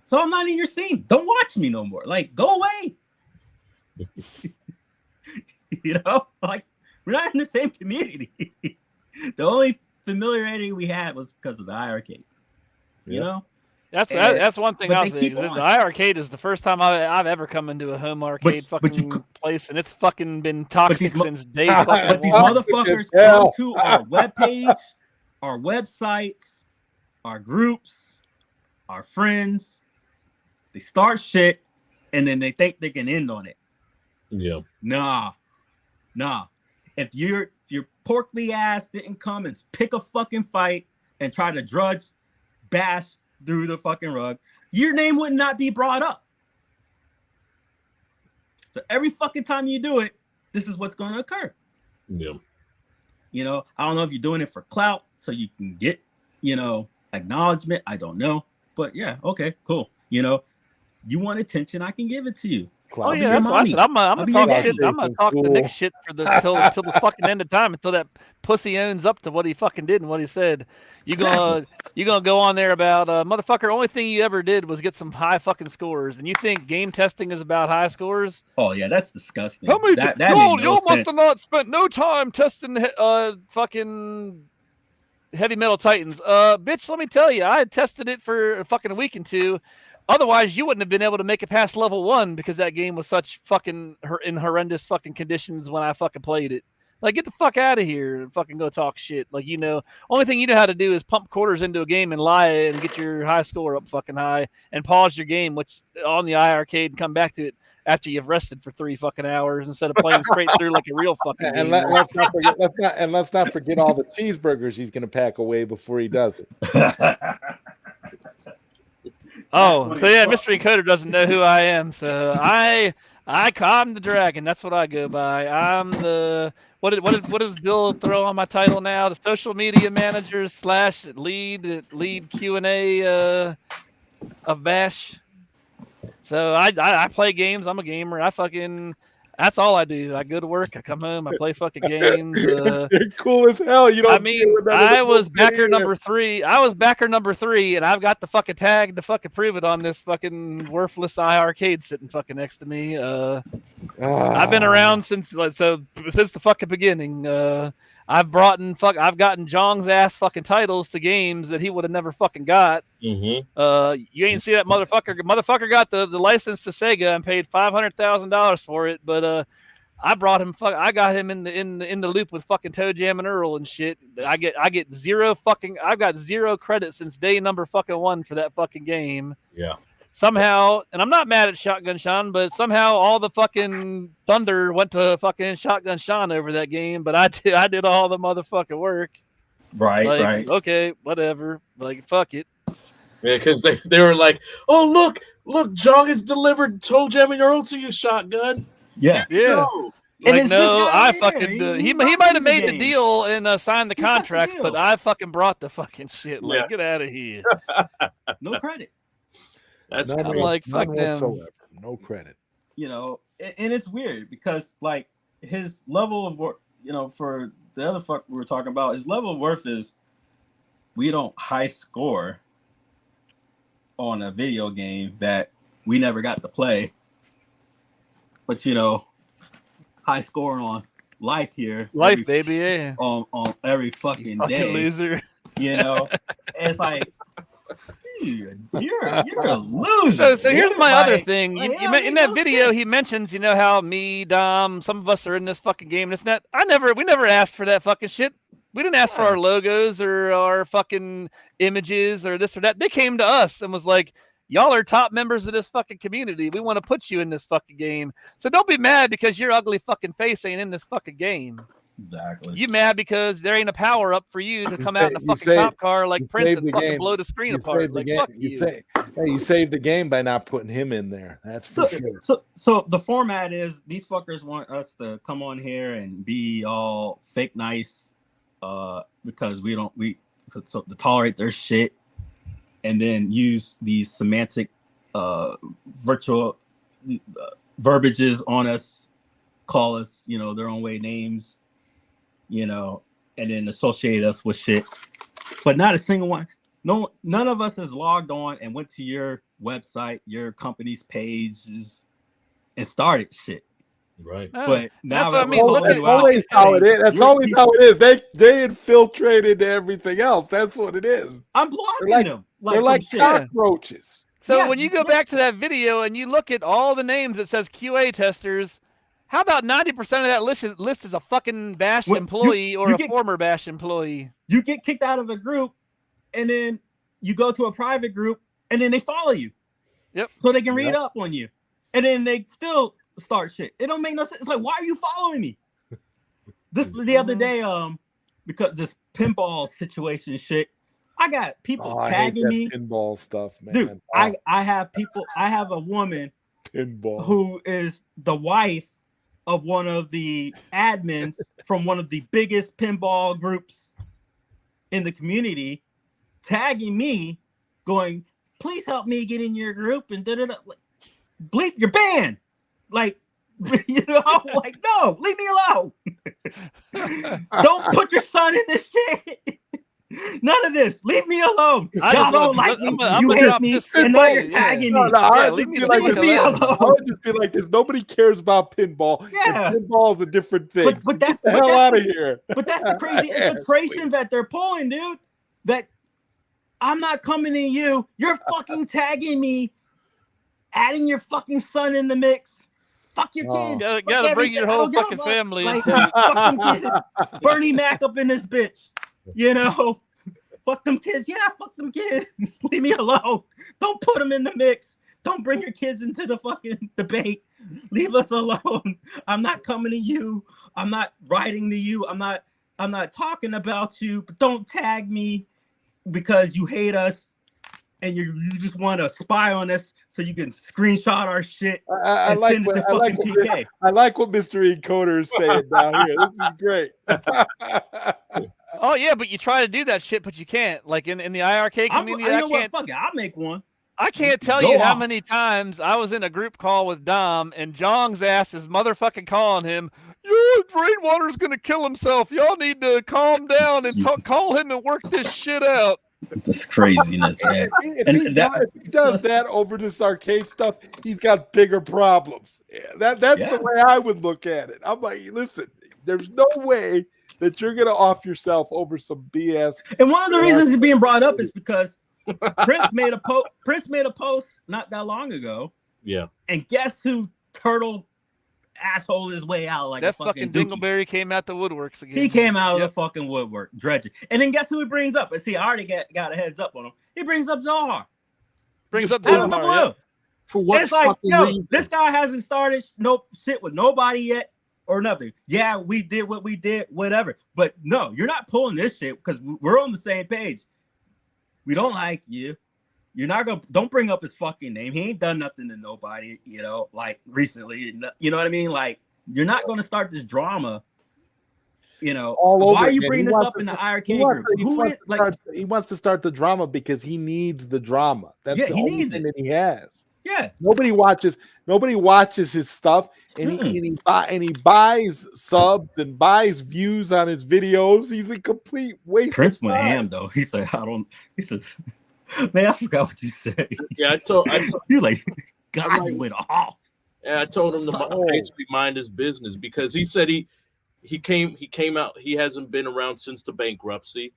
Speaker 1: So I'm not in your scene. Don't watch me no more. Like, go away. You know, like we're not in the same community. The only familiarity we had was because of the iArcade. You know,
Speaker 3: that's one thing I'll say. The iArcade is the first time I've ever come into a home arcade place, and it's fucking been toxic since day fucking one.
Speaker 1: But these motherfuckers come to our webpage, our websites, our groups, our friends. They start shit, and then they think they can end on it.
Speaker 2: Yeah.
Speaker 1: Nah. If your porkly ass didn't come and pick a fucking fight and try to bash through the fucking rug, your name would not be brought up. So every fucking time you do it, this is what's going to occur.
Speaker 2: Yeah.
Speaker 1: You know, I don't know if you're doing it for clout so you can get, acknowledgement. I don't know. But yeah, okay, cool. You know, you want attention, I can give it to you.
Speaker 3: Oh yeah, that's what I said. I'm gonna talk shit. I'm gonna talk the Nick shit till the fucking end of time, until that pussy owns up to what he fucking did and what he said. You gonna go on there about motherfucker? Only thing you ever did was get some high fucking scores, and you think game testing is about high scores?
Speaker 1: Oh yeah, that's disgusting.
Speaker 3: How many?
Speaker 1: Y'all
Speaker 3: must have not spent no time testing fucking Heavy Metal Titans. Bitch, let me tell you, I had tested it for a fucking week and two. Otherwise, you wouldn't have been able to make it past level 1 because that game was such fucking in horrendous fucking conditions when I fucking played it. Like, get the fuck out of here and fucking go talk shit. Like, only thing you know how to do is pump quarters into a game and lie and get your high score up fucking high and pause your game, which on the iArcade, and come back to it after you've rested for 3 fucking hours instead of playing straight through like a real fucking game.
Speaker 7: Let's not forget all the cheeseburgers he's gonna pack away before he does it.
Speaker 3: Oh, so yeah, Mystery Encoder doesn't know who I am. So I'm the dragon. That's what I go by. I'm the what does Bill throw on my title now? The social media manager / lead Q&A of Bash. So I play games. I'm a gamer. That's all I do. I go to work. I come home. I play fucking games.
Speaker 7: You're cool as hell.
Speaker 3: I was backer number 3. And I've got the fucking tag to fucking prove it on this fucking worthless iArcade sitting fucking next to me. I've been around since the fucking beginning. I've gotten Jong's ass fucking titles to games that he would have never fucking got.
Speaker 2: Mm-hmm.
Speaker 3: You ain't see that motherfucker. Motherfucker got the license to Sega and paid $500,000 for it. But I brought him. I got him in the loop with fucking Toe Jam and Earl and shit. I've got 0 credit since day number fucking 1 for that fucking game.
Speaker 2: Yeah.
Speaker 3: somehow, and I'm not mad at Shotgun Sean, but somehow all the fucking thunder went to fucking Shotgun Sean over that game. But I did all the motherfucking work.
Speaker 1: Right,
Speaker 3: Like,
Speaker 1: right.
Speaker 3: okay, whatever. Like, fuck it.
Speaker 2: Yeah, because they were like, oh, look, Jong has delivered Toe Jamming Earl to you, Shotgun.
Speaker 1: Yeah.
Speaker 2: Here you
Speaker 3: Yeah.
Speaker 2: go.
Speaker 1: And
Speaker 3: Like,
Speaker 1: it's
Speaker 3: no,
Speaker 1: this guy
Speaker 3: I
Speaker 1: here.
Speaker 3: fucking he might have made the deal and signed the
Speaker 1: He got the
Speaker 3: contracts, but
Speaker 1: deal.
Speaker 3: I fucking brought the fucking shit. Like,
Speaker 2: Yeah.
Speaker 3: get out of here.
Speaker 1: No credit.
Speaker 2: That's
Speaker 3: I'm
Speaker 2: crazy.
Speaker 3: like, fuck
Speaker 7: none
Speaker 3: them.
Speaker 7: whatsoever. No credit.
Speaker 1: You know, and it's weird because like his level of work, you know, for the other fuck we were talking about, his level of worth is we don't high score on a video game that we never got to play. But you know, high score on life here.
Speaker 3: Life, baby, yeah.
Speaker 1: On every fucking
Speaker 3: Fucking
Speaker 1: day.
Speaker 3: loser.
Speaker 1: You know? And it's like you're a loser.
Speaker 3: So here's
Speaker 1: dude.
Speaker 3: my
Speaker 1: Like,
Speaker 3: other thing.
Speaker 1: like,
Speaker 3: In that
Speaker 1: no
Speaker 3: video,
Speaker 1: sense.
Speaker 3: he mentions, you know, how me, Dom, some of us are in this fucking game. This and that. We never asked for that fucking shit. We didn't ask for our logos or our fucking images or this or that. They came to us and was like, y'all are top members of this fucking community. We want to put you in this fucking game. So don't be mad because your ugly fucking face ain't in this fucking game.
Speaker 1: Exactly.
Speaker 3: You mad because there ain't a power up for you to come out in a
Speaker 7: you
Speaker 3: fucking
Speaker 7: saved-
Speaker 3: cop car like
Speaker 7: you
Speaker 3: Prince
Speaker 7: saved
Speaker 3: and
Speaker 7: the
Speaker 3: fucking
Speaker 7: game.
Speaker 3: blow the screen
Speaker 7: You
Speaker 3: apart.
Speaker 7: saved the
Speaker 3: Like,
Speaker 7: game.
Speaker 3: fuck
Speaker 7: You
Speaker 3: you.
Speaker 7: you saved the game by not putting him in there. That's for sure.
Speaker 1: So the format is these fuckers want us to come on here and be all fake nice, because so to tolerate their shit, and then use these semantic, virtual verbiages on us, call us, you know, their own way names, you know, and then associate us with shit. But not a single one. No, none of us has logged on and went to your website, your company's pages, and started shit.
Speaker 2: Right.
Speaker 1: But now
Speaker 3: that's what I
Speaker 1: that
Speaker 3: mean.
Speaker 1: we're
Speaker 3: Look
Speaker 1: calling
Speaker 3: at
Speaker 1: you out,
Speaker 7: always how it
Speaker 1: hey,
Speaker 7: is. That's
Speaker 1: you're-
Speaker 7: always how it is. They infiltrated everything else. That's what it is.
Speaker 1: I'm blocking
Speaker 7: They're like-
Speaker 1: them.
Speaker 7: They're like
Speaker 1: some shit.
Speaker 7: cockroaches.
Speaker 3: So
Speaker 1: Yeah,
Speaker 3: when you go
Speaker 1: yeah.
Speaker 3: back to that video and you look at all the names that says QA testers, how about 90% of that list is a fucking Bash
Speaker 1: Well,
Speaker 3: employee or
Speaker 1: you
Speaker 3: a
Speaker 1: get-
Speaker 3: former Bash employee?
Speaker 1: You get kicked out of a group, and then you go to a private group, and then they follow you.
Speaker 3: Yep.
Speaker 1: So they can read
Speaker 7: Yep.
Speaker 1: up on you, and then they still start shit. It don't make no sense. It's like, why are you following me? The other day, because this pinball situation shit, I got people
Speaker 7: I hate
Speaker 1: tagging
Speaker 7: that
Speaker 1: me.
Speaker 7: pinball stuff, man.
Speaker 1: Dude, I have people. I have a woman
Speaker 7: pinball.
Speaker 1: who is the wife of one of the admins from one of the biggest pinball groups in the community, tagging me, going, please help me get in your group, and da-da-da. Like, bleep, you're banned. Like, you know, like, no, leave me alone. Don't put your son in this shit. None of this. Leave me alone.
Speaker 3: I
Speaker 1: Y'all
Speaker 3: just
Speaker 1: don't
Speaker 3: want-
Speaker 1: like
Speaker 3: I'm
Speaker 1: me.
Speaker 3: gonna
Speaker 1: You hate
Speaker 3: drop
Speaker 1: me,
Speaker 3: this
Speaker 1: and now
Speaker 3: pinball,
Speaker 1: you're
Speaker 3: yeah.
Speaker 1: tagging
Speaker 7: No,
Speaker 1: me.
Speaker 7: no, I
Speaker 3: Yeah,
Speaker 7: would
Speaker 3: leave
Speaker 7: just
Speaker 3: me
Speaker 7: be
Speaker 3: the
Speaker 7: like
Speaker 3: fuck
Speaker 7: this.
Speaker 1: alone.
Speaker 7: I would just be like this. Nobody cares about pinball.
Speaker 1: Yeah.
Speaker 7: And pinball is a different thing.
Speaker 1: But that's
Speaker 7: Get the hell out of here.
Speaker 1: But that's the crazy
Speaker 7: Yeah,
Speaker 1: infiltration that they're pulling, dude. That I'm not coming to you. You're fucking tagging me, adding your fucking son in the mix. Fuck your
Speaker 7: Oh.
Speaker 1: kids.
Speaker 3: Gotta
Speaker 1: Fuck
Speaker 3: bring your
Speaker 1: everything. I
Speaker 3: whole
Speaker 1: don't give a
Speaker 3: fucking
Speaker 1: fuck.
Speaker 3: family
Speaker 1: Like,
Speaker 3: into it.
Speaker 1: fucking kids. Bernie Mac up in this bitch. You know, fuck them kids. Yeah, fuck them kids. Leave me alone. Don't put them in the mix. Don't bring your kids into the fucking debate. Leave us alone. I'm not coming to you. I'm not writing to you. I'm not talking about you. But don't tag me because you hate us and you just want to spy on us so you can screenshot our shit
Speaker 7: I
Speaker 1: and
Speaker 7: like
Speaker 1: send it
Speaker 7: what
Speaker 1: to
Speaker 7: I like
Speaker 1: fucking
Speaker 7: what,
Speaker 1: PK.
Speaker 7: I like what Mr. Encoder is saying down here. This is great.
Speaker 3: Oh yeah, but you try to do that shit, but you can't. Like in the iiRcade community,
Speaker 1: You
Speaker 3: I
Speaker 1: know what?
Speaker 3: can't.
Speaker 1: Fuck it. I'll make one.
Speaker 3: I can't tell
Speaker 1: Go
Speaker 3: you how
Speaker 1: off.
Speaker 3: many times I was in a group call with Dom and Jong's ass is motherfucking calling him. Your Rainwater's gonna kill himself. Y'all need to calm down and call him and work this shit out.
Speaker 1: This craziness, man.
Speaker 7: If
Speaker 1: And
Speaker 7: he
Speaker 1: that's-
Speaker 7: does that over this arcade stuff, he's got bigger problems. That's
Speaker 1: Yeah.
Speaker 7: the way I would look at it. I'm like, listen, there's no way that you're gonna off yourself over some BS.
Speaker 1: And one of the reasons it's being brought up is because Prince made a post not that long ago,
Speaker 2: Yeah.
Speaker 1: and guess who turtle asshole his way out like
Speaker 3: That
Speaker 1: a fucking
Speaker 3: fucking
Speaker 1: dookie.
Speaker 3: Dingleberry came out the woodworks again.
Speaker 1: He came out of
Speaker 3: Yep.
Speaker 1: the fucking woodwork, dredging. And then guess who he brings up? See, I already got a heads up on him. He brings up Zohar.
Speaker 3: Brings up
Speaker 1: Out of the
Speaker 3: Zohar,
Speaker 1: blue.
Speaker 3: yeah.
Speaker 2: For what
Speaker 1: It's like,
Speaker 2: fucking
Speaker 1: yo,
Speaker 2: reason?
Speaker 1: this guy hasn't started no shit with nobody yet or nothing. Yeah, we did what we did, whatever. But no, you're not pulling this shit because we're on the same page. We don't like you. You're not gonna. Don't bring up his fucking name. He ain't done nothing to nobody. You know, like recently. You know what I mean? Like you're not gonna start this drama. You know,
Speaker 7: All over
Speaker 1: why are you
Speaker 7: again.
Speaker 1: bringing
Speaker 7: He
Speaker 1: this
Speaker 7: wants
Speaker 1: up
Speaker 7: to-
Speaker 1: in the
Speaker 7: he
Speaker 1: iiRcade
Speaker 7: wants
Speaker 1: group?
Speaker 7: to- he
Speaker 1: Who
Speaker 7: wants
Speaker 1: is
Speaker 7: to
Speaker 1: like?
Speaker 7: start- he wants to start the drama because he needs the drama. That's
Speaker 1: Yeah,
Speaker 7: the
Speaker 1: he
Speaker 7: only
Speaker 1: needs
Speaker 7: thing
Speaker 1: it.
Speaker 7: that he has.
Speaker 1: Yeah,
Speaker 7: Nobody watches his stuff, and he buys subs and buys views on his videos. He's a complete waste
Speaker 1: Prince
Speaker 7: of
Speaker 1: went
Speaker 7: time.
Speaker 1: ham though. He said, "I don't." He says, "Man, I forgot what you said."
Speaker 2: Yeah, I told
Speaker 1: You like, God,
Speaker 2: I'm like-
Speaker 1: you went off.
Speaker 2: I told him to
Speaker 7: Oh.
Speaker 2: basically mind his business because he said he came out. He hasn't been around since the bankruptcy,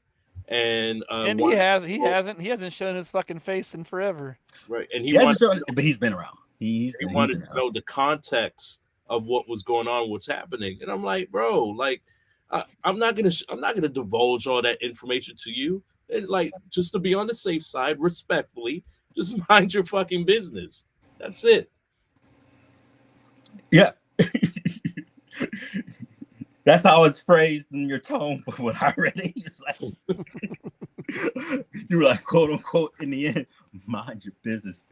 Speaker 2: and
Speaker 3: He hasn't shown his fucking face in forever.
Speaker 2: right, and
Speaker 1: He hasn't shown, but he's been around. He's
Speaker 2: wanted to
Speaker 1: around.
Speaker 2: know the context of what was going on, what's happening, and I'm like, bro, like, I'm not gonna divulge all that information to you, and like, just to be on the safe side, respectfully, just mind your fucking business. That's it.
Speaker 1: Yeah. That's how it's phrased in your tone. But when I read it, you was like, you were like, quote unquote, in the end, mind your business,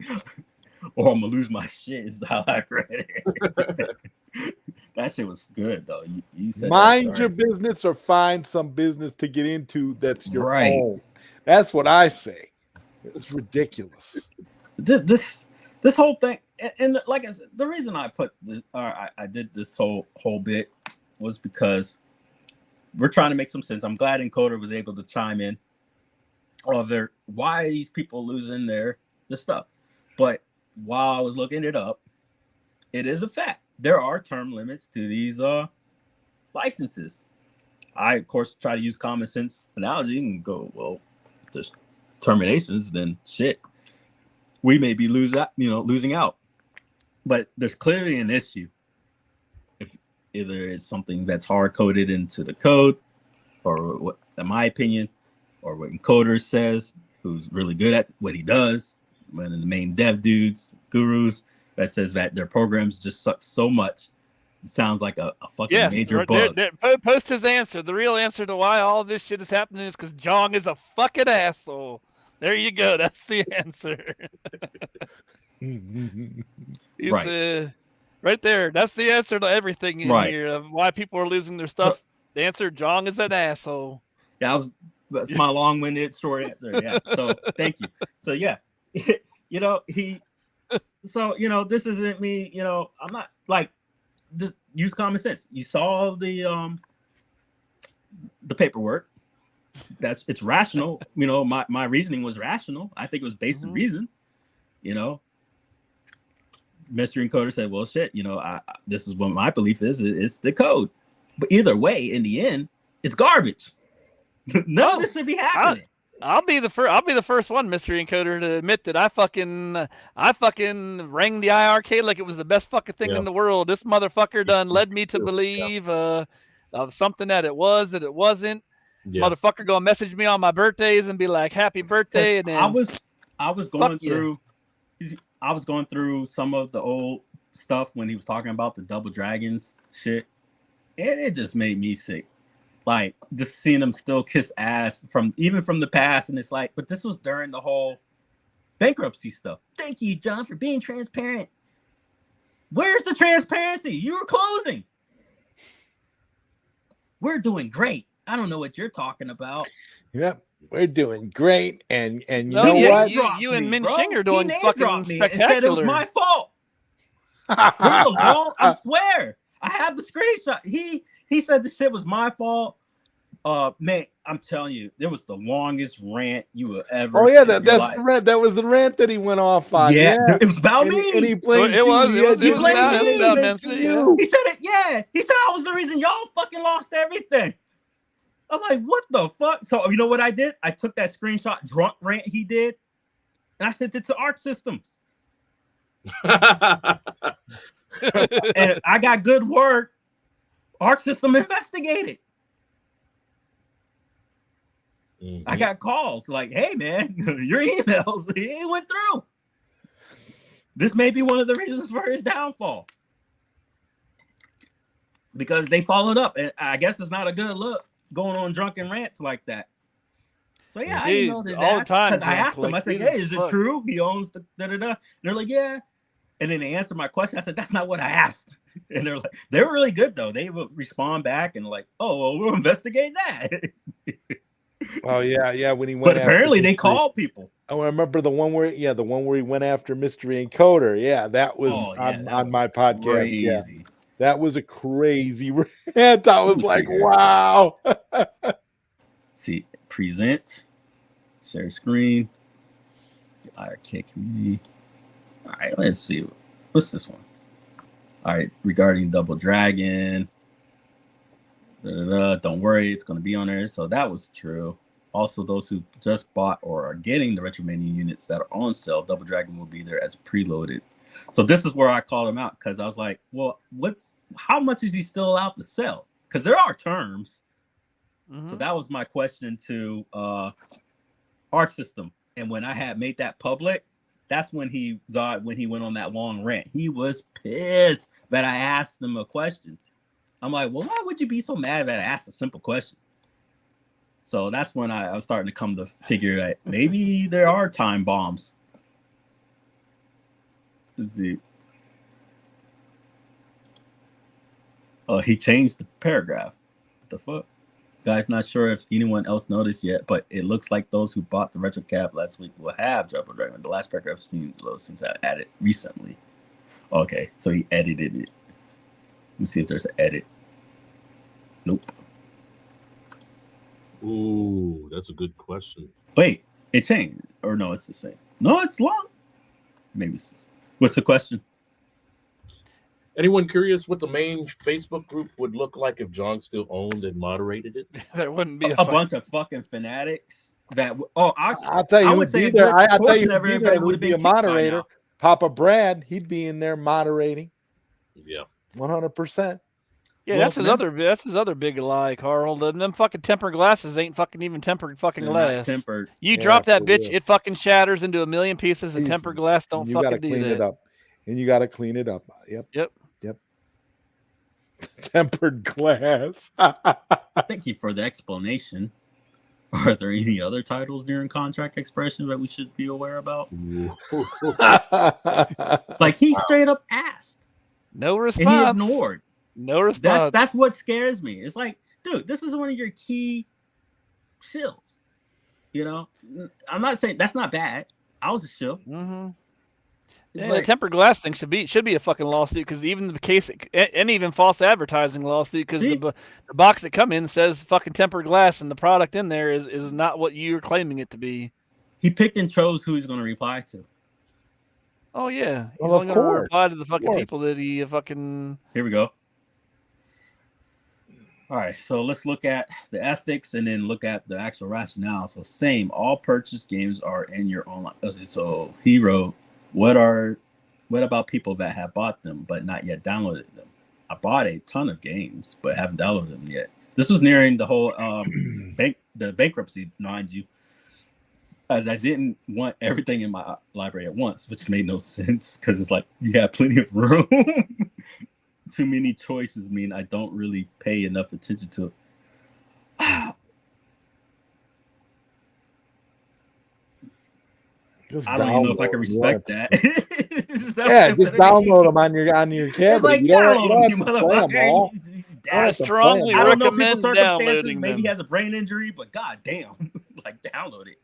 Speaker 1: or I'm gonna lose my shit. Is how I read it. That shit was good though. You said
Speaker 7: Mind your business or find some business to get into that's your
Speaker 1: Right.
Speaker 7: own. That's what I say. It's ridiculous.
Speaker 1: This whole thing, and like I said, the reason I put this, I did this whole bit was because we're trying to make some sense. I'm glad Encoder was able to chime in of why are these people losing their stuff. But while I was looking it up, it is a fact. There are term limits to these licenses. I, of course, try to use common sense analogy and go, well, if there's terminations, then shit, we may be losing out. But there's clearly an issue. If either it's something that's hard coded into the code, or what, in my opinion, or what Encoder says, who's really good at what he does, one of the main dev dudes, gurus, that says that their programs just suck so much. It sounds like a fucking major bug.
Speaker 3: Post his answer. The real answer to why all this shit is happening is because Jong is a fucking asshole. There you go. That's the answer. Right there. That's the answer to everything in here of why people are losing their stuff. So, the answer, Jong is an asshole.
Speaker 1: Yeah, that's my long-winded short answer. Yeah. So thank you. So yeah, this isn't me. I'm not like, just use common sense. You saw the paperwork. It's rational. My reasoning was rational. I think it was based on reason. Mr. Encoder said, well, shit, this is what my belief is. It's the code. But either way, in the end, it's garbage. None of this should be happening.
Speaker 3: I'll be the first one, Mr. Encoder, to admit that I fucking rang the iiRcade like it was the best fucking thing in the world. This motherfucker done led me to believe of something that it was, that it wasn't. Yeah. Motherfucker gonna message me on my birthdays and be like, happy birthday. And then
Speaker 1: I was going through some of the old stuff when he was talking about the Double Dragons shit, and it just made me sick. Like, just seeing them still kiss ass from the past, and it's like, but this was during the whole bankruptcy stuff. Thank you, John, for being transparent. Where's the transparency? You were closing. We're doing great. I don't know what you're talking about.
Speaker 7: Yep, we're doing great, and you know what?
Speaker 3: You and Min Shing are doing fucking spectacular.
Speaker 1: It was my fault. I swear, I have the screenshot. He said the shit was my fault. Man, I'm telling you, there was the longest rant you will ever.
Speaker 7: Oh yeah, that's the rant. That was the rant that he went off on.
Speaker 1: Yeah, it was about me.
Speaker 7: And he blamed
Speaker 3: it was
Speaker 1: me.
Speaker 3: Yeah.
Speaker 1: He said it. Yeah, he said I was the reason y'all fucking lost everything. I'm like, what the fuck? So you know what I did? I took that screenshot drunk rant he did, and I sent it to Arc Systems. And I got good word. Arc System investigated. I got calls like, hey man, your emails, it went through. This may be one of the reasons for his downfall. Because they followed up, and I guess it's not a good look going on drunken rants like that. So yeah, I didn't know this
Speaker 3: all the time.
Speaker 1: because I asked them. I said, "Hey, is it true he owns the da-da-da?" And they're like, "Yeah." And then they answered my question. I said, "That's not what I asked." And they're like, they were really good though. They would respond back and like, "Oh, well, we'll investigate that."
Speaker 7: Oh yeah. When he went,
Speaker 1: but apparently they called people.
Speaker 7: I remember the one where he went after Mystery Encoder. Yeah, that was on my podcast.
Speaker 1: Crazy.
Speaker 7: Yeah, that was a crazy rant. I was like, wow.
Speaker 1: See, present, share screen. See, iiRcade community. All right, let's see. What's this one? All right, regarding Double Dragon. Don't worry, it's going to be on there. So that was true. Also, those who just bought or are getting the Retromania units that are on sale, Double Dragon will be there as preloaded. So this is where I called him out because I was like, well, how much is he still allowed to sell? Because there are terms. Mm-hmm. So that was my question to Arc System. And when I had made that public, that's when he went on that long rant. He was pissed that I asked him a question. I'm like, well, why would you be so mad that I asked a simple question? So that's when I was starting to come to figure that maybe there are time bombs. Let's see. Oh, he changed the paragraph. What the fuck? Guys, not sure if anyone else noticed yet, but it looks like those who bought the retro cap last week will have Double Dragon. The last paragraph seems I added recently. Okay, so he edited it. Let me see if there's an edit. Nope.
Speaker 2: Ooh, that's a good question.
Speaker 1: Wait, it changed. Or no, it's the same. No, it's long. Maybe it's just... What's the question?
Speaker 2: Anyone curious what the main Facebook group would look like if John still owned and moderated it?
Speaker 3: There wouldn't be
Speaker 1: a bunch of fucking fanatics that.
Speaker 7: I'll tell you, I would say there. I'll tell you, there would be a moderator. Papa Brad, he'd be in there moderating.
Speaker 2: Yeah,
Speaker 7: 100%.
Speaker 3: Yeah, that's his other big lie, Carl. And them fucking tempered glasses ain't fucking even tempered fucking glass.
Speaker 1: Tempered.
Speaker 3: You drop that bitch, it fucking shatters into a million pieces. And tempered glass don't fucking do that.
Speaker 7: You gotta clean it up. And you gotta clean it up. Yep. Tempered glass.
Speaker 1: Thank you for the explanation. Are there any other titles during contract expression that we should be aware about? Like he straight up asked.
Speaker 3: No response.
Speaker 1: And he ignored.
Speaker 3: No response.
Speaker 1: That's what scares me. It's like, dude, this is one of your key shills. You know, I'm not saying that's not bad. I was a shill.
Speaker 3: Mm-hmm. Yeah, the tempered glass thing should be a fucking lawsuit because even the case and even false advertising lawsuit because the box that come in says fucking tempered glass and the product in there is not what you're claiming it to be.
Speaker 1: He picked and chose who he's going to reply to.
Speaker 3: Oh yeah, he's
Speaker 7: only going to
Speaker 3: reply to the fucking people that he fucking.
Speaker 1: Here we go. All right, so let's look at the ethics and then look at the actual rationale. So same, all purchase games are in your online. So he wrote, what about people that have bought them but not yet downloaded them? I bought a ton of games but haven't downloaded them yet. This was nearing the whole the bankruptcy, mind you, as I didn't want everything in my library at once, which made no sense because it's like you have plenty of room. Too many choices mean I don't really pay enough attention to it. I don't even know if I can respect that.
Speaker 7: Just download them on your cabinet.
Speaker 1: It's like, download them, you motherfucker.
Speaker 3: I strongly recommend downloading them.
Speaker 1: Maybe he has a brain injury, but goddamn, like download it.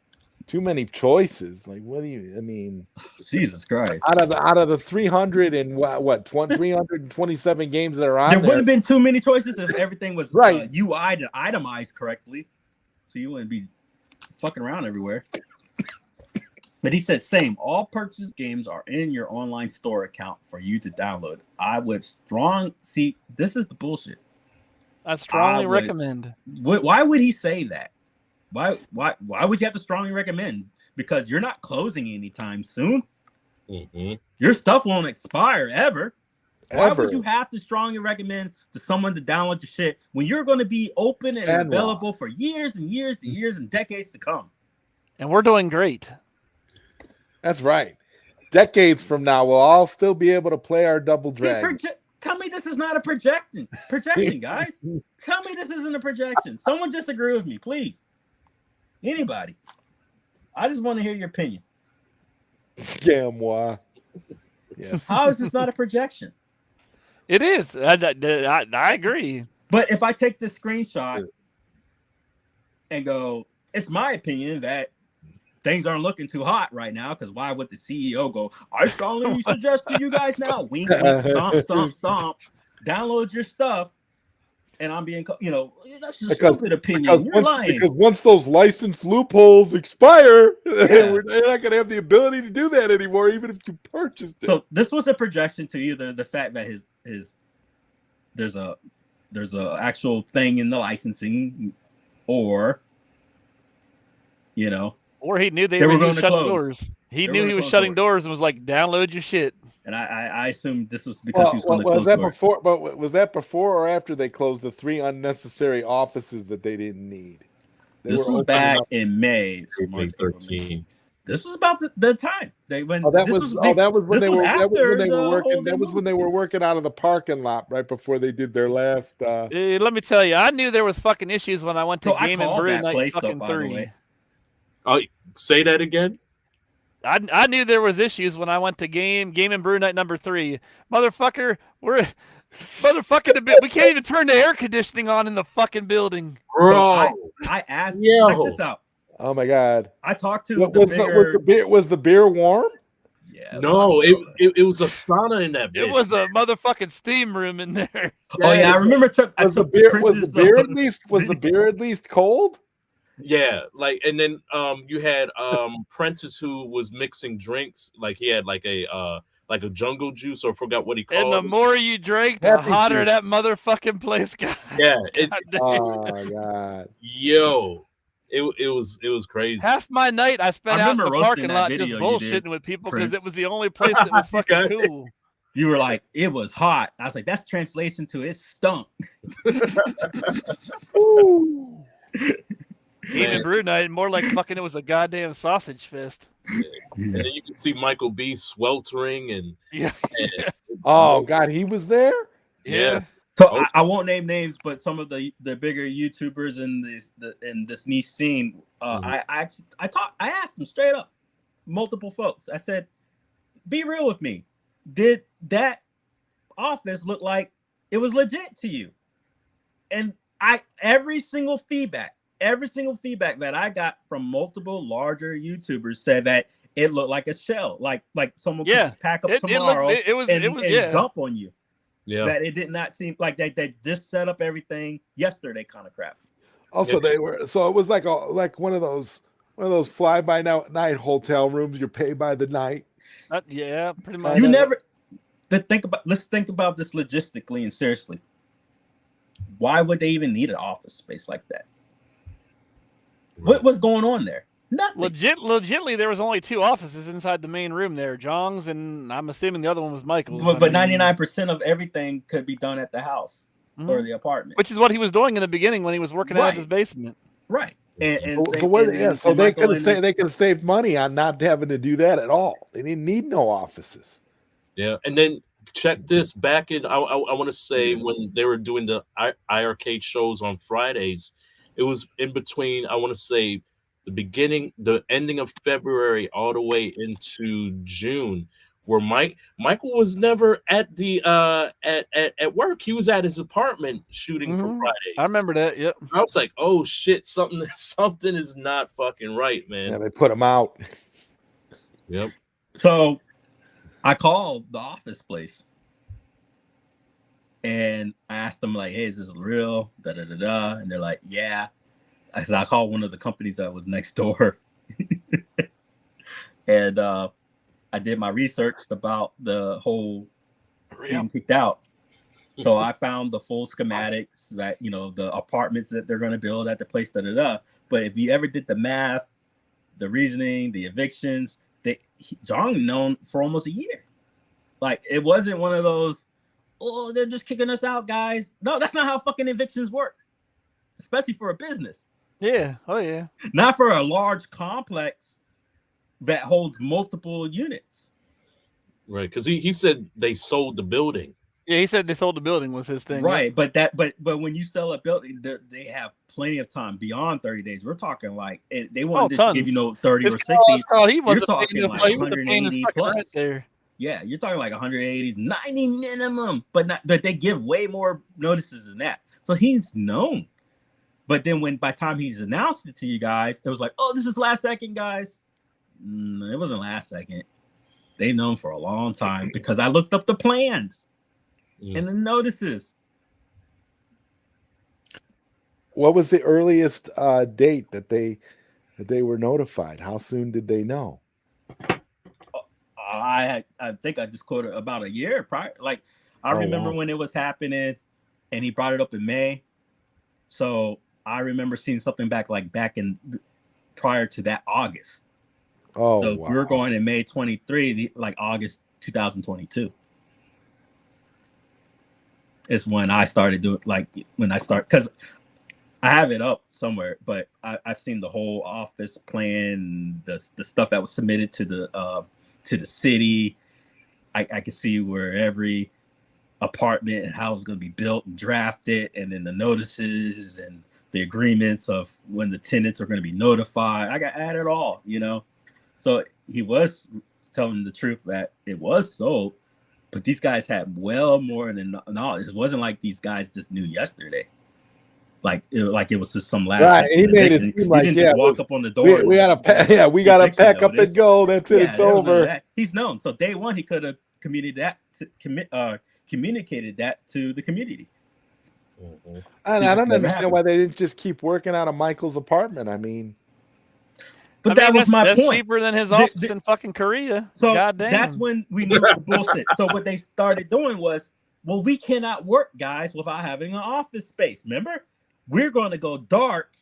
Speaker 7: Too many choices. Like, what do you? I mean,
Speaker 1: Jesus Christ!
Speaker 7: Out of the 327 games that are on
Speaker 1: there, wouldn't have been too many choices if everything was
Speaker 7: right
Speaker 1: UI and itemized correctly, so you wouldn't be fucking around everywhere. But he said, same. All purchase games are in your online store account for you to download. I would see. This is the bullshit.
Speaker 3: I strongly recommend.
Speaker 1: Why would he say that? Why would you have to strongly recommend? Because you're not closing anytime soon.
Speaker 2: Mm-hmm.
Speaker 1: Your stuff won't expire ever. Why would you have to strongly recommend to someone to download your shit when you're going to be open and available for years and years and years and decades to come?
Speaker 3: And we're doing great.
Speaker 7: That's right. decades from now, we'll all still be able to play our Double Dragon.
Speaker 1: Tell me this is not a projection, guys. Tell me this isn't a projection. Someone disagree with me, please. Anybody. I just want to hear your opinion.
Speaker 7: Scam. Yes.
Speaker 1: How is this not a projection?
Speaker 3: It is. I agree.
Speaker 1: But if I take this screenshot and go, it's my opinion that things aren't looking too hot right now, because why would the CEO go, I strongly suggest to you guys now, wink, wink, stomp, download your stuff, and I'm being, that's a stupid opinion. You're lying.
Speaker 7: Because once those license loopholes expire, they're not going to have the ability to do that anymore, even if you purchased it.
Speaker 1: So this was a projection to either the fact that there's a actual thing in the licensing, or
Speaker 3: or he knew they were going to shut doors. He knew he was shutting doors and was like, download your shit.
Speaker 1: And I assumed this was because he was going to close
Speaker 7: that
Speaker 1: doors.
Speaker 7: Was that before or after they closed the 3 unnecessary offices that they didn't need?
Speaker 1: This was back in May. So
Speaker 2: 13.
Speaker 1: This was about the time that when
Speaker 7: they were working out of the parking lot right before they did their last.
Speaker 3: Let me tell you, I knew there was fucking issues when I went to Game and Brew Night fucking 3.
Speaker 2: Oh, say that again.
Speaker 3: I knew there was issues when I went to Game and Brew Night number 3. Motherfucker, we can't even turn the air conditioning on in the fucking building.
Speaker 2: Bro,
Speaker 1: so I asked. Check this out.
Speaker 7: Oh my god!
Speaker 1: I talked to
Speaker 7: was the beer warm?
Speaker 1: Yeah.
Speaker 2: No, it was a sauna in that bitch.
Speaker 3: It was a motherfucking steam room in there.
Speaker 1: Oh yeah, I remember.
Speaker 7: Was the beer at least cold?
Speaker 2: Yeah, and then you had Prentice who was mixing drinks, like he had like a jungle juice, or I forgot what he called.
Speaker 3: And the more you drank, the hotter that motherfucking place got.
Speaker 2: Yeah.
Speaker 7: Oh my god.
Speaker 2: Yo, it was crazy.
Speaker 3: Half my night I spent out in the parking lot just bullshitting with people because it was the only place that was fucking cool.
Speaker 1: You were like, it was hot. I was like, that's translation to it stunk.
Speaker 7: Ooh.
Speaker 3: Game and Brew Night, more like fucking it was a goddamn sausage fest.
Speaker 2: Yeah. And then you can see Michael B sweltering and
Speaker 7: oh god, he was there.
Speaker 2: Yeah.
Speaker 1: So I won't name names, but some of the bigger YouTubers in this niche scene, I asked them straight up, multiple folks. I said, "Be real with me. Did that office look like it was legit to you?" And every single feedback that I got from multiple larger YouTubers said that it looked like a shell, like someone could just pack up tomorrow and dump on you.
Speaker 2: Yeah,
Speaker 1: that it did not seem like they just set up everything yesterday kind of crap.
Speaker 7: Also, it was like one of those fly by night hotel rooms. You're paid by the night.
Speaker 3: Yeah, pretty much.
Speaker 1: Let's think about this logistically and seriously. Why would they even need an office space like that? What was going on there? Nothing.
Speaker 3: Legitly, there was only 2 offices inside the main room there. Jong's, and I'm assuming the other one was Michael's.
Speaker 1: But 99% of everything could be done at the house or the apartment.
Speaker 3: Which is what he was doing in the beginning when he was working out of his basement.
Speaker 1: Right.
Speaker 7: So they could have saved money on not having to do that at all. They didn't need no offices.
Speaker 2: Yeah, and then check this back in. I want to say when they were doing the iiRcade shows on Fridays, it was in between. I want to say the ending of February all the way into June, where Michael was never at the at work. He was at his apartment shooting for Fridays.
Speaker 3: I remember that. Yep.
Speaker 2: I was like, oh shit, something is not fucking right, man.
Speaker 7: Yeah, they put him out.
Speaker 2: Yep.
Speaker 1: So I called the office place and I asked them like, hey, is this real? And they're like, yeah. I called one of the companies that was next door. And I did my research about the whole being kicked out. So I found the full schematics that, the apartments that they're going to build at the place, But if you ever did the math, the reasoning, the evictions, Jong known for almost a year. Like, it wasn't one of those, oh, they're just kicking us out, guys. No, that's not how fucking evictions work, especially for a business.
Speaker 3: Yeah. Oh, yeah.
Speaker 1: Not for a large complex that holds multiple units.
Speaker 2: Right, because he said they sold the building.
Speaker 3: Yeah, he said they sold the building was his thing.
Speaker 1: Right, but when you sell a building, they have plenty of time beyond 30 days. We're talking like they want to give you 30 or 60. You're talking like 180 plus.
Speaker 3: Right there.
Speaker 1: Yeah, you're talking like 180s, 90 minimum, but they give way more notices than that. So he's known. But then by the time he's announced it to you guys, it was like, oh, this is last second, guys. It wasn't last second. They've known for a long time because I looked up the plans and the notices.
Speaker 7: What was the earliest date that they were notified? How soon did they know?
Speaker 1: I think I just quoted about a year prior. Like I remember when it was happening, and he brought it up in May. So I remember seeing something back in prior to that August.
Speaker 7: Oh,
Speaker 1: so if we were going in May 23, like August 2022 is when I started doing because I have it up somewhere, but I've seen the whole office plan, the stuff that was submitted to the city. I can see where every apartment and how it's going to be built and drafted, and then the notices and the agreements of when the tenants are going to be notified. I got added all, So he was telling the truth that it was sold, but these guys had well more than knowledge. It wasn't like these guys just knew yesterday. Like it was just some last.
Speaker 7: Right, he made it seem like
Speaker 1: walk up on the door.
Speaker 7: We gotta pack up and go. That's it. It's over.
Speaker 1: He's known. So day one, he could have communicated that to the community.
Speaker 7: And I don't understand why they didn't just keep working out of Michael's apartment. I mean,
Speaker 1: that was my point.
Speaker 3: Cheaper than his office in fucking Korea.
Speaker 1: So
Speaker 3: goddamn.
Speaker 1: That's when we knew the bullshit. So what they started doing was, well, we cannot work, guys, without having an office space. Remember, we're going to go dark.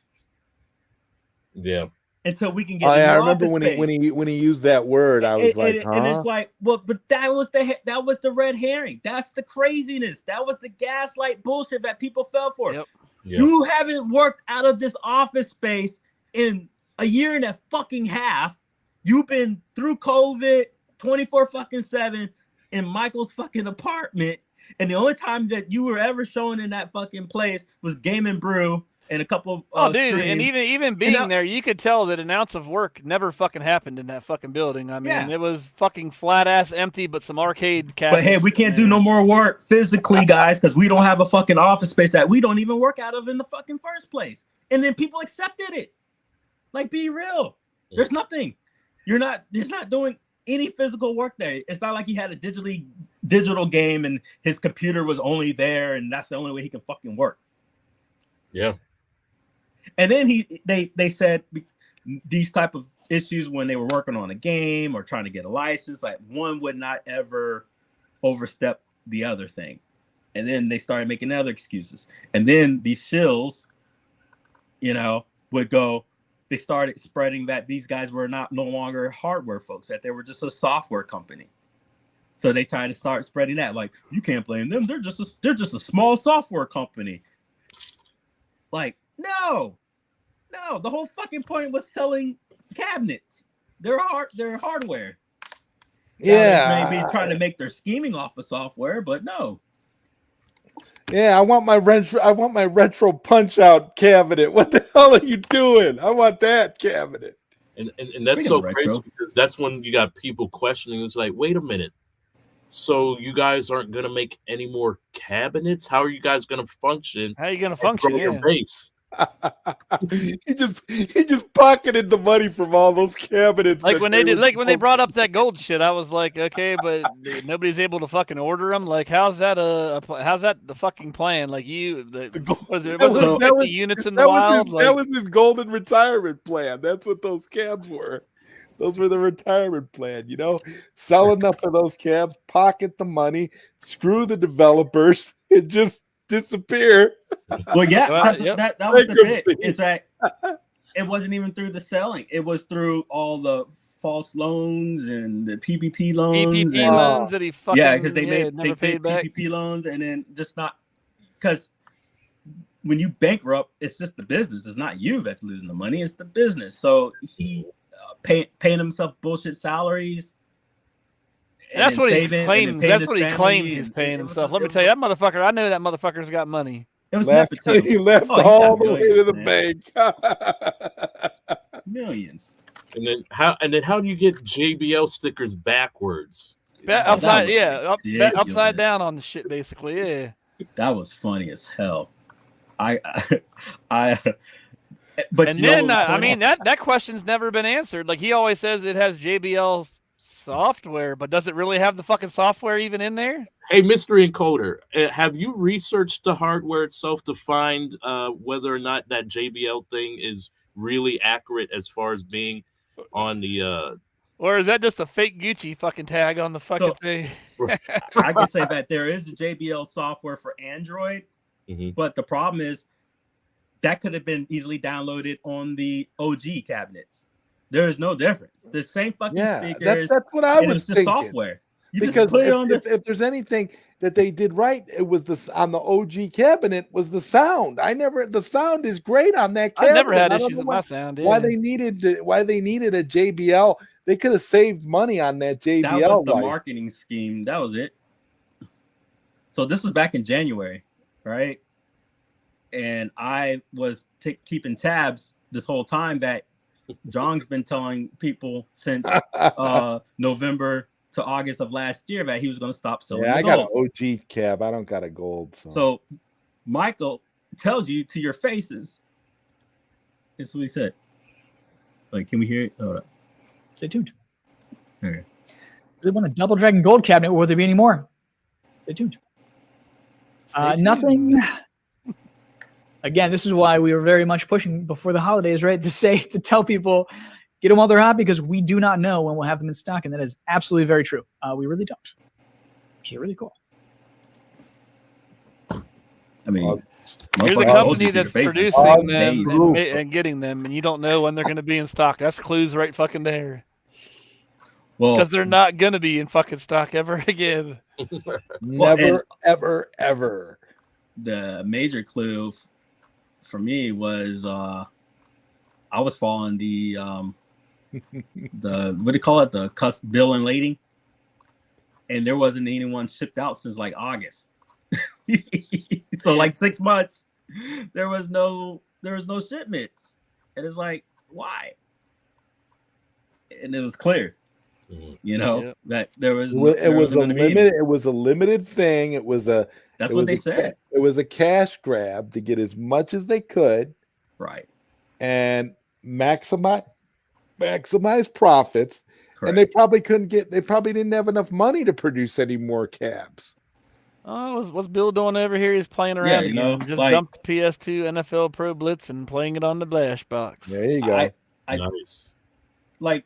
Speaker 2: Yeah.
Speaker 1: Until we can get.
Speaker 7: I remember when he used that word, I was like, huh?
Speaker 1: And it's like, well, but that was the red herring. That's the craziness. That was the gaslight bullshit that people fell for.
Speaker 3: Yep.
Speaker 1: You haven't worked out of this office space in a year and a fucking half. You've been through COVID 24/7 in Michael's fucking apartment, and the only time that you were ever shown in that fucking place was Game and Brew. And a couple
Speaker 3: dude, and even being there, you could tell that an ounce of work never fucking happened in that fucking building. I mean, it was fucking flat ass empty, but some arcade cabinets.
Speaker 1: But hey, we can't do no more work physically, guys, because we don't have a fucking office space that we don't even work out of in the fucking first place. And then people accepted it. Like, be real. There's nothing. He's not doing any physical work there. It's not like he had a digital game and his computer was only there and that's the only way he can fucking work.
Speaker 2: Yeah.
Speaker 1: And then they said these type of issues when they were working on a game or trying to get a license, like one would not ever overstep the other thing. And then they started making other excuses. And then these shills, would go, they started spreading that these guys were no longer hardware folks, that they were just a software company. So they tried to start spreading that, like, you can't blame them. They're just a small software company. Like, no, the whole fucking point was selling cabinets. They're hardware.
Speaker 7: Yeah,
Speaker 1: maybe trying to make their scheming off of software, but no.
Speaker 7: Yeah, I want my retro punch out cabinet. What the hell are you doing? I want that cabinet.
Speaker 2: And that's so crazy because that's when you got people questioning. It's like, wait a minute. So you guys aren't gonna make any more cabinets? How are you guys gonna function?
Speaker 3: How are you gonna function?
Speaker 2: Your base?
Speaker 7: he just pocketed the money from all those cabinets.
Speaker 3: Like when they brought up that gold shit, I was like, okay, but nobody's able to fucking order them. Like, how's that the fucking plan? Like was it 50 units in the wild?
Speaker 7: That was his golden retirement plan. That's what those cabs were. Those were the retirement plan, sell enough of those cabs, pocket the money, screw the developers, and just disappear.
Speaker 1: Well, yeah, that was the bit. Is that it wasn't even through the selling; it was through all the false loans and the PPP loans.
Speaker 3: Loans that he fucking
Speaker 1: because they paid
Speaker 3: back.
Speaker 1: PPP loans, and then just not because when you bankrupt, it's just the business. It's not you that's losing the money; it's the business. So he paying himself bullshit salaries,
Speaker 3: And that's what he
Speaker 1: saving, and
Speaker 3: claims.
Speaker 1: then paying
Speaker 3: That's
Speaker 1: his
Speaker 3: what he
Speaker 1: family,
Speaker 3: claims he's
Speaker 1: and
Speaker 3: paying
Speaker 1: it was
Speaker 3: himself.
Speaker 1: a-
Speaker 3: Let
Speaker 1: it
Speaker 3: me
Speaker 1: was
Speaker 3: tell you,
Speaker 1: a-
Speaker 3: that motherfucker. I know that motherfucker's got money.
Speaker 1: It was
Speaker 7: Left,
Speaker 1: nepotism.
Speaker 7: he left
Speaker 1: Oh, he's
Speaker 7: all
Speaker 1: got
Speaker 7: the way to the
Speaker 1: millions,
Speaker 7: bank.
Speaker 1: Millions.
Speaker 2: And then how do you get JBL stickers backwards?
Speaker 3: Bet
Speaker 1: Oh, that
Speaker 3: upside,
Speaker 1: was
Speaker 3: bet upside
Speaker 1: ridiculous.
Speaker 3: down on the shit, basically. Yeah.
Speaker 1: That was funny as hell. I but
Speaker 3: And
Speaker 1: you know
Speaker 3: then,
Speaker 1: what was
Speaker 3: I
Speaker 1: funny?
Speaker 3: mean, that question's never been answered. Like, he always says it has JBL software, but does it really have the fucking software even in there?
Speaker 2: Hey, mystery encoder, have you researched the hardware itself to find whether or not that JBL thing is really accurate as far as being on the
Speaker 3: Or is that just a fake Gucci fucking tag on the fucking thing?
Speaker 1: I can say that there is JBL software for Android, but the problem is that could have been easily downloaded on the OG cabinets. There is no difference. The same fucking speakers.
Speaker 7: That's what I
Speaker 1: and
Speaker 7: was
Speaker 1: it's just
Speaker 7: thinking.
Speaker 1: software. You
Speaker 7: Because
Speaker 1: just put it on
Speaker 7: if there's anything that they did right, it was this on the OG cabinet was the sound. The sound is great on that cabinet.
Speaker 3: I never had
Speaker 7: I don't
Speaker 3: issues
Speaker 7: know
Speaker 3: with my sound.
Speaker 7: Why they needed a JBL? They could have saved money on that JBL.
Speaker 1: That was the marketing scheme. That was it. So this was back in January, right? And I was keeping tabs this whole time that Jong's been telling people since November to August of last year that he was going to stop selling.
Speaker 7: Yeah, I got an OG cab. I don't got a gold.
Speaker 1: So Michael tells you to your faces. This is what he said. Like, can we hear it? Hold up.
Speaker 9: Stay tuned.
Speaker 1: Okay.
Speaker 9: Really want a double dragon gold cabinet. Will there be any more? Stay tuned. Nothing. Again, this is why we were very much pushing before the holidays, right? To tell people, get them while they're hot, because we do not know when we'll have them in stock, and that is absolutely very true. We really don't. Which is really cool.
Speaker 1: I mean,
Speaker 3: you're the company that's producing them and getting them, and you don't know when they're going to be in stock. That's clues right fucking there.
Speaker 1: Well,
Speaker 3: because they're not going to be in fucking stock ever again.
Speaker 7: Never, ever, ever.
Speaker 1: The major clue for me was I was following the what do you call it, the bill and lading, and there wasn't anyone shipped out since like August. So like 6 months there was no shipments, and it's like, why? And it was clear, you know, that there was
Speaker 7: a limited thing. It was a
Speaker 1: that's what they said.
Speaker 7: It was a cash grab to get as much as they could,
Speaker 1: right,
Speaker 7: and maximize profits. Correct. And they probably didn't have enough money to produce any more cabs.
Speaker 3: Oh, what's Bill doing over here? He's playing around again. Just dumped PS2 NFL Pro Blitz and playing it on the Blash box.
Speaker 7: There you go.
Speaker 2: Nice.
Speaker 1: Like,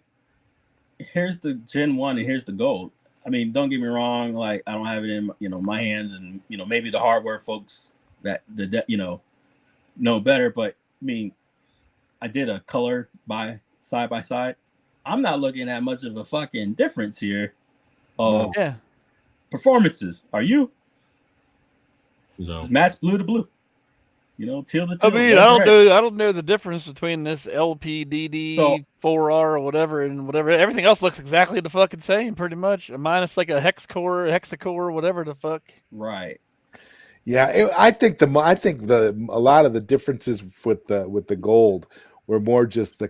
Speaker 1: here's the Gen 1 and here's the Gold. I mean, don't get me wrong. Like, I don't have it in my hands, and maybe the hardware folks that know better. But I mean, I did a color by side. I'm not looking at much of a fucking difference here of performances. Are you?
Speaker 2: No.
Speaker 1: Just match blue to blue. Teal to teal.
Speaker 3: I mean, I don't know the difference between this LPDD 4R or whatever and whatever. Everything else looks exactly the fucking same, pretty much. Minus like a hexacore, whatever the fuck.
Speaker 1: Right.
Speaker 7: Yeah, I think a lot of the differences with the Gold were more just the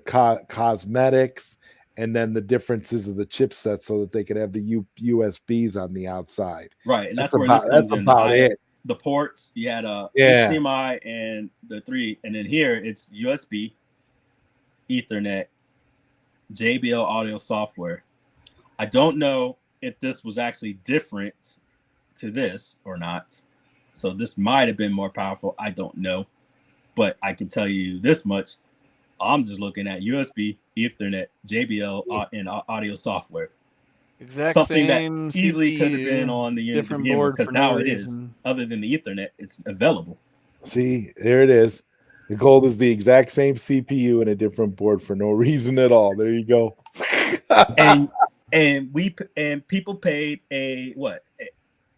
Speaker 7: cosmetics, and then the differences of the chipset, so that they could have the USBs on the outside.
Speaker 1: Right, and that's
Speaker 7: about it.
Speaker 1: The ports, you had a HDMI and the 3, and then here it's USB, Ethernet, JBL audio software. I don't know if this was actually different to this or not, so this might have been more powerful. I don't know, but I can tell you this much: I'm just looking at USB, Ethernet, JBL, and audio software. Something that easily could have been on the unit to begin with, because now it is. Other than the Ethernet, it's available.
Speaker 7: See, there it is. The Gold is the exact same CPU and a different board for no reason at all. There you go.
Speaker 1: and people paid a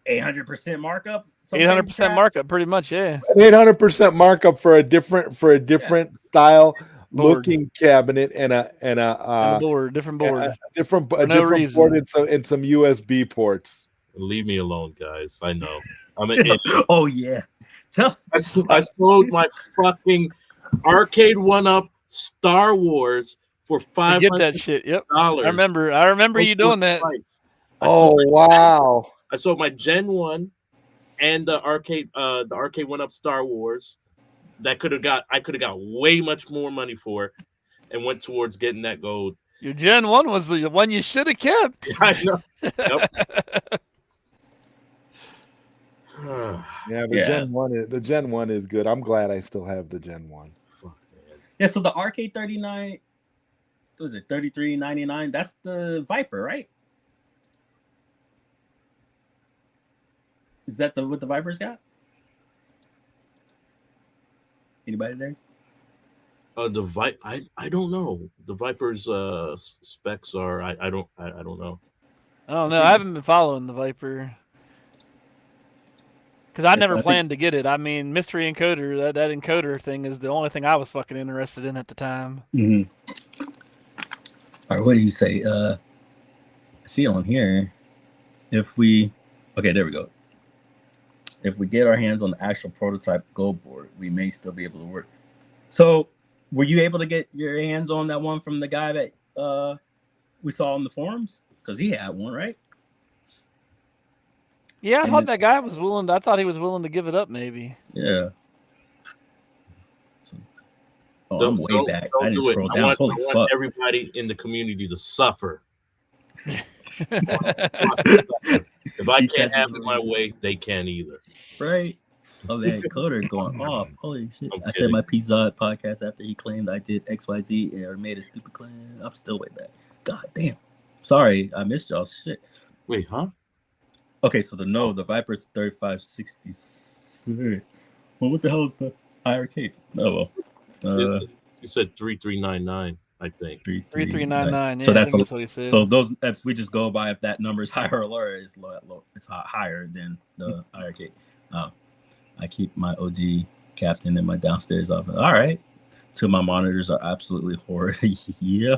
Speaker 1: 800% markup.
Speaker 3: 800% markup, pretty much, yeah.
Speaker 7: An 800% markup for a different style looking cabinet and a
Speaker 3: And a board, different board.
Speaker 7: a different
Speaker 3: For no
Speaker 7: different
Speaker 3: reason.
Speaker 7: board and some USB ports.
Speaker 2: Leave me alone, guys. I know. I'm an idiot.
Speaker 1: Oh yeah.
Speaker 2: I sold my fucking arcade 1-up Star Wars for $500.
Speaker 3: Get that shit. Yep. I remember you doing that.
Speaker 7: Oh wow.
Speaker 2: I sold my Gen 1 and the arcade 1-up Star Wars. I could have got way much more money for it and went towards getting that gold.
Speaker 3: Your Gen 1 was the one you should have kept.
Speaker 2: I know. Yep.
Speaker 7: Yeah, the Gen 1 is good. I'm glad I still have the Gen 1.
Speaker 1: Yeah, so the arcade 39, what was it, $33.99? That's the Viper, right? Is that what the Viper's got? Anybody there?
Speaker 2: I don't know. The Viper's specs are I don't know.
Speaker 3: I don't know. I haven't been following the Viper. Because I never planned to get it. I mean, mystery encoder, that encoder thing is the only thing I was fucking interested in at the time.
Speaker 1: Mm-hmm. All right, what do you say? See on here, there we go. If we get our hands on the actual prototype gold board, we may still be able to work. So, were you able to get your hands on that one from the guy that we saw on the forums? Because he had one, right?
Speaker 3: Yeah, I thought that guy was willing. I thought he was willing to give it up, maybe.
Speaker 1: Yeah. I'm way back. I just scrolled down.
Speaker 2: I want everybody in the community to suffer. If I can't have it my way, they can't either.
Speaker 1: Right. Oh, that coder going off. Holy shit. I said my Pizza podcast after he claimed I did XYZ or made a stupid claim. I'm still way back. God damn. Sorry, I missed y'all shit.
Speaker 2: Wait, huh?
Speaker 1: Okay, so the Viper's 3566. Well, what the hell is the iiRcade? Oh well.
Speaker 2: He said 3399, I think.
Speaker 3: 3399. Yeah,
Speaker 1: so that's
Speaker 3: what he said.
Speaker 1: So those, if we just go by if that number is higher or lower, it's higher than the iiRcade. I keep my OG Captain in my downstairs office. All right. 2 of my monitors are absolutely horrid. Yeah.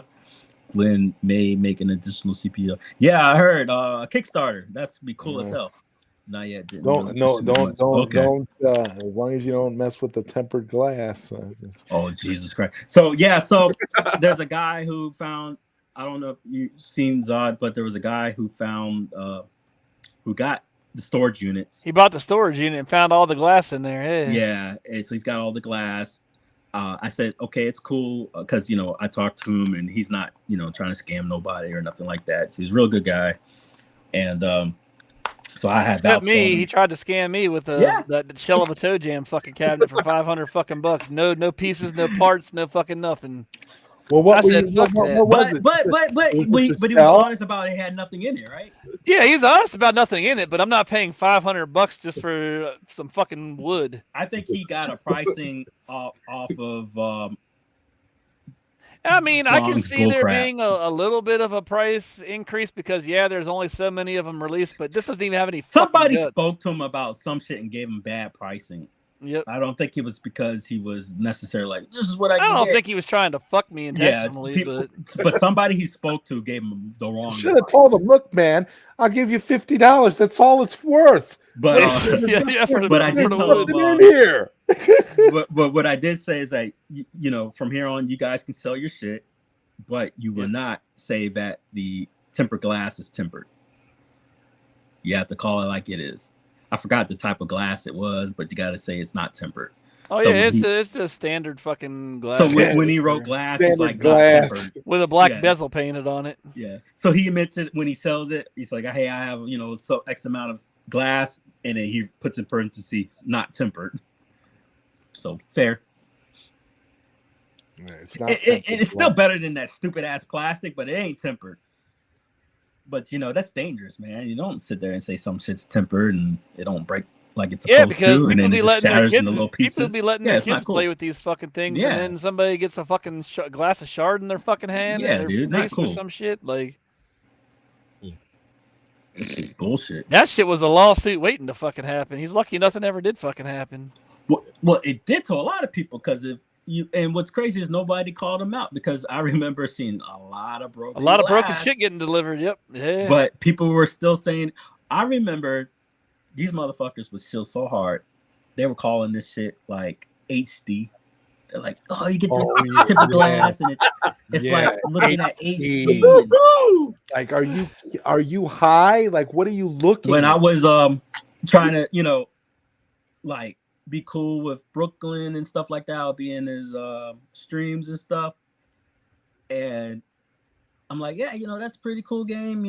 Speaker 1: Glenn may make an additional CPU. Yeah, I heard Kickstarter. That's be cool as hell. Not yet.
Speaker 7: Don't. As long as you don't mess with the tempered glass.
Speaker 1: Oh Jesus Christ! So yeah, there's a guy who found. I don't know if you've seen Zod, but there was a guy who found who got the storage units.
Speaker 3: He bought the storage unit and found all the glass in there. Hey.
Speaker 1: Yeah, and so he's got all the glass. I said, okay, it's cool because I talked to him and he's not trying to scam nobody or nothing like that. So he's a real good guy, and so I had that.
Speaker 3: Me, he tried to scam me with the shell of a toe jam fucking cabinet for $500 fucking bucks. No pieces, no parts, no fucking nothing.
Speaker 7: Well, what was it?
Speaker 1: But he was honest about it had nothing in it, right?
Speaker 3: Yeah, he was honest about nothing in it, but I'm not paying $500 just for some fucking wood.
Speaker 1: I think he got a pricing off of.
Speaker 3: I mean, I can see there being a little bit of a price increase because there's only so many of them released, but this doesn't even have any.
Speaker 1: Somebody spoke to him about some shit and gave him bad pricing.
Speaker 3: Yep.
Speaker 1: I don't think it was because he was necessarily like, this is what I
Speaker 3: don't think he was trying to fuck me intentionally.
Speaker 1: But somebody he spoke to gave him the wrong.
Speaker 7: Should have told him, look, man, I'll give you $50. That's all it's worth.
Speaker 1: But but I did tell him
Speaker 7: in here.
Speaker 1: but what I did say is that from here on you guys can sell your shit, but you will not say that the tempered glass is tempered. You have to call it like it is. I forgot the type of glass it was, but you got to say it's not tempered.
Speaker 3: Oh so it's just standard fucking glass.
Speaker 1: So when he wrote glass, it's like
Speaker 7: glass
Speaker 1: not tempered.
Speaker 3: With a black bezel painted on it.
Speaker 1: Yeah. So he admits it when he sells it. He's like, hey, I have so X amount of glass, and then he puts in parentheses not tempered. So fair.
Speaker 7: Yeah, it's not.
Speaker 1: It's still better than that stupid ass plastic, but it ain't tempered. But that's dangerous, man. You don't sit there and say some shit's tempered and it don't break like it's supposed to, and then it just shatters into little pieces.
Speaker 3: People be letting their kids play with these fucking things, and then somebody gets a fucking glass of shard in their fucking hand.
Speaker 1: Yeah, dude, not cool.
Speaker 3: Or some shit like.
Speaker 1: It's bullshit.
Speaker 3: That shit was a lawsuit waiting to fucking happen. He's lucky nothing ever did fucking happen.
Speaker 1: Well, it did to a lot of people because if and what's crazy is nobody called him out because I remember seeing a lot of broken
Speaker 3: broken shit getting delivered. Yep. Yeah.
Speaker 1: But people were still saying, I remember these motherfuckers would chill so hard. They were calling this shit like HD. They're like, oh, you get the tip of glass, and it's like looking at HD.
Speaker 7: Like, are you high? Like, what are you looking?
Speaker 1: When I was trying to, like be cool with Brooklyn and stuff like that, I'll be in his streams and stuff, and I'm like, yeah, that's a pretty cool game,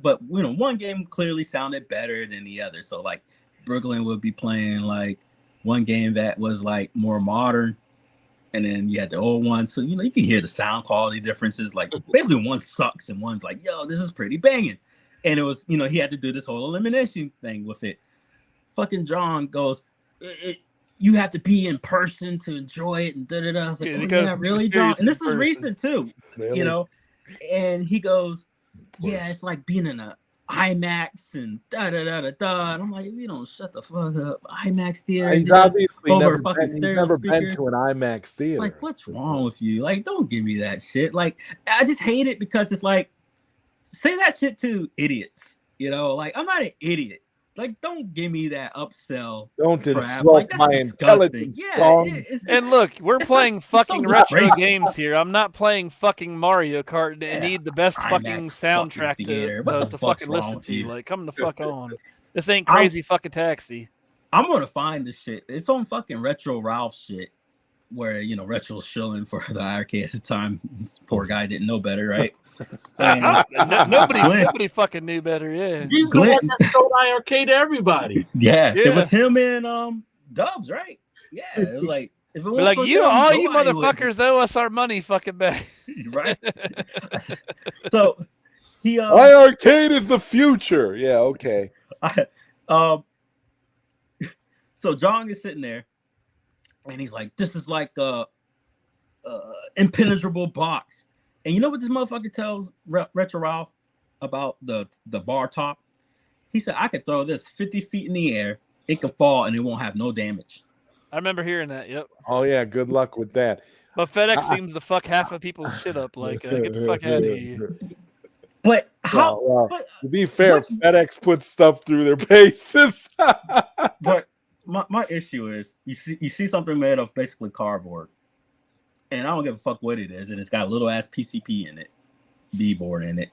Speaker 1: But one game clearly sounded better than the other. So like Brooklyn would be playing like one game that was like more modern, and then you had the old one. So you can hear the sound quality differences. Like basically one sucks and one's like, yo, this is pretty banging. And it was, he had to do this whole elimination thing with it. Fucking John goes, you have to be in person to enjoy it, and da-da-da. I was like, yeah, really, John? And this is recent too,
Speaker 7: really?
Speaker 1: And he goes, yeah, it's like being in a IMAX and da-da-da-da-da. And I'm like, if you don't shut the fuck up, IMAX theater.
Speaker 7: He's obviously
Speaker 1: over
Speaker 7: never been to an IMAX theater.
Speaker 1: It's like, what's wrong with you? Like, don't give me that shit. Like, I just hate it because it's like, say that shit to idiots. Like, I'm not an idiot. Like, don't give me that upsell.
Speaker 7: Don't
Speaker 1: crap.
Speaker 7: insult my intelligence.
Speaker 1: Yeah,
Speaker 3: and look, we're playing fucking retro games here. I'm not playing fucking Mario Kart and need the best fucking soundtrack to fucking listen to. Like, come the fuck on. This ain't Crazy Fucking Taxi.
Speaker 1: I'm gonna find this shit. It's on fucking Retro Ralph shit, where Retro's shilling for the iiRcade at the time. This poor guy didn't know better, right?
Speaker 3: Nobody fucking knew better. Yeah,
Speaker 2: he's the one that sold iiRcade to everybody.
Speaker 1: Yeah, it was him and Dubs, right? Yeah, it was like if it was
Speaker 3: you motherfuckers owe us our money, fucking back.
Speaker 1: Right. So he
Speaker 7: iiRcade is the future. Yeah, okay.
Speaker 1: So Jong is sitting there, and he's like, "This is like a impenetrable box." And you know what this motherfucker tells Retro Ralph about the bar top? He said, I could throw this 50 feet in the air, it can fall, and it won't have no damage.
Speaker 3: I remember hearing that, yep.
Speaker 7: Oh, yeah, good luck with that.
Speaker 3: But FedEx seems to fuck half of people's shit up. Like, get the fuck out of here.
Speaker 1: But how?
Speaker 7: Well, to be fair, FedEx puts stuff through their paces.
Speaker 1: But my issue is, you see something made of basically cardboard. And I don't give a fuck what it is, and it's got a little ass PCP in it, B-board in it,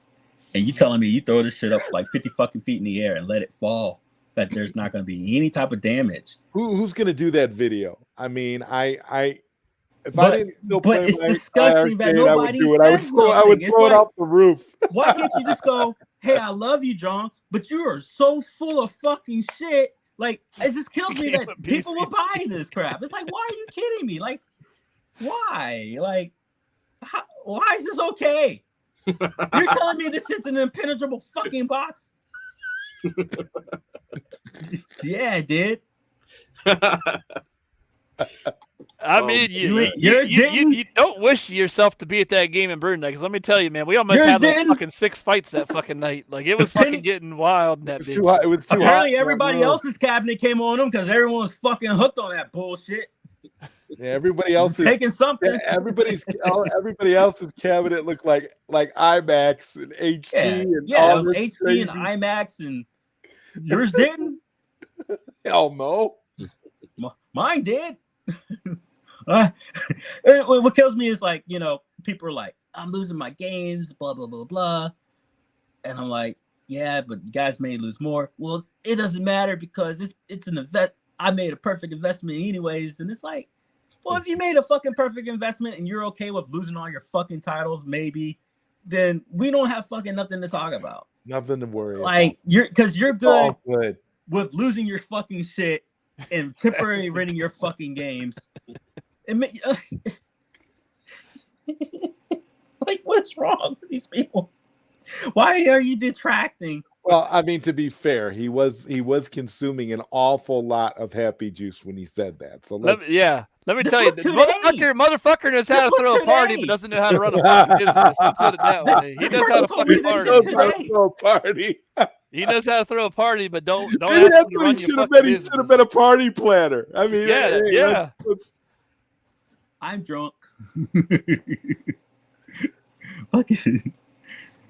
Speaker 1: and you telling me you throw this shit up like 50 fucking feet in the air and let it fall, that there's not going to be any type of damage.
Speaker 7: Who's going to do that video? I mean, I didn't still play
Speaker 1: it's
Speaker 7: my
Speaker 1: disgusting that nobody
Speaker 7: I would throw it off the roof.
Speaker 1: Why can't you just go, hey, I love you, John, but you are so full of fucking shit. Like, it just kills me that people will buy this crap. It's like, why are you kidding me? Like, why? Like, why is this okay? You're telling me this shit's an impenetrable fucking box? Yeah, it did.
Speaker 3: I mean, you don't wish yourself to be at that game in Brunei, because let me tell you, man, we almost had like fucking 6 fights that fucking night. Like, it was fucking getting wild in that bitch.
Speaker 7: It was too hot.
Speaker 1: Apparently, everybody else's cabinet came on them because everyone was fucking hooked on that bullshit.
Speaker 7: Yeah, everybody else is
Speaker 1: taking something.
Speaker 7: Everybody else's cabinet looked like IMAX and HD and
Speaker 1: all it was HD crazy. And IMAX, and yours didn't.
Speaker 7: Hell no,
Speaker 1: mine did. What kills me is like people are like, I'm losing my games, blah blah blah blah, and I'm like, yeah, but you guys may lose more. Well, it doesn't matter because it's an event. I made a perfect investment anyways, and it's like, well, if you made a fucking perfect investment and you're okay with losing all your fucking titles, maybe, then we don't have fucking nothing to talk about.
Speaker 7: Nothing to worry
Speaker 1: about. You're good with losing your fucking shit and temporarily renting your fucking games. Like, what's wrong with these people? Why are you detracting?
Speaker 7: Well, I mean, to be fair, he was consuming an awful lot of happy juice when he said that. So let
Speaker 3: me tell you, motherfucker knows how to throw a party, but doesn't know how to run a fucking business. Let's put it that way. He knows how to fucking party. He knows how to throw a party, but don't ask him to run your fucking business.
Speaker 7: He should have been a party planner. I mean,
Speaker 3: yeah.
Speaker 1: I'm drunk. Fucking.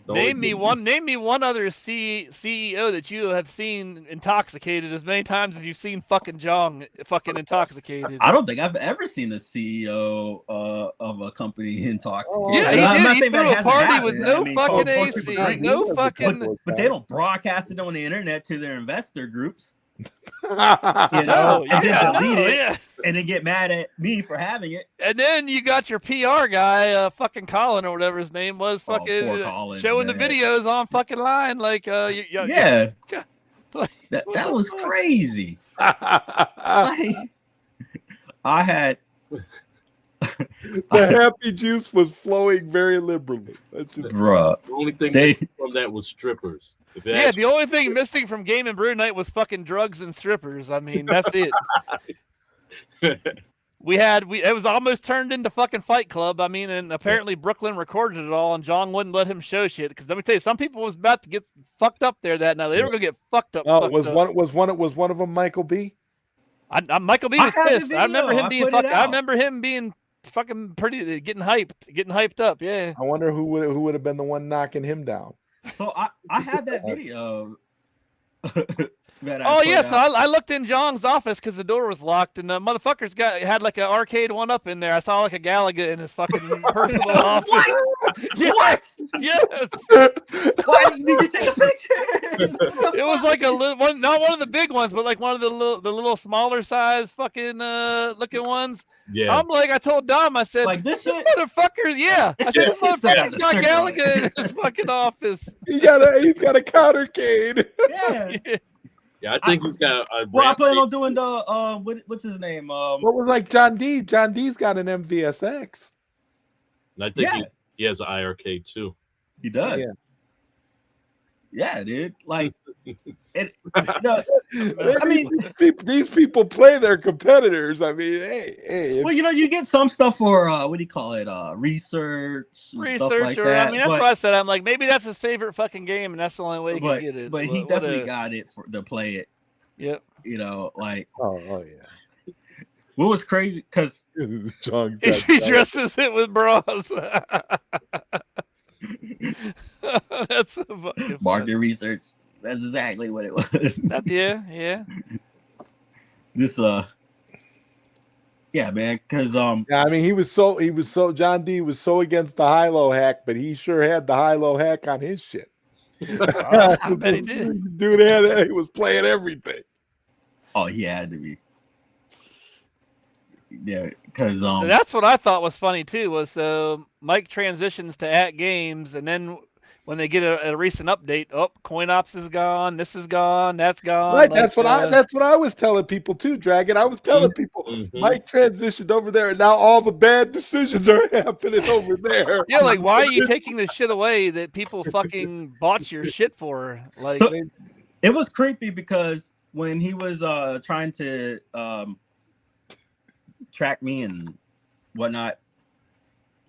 Speaker 3: Name me one other CEO that you have seen intoxicated as many times as you've seen fucking Jong fucking intoxicated.
Speaker 1: I don't think I've ever seen a CEO of a company intoxicated.
Speaker 3: Yeah, he did. He threw a party with no fucking AC, no fucking.
Speaker 1: But they don't broadcast it on the internet to their investor groups. You
Speaker 3: know,
Speaker 1: and then delete it, and then get mad at me for having it.
Speaker 3: And then you got your PR guy, fucking Colin or whatever his name was, fucking
Speaker 1: Collins,
Speaker 3: showing
Speaker 1: man.
Speaker 3: the videos on fucking line, like,
Speaker 1: yeah, that was crazy. Like, I had
Speaker 7: the happy juice was flowing very liberally. That's just
Speaker 1: bruh.
Speaker 2: The only thing from that was strippers.
Speaker 3: Yeah, the only thing missing from Game and Brew Night was fucking drugs and strippers. I mean, that's it. It was almost turned into fucking Fight Club. I mean, and apparently Brooklyn recorded it all, and Jong wouldn't let him show shit. Because let me tell you, some people was about to get fucked up there that night. They were gonna get fucked up.
Speaker 7: Oh, was one of them Michael B?
Speaker 3: Michael B was pissed. I remember him being fucked. I remember him being fucking pretty, getting hyped up. Yeah.
Speaker 7: I wonder who would have been the one knocking him down.
Speaker 1: So I had that video.
Speaker 3: I looked in Jong's office because the door was locked, and the motherfuckers had like an arcade one up in there. I saw like a Galaga in his fucking personal office.
Speaker 1: What?
Speaker 3: Yes.
Speaker 1: What?
Speaker 3: Yes.
Speaker 1: Why did you take a picture?
Speaker 3: It was like a little one, not one of the big ones, but like one of the little smaller size fucking looking ones.
Speaker 2: Yeah.
Speaker 3: I'm like, I told Dom, I said,
Speaker 1: like this
Speaker 3: motherfuckers, yeah. I said, this motherfucker's got Galaga in his fucking office.
Speaker 7: He's got a countercade.
Speaker 1: Yeah.
Speaker 2: Yeah, I think he's got a.
Speaker 1: Well, I plan on doing the what's his name?
Speaker 7: What was like John D? John D's got an MVSX.
Speaker 2: And I think he has an iiRcade too.
Speaker 1: He does. Yeah, dude. Like, I mean,
Speaker 7: these people play their competitors. I mean, hey.
Speaker 1: Well, you get some stuff for what do you call it? Research, stuff like that.
Speaker 3: I mean, that's why I said I'm like, maybe that's his favorite fucking game, and that's the only way he can get it.
Speaker 1: But he definitely got it to play it.
Speaker 3: Yep.
Speaker 1: Like.
Speaker 7: Oh yeah.
Speaker 1: What was crazy? Because
Speaker 3: he dresses it with bras. That's
Speaker 1: market research. That's exactly what it was.
Speaker 3: Yeah.
Speaker 1: This yeah, man. Because
Speaker 7: I mean, he was so John D was so against the high-low hack, but he sure had the high-low hack on his shit.
Speaker 3: I bet he did.
Speaker 7: Dude, he was playing everything.
Speaker 1: Oh, he had to be. Yeah, because
Speaker 3: so that's what I thought was funny too. Was Mike transitions to @games, and then when they get a recent update, CoinOps is gone, this is gone, that's gone.
Speaker 7: Right, that's what I was telling people too, Dragon. I was telling people Mike transitioned over there, and now all the bad decisions are happening over there.
Speaker 3: Yeah, like why are you taking this shit away that people fucking bought your shit for? Like,
Speaker 1: so, it was creepy because when he was trying to track me and whatnot,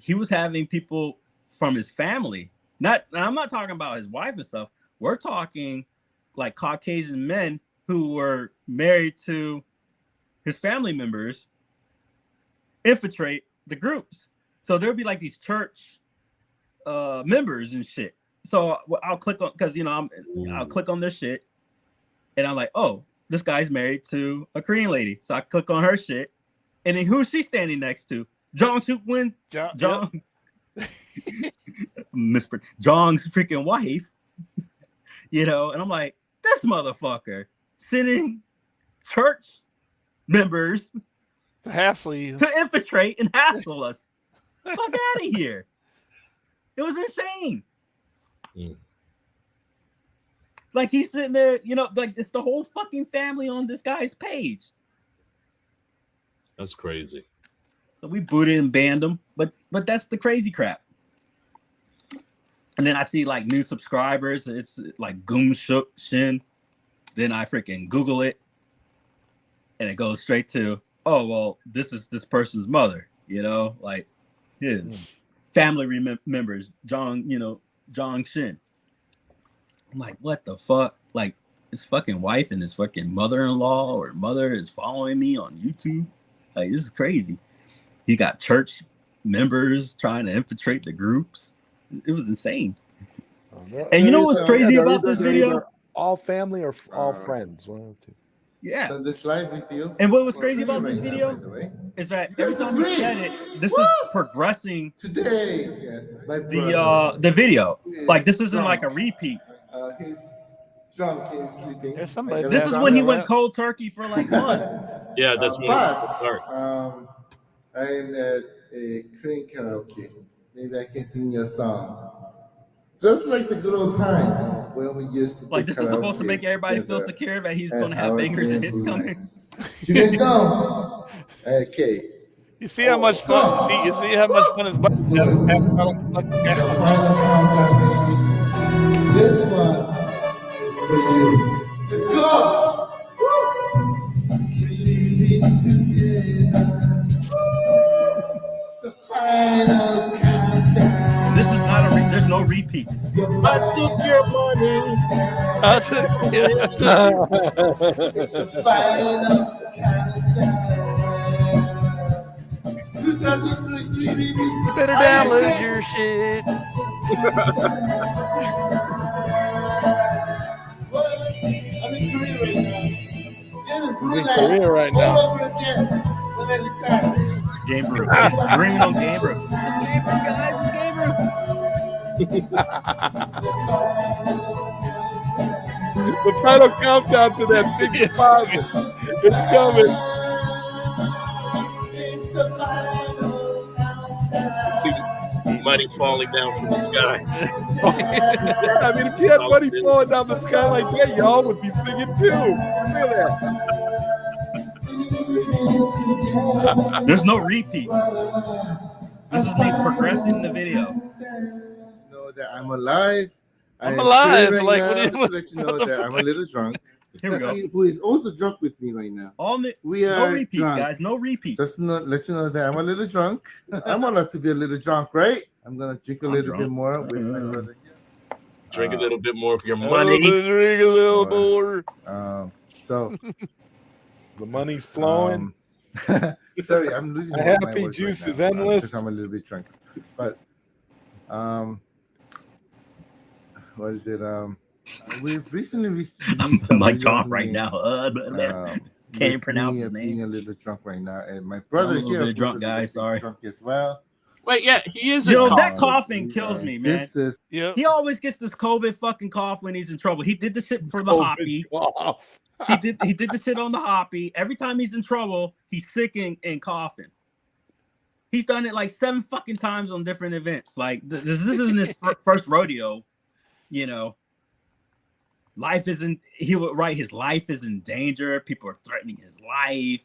Speaker 1: he was having people from his family. I'm not talking about his wife and stuff. We're talking like Caucasian men who were married to his family members infiltrate the groups. So there'll be like these church members and shit. So I'll click on I'll click on their shit, and I'm like, oh, this guy's married to a Korean lady. So I click on her shit, and then who's she standing next to? Jong Wook Shin. Jong. Jong's freaking wife, and I'm like, this motherfucker sending church members
Speaker 3: to hassle you,
Speaker 1: to infiltrate and hassle us. Fuck out of here. It was insane. Like he's sitting there, like it's the whole fucking family on this guy's page.
Speaker 2: That's crazy.
Speaker 1: So we booted and banned him, but that's the crazy crap. And then I see like new subscribers. It's like Jong Wook Shin. Then I freaking Google it, and it goes straight to, oh well, this is this person's mother. Like his family members, Jong Shin. I'm like, what the fuck? Like his fucking wife and his fucking mother-in-law or mother is following me on YouTube. Like this is crazy. He got church members trying to infiltrate the groups. It was insane. And you know what's crazy about this video?
Speaker 7: All family or all friends? One of the two.
Speaker 1: Yeah.
Speaker 10: So this live with you.
Speaker 1: And what was crazy about this video is that every time he said it, this is progressing
Speaker 10: Today, yes,
Speaker 1: the video. Like this isn't like a repeat.
Speaker 10: He's drunk, he's sleeping.
Speaker 3: There's somebody.
Speaker 1: This is when he went cold turkey for like months.
Speaker 2: Yeah, that's when
Speaker 10: I'm at a Korean karaoke. Maybe I can sing your song. Just like the good old times when we used to
Speaker 1: like this is supposed to make everybody feel secure that he's going to have bangers and hits coming.
Speaker 10: You guys know? Okay.
Speaker 3: You see how much fun? You see how much fun his buddies have.
Speaker 10: This one is for you. Let's go! The final countdown.
Speaker 1: This is not a there's no repeats.
Speaker 8: I took your money.
Speaker 10: The final countdown.
Speaker 3: Better download your shit.
Speaker 10: I'm in Korea right now.
Speaker 7: He's in Korea right now.
Speaker 10: All over again.
Speaker 1: Game Brew. He's dreaming on Game Brew. It's Game Brew, guys. It's Game Brew.
Speaker 7: The final countdown to that big deposit. It's coming.
Speaker 2: see money falling down from the sky.
Speaker 7: Yeah, I mean, if you had money falling down the sky like that, y'all would be singing too. Look at that.
Speaker 1: There's no repeat. This is me progressing the video.
Speaker 10: Know that I'm alive.
Speaker 3: I'm alive.
Speaker 10: Right
Speaker 3: Like,
Speaker 10: now,
Speaker 3: what do you,
Speaker 10: to let you know that I'm a little drunk.
Speaker 1: Here we go.
Speaker 10: Who is also drunk with me right now. We
Speaker 1: no
Speaker 10: are
Speaker 1: repeats,
Speaker 10: drunk.
Speaker 1: guys. No repeats.
Speaker 10: Just to let you know that I'm a little drunk. I'm allowed to be a little drunk, right? I'm gonna drink a little bit more with my brother here.
Speaker 2: Drink a little bit more of your money.
Speaker 3: Drink a little more.
Speaker 10: So
Speaker 7: the money's flowing.
Speaker 10: Sorry, I'm losing
Speaker 7: my
Speaker 10: my
Speaker 7: happy
Speaker 10: words
Speaker 7: juice
Speaker 10: right
Speaker 7: is
Speaker 10: now,
Speaker 7: endless.
Speaker 10: because I'm a little bit drunk. But what is it? We've recently released
Speaker 1: I'm like Tom right now. Can't pronounce his name.
Speaker 10: Being a little drunk right now, and my brother
Speaker 1: I'm a
Speaker 10: here
Speaker 1: little bit drunk, guys. Sorry.
Speaker 10: drunk as well.
Speaker 2: Wait, yeah, he is.
Speaker 1: That coughing kills me, man.
Speaker 10: This is
Speaker 1: He always gets this COVID fucking cough when he's in trouble. He did the shit for the hoppy. He did the shit on the hoppy. Every time he's in trouble, he's sick and coughing. He's done it like 7 fucking times on different events. Like this isn't his first rodeo, you know. He would write his life is in danger. People are threatening his life.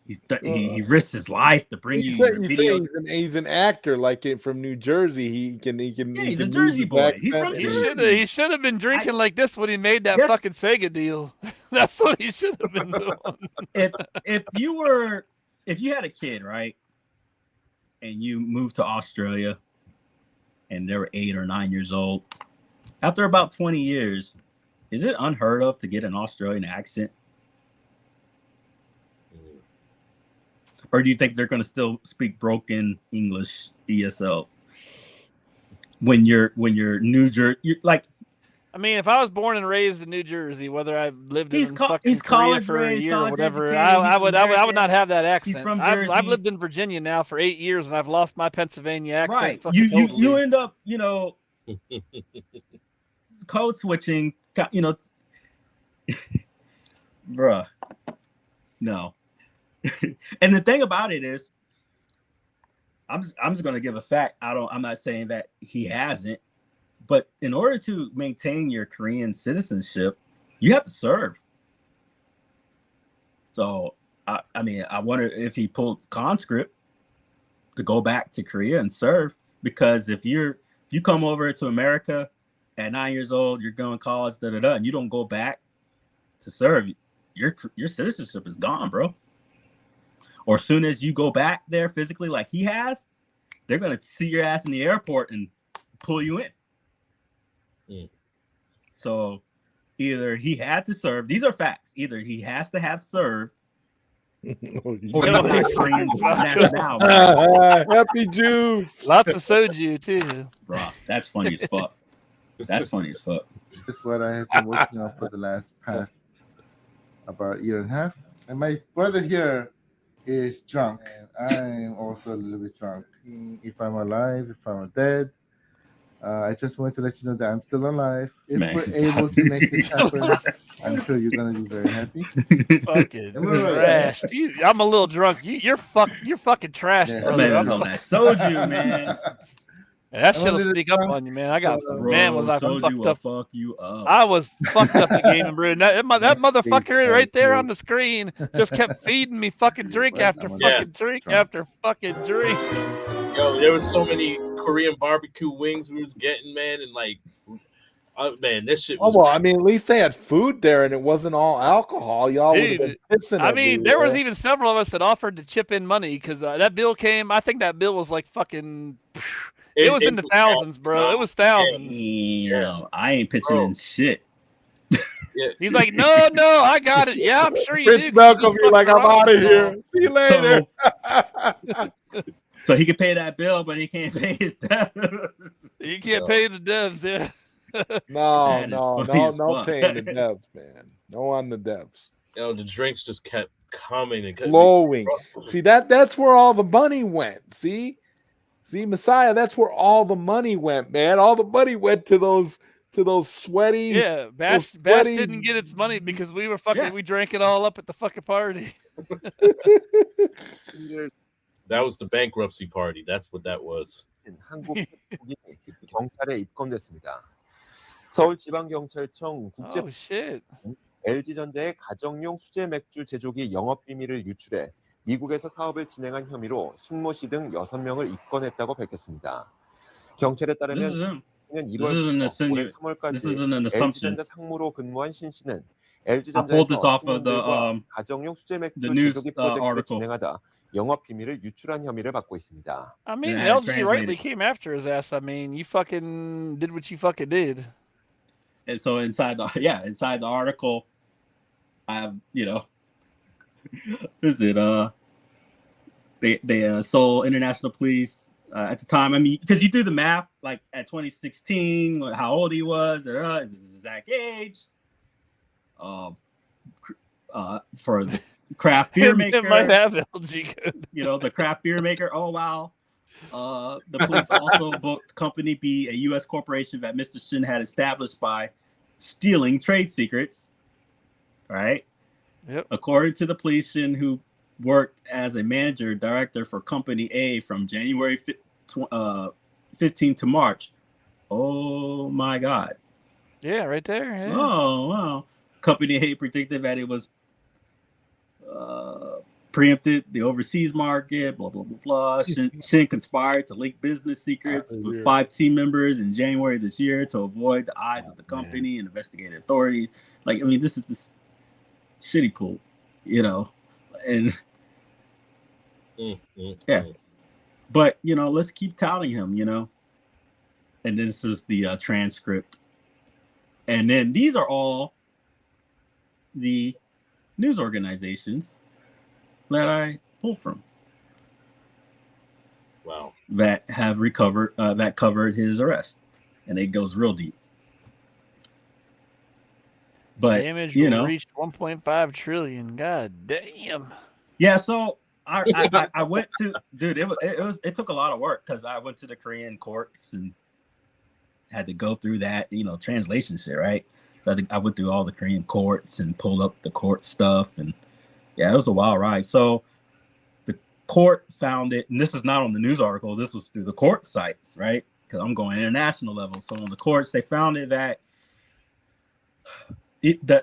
Speaker 1: He risks his life to bring you your video.
Speaker 7: He's an actor, like it from New Jersey. He can.
Speaker 1: Yeah, he's a Jersey boy. He's from Jersey.
Speaker 3: He should have been drinking like this when he made that fucking Sega deal. That's what he should have been doing.
Speaker 1: If you had a kid, right, and you moved to Australia, and they were 8 or 9 years old, after about 20 years, is it unheard of to get an Australian accent? Or do you think they're going to still speak broken English ESL when you're New Jersey? Like,
Speaker 3: I mean, if I was born and raised in New Jersey, whether I lived in fucking
Speaker 1: he's
Speaker 3: Korea for a year or whatever, I would not have that accent.
Speaker 1: He's from Jersey.
Speaker 3: I've lived in Virginia now for 8 years, and I've lost my Pennsylvania accent.
Speaker 1: Right? You end up, you know, code switching. You know, bruh, no. And the thing about it is, I'm just gonna give a fact. I'm not saying that he hasn't, but in order to maintain your Korean citizenship, you have to serve. So I mean, I wonder if he pulled conscript to go back to Korea and serve, because if you come over to America at 9 years old, you're going to college, and you don't go back to serve, your citizenship is gone, bro. Or as soon as you go back there physically, like he has, they're going to see your ass in the airport and pull you in. So either he had to serve. These are facts. Either he has to have served, Or not Korean nationality.
Speaker 7: Happy Jews.
Speaker 3: Lots of soju too.
Speaker 1: Bro, that's funny as fuck. That's funny as fuck.
Speaker 10: This is what I have been working on for the past about year and a half. And my brother here is drunk. I'm also a little bit drunk. If I'm alive, if I'm dead, I just want to let you know that I'm still alive. If we're able to make this happen, I'm sure you're gonna be very happy.
Speaker 3: Fucking trash. I'm a little drunk. You're fucking trash,
Speaker 10: Yeah,
Speaker 3: brother.
Speaker 1: Man,
Speaker 3: I'm
Speaker 1: all
Speaker 3: so-
Speaker 1: that soju, man.
Speaker 3: that
Speaker 10: I'm a
Speaker 3: shit'll
Speaker 10: little
Speaker 3: sneak up
Speaker 10: drunk,
Speaker 3: on you, man. I got
Speaker 10: so-
Speaker 3: man was I
Speaker 1: Soju
Speaker 3: fucked
Speaker 1: will
Speaker 3: up.
Speaker 1: fuck you up.
Speaker 3: I was fucked up the game and brew. That
Speaker 10: Next
Speaker 3: motherfucker
Speaker 10: stage,
Speaker 3: right there
Speaker 10: right,
Speaker 3: on the screen just kept feeding me fucking drink
Speaker 10: Right,
Speaker 3: after
Speaker 10: I'm a
Speaker 3: fucking drink
Speaker 10: drunk.
Speaker 3: after fucking drink.
Speaker 2: Yo, there was so many Korean barbecue wings we was getting, man, and like, man, this shit
Speaker 7: Oh
Speaker 2: was.
Speaker 7: well, I mean, at least they had food there, and it wasn't all alcohol. Y'all would have been
Speaker 3: Dude,
Speaker 7: pissing.
Speaker 3: I mean, there was
Speaker 7: everywhere.
Speaker 3: even several of us that offered to chip in money because that bill came. I think that bill was like fucking. It was in the thousands, bro. It was thousands.
Speaker 1: Damn, I ain't pitching in shit.
Speaker 2: Yeah.
Speaker 3: He's like, no, I got it. Yeah, I'm sure you
Speaker 7: Prince
Speaker 3: do. 'cause you
Speaker 7: Malcolm,
Speaker 3: just
Speaker 7: you're like,
Speaker 3: fucked
Speaker 7: I'm
Speaker 3: around
Speaker 7: out of
Speaker 3: with
Speaker 7: here.
Speaker 3: all."
Speaker 7: See you later.
Speaker 1: So he can pay that bill, but he can't pay his debt.
Speaker 3: You can't pay the devs, yeah.
Speaker 7: No,
Speaker 1: That is
Speaker 7: no,
Speaker 1: funny
Speaker 7: no,
Speaker 1: as
Speaker 7: no
Speaker 1: fuck.
Speaker 7: paying the devs, man. No on the devs.
Speaker 2: Yo, the drinks just kept coming and
Speaker 7: Flowing. See that's where all the money went. See, Messiah, that's where all the money went, man. All the money went to those sweaty.
Speaker 3: Yeah, Bash didn't get its money because we were fucking. We drank it all up at the fucking party.
Speaker 2: That was the bankruptcy party. That's what that was.
Speaker 11: 한국 회복이 경찰에 입건됐습니다. 서울지방경찰청 국제
Speaker 3: Oh shit.
Speaker 11: LG전자의 가정용 수제 맥주 제조기 영업 비밀을 유출해 미국에서 사업을 진행한 혐의로 신모 씨 등 6명을 입건했다고 밝혔습니다. 경찰에 따르면 작년 1월부터 올해 3월까지 LG전자 상무로 근무한 신 씨는 LG전자에서 신용들과 가정용 수제 맥주 제조기 프로젝트를 진행하다 영업 비밀을 유출한 혐의를 받고 있습니다.
Speaker 3: I mean, LG rightly came after his ass. I mean, you fucking did what you fucking did.
Speaker 1: And so inside the article, I have, is it they sold international police at the time. I mean, because you do the math, like at 2016, how old he was, is his exact age. For the craft beer maker,
Speaker 3: It might have LG code.
Speaker 1: The craft beer maker. Oh wow. The police also booked Company B, a U.S. corporation that Mr. Shin had established by stealing trade secrets. Right.
Speaker 3: Yep.
Speaker 1: According to the police, Shin, who worked as a manager director for Company A from January 15 to March. Oh my God.
Speaker 3: Yeah, right there. Yeah.
Speaker 1: Oh wow. Company A predicted that it was preempted the overseas market, blah, blah, blah, blah. Shin conspired to leak business secrets with 5 team members in January this year to avoid the eyes of the company and investigative authorities. Like, I mean, this is this shitty pool, and yeah. But, let's keep touting him, and then this is the transcript. And then these are all the news organizations that I pulled from.
Speaker 2: Wow.
Speaker 1: That have recovered, that covered his arrest. And it goes real deep. But,
Speaker 3: damage reached 1.5 trillion. God damn.
Speaker 1: Yeah, so I went to, dude, it took a lot of work because I went to the Korean courts and had to go through that, translation shit, right? So I went through all the Korean courts and pulled up the court stuff, and yeah, it was a wild ride. So the court found it, and this is not on the news article, this was through the court sites, right? Because I'm going international level. So on the courts, they found it that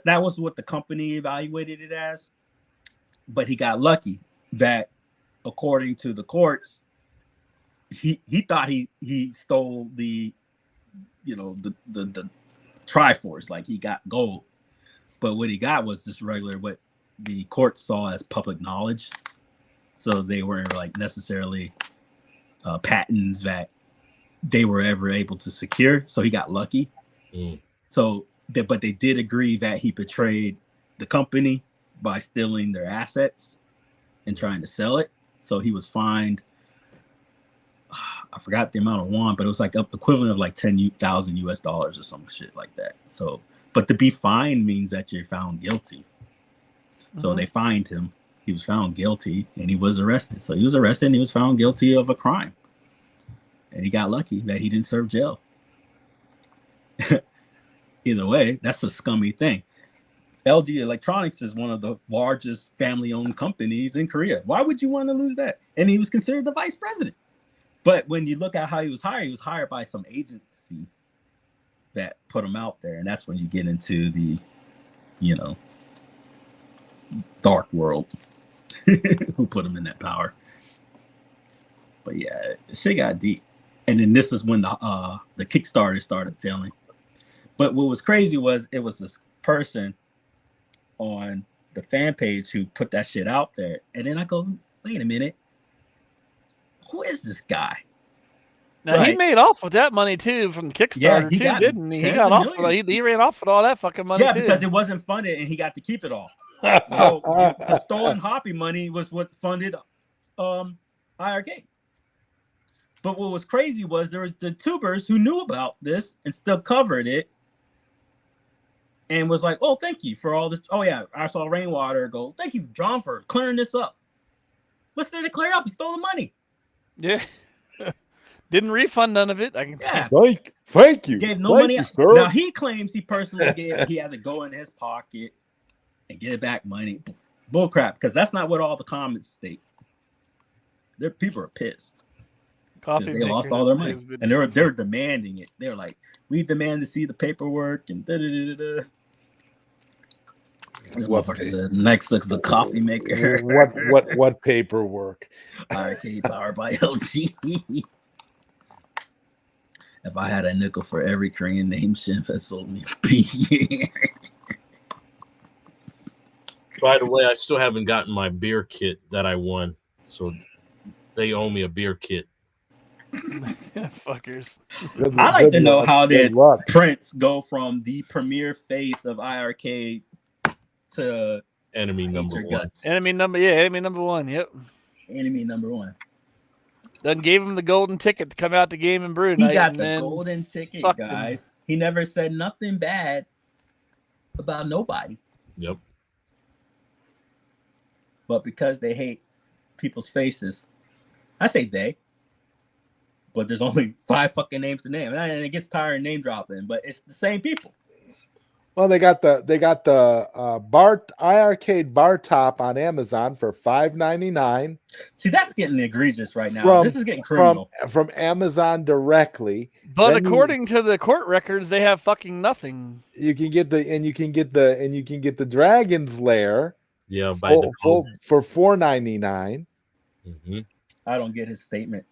Speaker 1: that was what the company evaluated it as, but he got lucky that, according to the courts, he thought he stole the Triforce, like he got gold, but what he got was just regular what the court saw as public knowledge. So they weren't like necessarily patents that they were ever able to secure. So he got lucky. So but they did agree that he betrayed the company by stealing their assets. and trying to sell it. So he was fined. I forgot the amount of won, but it was like equivalent of like 10,000 US dollars or some shit like that. So, but to be fined means that you're found guilty. So they fined him. He was found guilty and he was arrested. So he was arrested and he was found guilty of a crime. And he got lucky that he didn't serve jail. Either way, that's a scummy thing. LG Electronics is one of the largest family-owned companies in Korea. Why would you want to lose that? And he was considered the vice president. But when you look at how he was hired by some agency that put him out there. And that's when you get into the, dark world. Who put him in that power. But yeah, shit got deep. And then this is when the Kickstarter started failing. But what was crazy was it was this person on the fan page who put that shit out there. And then I go, wait a minute. Who is this guy?
Speaker 3: Now he made off with that money too from Kickstarter too, didn't he? He got off. He ran off with all that fucking money.
Speaker 1: Yeah,
Speaker 3: too.
Speaker 1: Because it wasn't funded and he got to keep it all. So the stolen Hoppy money was what funded iiRcade. But what was crazy was there was the tubers who knew about this and still covered it and was like, oh, thank you for all this. Oh, yeah, I saw Rainwater go, thank you, John, for clearing this up. What's there to clear up? He stole the money.
Speaker 3: Yeah. Didn't refund none of it.
Speaker 1: Yeah.
Speaker 7: Thank you.
Speaker 1: Gave no money out. Now, he claims he personally he had to go in his pocket and get back money. Bullcrap, because that's not what all the comments state. People are pissed. They lost all their money. And they're demanding it. They're like, we demand to see the paperwork and da-da-da-da-da. This motherfucker said, next looks a coffee maker.
Speaker 7: What paperwork?
Speaker 1: iiRcade powered by LG. If I had a nickel for every Korean name Shin that sold me beer.
Speaker 2: By the way, I still haven't gotten my beer kit that I won. So they owe me a beer kit.
Speaker 3: Fuckers.
Speaker 1: I like to know how did Prince go from the premier face of iiRcade to
Speaker 2: enemy number one.
Speaker 3: Enemy number one. Yep.
Speaker 1: Enemy number one.
Speaker 3: Then gave him the golden ticket to come out to Game and Brew night.
Speaker 1: He got the golden ticket, guys. He never said nothing bad about nobody.
Speaker 2: Yep.
Speaker 1: But because they hate people's faces, I say they. But there's only 5 fucking names to name, and it gets tired of name dropping. But it's the same people.
Speaker 7: Well, they got the iiRcade bar top on Amazon for $5.99.
Speaker 1: See, that's getting egregious right now. This is getting criminal
Speaker 7: from Amazon directly.
Speaker 3: But then according to the court records, they have fucking nothing.
Speaker 7: You can get the Dragon's Lair.
Speaker 2: Yeah,
Speaker 7: for $4.99.
Speaker 2: Mm-hmm.
Speaker 1: I don't get his statement.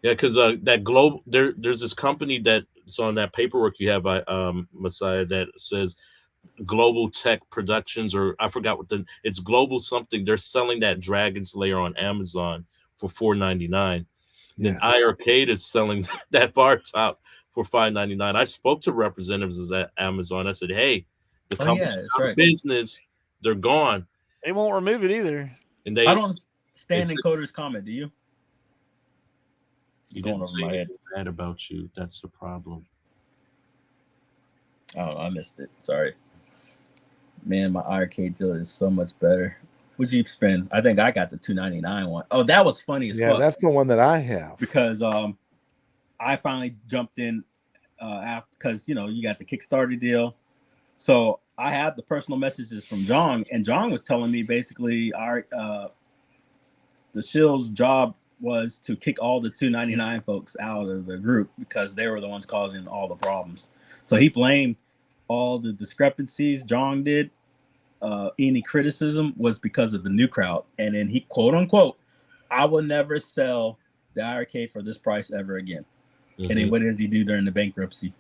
Speaker 2: Yeah, because that global there's this company that's on that paperwork you have, Messiah, that says Global Tech Productions, or I forgot it's Global something. They're selling that Dragon's Lair on Amazon for $4.99. Then iiRcade is selling that bar top for $5.99. I spoke to representatives at Amazon. I said, hey, the company's out of business. They're gone.
Speaker 3: They won't remove it either.
Speaker 2: And
Speaker 1: I don't stand in Coder's comment. Do you?
Speaker 2: You didn't say anything bad about you. That's the problem.
Speaker 1: Oh, I missed it. Sorry. Man, my iiRcade deal is so much better. What'd you spend? I think I got the $2.99 one. Oh, that was funny as fuck.
Speaker 7: Yeah, that's the one that I have.
Speaker 1: Because I finally jumped in after, because you got the Kickstarter deal. So I had the personal messages from Jong, and Jong was telling me basically the Shill's job was to kick all the $2.99 folks out of the group because they were the ones causing all the problems. So he blamed all the discrepancies Jong did. Any criticism was because of the new crowd. And then he, quote unquote, I will never sell the iiRcade for this price ever again. Mm-hmm. And then what does he do during the bankruptcy?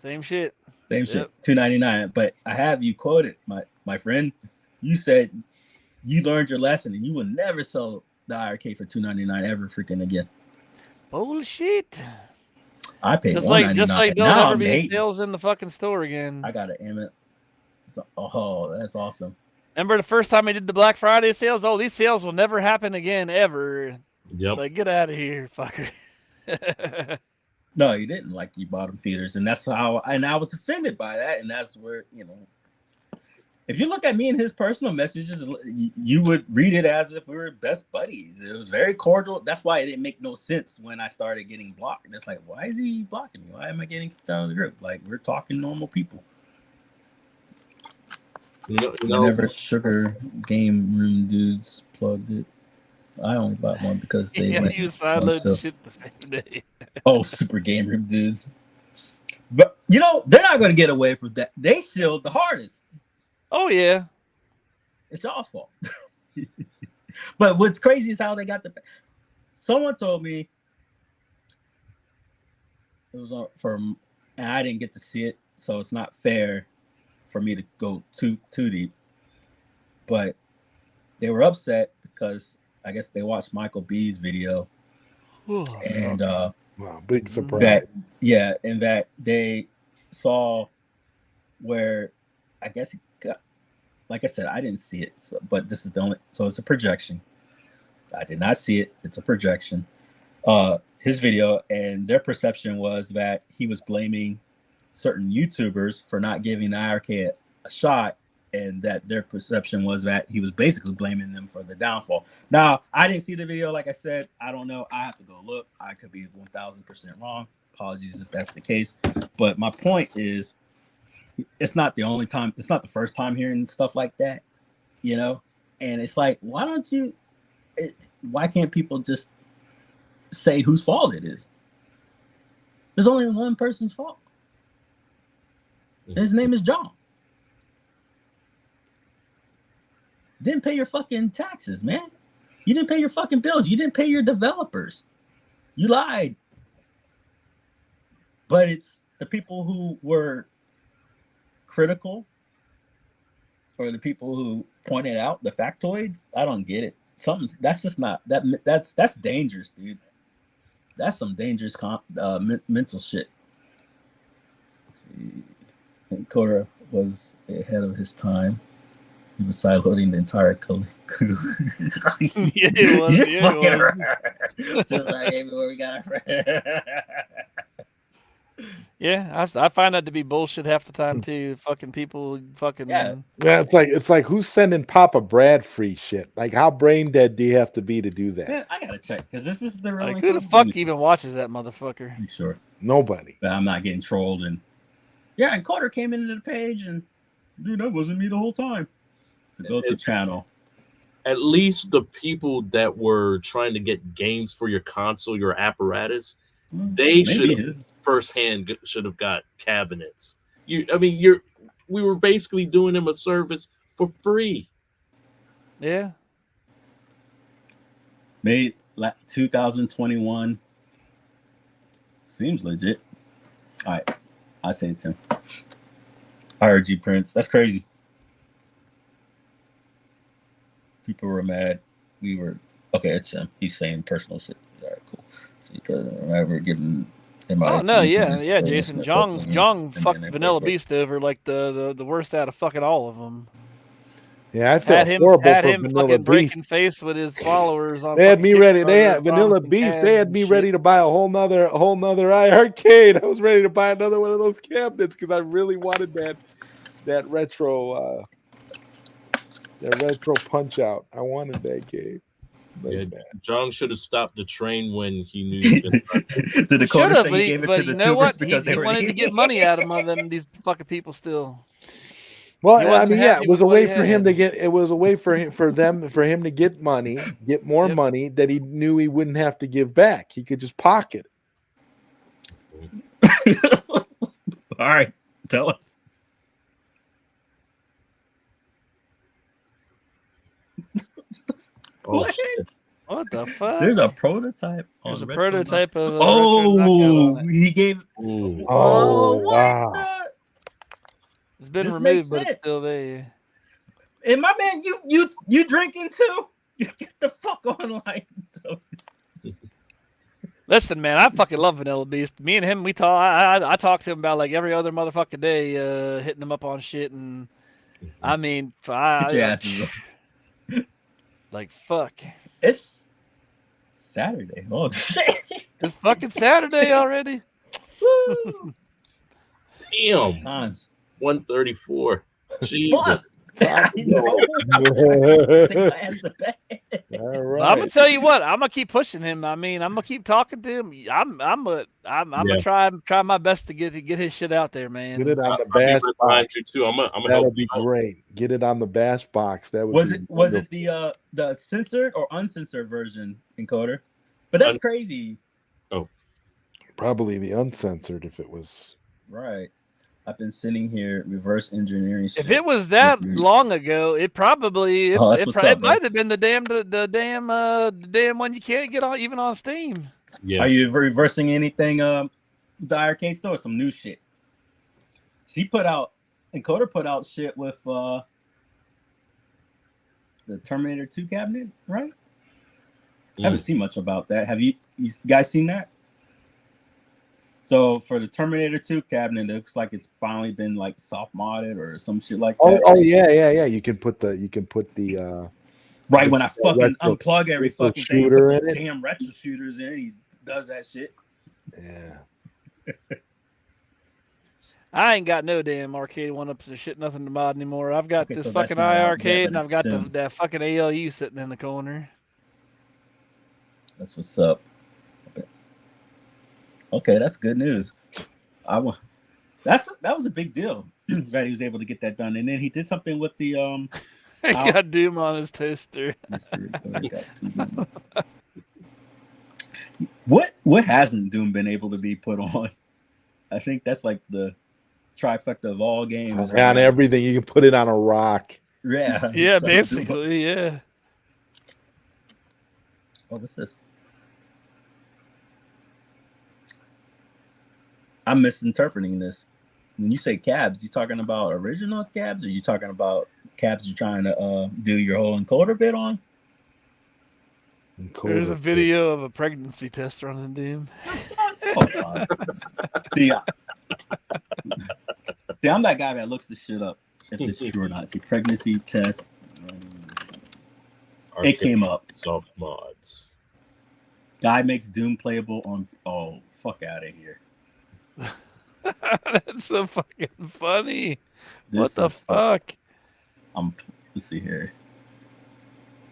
Speaker 3: Same shit.
Speaker 1: Shit. $2.99. But I have you quoted, my friend. You said you learned your lesson and you will never sell the iiRcade for $2.99 ever freaking again.
Speaker 3: Bullshit.
Speaker 1: I paid
Speaker 3: just
Speaker 1: $1.99.
Speaker 3: Just like there'll never be sales in the fucking store again.
Speaker 1: I got an Emmett. Oh, that's awesome.
Speaker 3: Remember the first time he did the Black Friday sales? Oh, these sales will never happen again, ever.
Speaker 2: Yep.
Speaker 3: Like, get out of here, fucker.
Speaker 1: No, he didn't. Like, he bottom feeders, and that's how. And I was offended by that, and that's where, you know. If you look at me and his personal messages, you would read it as if we were best buddies. It was very cordial. That's why it didn't make no sense when I started getting blocked. It's like, why is he blocking me? Why am I getting kicked out of the group? Like, we're talking normal people. Whenever Sugar Game Room dudes plugged it, I only bought one because they went
Speaker 3: you sideload shit the same day.
Speaker 1: Oh, Super Game Room dudes. But, you know, they're not going to get away from that. They shield the hardest.
Speaker 3: Oh, yeah.
Speaker 1: It's y'all's fault. But what's crazy is how they got the... Someone told me it was from... And I didn't get to see it, so it's not fair for me to go too deep. But they were upset because I guess they watched Michael B's video. And
Speaker 7: wow, big surprise.
Speaker 1: And that they saw where I guess he got, like I said, I didn't see it, but this is the only, so it's a projection. I did not see it. It's a projection. His video, and their perception was that he was blaming certain YouTubers for not giving the iiRcade a shot, and that their perception was that he was basically blaming them for the downfall. Now, I didn't see the video. Like I said, I don't know. I have to go look. I could be 1000% wrong. Apologies if that's the case. But my point is, it's not the only time. It's not the first time hearing stuff like that, you know? And it's like, why can't people just say whose fault it is? There's only one person's fault. His name is John. Didn't pay your fucking taxes, man. You didn't pay your fucking bills. You didn't pay your developers. You lied. But it's the people who were critical, or the people who pointed out the factoids. I don't get it. That's just not that's dangerous, dude. That's some dangerous mental shit. And Cora was ahead of his time. He was sideloading the entire
Speaker 3: Yeah, it was.
Speaker 1: You're fucking around. Just like everywhere we got our friend.
Speaker 3: Yeah, I find that to be bullshit half the time too. Fucking people, fucking
Speaker 7: yeah. It's like who's sending Papa Brad free shit? Like, how brain dead do you have to be to do that?
Speaker 1: Man, I gotta check because this is the real.
Speaker 3: Like, who the fuck even watches that motherfucker?
Speaker 1: You sure?
Speaker 7: Nobody.
Speaker 1: But I'm not getting trolled, and yeah, and Carter came into the page, and dude, that wasn't me the whole time. To go to channel.
Speaker 2: At least the people that were trying to get games for your console, your apparatus, they should firsthand should have got cabinets. We were basically doing them a service for free.
Speaker 3: Yeah.
Speaker 1: Made 2021. Seems legit. All right, I say it's him. IRG Prince. That's crazy. People were mad. We were okay. It's him. He's saying personal shit. All right, cool. So because we're giving.
Speaker 3: Oh no, yeah, Jason. Jong fucked Vanilla Beast over like the worst out of fucking all of them.
Speaker 7: Yeah, I felt horrible for Vanilla Beast.
Speaker 3: Breaking face with his followers. On
Speaker 7: they had me ready. They had Vanilla Beast. They had me ready to buy a whole nother iiRcade. I was ready to buy another one of those cabinets because I really wanted that retro. That retro Punch Out. I wanted that game.
Speaker 2: Jong should have stopped the train when he knew.
Speaker 1: The Dakota thing, he gave it to the tubers because they
Speaker 3: wanted to get money out of these fucking people still.
Speaker 7: Well, I mean, yeah, it was a way for him to get. It was a way for him to get money, get more money that he knew he wouldn't have to give back. He could just pocket
Speaker 1: it. All right, tell us.
Speaker 3: What the fuck?
Speaker 1: There's a prototype.
Speaker 3: There's a prototype of.
Speaker 1: He gave.
Speaker 7: Oh wow!
Speaker 3: It's been removed, but it's still there.
Speaker 1: And my man, you drinking too? You get the fuck online.
Speaker 3: Listen, man, I fucking love Vanilla Beast. Me and him, we talk. I talk to him about like every other motherfucking day, hitting him up on shit and I mean,
Speaker 1: Get your asses up.
Speaker 3: like fuck.
Speaker 1: It's Saturday. Oh shit!
Speaker 3: It's fucking Saturday already.
Speaker 1: Woo!
Speaker 2: Damn.
Speaker 1: Times
Speaker 2: 134. Jesus.
Speaker 1: Fuck. I know. I think I have the best.
Speaker 7: All
Speaker 3: I'm
Speaker 7: right.
Speaker 3: gonna tell you what. I'm gonna keep pushing him. I mean, I'm gonna keep talking to him. I'm gonna try my best to get his shit out there, man.
Speaker 7: Get it on the
Speaker 2: I'll be
Speaker 7: bash
Speaker 2: right
Speaker 7: box.
Speaker 2: behind you too. I'm gonna
Speaker 7: That'll
Speaker 2: help
Speaker 7: be
Speaker 2: you out.
Speaker 7: great. Get it on the bash box. That would
Speaker 1: Was
Speaker 7: be
Speaker 1: it
Speaker 7: wonderful.
Speaker 1: the censored or uncensored version encoder? But that's crazy.
Speaker 2: Oh,
Speaker 7: probably the uncensored if it was
Speaker 1: right. I've been sitting here reverse engineering.
Speaker 3: If it was that long ago, it probably it might have been the damn one you can't get on even on Steam.
Speaker 2: Yeah.
Speaker 1: Are you reversing anything? The iiRcade store, some new shit. Encoder put out shit with the Terminator 2 cabinet, right? I haven't seen much about that. Have you guys seen that? So for the Terminator 2 cabinet, it looks like it's finally been like soft modded or some shit like that.
Speaker 7: Oh yeah. You can put the
Speaker 1: right when I fucking unplug every fucking thing, put
Speaker 7: shooter in
Speaker 1: those
Speaker 7: it.
Speaker 1: damn retro shooters in. He does that shit.
Speaker 7: Yeah.
Speaker 3: I ain't got no damn arcade one-ups or shit, nothing to mod anymore. I've got this
Speaker 1: so
Speaker 3: fucking
Speaker 1: that's not out yet,
Speaker 3: iiRcade,
Speaker 1: but
Speaker 3: and I've
Speaker 1: it's
Speaker 3: got
Speaker 1: soon.
Speaker 3: that fucking ALU sitting in the corner.
Speaker 1: That's what's up. Okay, that's good news. That was a big deal that he was able to get that done, and then he did something with the
Speaker 3: He got Doom on his toaster.
Speaker 1: What hasn't Doom been able to be put on? I think that's like the trifecta of all games.
Speaker 7: On everything, you can put it on a rock.
Speaker 1: Yeah.
Speaker 3: Yeah, basically, yeah.
Speaker 1: Oh, what's this? I'm misinterpreting this. When you say cabs, you talking about original cabs, or you talking about cabs you're trying to do your whole encoder bit on?
Speaker 3: There's a video of a pregnancy test running Doom.
Speaker 1: See, I'm that guy that looks this shit up if it's true or not. See, pregnancy test. It came up.
Speaker 2: Soft mods.
Speaker 1: Guy makes Doom playable on. Oh, fuck out of here.
Speaker 3: That's so fucking funny. What the fuck?
Speaker 1: Let's see here.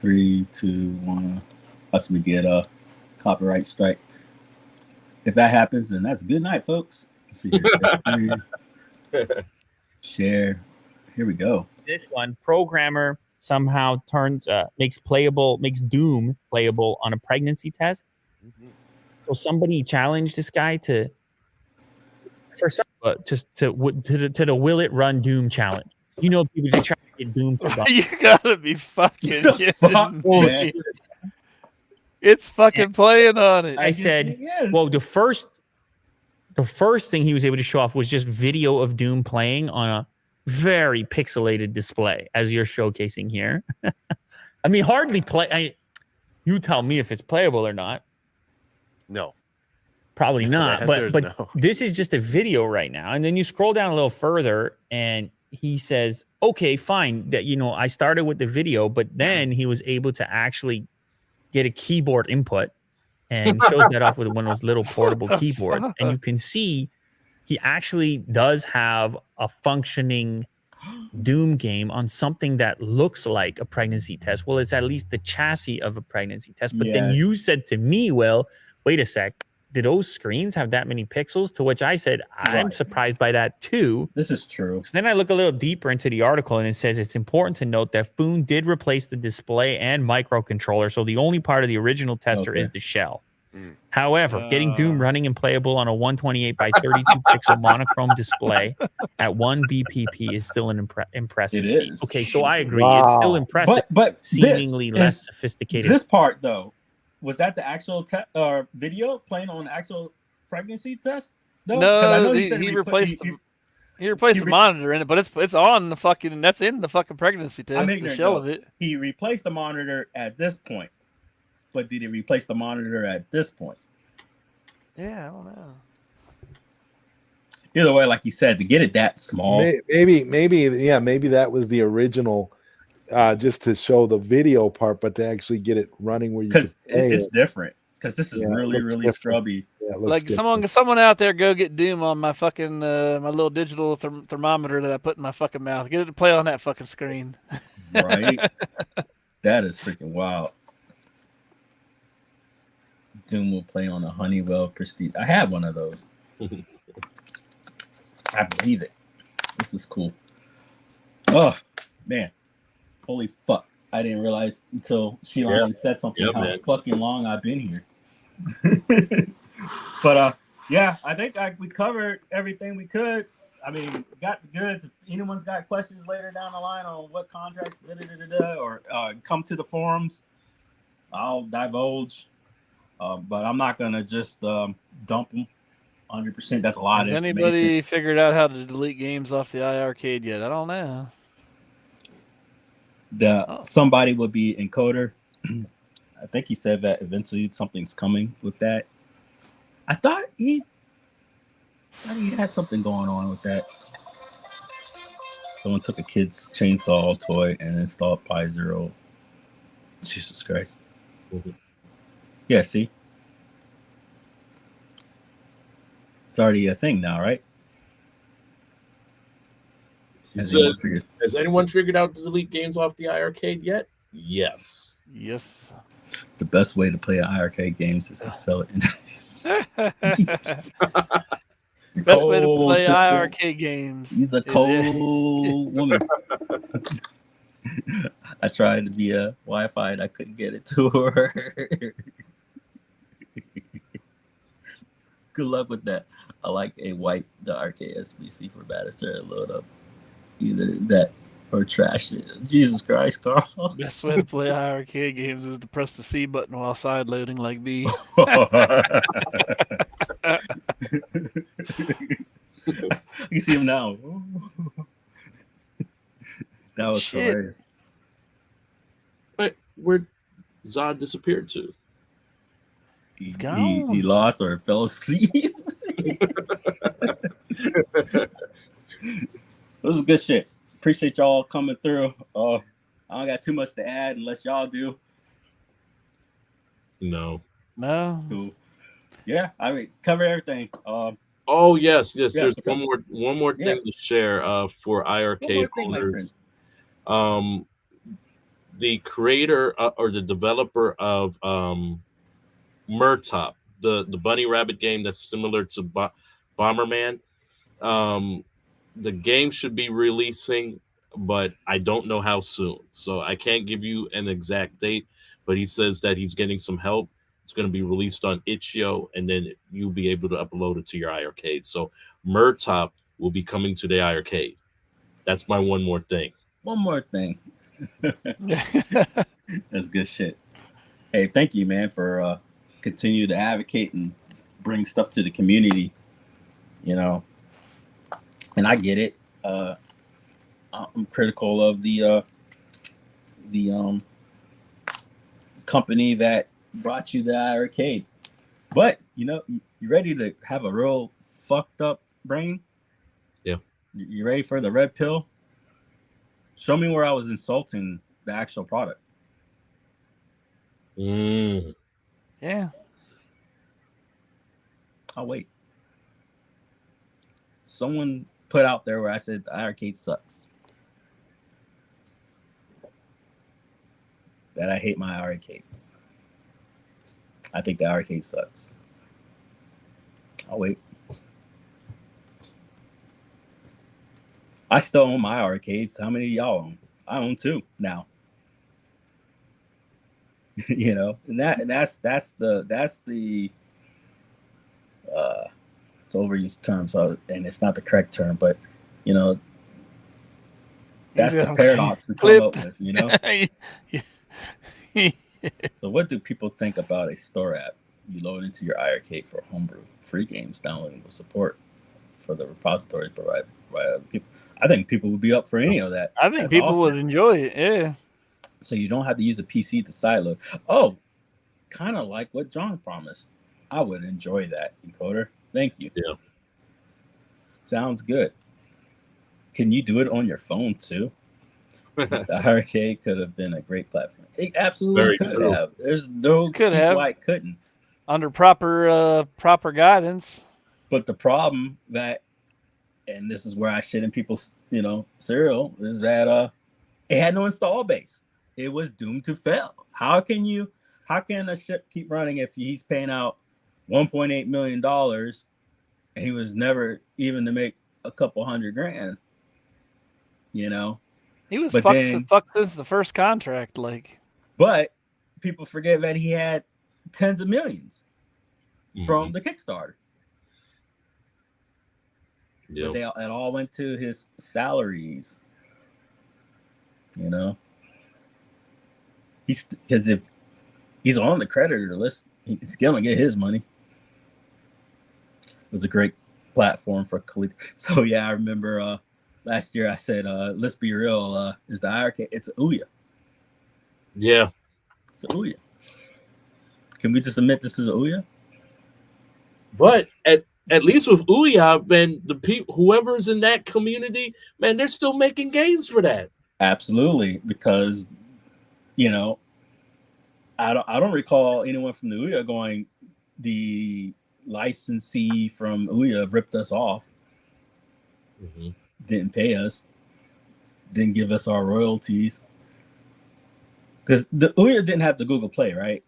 Speaker 1: 3, 2, 1. Unless we get a copyright strike. If that happens, then that's good night, folks. Let's see here. Share. Here we go.
Speaker 12: This one, programmer somehow makes Doom playable on a pregnancy test. So somebody challenged this guy to the will it run Doom challenge. You know, people just try to get Doom to run.
Speaker 3: You gotta be fucking kidding me. It's fucking playing on it.
Speaker 12: I said, well, the first thing he was able to show off was just video of Doom playing on a very pixelated display, as you're showcasing here. I mean, hardly play. You tell me if it's playable or not.
Speaker 4: No.
Speaker 12: Probably not. But
Speaker 4: no.
Speaker 12: This is just a video right now. And then you scroll down a little further and he says, okay, fine. That, I started with the video, but then he was able to actually get a keyboard input and shows that off with one of those little portable keyboards. And you can see he actually does have a functioning Doom game on something that looks like a pregnancy test. Well, it's at least the chassis of a pregnancy test. But then you said to me, well, wait a sec. Did those screens have that many pixels? To which I said, I'm surprised by that too.
Speaker 1: This is true.
Speaker 12: So then I look a little deeper into the article and it says it's important to note that Foon did replace the display and microcontroller. So the only part of the original tester is the shell. However, getting Doom running and playable on a 128 by 32 pixel monochrome display at 1 BPP is still an impressive feat. Okay, so I agree. It's still impressive,
Speaker 1: but
Speaker 12: seemingly less sophisticated.
Speaker 1: This part, though, was that the actual video playing on the actual pregnancy test?
Speaker 3: No, I know he replaced the monitor in it, but it's on the fucking. That's in the fucking pregnancy test. The shell of it.
Speaker 1: He replaced the monitor at this point, but did he replace the monitor at this point?
Speaker 3: Yeah, I don't know.
Speaker 1: either way, like you said, to get it that small,
Speaker 7: maybe that was the original, just to show the video part, but to actually get it running where you could play
Speaker 1: it's different. Because this is really
Speaker 7: different.
Speaker 1: scrubby.
Speaker 7: Yeah, it
Speaker 3: Like
Speaker 7: different.
Speaker 3: someone out there, go get Doom on my fucking my little digital thermometer that I put in my fucking mouth. Get it to play on that fucking screen.
Speaker 1: Right? That is freaking wild. Doom will play on a Honeywell Prestige. I have one of those. I believe it. This is cool. Oh man, holy fuck! I didn't realize until she already said something how fucking long I've been here. But yeah, I think we covered everything we could. I mean, got the goods. If anyone's got questions later down the line on what contracts, or come to the forums, I'll divulge. But I'm not gonna just dump them 100%. That's a lot
Speaker 3: Has
Speaker 1: of information.
Speaker 3: anybody figured out how to delete games off the iiRcade yet? I don't know.
Speaker 1: Somebody would be encoder. I think he said that eventually something's coming with that. I thought he had something going on with that. Someone took a kid's chainsaw toy and installed Pi Zero. Jesus Christ. Yeah, see? It's already a thing now, right?
Speaker 2: Has anyone figured out to delete games off the iiRcade yet? Yes.
Speaker 3: Yes.
Speaker 1: The best way to play iiRcade games is to sell it.
Speaker 3: Best way to play iiRcade games.
Speaker 1: He's a cold woman. I tried to be a Wi-Fi and I couldn't get it to her. Good luck with that. I like a wipe the arcade SBC for Bannister and load up either that or trash it. Jesus Christ, Carl.
Speaker 3: Best way to play iiRcade games is to press the C button while side loading like B.
Speaker 1: You see him now. That was hilarious.
Speaker 2: But where'd Zod disappeared to?
Speaker 1: He lost or fell asleep. This is good shit. Appreciate y'all coming through. I don't got too much to add unless y'all do.
Speaker 2: No.
Speaker 1: Cool. Yeah, I mean, cover everything.
Speaker 2: Oh yes. There's
Speaker 1: one
Speaker 2: more thing to share for iiRcade owners. The creator or the developer of Murtop, the bunny rabbit game that's similar to Bomberman. The game should be releasing, but I don't know how soon. So I can't give you an exact date, but he says that he's getting some help. It's going to be released on itch.io, and then you'll be able to upload it to your iiRcade. So Murtop will be coming to the iiRcade. That's my one more thing.
Speaker 1: One more thing. That's good shit. Hey, thank you, man, for continue to advocate and bring stuff to the community. You know, and I get it. I'm critical of the company that brought you the iiRcade, but you know, you ready to have a real fucked up brain?
Speaker 2: Yeah.
Speaker 1: You ready for the red pill? Show me where I was insulting the actual product.
Speaker 3: Yeah.
Speaker 1: I'll wait. Someone put out there where I said the iiRcade sucks. That I hate my iiRcade. I think the iiRcade sucks. I'll wait. I still own my arcades. How many of y'all own? I own 2 now. You know, and that's the it's overused term, so and it's not the correct term, but you know, that's the paradox we come up with, you know. So what do people think about a store app you load into your iiRcade for homebrew free games downloading with support for the repositories provided by other people? I think people would be up for any of that.
Speaker 3: I think people would enjoy it. Yeah.
Speaker 1: So you don't have to use a PC to sideload. Oh, kind of like what John promised. I would enjoy that, encoder. Thank you.
Speaker 2: Yeah.
Speaker 1: Sounds good. Can you do it on your phone too? The iiRcade could have been a great platform. It absolutely
Speaker 2: Very
Speaker 1: could
Speaker 2: true.
Speaker 1: have. There's no
Speaker 3: Could
Speaker 1: excuse
Speaker 3: have.
Speaker 1: why it couldn't.
Speaker 3: Under proper guidance.
Speaker 1: But the problem that, and this is where I shit in people's, cereal, is that it had no install base. It was doomed to fail. How can a ship keep running if he's paying out $1.8 million and he was never even to make a couple $100,000?
Speaker 3: He was
Speaker 1: But
Speaker 3: fucked since the first contract, like.
Speaker 1: But people forget that he had tens of millions from the Kickstarter.
Speaker 2: Yep.
Speaker 1: But it all went to his salaries. Because if he's on the creditor list, he's gonna get his money. It was a great platform for Khalid. So yeah, I remember last year I said, let's be real, is the iiRcade, it's Ouya.
Speaker 2: Yeah.
Speaker 1: It's Ouya. Can we just admit this is Ouya?
Speaker 2: But at least with Ouya, man, the people, whoever's in that community, man, they're still making games for that.
Speaker 1: Absolutely, because I don't recall anyone from the Ouya going, the licensee from Ouya ripped us off, didn't pay us, didn't give us our royalties. Because the Ouya didn't have the Google Play, right?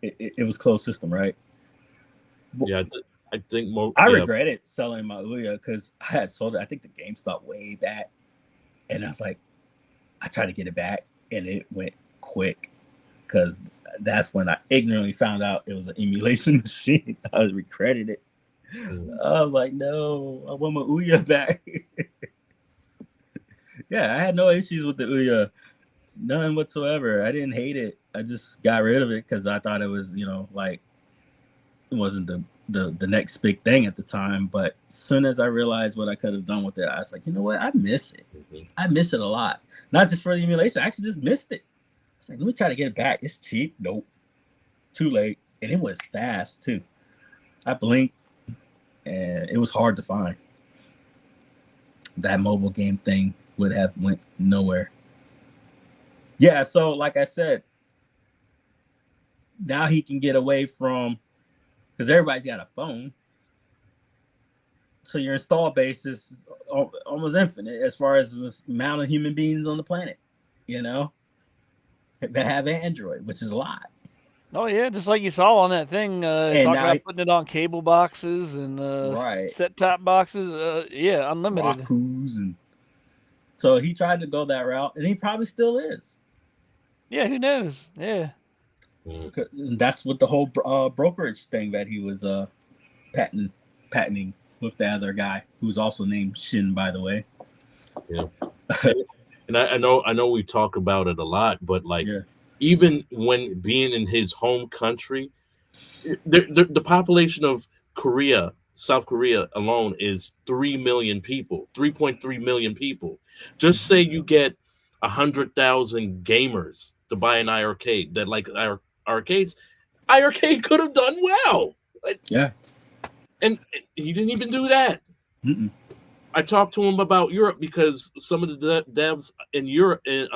Speaker 1: It was closed system, right?
Speaker 2: Yeah, I think
Speaker 1: I regretted selling my Ouya because I had sold it. I think the game stopped way back, and I was like, I tried to get it back, and it went quick because that's when I ignorantly found out it was an emulation machine. I regretted it. I was like, no, I want my Ouya back. Yeah, I had no issues with the Ouya, none whatsoever. I didn't hate it. I just got rid of it because I thought it was, like, it wasn't the next big thing at the time. But as soon as I realized what I could have done with it, I was like, you know what? I miss it. I miss it a lot. Not just for the emulation. I actually just missed it. I was like, let me try to get it back. It's cheap. Nope. Too late. And it was fast too. I blinked and it was hard to find. That mobile game thing would have went nowhere. Yeah, so like I said, now he can get away from, because everybody's got a phone. So your install base is almost infinite as far as the amount of human beings on the planet, that have Android, which is a lot.
Speaker 3: Oh yeah, just like you saw on that thing, talking about putting it on cable boxes and set-top boxes. Yeah, unlimited.
Speaker 1: Rakus, and so he tried to go that route, and he probably still is.
Speaker 3: Yeah, who knows? Yeah.
Speaker 1: And that's what the whole brokerage thing that he was patenting with the other guy, who's also named Shin, by the way.
Speaker 2: Yeah. And I know we talk about it a lot, but even when being in his home country, the population of South Korea alone is 3 million people, 3.3 million people. Just say you get 100,000 gamers to buy an iiRcade that like our arcades, iiRcade could have done well.
Speaker 1: Yeah.
Speaker 2: And he didn't even do that. I talked to him about Europe because some of the devs in Europe, in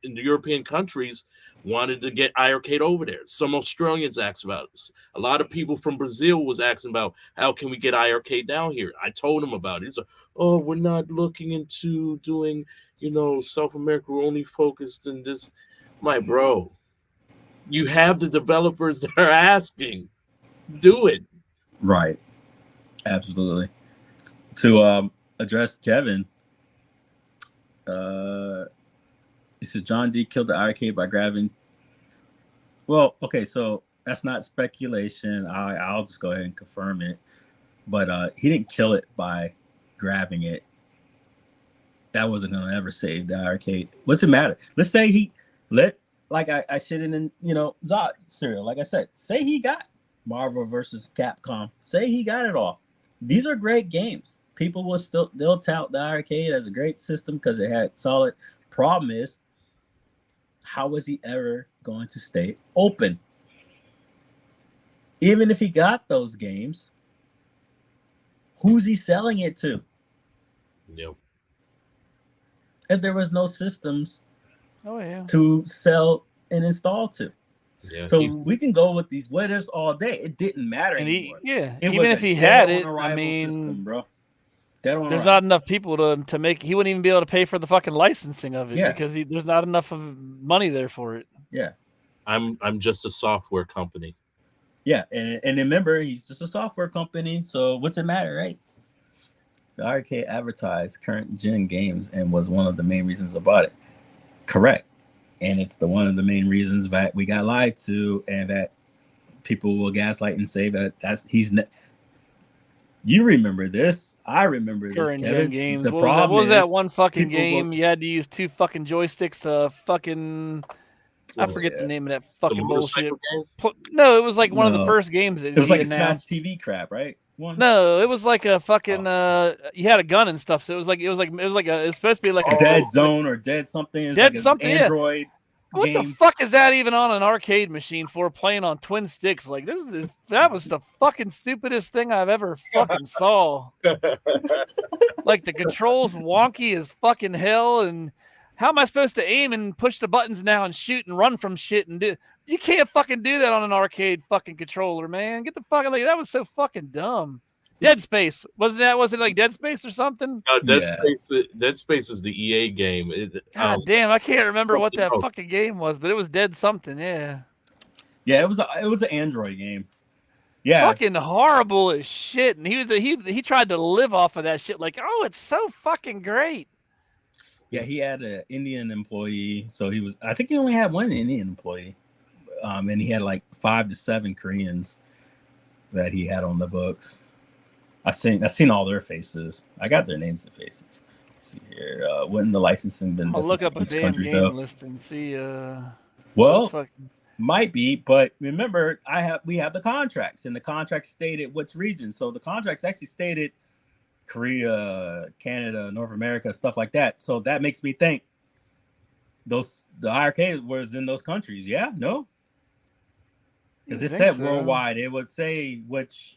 Speaker 2: the European countries, wanted to get iiRcade over there. Some Australians asked about it. A lot of people from Brazil was asking about how can we get iiRcade down here. I told him about it. He's like, "Oh, we're not looking into doing, South America. We're only focused in this." My bro, you have the developers that are asking. Do it.
Speaker 1: Right. Absolutely. To address Kevin, he said John D killed the iiRcade by grabbing. Well, okay, so that's not speculation. I'll just go ahead and confirm it. But he didn't kill it by grabbing it. That wasn't going to ever save the iiRcade. What's it matter? Let's say I shit in, Zod cereal. Like I said, say he got Marvel versus Capcom. Say he got it all. These are great games. People they'll tout the iiRcade as a great system because it had solid. Problem is, how was he ever going to stay open? Even if he got those games, Who's he selling it to?
Speaker 2: Yep.
Speaker 1: If there was no systems
Speaker 3: yeah.
Speaker 1: to sell and install to.
Speaker 2: Yeah,
Speaker 1: so we can go with these what ifs all day. It didn't matter
Speaker 3: And
Speaker 1: anymore.
Speaker 3: Even
Speaker 1: was
Speaker 3: if
Speaker 1: a
Speaker 3: he
Speaker 1: dead
Speaker 3: had
Speaker 1: on
Speaker 3: it,
Speaker 1: arrival
Speaker 3: I mean,
Speaker 1: system, bro. Dead on
Speaker 3: there's
Speaker 1: arrival.
Speaker 3: not enough people to make. He wouldn't even be able to pay for the fucking licensing of it
Speaker 1: Yeah.
Speaker 3: because there's not enough of money there for it.
Speaker 1: Yeah.
Speaker 2: I'm just a software company.
Speaker 1: Yeah, and remember, he's just a software company, so what's it matter, right? The iiRcade advertised current gen games and was one of the main reasons about it. Correct. And it's one of the main reasons that we got lied to, and that people will gaslight and say that you remember this. I remember
Speaker 3: Current
Speaker 1: this, Kevin.
Speaker 3: gen games.
Speaker 1: The
Speaker 3: What
Speaker 1: problem
Speaker 3: was that
Speaker 1: is
Speaker 3: one fucking
Speaker 1: people
Speaker 3: game? You had to use 2 fucking joysticks to fucking. I forget the name of that fucking bullshit. No, it was like one of the first games that
Speaker 1: it was
Speaker 3: he
Speaker 1: like a Smash
Speaker 3: announced.
Speaker 1: TV crap, right?
Speaker 3: No, it was like a fucking. You had a gun and stuff, so it was supposed to be like a
Speaker 1: Dead Zone or Dead something. It's
Speaker 3: Dead
Speaker 1: like
Speaker 3: something.
Speaker 1: an Android.
Speaker 3: What
Speaker 1: game.
Speaker 3: the fuck is that even on an arcade machine for playing on twin sticks? Like that was the fucking stupidest thing I've ever fucking saw. Like the controls wonky as fucking hell, and how am I supposed to aim and push the buttons now and shoot and run from shit and do? You can't fucking do that on an arcade fucking controller, man. Get the fuck that was so fucking dumb. Dead Space wasn't it like Dead Space or something?
Speaker 2: Dead Space is the EA game.
Speaker 3: God damn, I can't remember what that fucking game was, but it was Dead something, yeah.
Speaker 1: Yeah, it was an Android game. Yeah,
Speaker 3: fucking horrible as shit, and he tried to live off of that shit. Like, oh, it's so fucking great.
Speaker 1: Yeah, he had an Indian employee, so I think he only had one Indian employee, and he had like 5 to 7 Koreans that he had on the books. I've seen all their faces. I got their names and faces. Let's see here. Wouldn't the licensing been?
Speaker 3: I'll look up a damn
Speaker 1: country,
Speaker 3: game list and see.
Speaker 1: Well, might be, but remember, we have the contracts, and the contracts stated which region. So the contracts actually stated Korea, Canada, North America, stuff like that. So that makes me think the iiRcade was in those countries. Yeah, no, because it said worldwide. It would say which.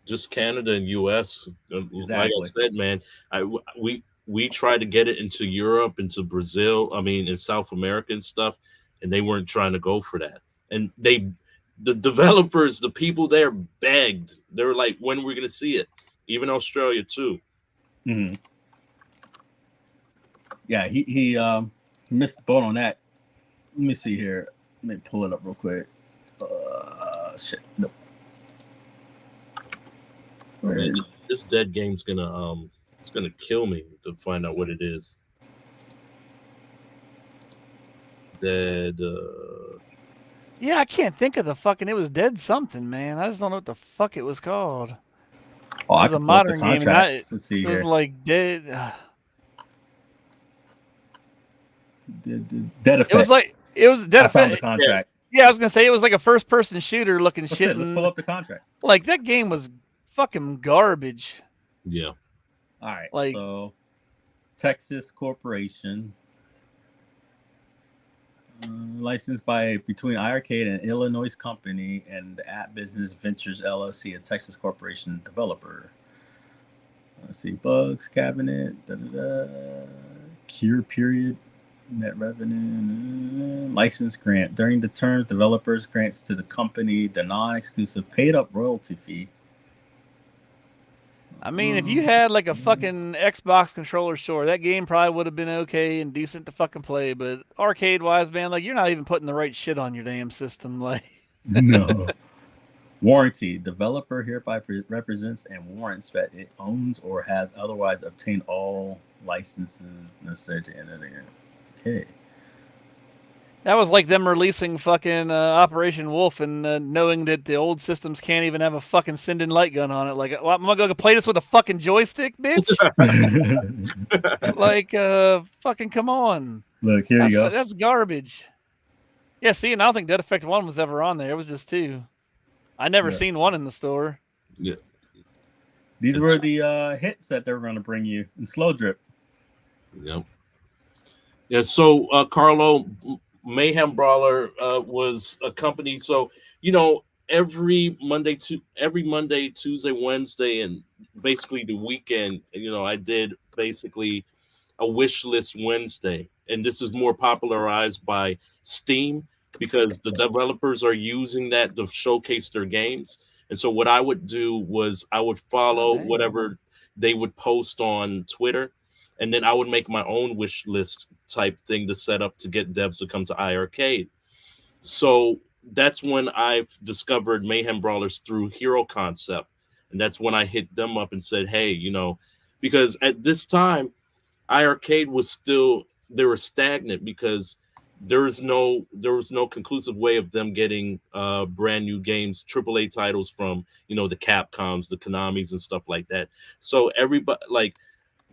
Speaker 2: Just Canada and US.
Speaker 1: Exactly.
Speaker 2: Like I said, man, we tried to get it into Europe, into Brazil, in South America and stuff, and they weren't trying to go for that. And the developers, the people there begged. They were like, when are we going to see it? Even Australia too.
Speaker 1: Mm-hmm. Yeah, he missed the boat on that. Let me see here. Let me pull it up real quick. Shit. Nope.
Speaker 2: This dead game's gonna it's gonna kill me to find out what it is. Dead.
Speaker 3: Yeah, I can't think of the fucking. It was Dead something, man. I just don't know what the fuck it was called.
Speaker 1: Oh,
Speaker 3: it was a modern game.
Speaker 1: Let's see
Speaker 3: it
Speaker 1: here.
Speaker 3: was like Dead.
Speaker 1: Dead Effect.
Speaker 3: It was Dead Effect.
Speaker 1: I found the contract.
Speaker 3: Yeah, I was gonna say it was like a first-person shooter looking shit.
Speaker 1: Let's pull up the contract.
Speaker 3: Like that game was fucking garbage.
Speaker 2: Yeah.
Speaker 1: All right. So, Texas Corporation, licensed between iiRcade and Illinois company and App Business Ventures LLC, a Texas Corporation developer. Let's see, bugs, cabinet, cure period, net revenue, license grant. During the term, developers grants to the company the non-exclusive paid-up royalty fee.
Speaker 3: If you had like a fucking Xbox controller, sure, that game probably would have been okay and decent to fucking play. But arcade-wise, man, like you're not even putting the right shit on your damn system, like.
Speaker 1: No. Warranty: developer hereby represents and warrants that it owns or has otherwise obtained all licenses necessary to enter the. Okay. That
Speaker 3: was like them releasing fucking Operation Wolf and knowing that the old systems can't even have a fucking send-in light gun on it. Like, well, I'm gonna go play this with a fucking joystick, bitch. Like, fucking come on.
Speaker 1: Look, here you go.
Speaker 3: That's garbage. Yeah, see, and I don't think Dead Effect 1 was ever on there. It was just 2. I never seen 1 in the store.
Speaker 2: Yeah.
Speaker 1: These were the hits that they were gonna bring you in slow drip.
Speaker 2: Yep. Yeah. So, Carlo. Mayhem Brawler was a company. So, every Monday, Tuesday, Wednesday, and basically the weekend, I did basically a wish list Wednesday, and this is more popularized by Steam because the developers are using that to showcase their games. And so what I would do was I would follow whatever they would post on Twitter, and then I would make my own wish list type thing to set up to get devs to come to iiRcade. So that's when I've discovered Mayhem Brawlers through Hero Concept. And that's when I hit them up and said, hey, because at this time, iiRcade was still, they were stagnant because there was no conclusive way of them getting brand new games, AAA titles from, the Capcoms, the Konamis and stuff like that. So everybody, like,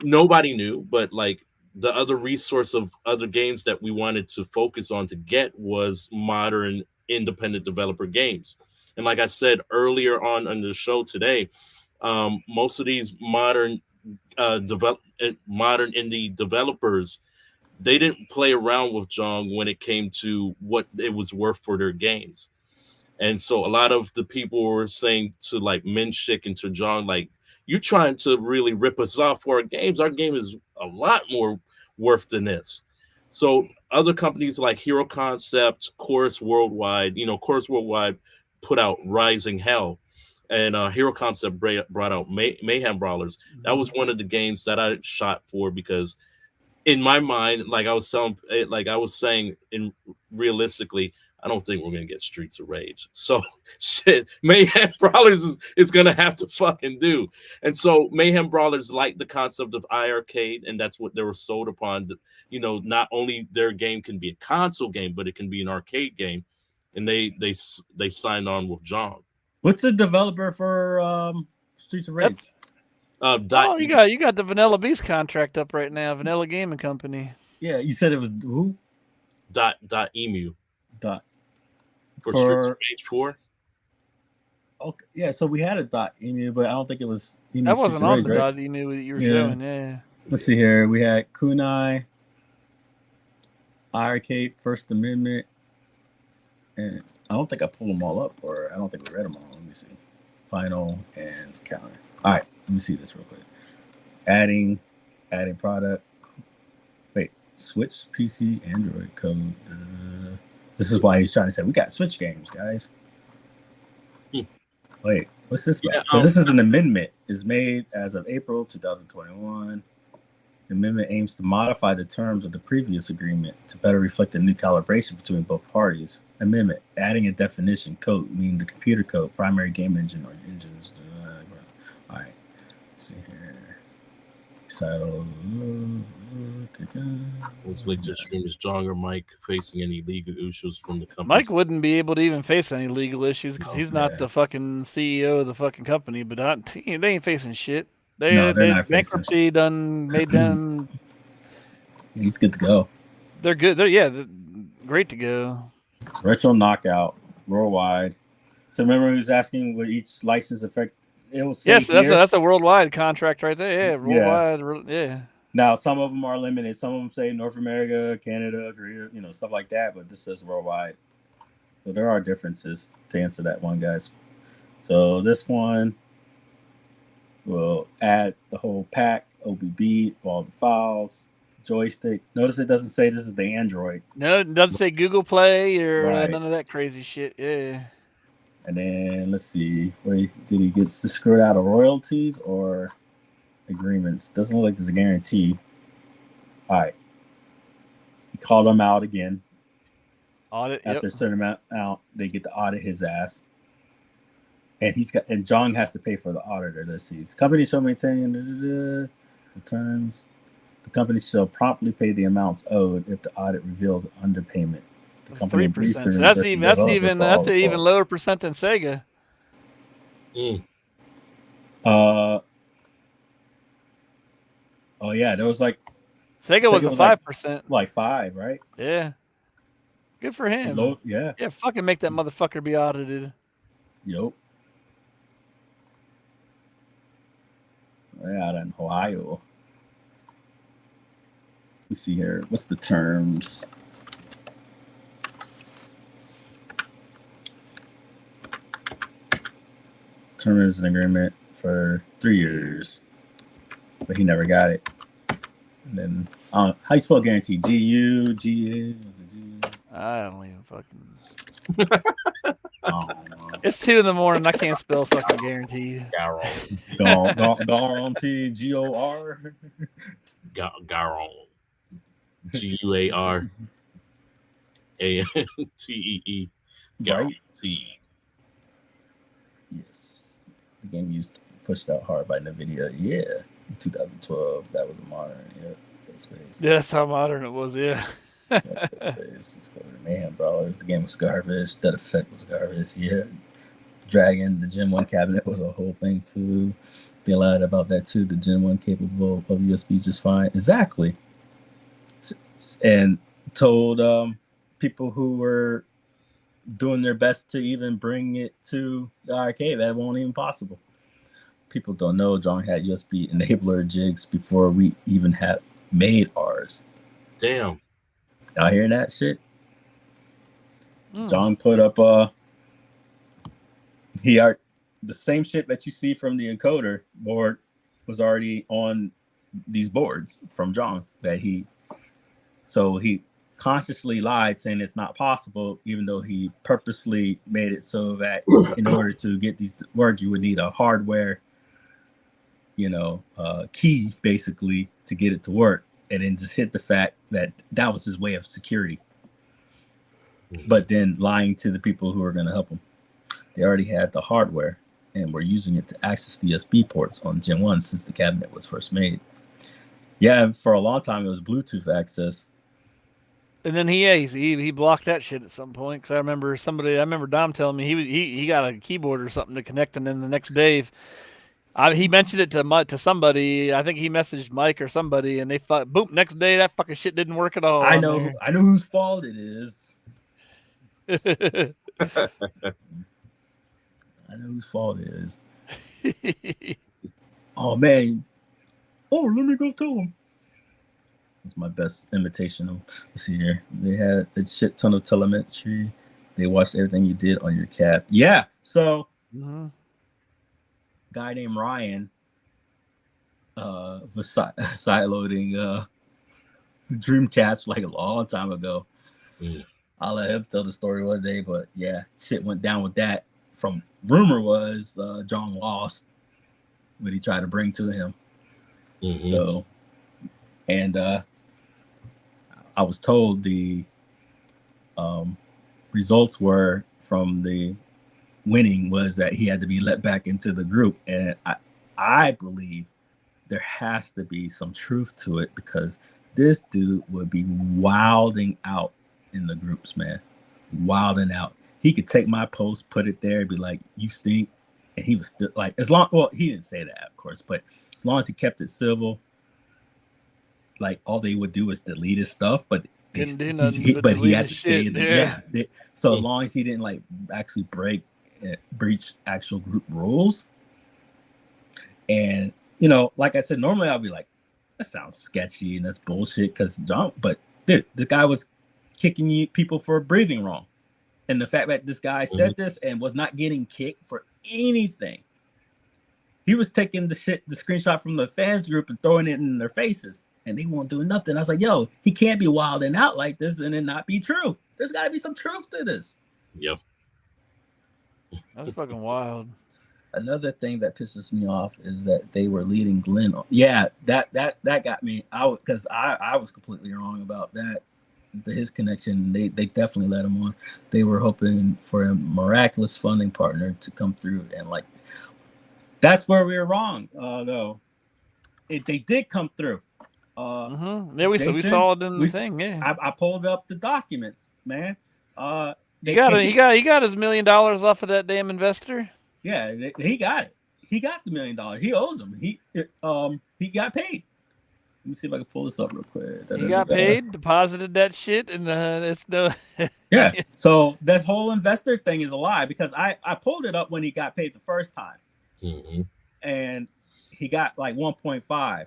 Speaker 2: nobody knew, but like the other resource of other games that we wanted to focus on to get was modern independent developer games. And like I said earlier on the show today, most of these modern indie developers, they didn't play around with Jong when it came to what it was worth for their games. And so a lot of the people were saying to like Menshik and to Jong, like, you trying to really rip us off for our games. Our game is a lot more worth than this. So other companies like Hero Concept, Chorus Worldwide, Chorus Worldwide put out Rising Hell, and Hero Concept brought out Mayhem Brawlers. That was one of the games that I shot for because in my mind, like I was saying, realistically, I don't think we're gonna get Streets of Rage. So shit, Mayhem Brawlers is gonna have to fucking do. And so Mayhem Brawlers liked the concept of iiRcade, and that's what they were sold upon. Not only their game can be a console game, but it can be an arcade game. And they signed on with Jong.
Speaker 1: What's the developer for Streets of Rage?
Speaker 3: You got the Vanilla Beast contract up right now, Vanilla Gaming Company.
Speaker 1: Yeah, you said it was who?
Speaker 2: .emu. For
Speaker 1: For
Speaker 2: Streets of Rage 4.
Speaker 1: Okay, yeah. So we had a .emu, but I don't think it was.
Speaker 3: That wasn't on the right? .emu that you were showing. Yeah.
Speaker 1: Let's see here. We had Kunai, iiRcade, First Amendment, and I don't think I pulled them all up, or I don't think we read them all. Let me see. Final and counter. All right, let me see this real quick. Adding product. Wait, Switch, PC, Android code. This is why he's trying to say we got Switch games, guys. Wait, what's this about?
Speaker 2: Yeah,
Speaker 1: So this is an amendment. Is made as of April 2021. The amendment aims to modify the terms of the previous agreement to better reflect the new calibration between both parties. Amendment, adding a definition, code, meaning the computer code, primary game engine or engines. All right, let's see here. So,
Speaker 2: What's like to stream is Jong or Mike facing any legal issues from the company?
Speaker 3: Mike wouldn't be able to even face any legal issues because he's not the fucking CEO of the fucking company. But they ain't facing shit. They're not bankruptcy done made them.
Speaker 1: He's good to go.
Speaker 3: They're good. They're great to go.
Speaker 1: Retro Knockout worldwide. So remember, he was asking what each license affect. It will say
Speaker 3: that's a worldwide contract right there. Yeah, worldwide. Yeah.
Speaker 1: Now some of them are limited. Some of them say North America, Canada, Korea, stuff like that. But this says worldwide. So there are differences to answer that one, guys. So this one will add the whole pack, OBB, all the files, joystick. Notice it doesn't say this is the Android.
Speaker 3: No, it doesn't say Google Play or none of that crazy shit. Yeah.
Speaker 1: And then let's see, did he get screwed out of royalties or agreements? Doesn't look like there's a guarantee. All right. He called them out again.
Speaker 3: Audit
Speaker 1: after a certain amount out, they get to audit his ass. And Jong has to pay for the auditor. Let's see. Company shall maintain the terms. The company shall promptly pay the amounts owed if the audit reveals underpayment. The company
Speaker 3: 3%. So that's even lower percent than Sega.
Speaker 1: Oh yeah, there was like
Speaker 3: Sega was a 5%.
Speaker 1: Like 5, right?
Speaker 3: Yeah. Good for him.
Speaker 1: Yeah.
Speaker 3: Yeah, fucking make that motherfucker be audited.
Speaker 1: Yup. Yeah, out in Ohio. Let's see here. What's the terms? terms and agreement for 3 years, but he never got it. And then how you spell guarantee? G-U-G-A?
Speaker 3: I don't even fucking. It's 2 a.m. I can't spell fucking guarantee.
Speaker 1: Guarantee. G-O-R.
Speaker 2: Garon. G-U-A-R-A-N-T-E-E. Guarantee.
Speaker 1: Yes. The game used to be pushed out hard by NVIDIA. Yeah. In 2012. That was modern. Yeah. Space.
Speaker 3: Yeah, that's how modern it was. Yeah.
Speaker 1: It's man, bro. The game was garbage. That effect was garbage. Yeah. Dragon, the Gen 1 cabinet was a whole thing too. They lied about that too. The Gen 1 capable of USB just fine. Exactly. And told people who were doing their best to even bring it to the arcade that won't even possible. People don't know Jong had USB enabler jigs before we even had made ours.
Speaker 2: Damn.
Speaker 1: Y'all hearing that shit? Jong put up the same shit that you see from the encoder board was already on these boards from Jong so he consciously lied saying it's not possible, even though he purposely made it so that in order to get these to work, you would need a hardware, key basically to get it to work, and then just hit the fact that that was his way of security. But then lying to the people who are going to help him. They already had the hardware and were using it to access the USB ports on Gen 1 since the cabinet was first made. Yeah, for a long time it was Bluetooth access.
Speaker 3: And then he blocked that shit at some point, because I remember Dom telling me he got a keyboard or something to connect, and then the next day he mentioned it to somebody. I think he messaged Mike or somebody, and boom, next day that fucking shit didn't work at all.
Speaker 1: I know whose fault it is. I know whose fault it is. Oh man. Oh, let me go tell him. That's my best imitation. Let's see here. They had a shit ton of telemetry. They watched everything you did on your cab. Yeah. So guy named Ryan was sideloading the Dreamcast like a long time ago. I'll let him tell the story one day, but yeah, shit went down with that. From rumor was Jong lost what he tried to bring to him. So, and I was told the results were from the winning was that he had to be let back into the group, and I believe there has to be some truth to it, because this dude would be wilding out in the groups, man, wilding out. He could take my post, put it there, be like, "You stink," and he was still like, he didn't say that, of course, but as long as he kept it civil, like all they would do is delete his stuff, but he had to stay in the so as long as he didn't like actually breach actual group rules, and like I said, normally I'll be like, that sounds sketchy and that's bullshit, because but dude, this guy was kicking people for breathing wrong, and the fact that this guy said this and was not getting kicked for anything. He was taking the screenshot from the fans group and throwing it in their faces, and they won't do nothing. I was like, yo, he can't be wilding out like this and it not be true. There's got to be some truth to this.
Speaker 2: Yep.
Speaker 3: That's fucking wild.
Speaker 1: Another thing that pisses me off is that they were leading Glenn on. Yeah, that got me out, because I was completely wrong about that. His connection, they definitely let him on. They were hoping for a miraculous funding partner to come through, and like, that's where we were wrong. Though they did come through.
Speaker 3: Yeah, we saw it in the thing. Yeah,
Speaker 1: I pulled up the documents, man.
Speaker 3: He got his $1 million off of that damn investor.
Speaker 1: Yeah, he got it. He got the $1 million. He owes him. He got paid. Let me see if I can pull this up real quick.
Speaker 3: He got paid, deposited that shit, and it's no.
Speaker 1: Yeah. So that whole investor thing is a lie, because I pulled it up when he got paid the first time, and he got like 1.5.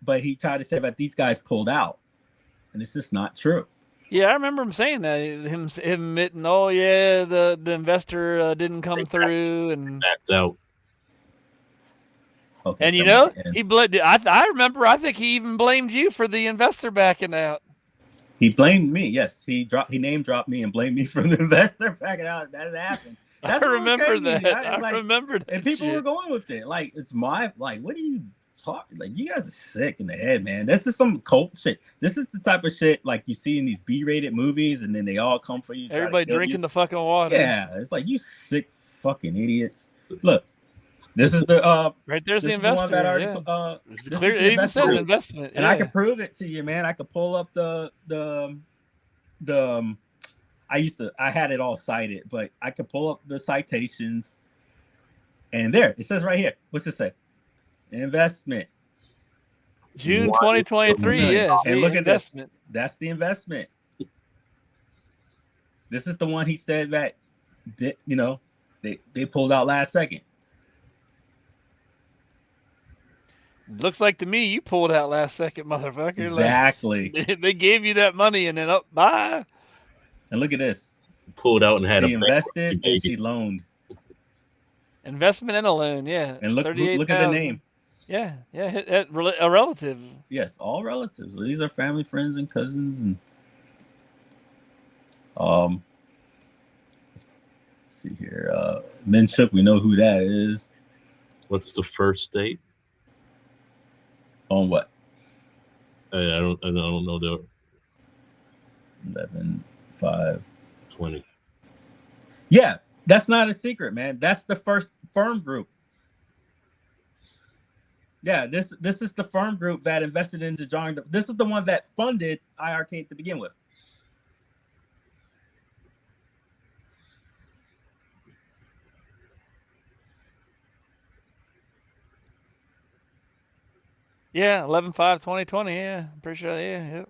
Speaker 1: But he tried to say that these guys pulled out, and it's just not true.
Speaker 3: Yeah, I remember him saying that. Him admitting, "Oh yeah, the investor didn't come through," and
Speaker 2: backed out.
Speaker 1: Okay,
Speaker 3: and
Speaker 1: so I'm at the end.
Speaker 3: he blamed. I remember. I think he even blamed you for the investor backing out.
Speaker 1: He blamed me. Yes, he name dropped me and blamed me for the investor backing out. That happened. That's
Speaker 3: I
Speaker 1: what was
Speaker 3: remember
Speaker 1: crazy.
Speaker 3: that.
Speaker 1: It's
Speaker 3: I remember that.
Speaker 1: And people were
Speaker 3: shit.
Speaker 1: going with it. Like, it's my, like, what are you talking? Like, you guys are sick in the head, man. This is some cult shit. This is the type of shit like you see in these B-rated movies, and then they all come for you.
Speaker 3: Everybody drinking the fucking water.
Speaker 1: Yeah, it's like, you sick fucking idiots. Look, this is the
Speaker 3: right there's the
Speaker 1: this is
Speaker 3: investor.
Speaker 1: one that already
Speaker 3: It's
Speaker 1: this
Speaker 3: clear.
Speaker 1: is
Speaker 3: It
Speaker 1: the
Speaker 3: even
Speaker 1: investor.
Speaker 3: says investment.
Speaker 1: And I can prove it to you, man. I could pull up the I had it all cited, but I could pull up the citations, and there it says right here. What's it say? Investment.
Speaker 3: June 2023. Yes.
Speaker 1: And look at
Speaker 3: investment.
Speaker 1: this. That's the investment. This is the one he said that did, they pulled out last second.
Speaker 3: Looks like to me you pulled out last second, motherfucker.
Speaker 1: Exactly.
Speaker 3: Like, they gave you that money and then bye.
Speaker 1: And look at this.
Speaker 2: Pulled out and had
Speaker 1: she invested and she loaned.
Speaker 3: Investment and a loan, yeah.
Speaker 1: And look at the name.
Speaker 3: Yeah, a relative.
Speaker 1: Yes, all relatives. These are family, friends, and cousins. And let's see here. Mensa, we know who that is.
Speaker 2: What's the first date?
Speaker 1: On what?
Speaker 2: I don't know the
Speaker 1: 11/5/20. Yeah, that's not a secret, man. That's the first firm group. Yeah, this is the firm group that invested into Jong. This is the one that funded iiRcade to begin with.
Speaker 3: Yeah, 11/5/2020. Yeah, I'm pretty sure. Yeah, yep.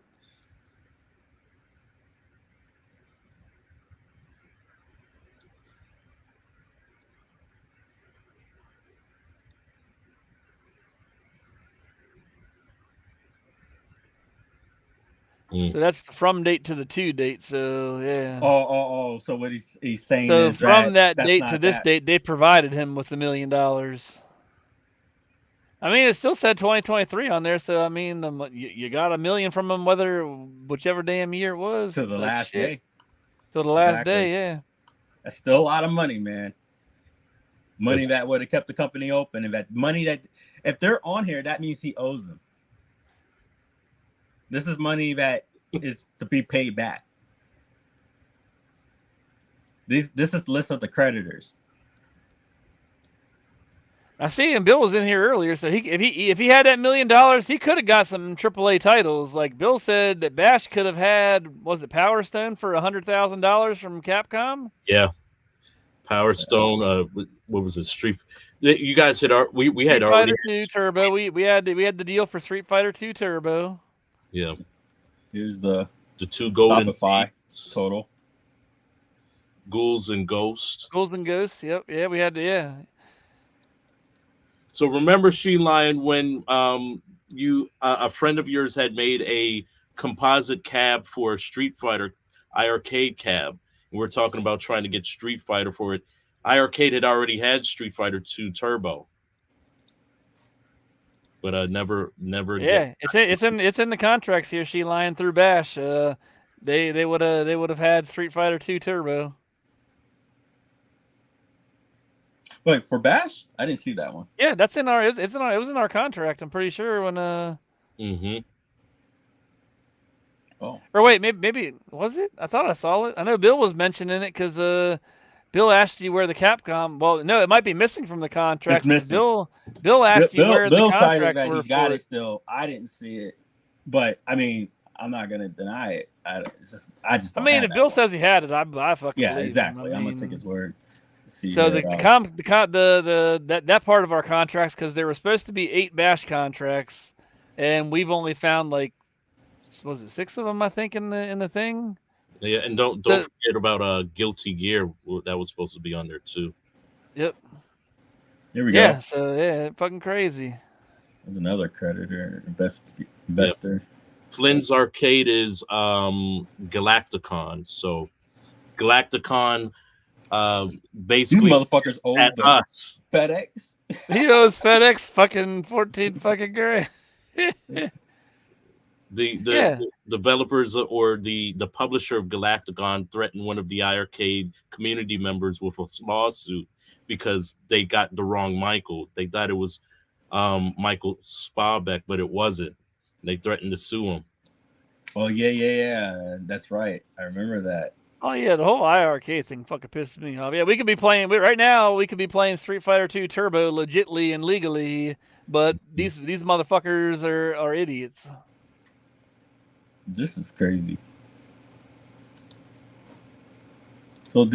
Speaker 3: So that's the from date to the to date. So yeah.
Speaker 1: Oh. So what he's saying
Speaker 3: so
Speaker 1: is
Speaker 3: from that
Speaker 1: that's
Speaker 3: date to this date, they provided him with $1 million. I mean, it still said 2023 on there. So I mean, you got $1 million from him, whichever damn year it was.
Speaker 1: To the last day.
Speaker 3: To the last day, yeah.
Speaker 1: That's still a lot of money, man. Money that would have kept the company open, and that money that if they're on here, that means he owes them. This is money that is to be paid back. This is the list of the creditors.
Speaker 3: I see, and Bill was in here earlier, so if he had that $1 million, he could have got some AAA titles. Like Bill said, that Bash could have had, was it Power Stone for $100,000 from Capcom?
Speaker 2: Yeah, Power Stone. What was it? Street. You guys had we had
Speaker 3: Street
Speaker 2: already
Speaker 3: Fighter 2 Turbo. We had the deal for Street Fighter 2 Turbo.
Speaker 2: Yeah.
Speaker 1: Here's the
Speaker 2: 2 golden
Speaker 1: total.
Speaker 2: Ghouls and Ghosts.
Speaker 3: Ghouls and Ghosts. Yep. Yeah, we had to.
Speaker 2: So remember, She-Lion, when a friend of yours had made a composite cab for a Street Fighter iiRcade cab, and we're talking about trying to get Street Fighter for it. iiRcade had already had Street Fighter 2 Turbo, but never.
Speaker 3: Yeah, it's in the contracts here. She-Lion through Bash. They would have had Street Fighter 2 Turbo.
Speaker 1: Wait, for Bash? I didn't see that one.
Speaker 3: Yeah, that's in our. It was in our contract. I'm pretty sure when.
Speaker 2: Mm-hmm.
Speaker 1: Oh.
Speaker 3: Or wait, maybe was it? I thought I saw it. I know Bill was mentioning it because Bill asked you where the Capcom. Well, no, it might be missing from the contract. Bill asked you where the contracts were.
Speaker 1: He's got it still. I didn't see it, but I mean, I'm not gonna deny it. I just.
Speaker 3: I mean, if Bill says he had it, I fucking.
Speaker 1: Yeah,
Speaker 3: believe
Speaker 1: exactly.
Speaker 3: him.
Speaker 1: I'm gonna take his word.
Speaker 3: So that part of our contracts, because there were supposed to be 8 Bash contracts, and we've only found like, was it 6 of them? I think in the thing.
Speaker 2: Yeah, and don't forget about Guilty Gear that was supposed to be on there too.
Speaker 3: Yep.
Speaker 1: Here we go.
Speaker 3: Yeah. So yeah, fucking crazy.
Speaker 1: There's another creditor investor.
Speaker 2: Yep. Flynn's arcade is Galacticon. So Galacticon basically
Speaker 1: these motherfuckers owe
Speaker 2: at us.
Speaker 1: FedEx.
Speaker 3: He owes FedEx fucking 14 fucking grand.
Speaker 2: The developers or the publisher of Galacticon threatened one of the iArcade community members with a lawsuit because they got the wrong Michael. They thought it was Michael Spalbeck, but it wasn't. They threatened to sue him.
Speaker 1: Oh yeah. That's right. I remember that.
Speaker 3: Oh yeah, the whole iArcade thing fucking pisses me off. Yeah, we could be playing right now. We could be playing Street Fighter 2 Turbo legitly and legally, but these motherfuckers are idiots.
Speaker 1: This is crazy. So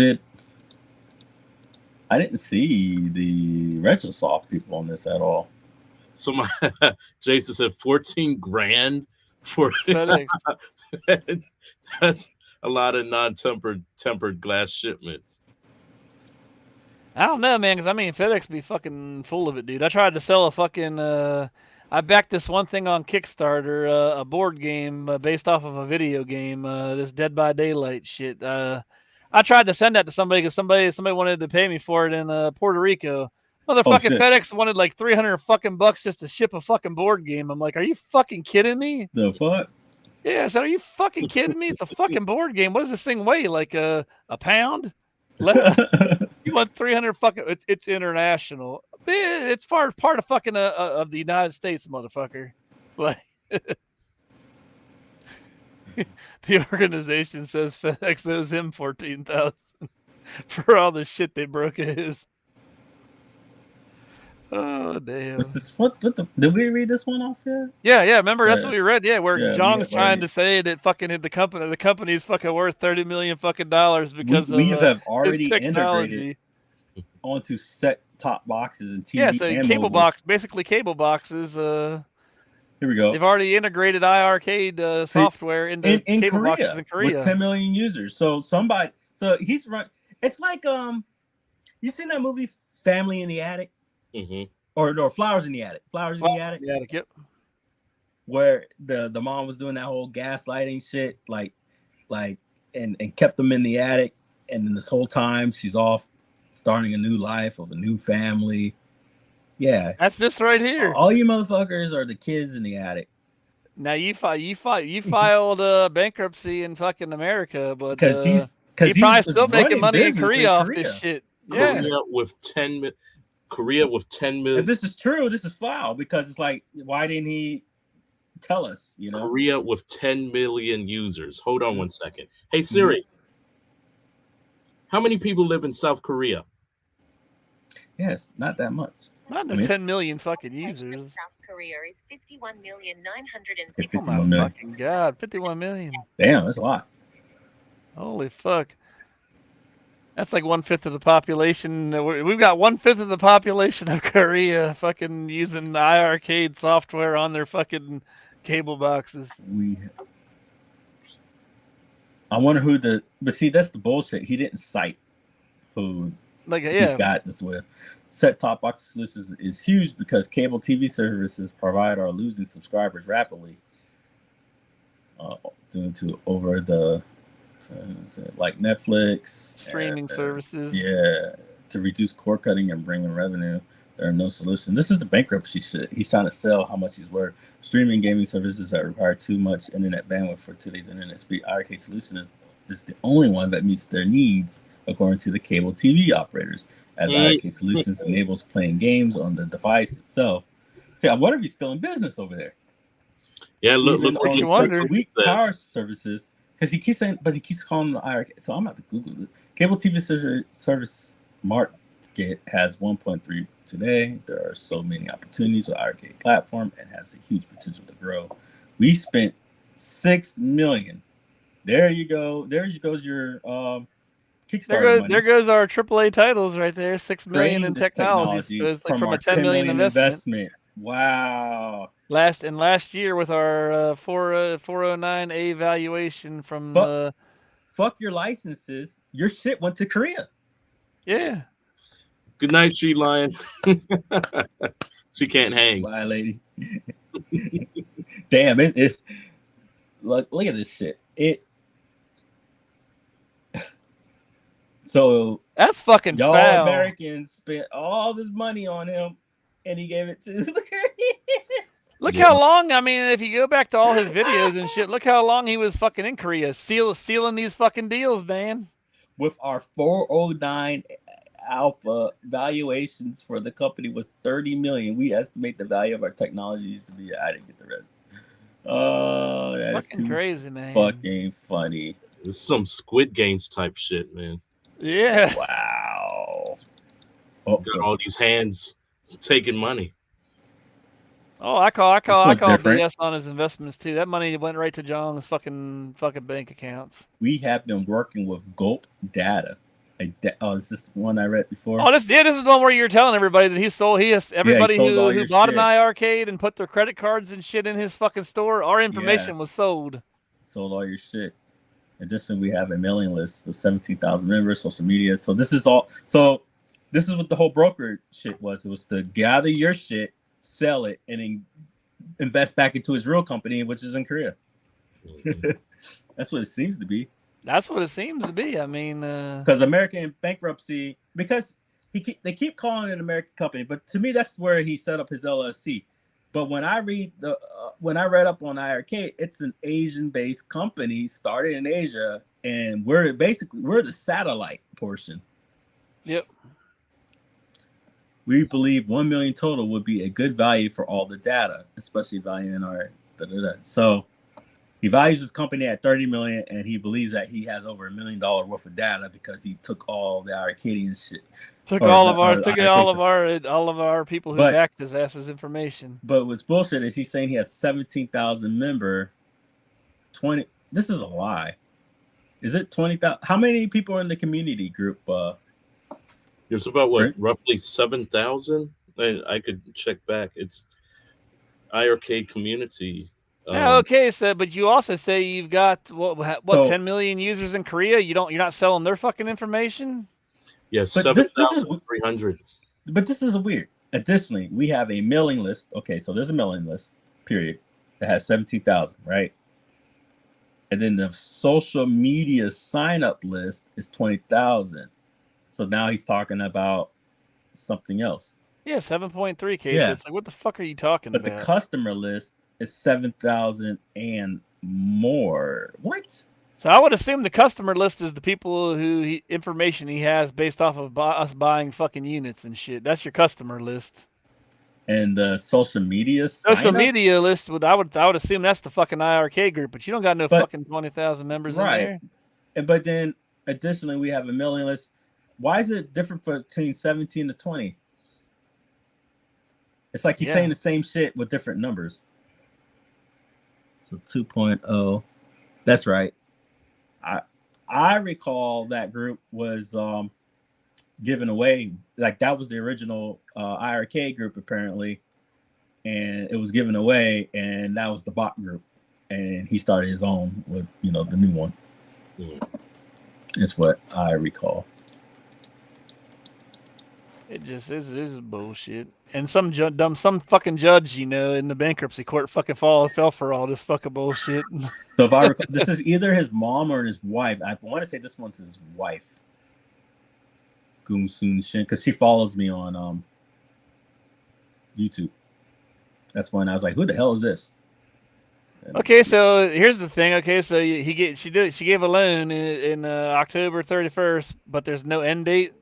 Speaker 1: I didn't see the Retrosoft people on this at all.
Speaker 2: So Jason said 14 grand for
Speaker 3: FedEx.
Speaker 2: That's a lot of tempered glass shipments.
Speaker 3: I don't know, man, because I mean FedEx be fucking full of it, dude. I tried to sell a fucking I backed this one thing on Kickstarter, a board game based off of a video game, this Dead by Daylight shit. I tried to send that to somebody because somebody wanted to pay me for it in Puerto Rico. Motherfucking FedEx wanted like $300 fucking bucks just to ship a fucking board game. I'm like, are you fucking kidding me?
Speaker 1: The fuck?
Speaker 3: Yeah, I said, are you fucking kidding me? It's a fucking board game. What does this thing weigh? Like a pound? You want 300 fucking? It's international. It's part of fucking of the United States, motherfucker. Like the organization says FedEx owes him $14,000 for all the shit they broke his. Oh damn!
Speaker 1: Did we read this one off yet?
Speaker 3: Yeah. Remember that's what we read. Yeah, where Jong's trying to say that fucking the company's fucking worth $30 million fucking dollars because
Speaker 1: we
Speaker 3: of
Speaker 1: have already
Speaker 3: technology.
Speaker 1: integrated onto set-top boxes and TV.
Speaker 3: Yeah, so
Speaker 1: and
Speaker 3: cable
Speaker 1: mobile.
Speaker 3: cable boxes. Here
Speaker 1: we go.
Speaker 3: They've already integrated iArcade software into cable
Speaker 1: Korea,
Speaker 3: boxes in Korea
Speaker 1: with 10 million users. So he's run. It's like you seen that movie Family in the Attic?
Speaker 2: Mm-hmm.
Speaker 1: Or Flowers in the Attic. Flowers in the Attic.
Speaker 3: Yep.
Speaker 1: Where the mom was doing that whole gaslighting shit, like, and kept them in the attic, and then this whole time she's off starting a new life of a new family. Yeah,
Speaker 3: that's this right here.
Speaker 1: All you motherfuckers are the kids in the attic.
Speaker 3: Now you filed bankruptcy in fucking America, but
Speaker 1: because he's
Speaker 3: probably still making money in Korea off this shit. Yeah.
Speaker 2: Korea with 10 million.
Speaker 1: If this is true, this is foul because it's like, why didn't he tell us? You know,
Speaker 2: Korea with 10 million users. Hold on one second. Hey Siri, how many people live in South Korea?
Speaker 1: Yes, not that much.
Speaker 3: Not 10 million fucking users.
Speaker 13: South Korea is 51,960,000.
Speaker 3: Oh my fucking god, 51 million.
Speaker 1: Damn, that's a lot.
Speaker 3: Holy fuck. That's like 1/5 of the population. We've got 1/5 of the population of Korea fucking using iArcade software on their fucking cable boxes.
Speaker 1: I wonder who but see, that's the bullshit. He didn't cite who he's got this with. Set-top box solutions is huge because cable TV services are losing subscribers rapidly due to over the like Netflix
Speaker 3: streaming services.
Speaker 1: Yeah, to reduce cord cutting and bring in revenue. There are no solutions. This is the bankruptcy shit. He's trying to sell how much he's worth. Streaming gaming services that require too much internet bandwidth for today's internet speed. iArcade solution is the only one that meets their needs, according to the cable TV operators, as iArcade solutions enables playing games on the device itself. See, I wonder if he's still in business over there.
Speaker 2: Yeah, look
Speaker 1: on weak power services. Because he keeps saying, but he keeps calling the iArcade. So I'm about to Google it. Cable TV service market has 1.3 today. There are so many opportunities with iArcade platform and has a huge potential to grow. We spent $6 million. There you go. There goes your Kickstarter money.
Speaker 3: There goes our AAA titles right there. $6 million in technology. So it's like from a $10 million investment.
Speaker 1: Wow.
Speaker 3: Last year with our 409A valuation from
Speaker 1: fuck your licenses. Your shit went to Korea.
Speaker 3: Yeah.
Speaker 2: Good night, She Lion. She can't hang.
Speaker 1: Bye, lady. Damn it. look at this shit. So
Speaker 3: that's fucking
Speaker 1: y'all
Speaker 3: foul.
Speaker 1: Americans spent all this money on him, and he gave it to the Koreans.
Speaker 3: Look how long. I mean, if you go back to all his videos and shit, look how long he was fucking in Korea, sealing these fucking deals, man.
Speaker 1: With our 409 alpha valuations for the company was 30 million. We estimate the value of our technologies to be. I didn't get the rest. Oh, that's
Speaker 3: fucking
Speaker 1: too
Speaker 3: crazy, man.
Speaker 1: Fucking funny.
Speaker 2: It's some Squid Games type shit, man.
Speaker 3: Yeah.
Speaker 1: Wow.
Speaker 2: Got all these hands taking money.
Speaker 3: Oh, I call
Speaker 1: different.
Speaker 3: BS on his investments too. That money went right to Jong's fucking bank accounts.
Speaker 1: We have been working with Gulp Data. Is this one I read before?
Speaker 3: Oh, this is the one where you're telling everybody that he sold everybody who bought an iiRcade and put their credit cards and shit in his fucking store. Our information was sold.
Speaker 1: Sold all your shit. Additionally, we have a mailing list of 17,000 members, social media. So this is all. So this is what the whole broker shit was. It was to gather your shit, sell it, and then invest back into his real company, which is in Korea. That's what it seems to be.
Speaker 3: That's what it seems to be. I mean,
Speaker 1: because American bankruptcy, because they keep calling it an American company, but to me that's where he set up his LLC. But when I read up on iiRcade, it's an Asian-based company started in Asia, and we're the satellite portion.
Speaker 3: Yep.
Speaker 1: We believe 1 million total would be a good value for all the data, especially valuing our So he values his company at 30 million, and he believes that he has over $1 million worth of data because he took all the Arcadian shit.
Speaker 3: Took all of our people who backed his ass's information.
Speaker 1: But what's bullshit is he's saying he has 17,000 member. 20. This is a lie. Is it 20,000? How many people are in the community group?
Speaker 2: There's about roughly 7,000. I could check back. It's iiRcade community.
Speaker 3: Okay, so but you also say you've got what 10 million users in Korea. You're not selling their fucking information.
Speaker 2: Yes, 7,300.
Speaker 1: But this is weird. Additionally, we have a mailing list. Okay, so there's a mailing list, period, that has 17,000, right? And then the social media sign-up list is 20,000. So now he's talking about something else.
Speaker 3: Yeah, 7.3K.
Speaker 1: Yeah.
Speaker 3: So it's like, what the fuck are you talking about?
Speaker 1: But the customer list is 7,000 and more. What?
Speaker 3: So I would assume the customer list is the people who information he has based off of us buying fucking units and shit. That's your customer list.
Speaker 1: And the social media
Speaker 3: list I would assume that's the fucking iiRcade group, but you don't got no fucking 20,000 members in there.
Speaker 1: But then additionally we have a mailing list. Why is it different between 17 to 20? It's like he's saying the same shit with different numbers. So 2.0. That's right. I recall that group was given away. Like that was the original iiRcade group apparently, and it was given away, and that was the bot group, and he started his own with the new one. It's what I recall.
Speaker 3: It just is bullshit. And some fucking judge, in the bankruptcy court fucking fell for all this fucking bullshit.
Speaker 1: So if I recall, this is either his mom or his wife. I want to say this one's his wife, Jong Wook Shin, because she follows me on YouTube. That's when I was like, "Who the hell is this?"
Speaker 3: Okay, so here's the thing. Okay, so she gave a loan in October 31st, but there's no end date.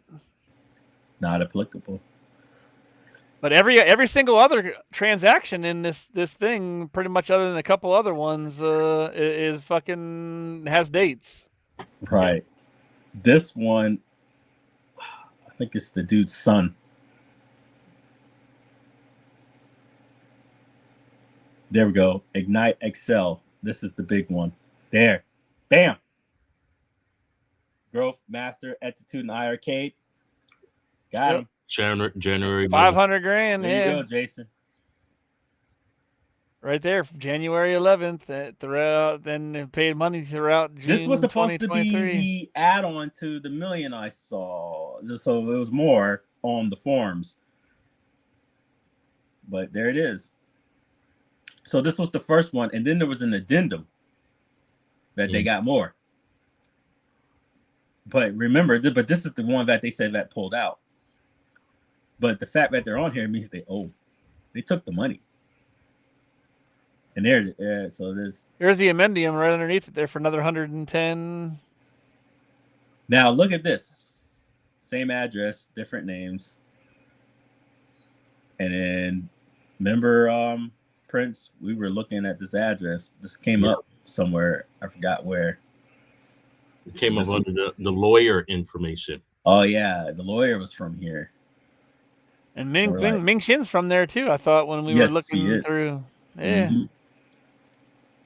Speaker 1: Not applicable.
Speaker 3: But every single other transaction in this thing, pretty much other than a couple other ones, is fucking has dates.
Speaker 1: Right. This one, I think it's the dude's son. There we go. Ignite Excel. This is the big one. There. Bam. Growth Master Attitude and iiRcade. Got him.
Speaker 2: January
Speaker 3: 500 grand.
Speaker 1: There you go, Jason.
Speaker 3: Right there, January 11th. Throughout, then they paid money throughout June.
Speaker 1: This was supposed to be the add-on to the million I saw, so it was more on the forums. But there it is. So this was the first one, and then there was an addendum. that they got more. But remember, this is the one that they said that pulled out. But the fact that they're on here means they took the money. And here's
Speaker 3: the amendium right underneath it there for another 110.
Speaker 1: Now look at this. Same address, different names. And then remember Prince, we were looking at this address. This came up somewhere. I forgot where.
Speaker 2: It came up under the lawyer information.
Speaker 1: Oh yeah, the lawyer was from here.
Speaker 3: And Ming Shin's from there too. I thought when we were looking through. Yeah.
Speaker 1: Mm-hmm.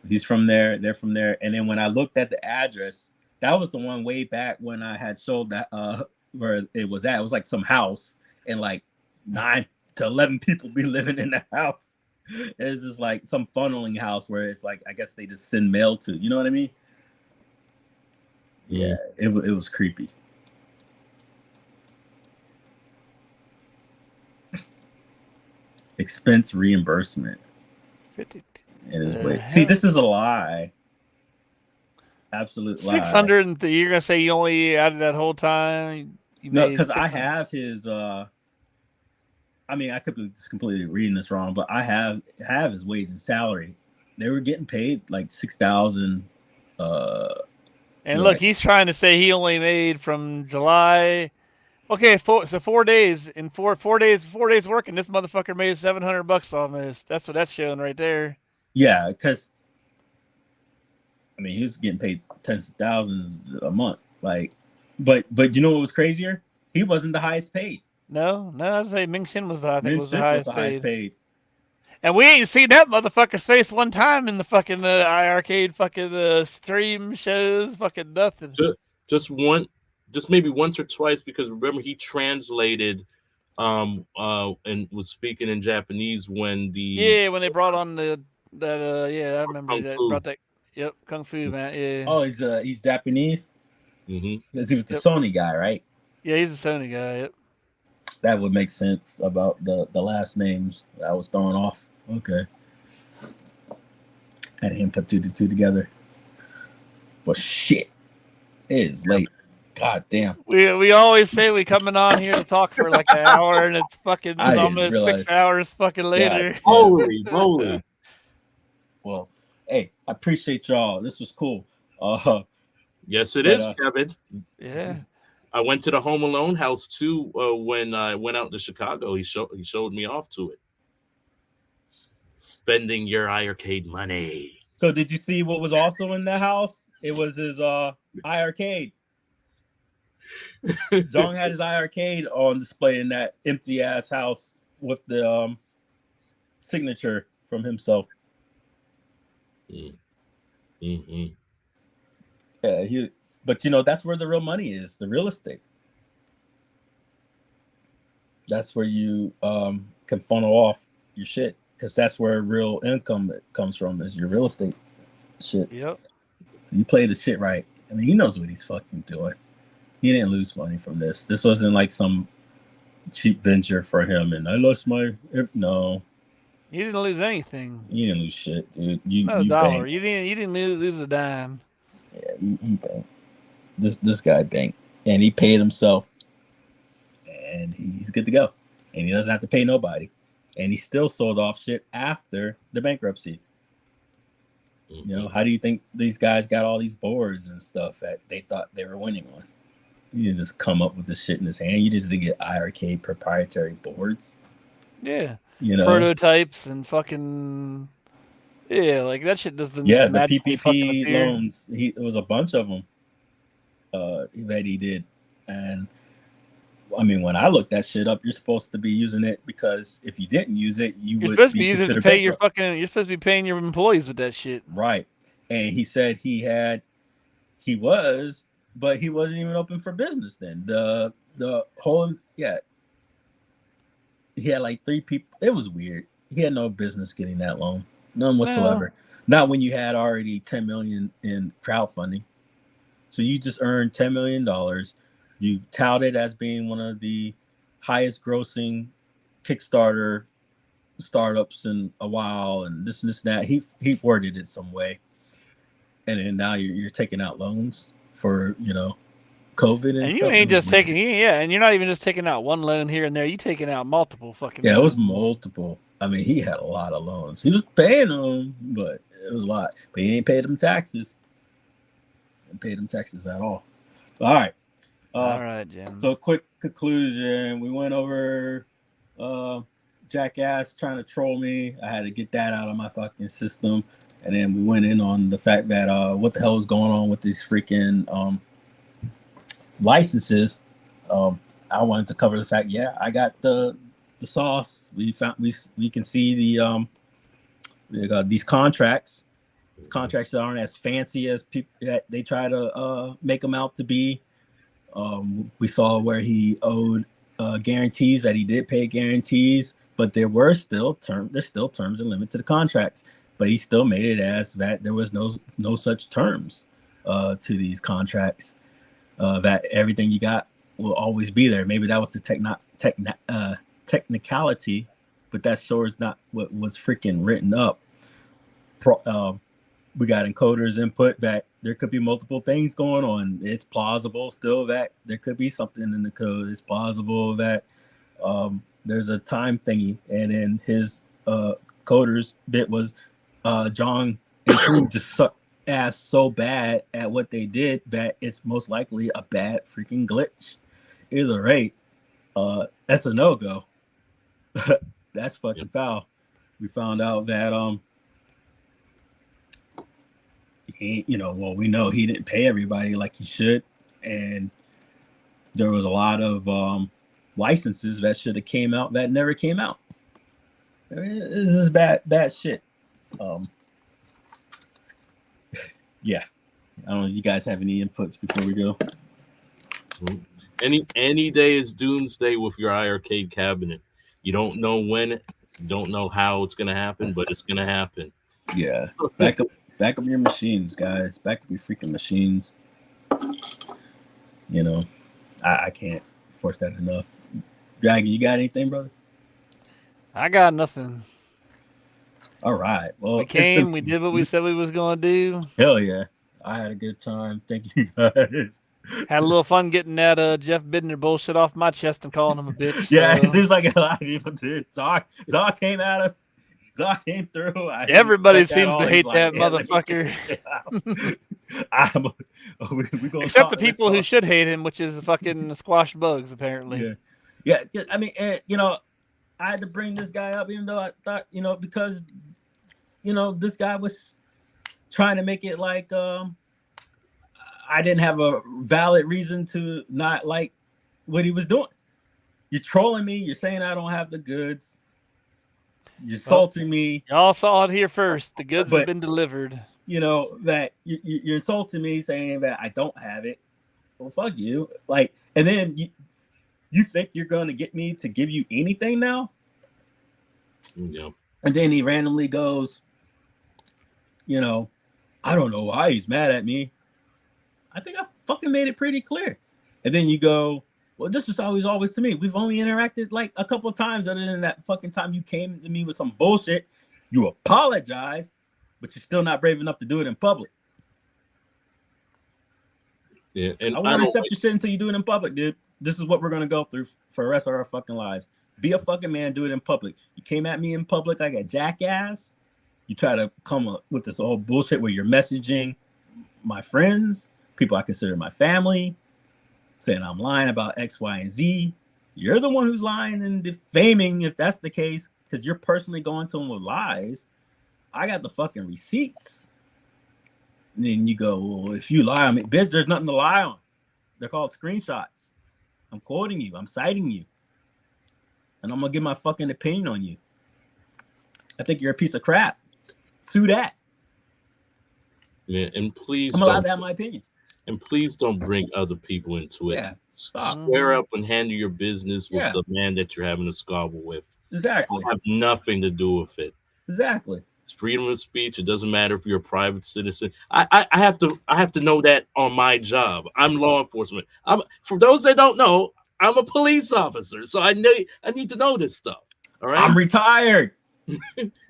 Speaker 1: He's from there. They're from there. And then when I looked at the address, that was the one way back when I had showed that where it was at. It was like some house, and like 9 to 11 people be living in the house. It's just like some funneling house where it's like I guess they just send mail to. You know what I mean? Yeah, it was creepy. Expense reimbursement.
Speaker 3: 50.
Speaker 1: It is weird. See, this is a lie. Absolute lie.
Speaker 3: 600. You're gonna say you only added that whole time?
Speaker 1: No, because I have his. I mean, I could be just completely reading this wrong, but I have his wage and salary. They were getting paid like 6,000.
Speaker 3: And look, he's trying to say he only made from July. Okay, 4 days in four days working. This motherfucker made $700 almost. That's what that's showing right there.
Speaker 1: Yeah, because I mean he was getting paid tens of thousands a month. Like, but you know what was crazier? He wasn't the highest paid.
Speaker 3: No, I'd say Ming Shin was the highest paid. And we ain't seen that motherfucker's face one time in the fucking iiRcade fucking stream shows, fucking nothing.
Speaker 2: Just maybe once or twice, because remember he translated and was speaking in Japanese when
Speaker 3: when they brought on I remember that brought that. Yep, Kung Fu man. Yeah.
Speaker 1: Oh, he's Japanese.
Speaker 2: Mm-hmm.
Speaker 1: Because he was the Sony guy, right?
Speaker 3: Yeah, he's a Sony guy. Yep.
Speaker 1: That would make sense about the last names. I was throwing off. Okay. I didn't put two together. But shit, it is late. God damn.
Speaker 3: We always say we coming on here to talk for like an hour, and it's fucking almost 6 hours fucking later.
Speaker 2: Holy moly.
Speaker 1: Well, hey, I appreciate y'all. This was cool.
Speaker 2: Yes, it is, Kevin.
Speaker 3: Yeah.
Speaker 2: I went to the Home Alone house too when I went out to Chicago. He showed me off to it. Spending your iiRcade money.
Speaker 1: So did you see what was also in the house? It was his iiRcade. Jong had his iiRcade on display in that empty ass house with the signature from himself.
Speaker 2: Mm-hmm.
Speaker 1: Yeah, but you know that's where the real money is, the real estate. That's where you can funnel off your shit, because that's where real income comes from, is your real estate shit.
Speaker 3: Yep.
Speaker 1: So you play the shit right. I mean, he knows what he's fucking doing. He didn't lose money from this. This wasn't like some cheap venture for him. And I lost no.
Speaker 3: You didn't lose anything.
Speaker 1: You didn't lose shit, dude. You
Speaker 3: dollar.
Speaker 1: banked.
Speaker 3: You didn't lose a dime.
Speaker 1: Yeah, he banked. This guy banked, and he paid himself, and he's good to go, and he doesn't have to pay nobody, and he still sold off shit after the bankruptcy. Mm-hmm. You know, how do you think these guys got all these boards and stuff that they thought they were winning on? You didn't just come up with this shit in his hand. You just didn't get iiRcade proprietary boards.
Speaker 3: Yeah.
Speaker 1: You know,
Speaker 3: prototypes and fucking like that shit doesn't.
Speaker 1: Yeah, the PPP loans. It was a bunch of them that he did, and I mean, when I looked that shit up, you're supposed to be using it because if you didn't use it, you're
Speaker 3: supposed to be using it to pay your fucking. You're supposed to be paying your employees with that shit,
Speaker 1: right? And he said he was, but he wasn't even open for business then. The whole he had like 3 people. It was weird. He had no business getting that loan, none whatsoever. No. Not when you had already $10 million in crowdfunding. So you just earned $10 million. You touted as being one of the highest grossing Kickstarter startups in a while, and this and that. He worded it some way. and then now you're taking out loans for COVID and
Speaker 3: And
Speaker 1: stuff.
Speaker 3: you ain't just taking, and you're not even just taking out one loan here and there. You taking out multiple fucking.
Speaker 1: Yeah, it was
Speaker 3: loans.
Speaker 1: multiple. I mean, he had a lot of loans. He was paying them, but it was a lot. But he ain't paid them taxes. Didn't pay them taxes at all. All right.
Speaker 3: All right, Jim.
Speaker 1: So quick conclusion. We went over Jackass trying to troll me. I had to get that out of my fucking system. And then we went in on the fact that what the hell is going on with these freaking licenses. I wanted to cover the fact, I got the sauce. We can see these contracts. These contracts that aren't as fancy as people that they try to make them out to be. We saw where he owed guarantees, that he did pay guarantees, but there's still terms and limits to the contracts. But he still made it as that there was no such terms to these contracts. That everything you got will always be there. Maybe that was the technicality, but that sure is not what was freaking written up. We got encoders input that there could be multiple things going on. It's plausible still that there could be something in the code. It's plausible that there's a time thingy, and then his coders bit was Jong improved to suck ass so bad at what they did that it's most likely a bad freaking glitch. Either rate, that's a no-go. That's fucking foul. We found out that we know he didn't pay everybody like he should, and there was a lot of licenses that should have came out that never came out. I mean, this is bad shit. Yeah, I don't know if you guys have any inputs before we go.
Speaker 2: Any day is doomsday with your iiRcade cabinet. You don't know when, you don't know how it's gonna happen, but it's gonna happen.
Speaker 1: Yeah, back up your machines, guys. Back up your freaking machines. I can't force that enough. Dragon, you got anything, brother?
Speaker 3: I got nothing.
Speaker 1: All right. Well,
Speaker 3: we came. We did what we said we was gonna do.
Speaker 1: Hell yeah! I had a good time. Thank you guys.
Speaker 3: Had a little fun getting that Jeff Bidner bullshit off my chest and calling him a bitch.
Speaker 1: Yeah,
Speaker 3: so.
Speaker 1: it seems like a lot of people did. Zar came came through.
Speaker 3: Everybody seems to hate that motherfucker. Except the people who should hate him, which is the fucking squash bugs, apparently.
Speaker 1: Yeah. I mean, I had to bring this guy up, even though I thought, because, this guy was trying to make it like I didn't have a valid reason to not like what he was doing. You're trolling me. You're saying I don't have the goods. You're insulting me.
Speaker 3: Y'all saw it here first. The goods have been delivered.
Speaker 1: That you're insulting me, saying that I don't have it. Well, fuck you. And then you think you're going to get me to give you anything now?
Speaker 2: Yeah.
Speaker 1: And then he randomly goes, I don't know why he's mad at me. I think I fucking made it pretty clear. And then you go, well, this was always to me. We've only interacted like a couple of times, other than that fucking time you came to me with some bullshit. You apologize, but you're still not brave enough to do it in public.
Speaker 2: Yeah, and
Speaker 1: I won't accept your shit until you do it in public, dude. This is what we're gonna go through for the rest of our fucking lives. Be a fucking man, do it in public. You came at me in public like a jackass. You try to come up with this old bullshit where you're messaging my friends, people I consider my family, saying I'm lying about X, Y, and Z. You're the one who's lying and defaming if that's the case, because you're personally going to them with lies. I got the fucking receipts. And then you go, well, if you lie, bitch, there's nothing to lie on. They're called screenshots. I'm quoting you. I'm citing you. And I'm going to give my fucking opinion on you. I think you're a piece of crap. Sue that.
Speaker 2: Yeah, and please
Speaker 1: I'm allowed to have my opinion.
Speaker 2: And please don't bring other people into it.
Speaker 1: Yeah.
Speaker 2: Square up and handle your business with the man that you're having a squabble with.
Speaker 1: Exactly.
Speaker 2: Have nothing to do with it.
Speaker 1: Exactly.
Speaker 2: It's freedom of speech. It doesn't matter if you're a private citizen. I have to know that on my job. I'm law enforcement. For those that don't know, I'm a police officer, so I need to know this stuff. All right.
Speaker 1: I'm retired.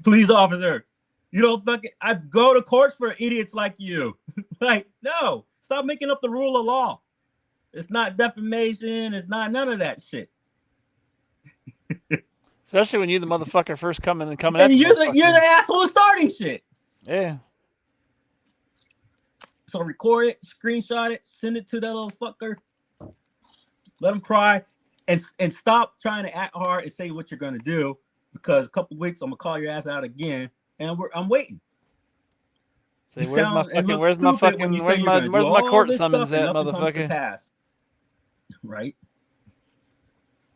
Speaker 1: Police officer. You don't fucking. I go to courts for idiots like you. Like, no, stop making up the rule of law. It's not defamation. It's not none of that shit.
Speaker 3: Especially when you the motherfucker first coming at
Speaker 1: And you're the asshole starting shit.
Speaker 3: Yeah.
Speaker 1: So record it, screenshot it, send it to that little fucker. Let him cry, and stop trying to act hard and say what you're gonna do, because a couple weeks I'm gonna call your ass out again, and I'm waiting.
Speaker 3: Say, where's my court summons at, motherfucker?
Speaker 1: Right.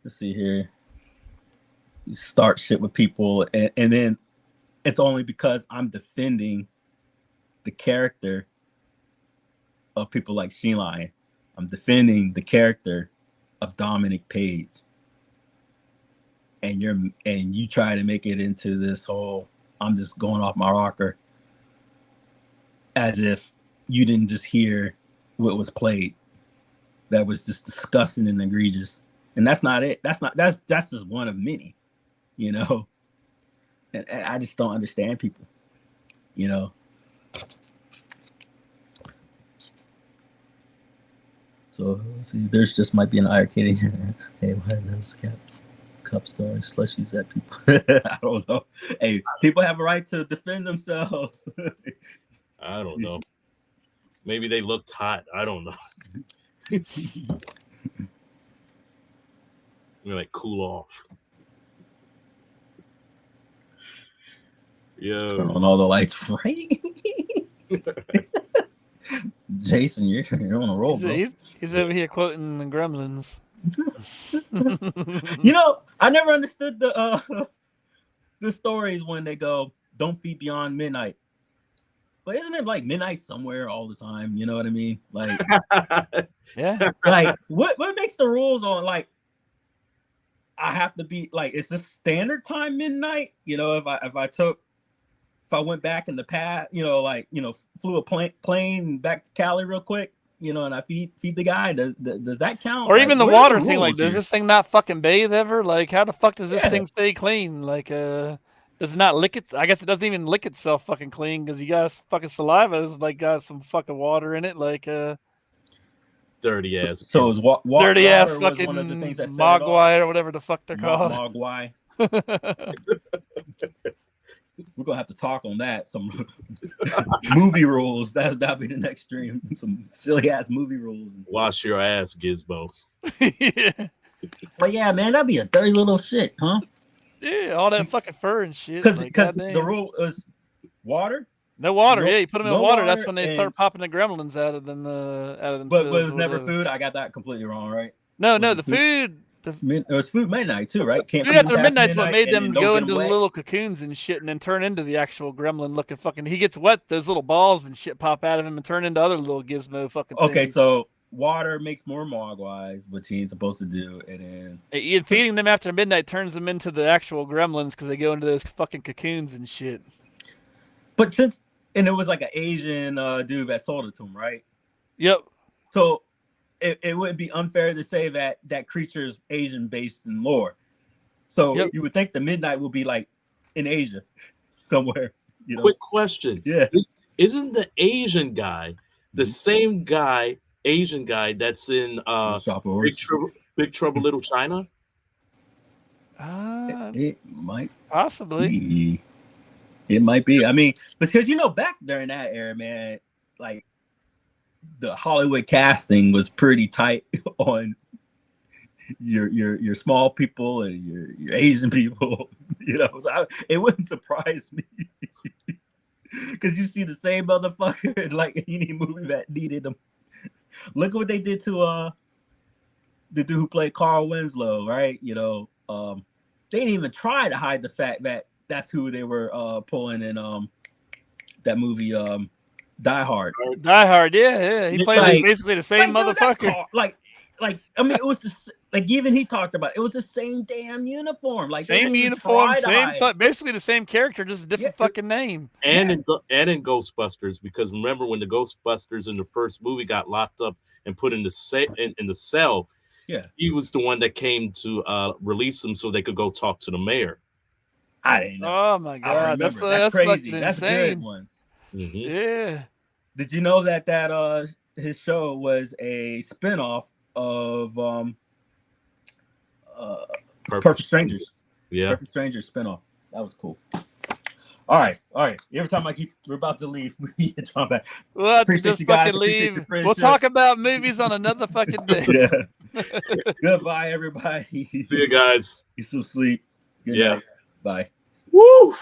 Speaker 1: Let's see here. You start shit with people, and then it's only because I'm defending the character of people like Sheen Lion. I'm defending the character of Dominic Page. And you try to make it into this whole I'm just going off my rocker, as if you didn't just hear what was played. That was just disgusting and egregious. And that's not it. That's just one of many, you know. And I just don't understand people, you know. So let's see, there's just might be an iiRcade here. Hey, why are those cup stars slushies at people? I don't know. Hey, people have a right to defend themselves.
Speaker 2: I don't know. Maybe they looked hot. I don't know. You're like cool off. Yeah.
Speaker 1: Turn on all the lights, right? Jason, you're on a roll, bro.
Speaker 3: He's over here quoting the Gremlins.
Speaker 1: You know, I never understood the stories when they go, "Don't feed beyond midnight." But isn't it like midnight somewhere all the time? You know what I mean? Like,
Speaker 3: yeah.
Speaker 1: Like, what makes the rules on like? I have to be like, is this standard time midnight? You know, if I went back in the past, you know, like, you know, flew a plane back to Cali real quick, you know, and I feed the guy, does that count?
Speaker 3: Or
Speaker 1: like,
Speaker 3: even the water thing, like, does this thing not fucking bathe ever? Like, how the fuck does this thing stay clean? Like, does it not lick it? I guess it doesn't even lick itself fucking clean, because you got fucking saliva is like got some fucking water in it, like
Speaker 2: dirty ass.
Speaker 1: So it was
Speaker 3: dirty ass
Speaker 1: was
Speaker 3: fucking
Speaker 1: one of the things that
Speaker 3: mogwai or whatever the fuck they're called.
Speaker 1: Mogwai. We're gonna have to talk on that. Some movie rules. That'll be the next stream. Some silly ass movie rules.
Speaker 2: Wash your ass, Gizmo.
Speaker 3: Yeah.
Speaker 1: But yeah, man, that'd be a dirty little shit, huh?
Speaker 3: Yeah, all that fucking fur and shit.
Speaker 1: Because
Speaker 3: like,
Speaker 1: the rule is water.
Speaker 3: No water. Yeah, you put them in water. That's when they
Speaker 1: and,
Speaker 3: start popping the gremlins out of themselves.
Speaker 1: But it was never food. I got that completely wrong, right?
Speaker 3: No, the food.
Speaker 1: It was food midnight too, right?
Speaker 3: Food after midnight's what made them go into the little cocoons and shit, and then turn into the actual gremlin looking fucking. He gets wet, those little balls and shit pop out of him and turn into other little gizmo fucking.
Speaker 1: Okay,
Speaker 3: things.
Speaker 1: so water makes more mogwais, which he ain't supposed to do, and then
Speaker 3: feeding them after midnight turns them into the actual gremlins because they go into those fucking cocoons and shit.
Speaker 1: But and it was like an Asian dude that sold it to him, right?
Speaker 3: Yep.
Speaker 1: So it wouldn't be unfair to say that creature is Asian based in lore. So you would think the midnight will be like in Asia somewhere. You know?
Speaker 2: Quick question.
Speaker 1: Yeah.
Speaker 2: Isn't the Asian guy the same guy, Asian guy that's in Big Trouble Little China?
Speaker 1: It might
Speaker 3: possibly.
Speaker 1: Be. It might be. I mean, because you know, back during that era, man, like the Hollywood casting was pretty tight on your small people and your Asian people. You know, so it wouldn't surprise me because you see the same motherfucker in like any movie that needed them. Look at what they did to the dude who played Carl Winslow, right? You know, they didn't even try to hide the fact that that's who they were pulling in that movie Die Hard.
Speaker 3: Die Hard, yeah. He played like, basically the same motherfucker.
Speaker 1: Like I mean, it was just like even he talked about it was the same damn uniform. Like
Speaker 3: same uniform, basically the same character, just a different fucking name.
Speaker 2: And in Ghostbusters, because remember when the Ghostbusters in the first movie got locked up and put in the cell,
Speaker 1: yeah,
Speaker 2: he was the one that came to release them so they could go talk to the mayor.
Speaker 1: I didn't know.
Speaker 3: Oh my god, that's
Speaker 1: crazy.
Speaker 3: fucking
Speaker 1: That's a
Speaker 3: insane.
Speaker 1: good one.
Speaker 3: Yeah.
Speaker 1: Did you know that his show was a spinoff of Perfect Strangers?
Speaker 2: Yeah.
Speaker 1: Perfect Strangers spinoff. That was cool. All right. Every time we're about to leave, we need to drop back.
Speaker 3: We'll have to
Speaker 1: Appreciate
Speaker 3: just
Speaker 1: you guys.
Speaker 3: fucking
Speaker 1: Appreciate
Speaker 3: leave.
Speaker 1: your friendship.
Speaker 3: We'll talk about movies on another fucking day.
Speaker 1: Yeah. Goodbye, everybody.
Speaker 2: See you guys.
Speaker 1: Get some sleep. Good night. Bye.
Speaker 2: Woo!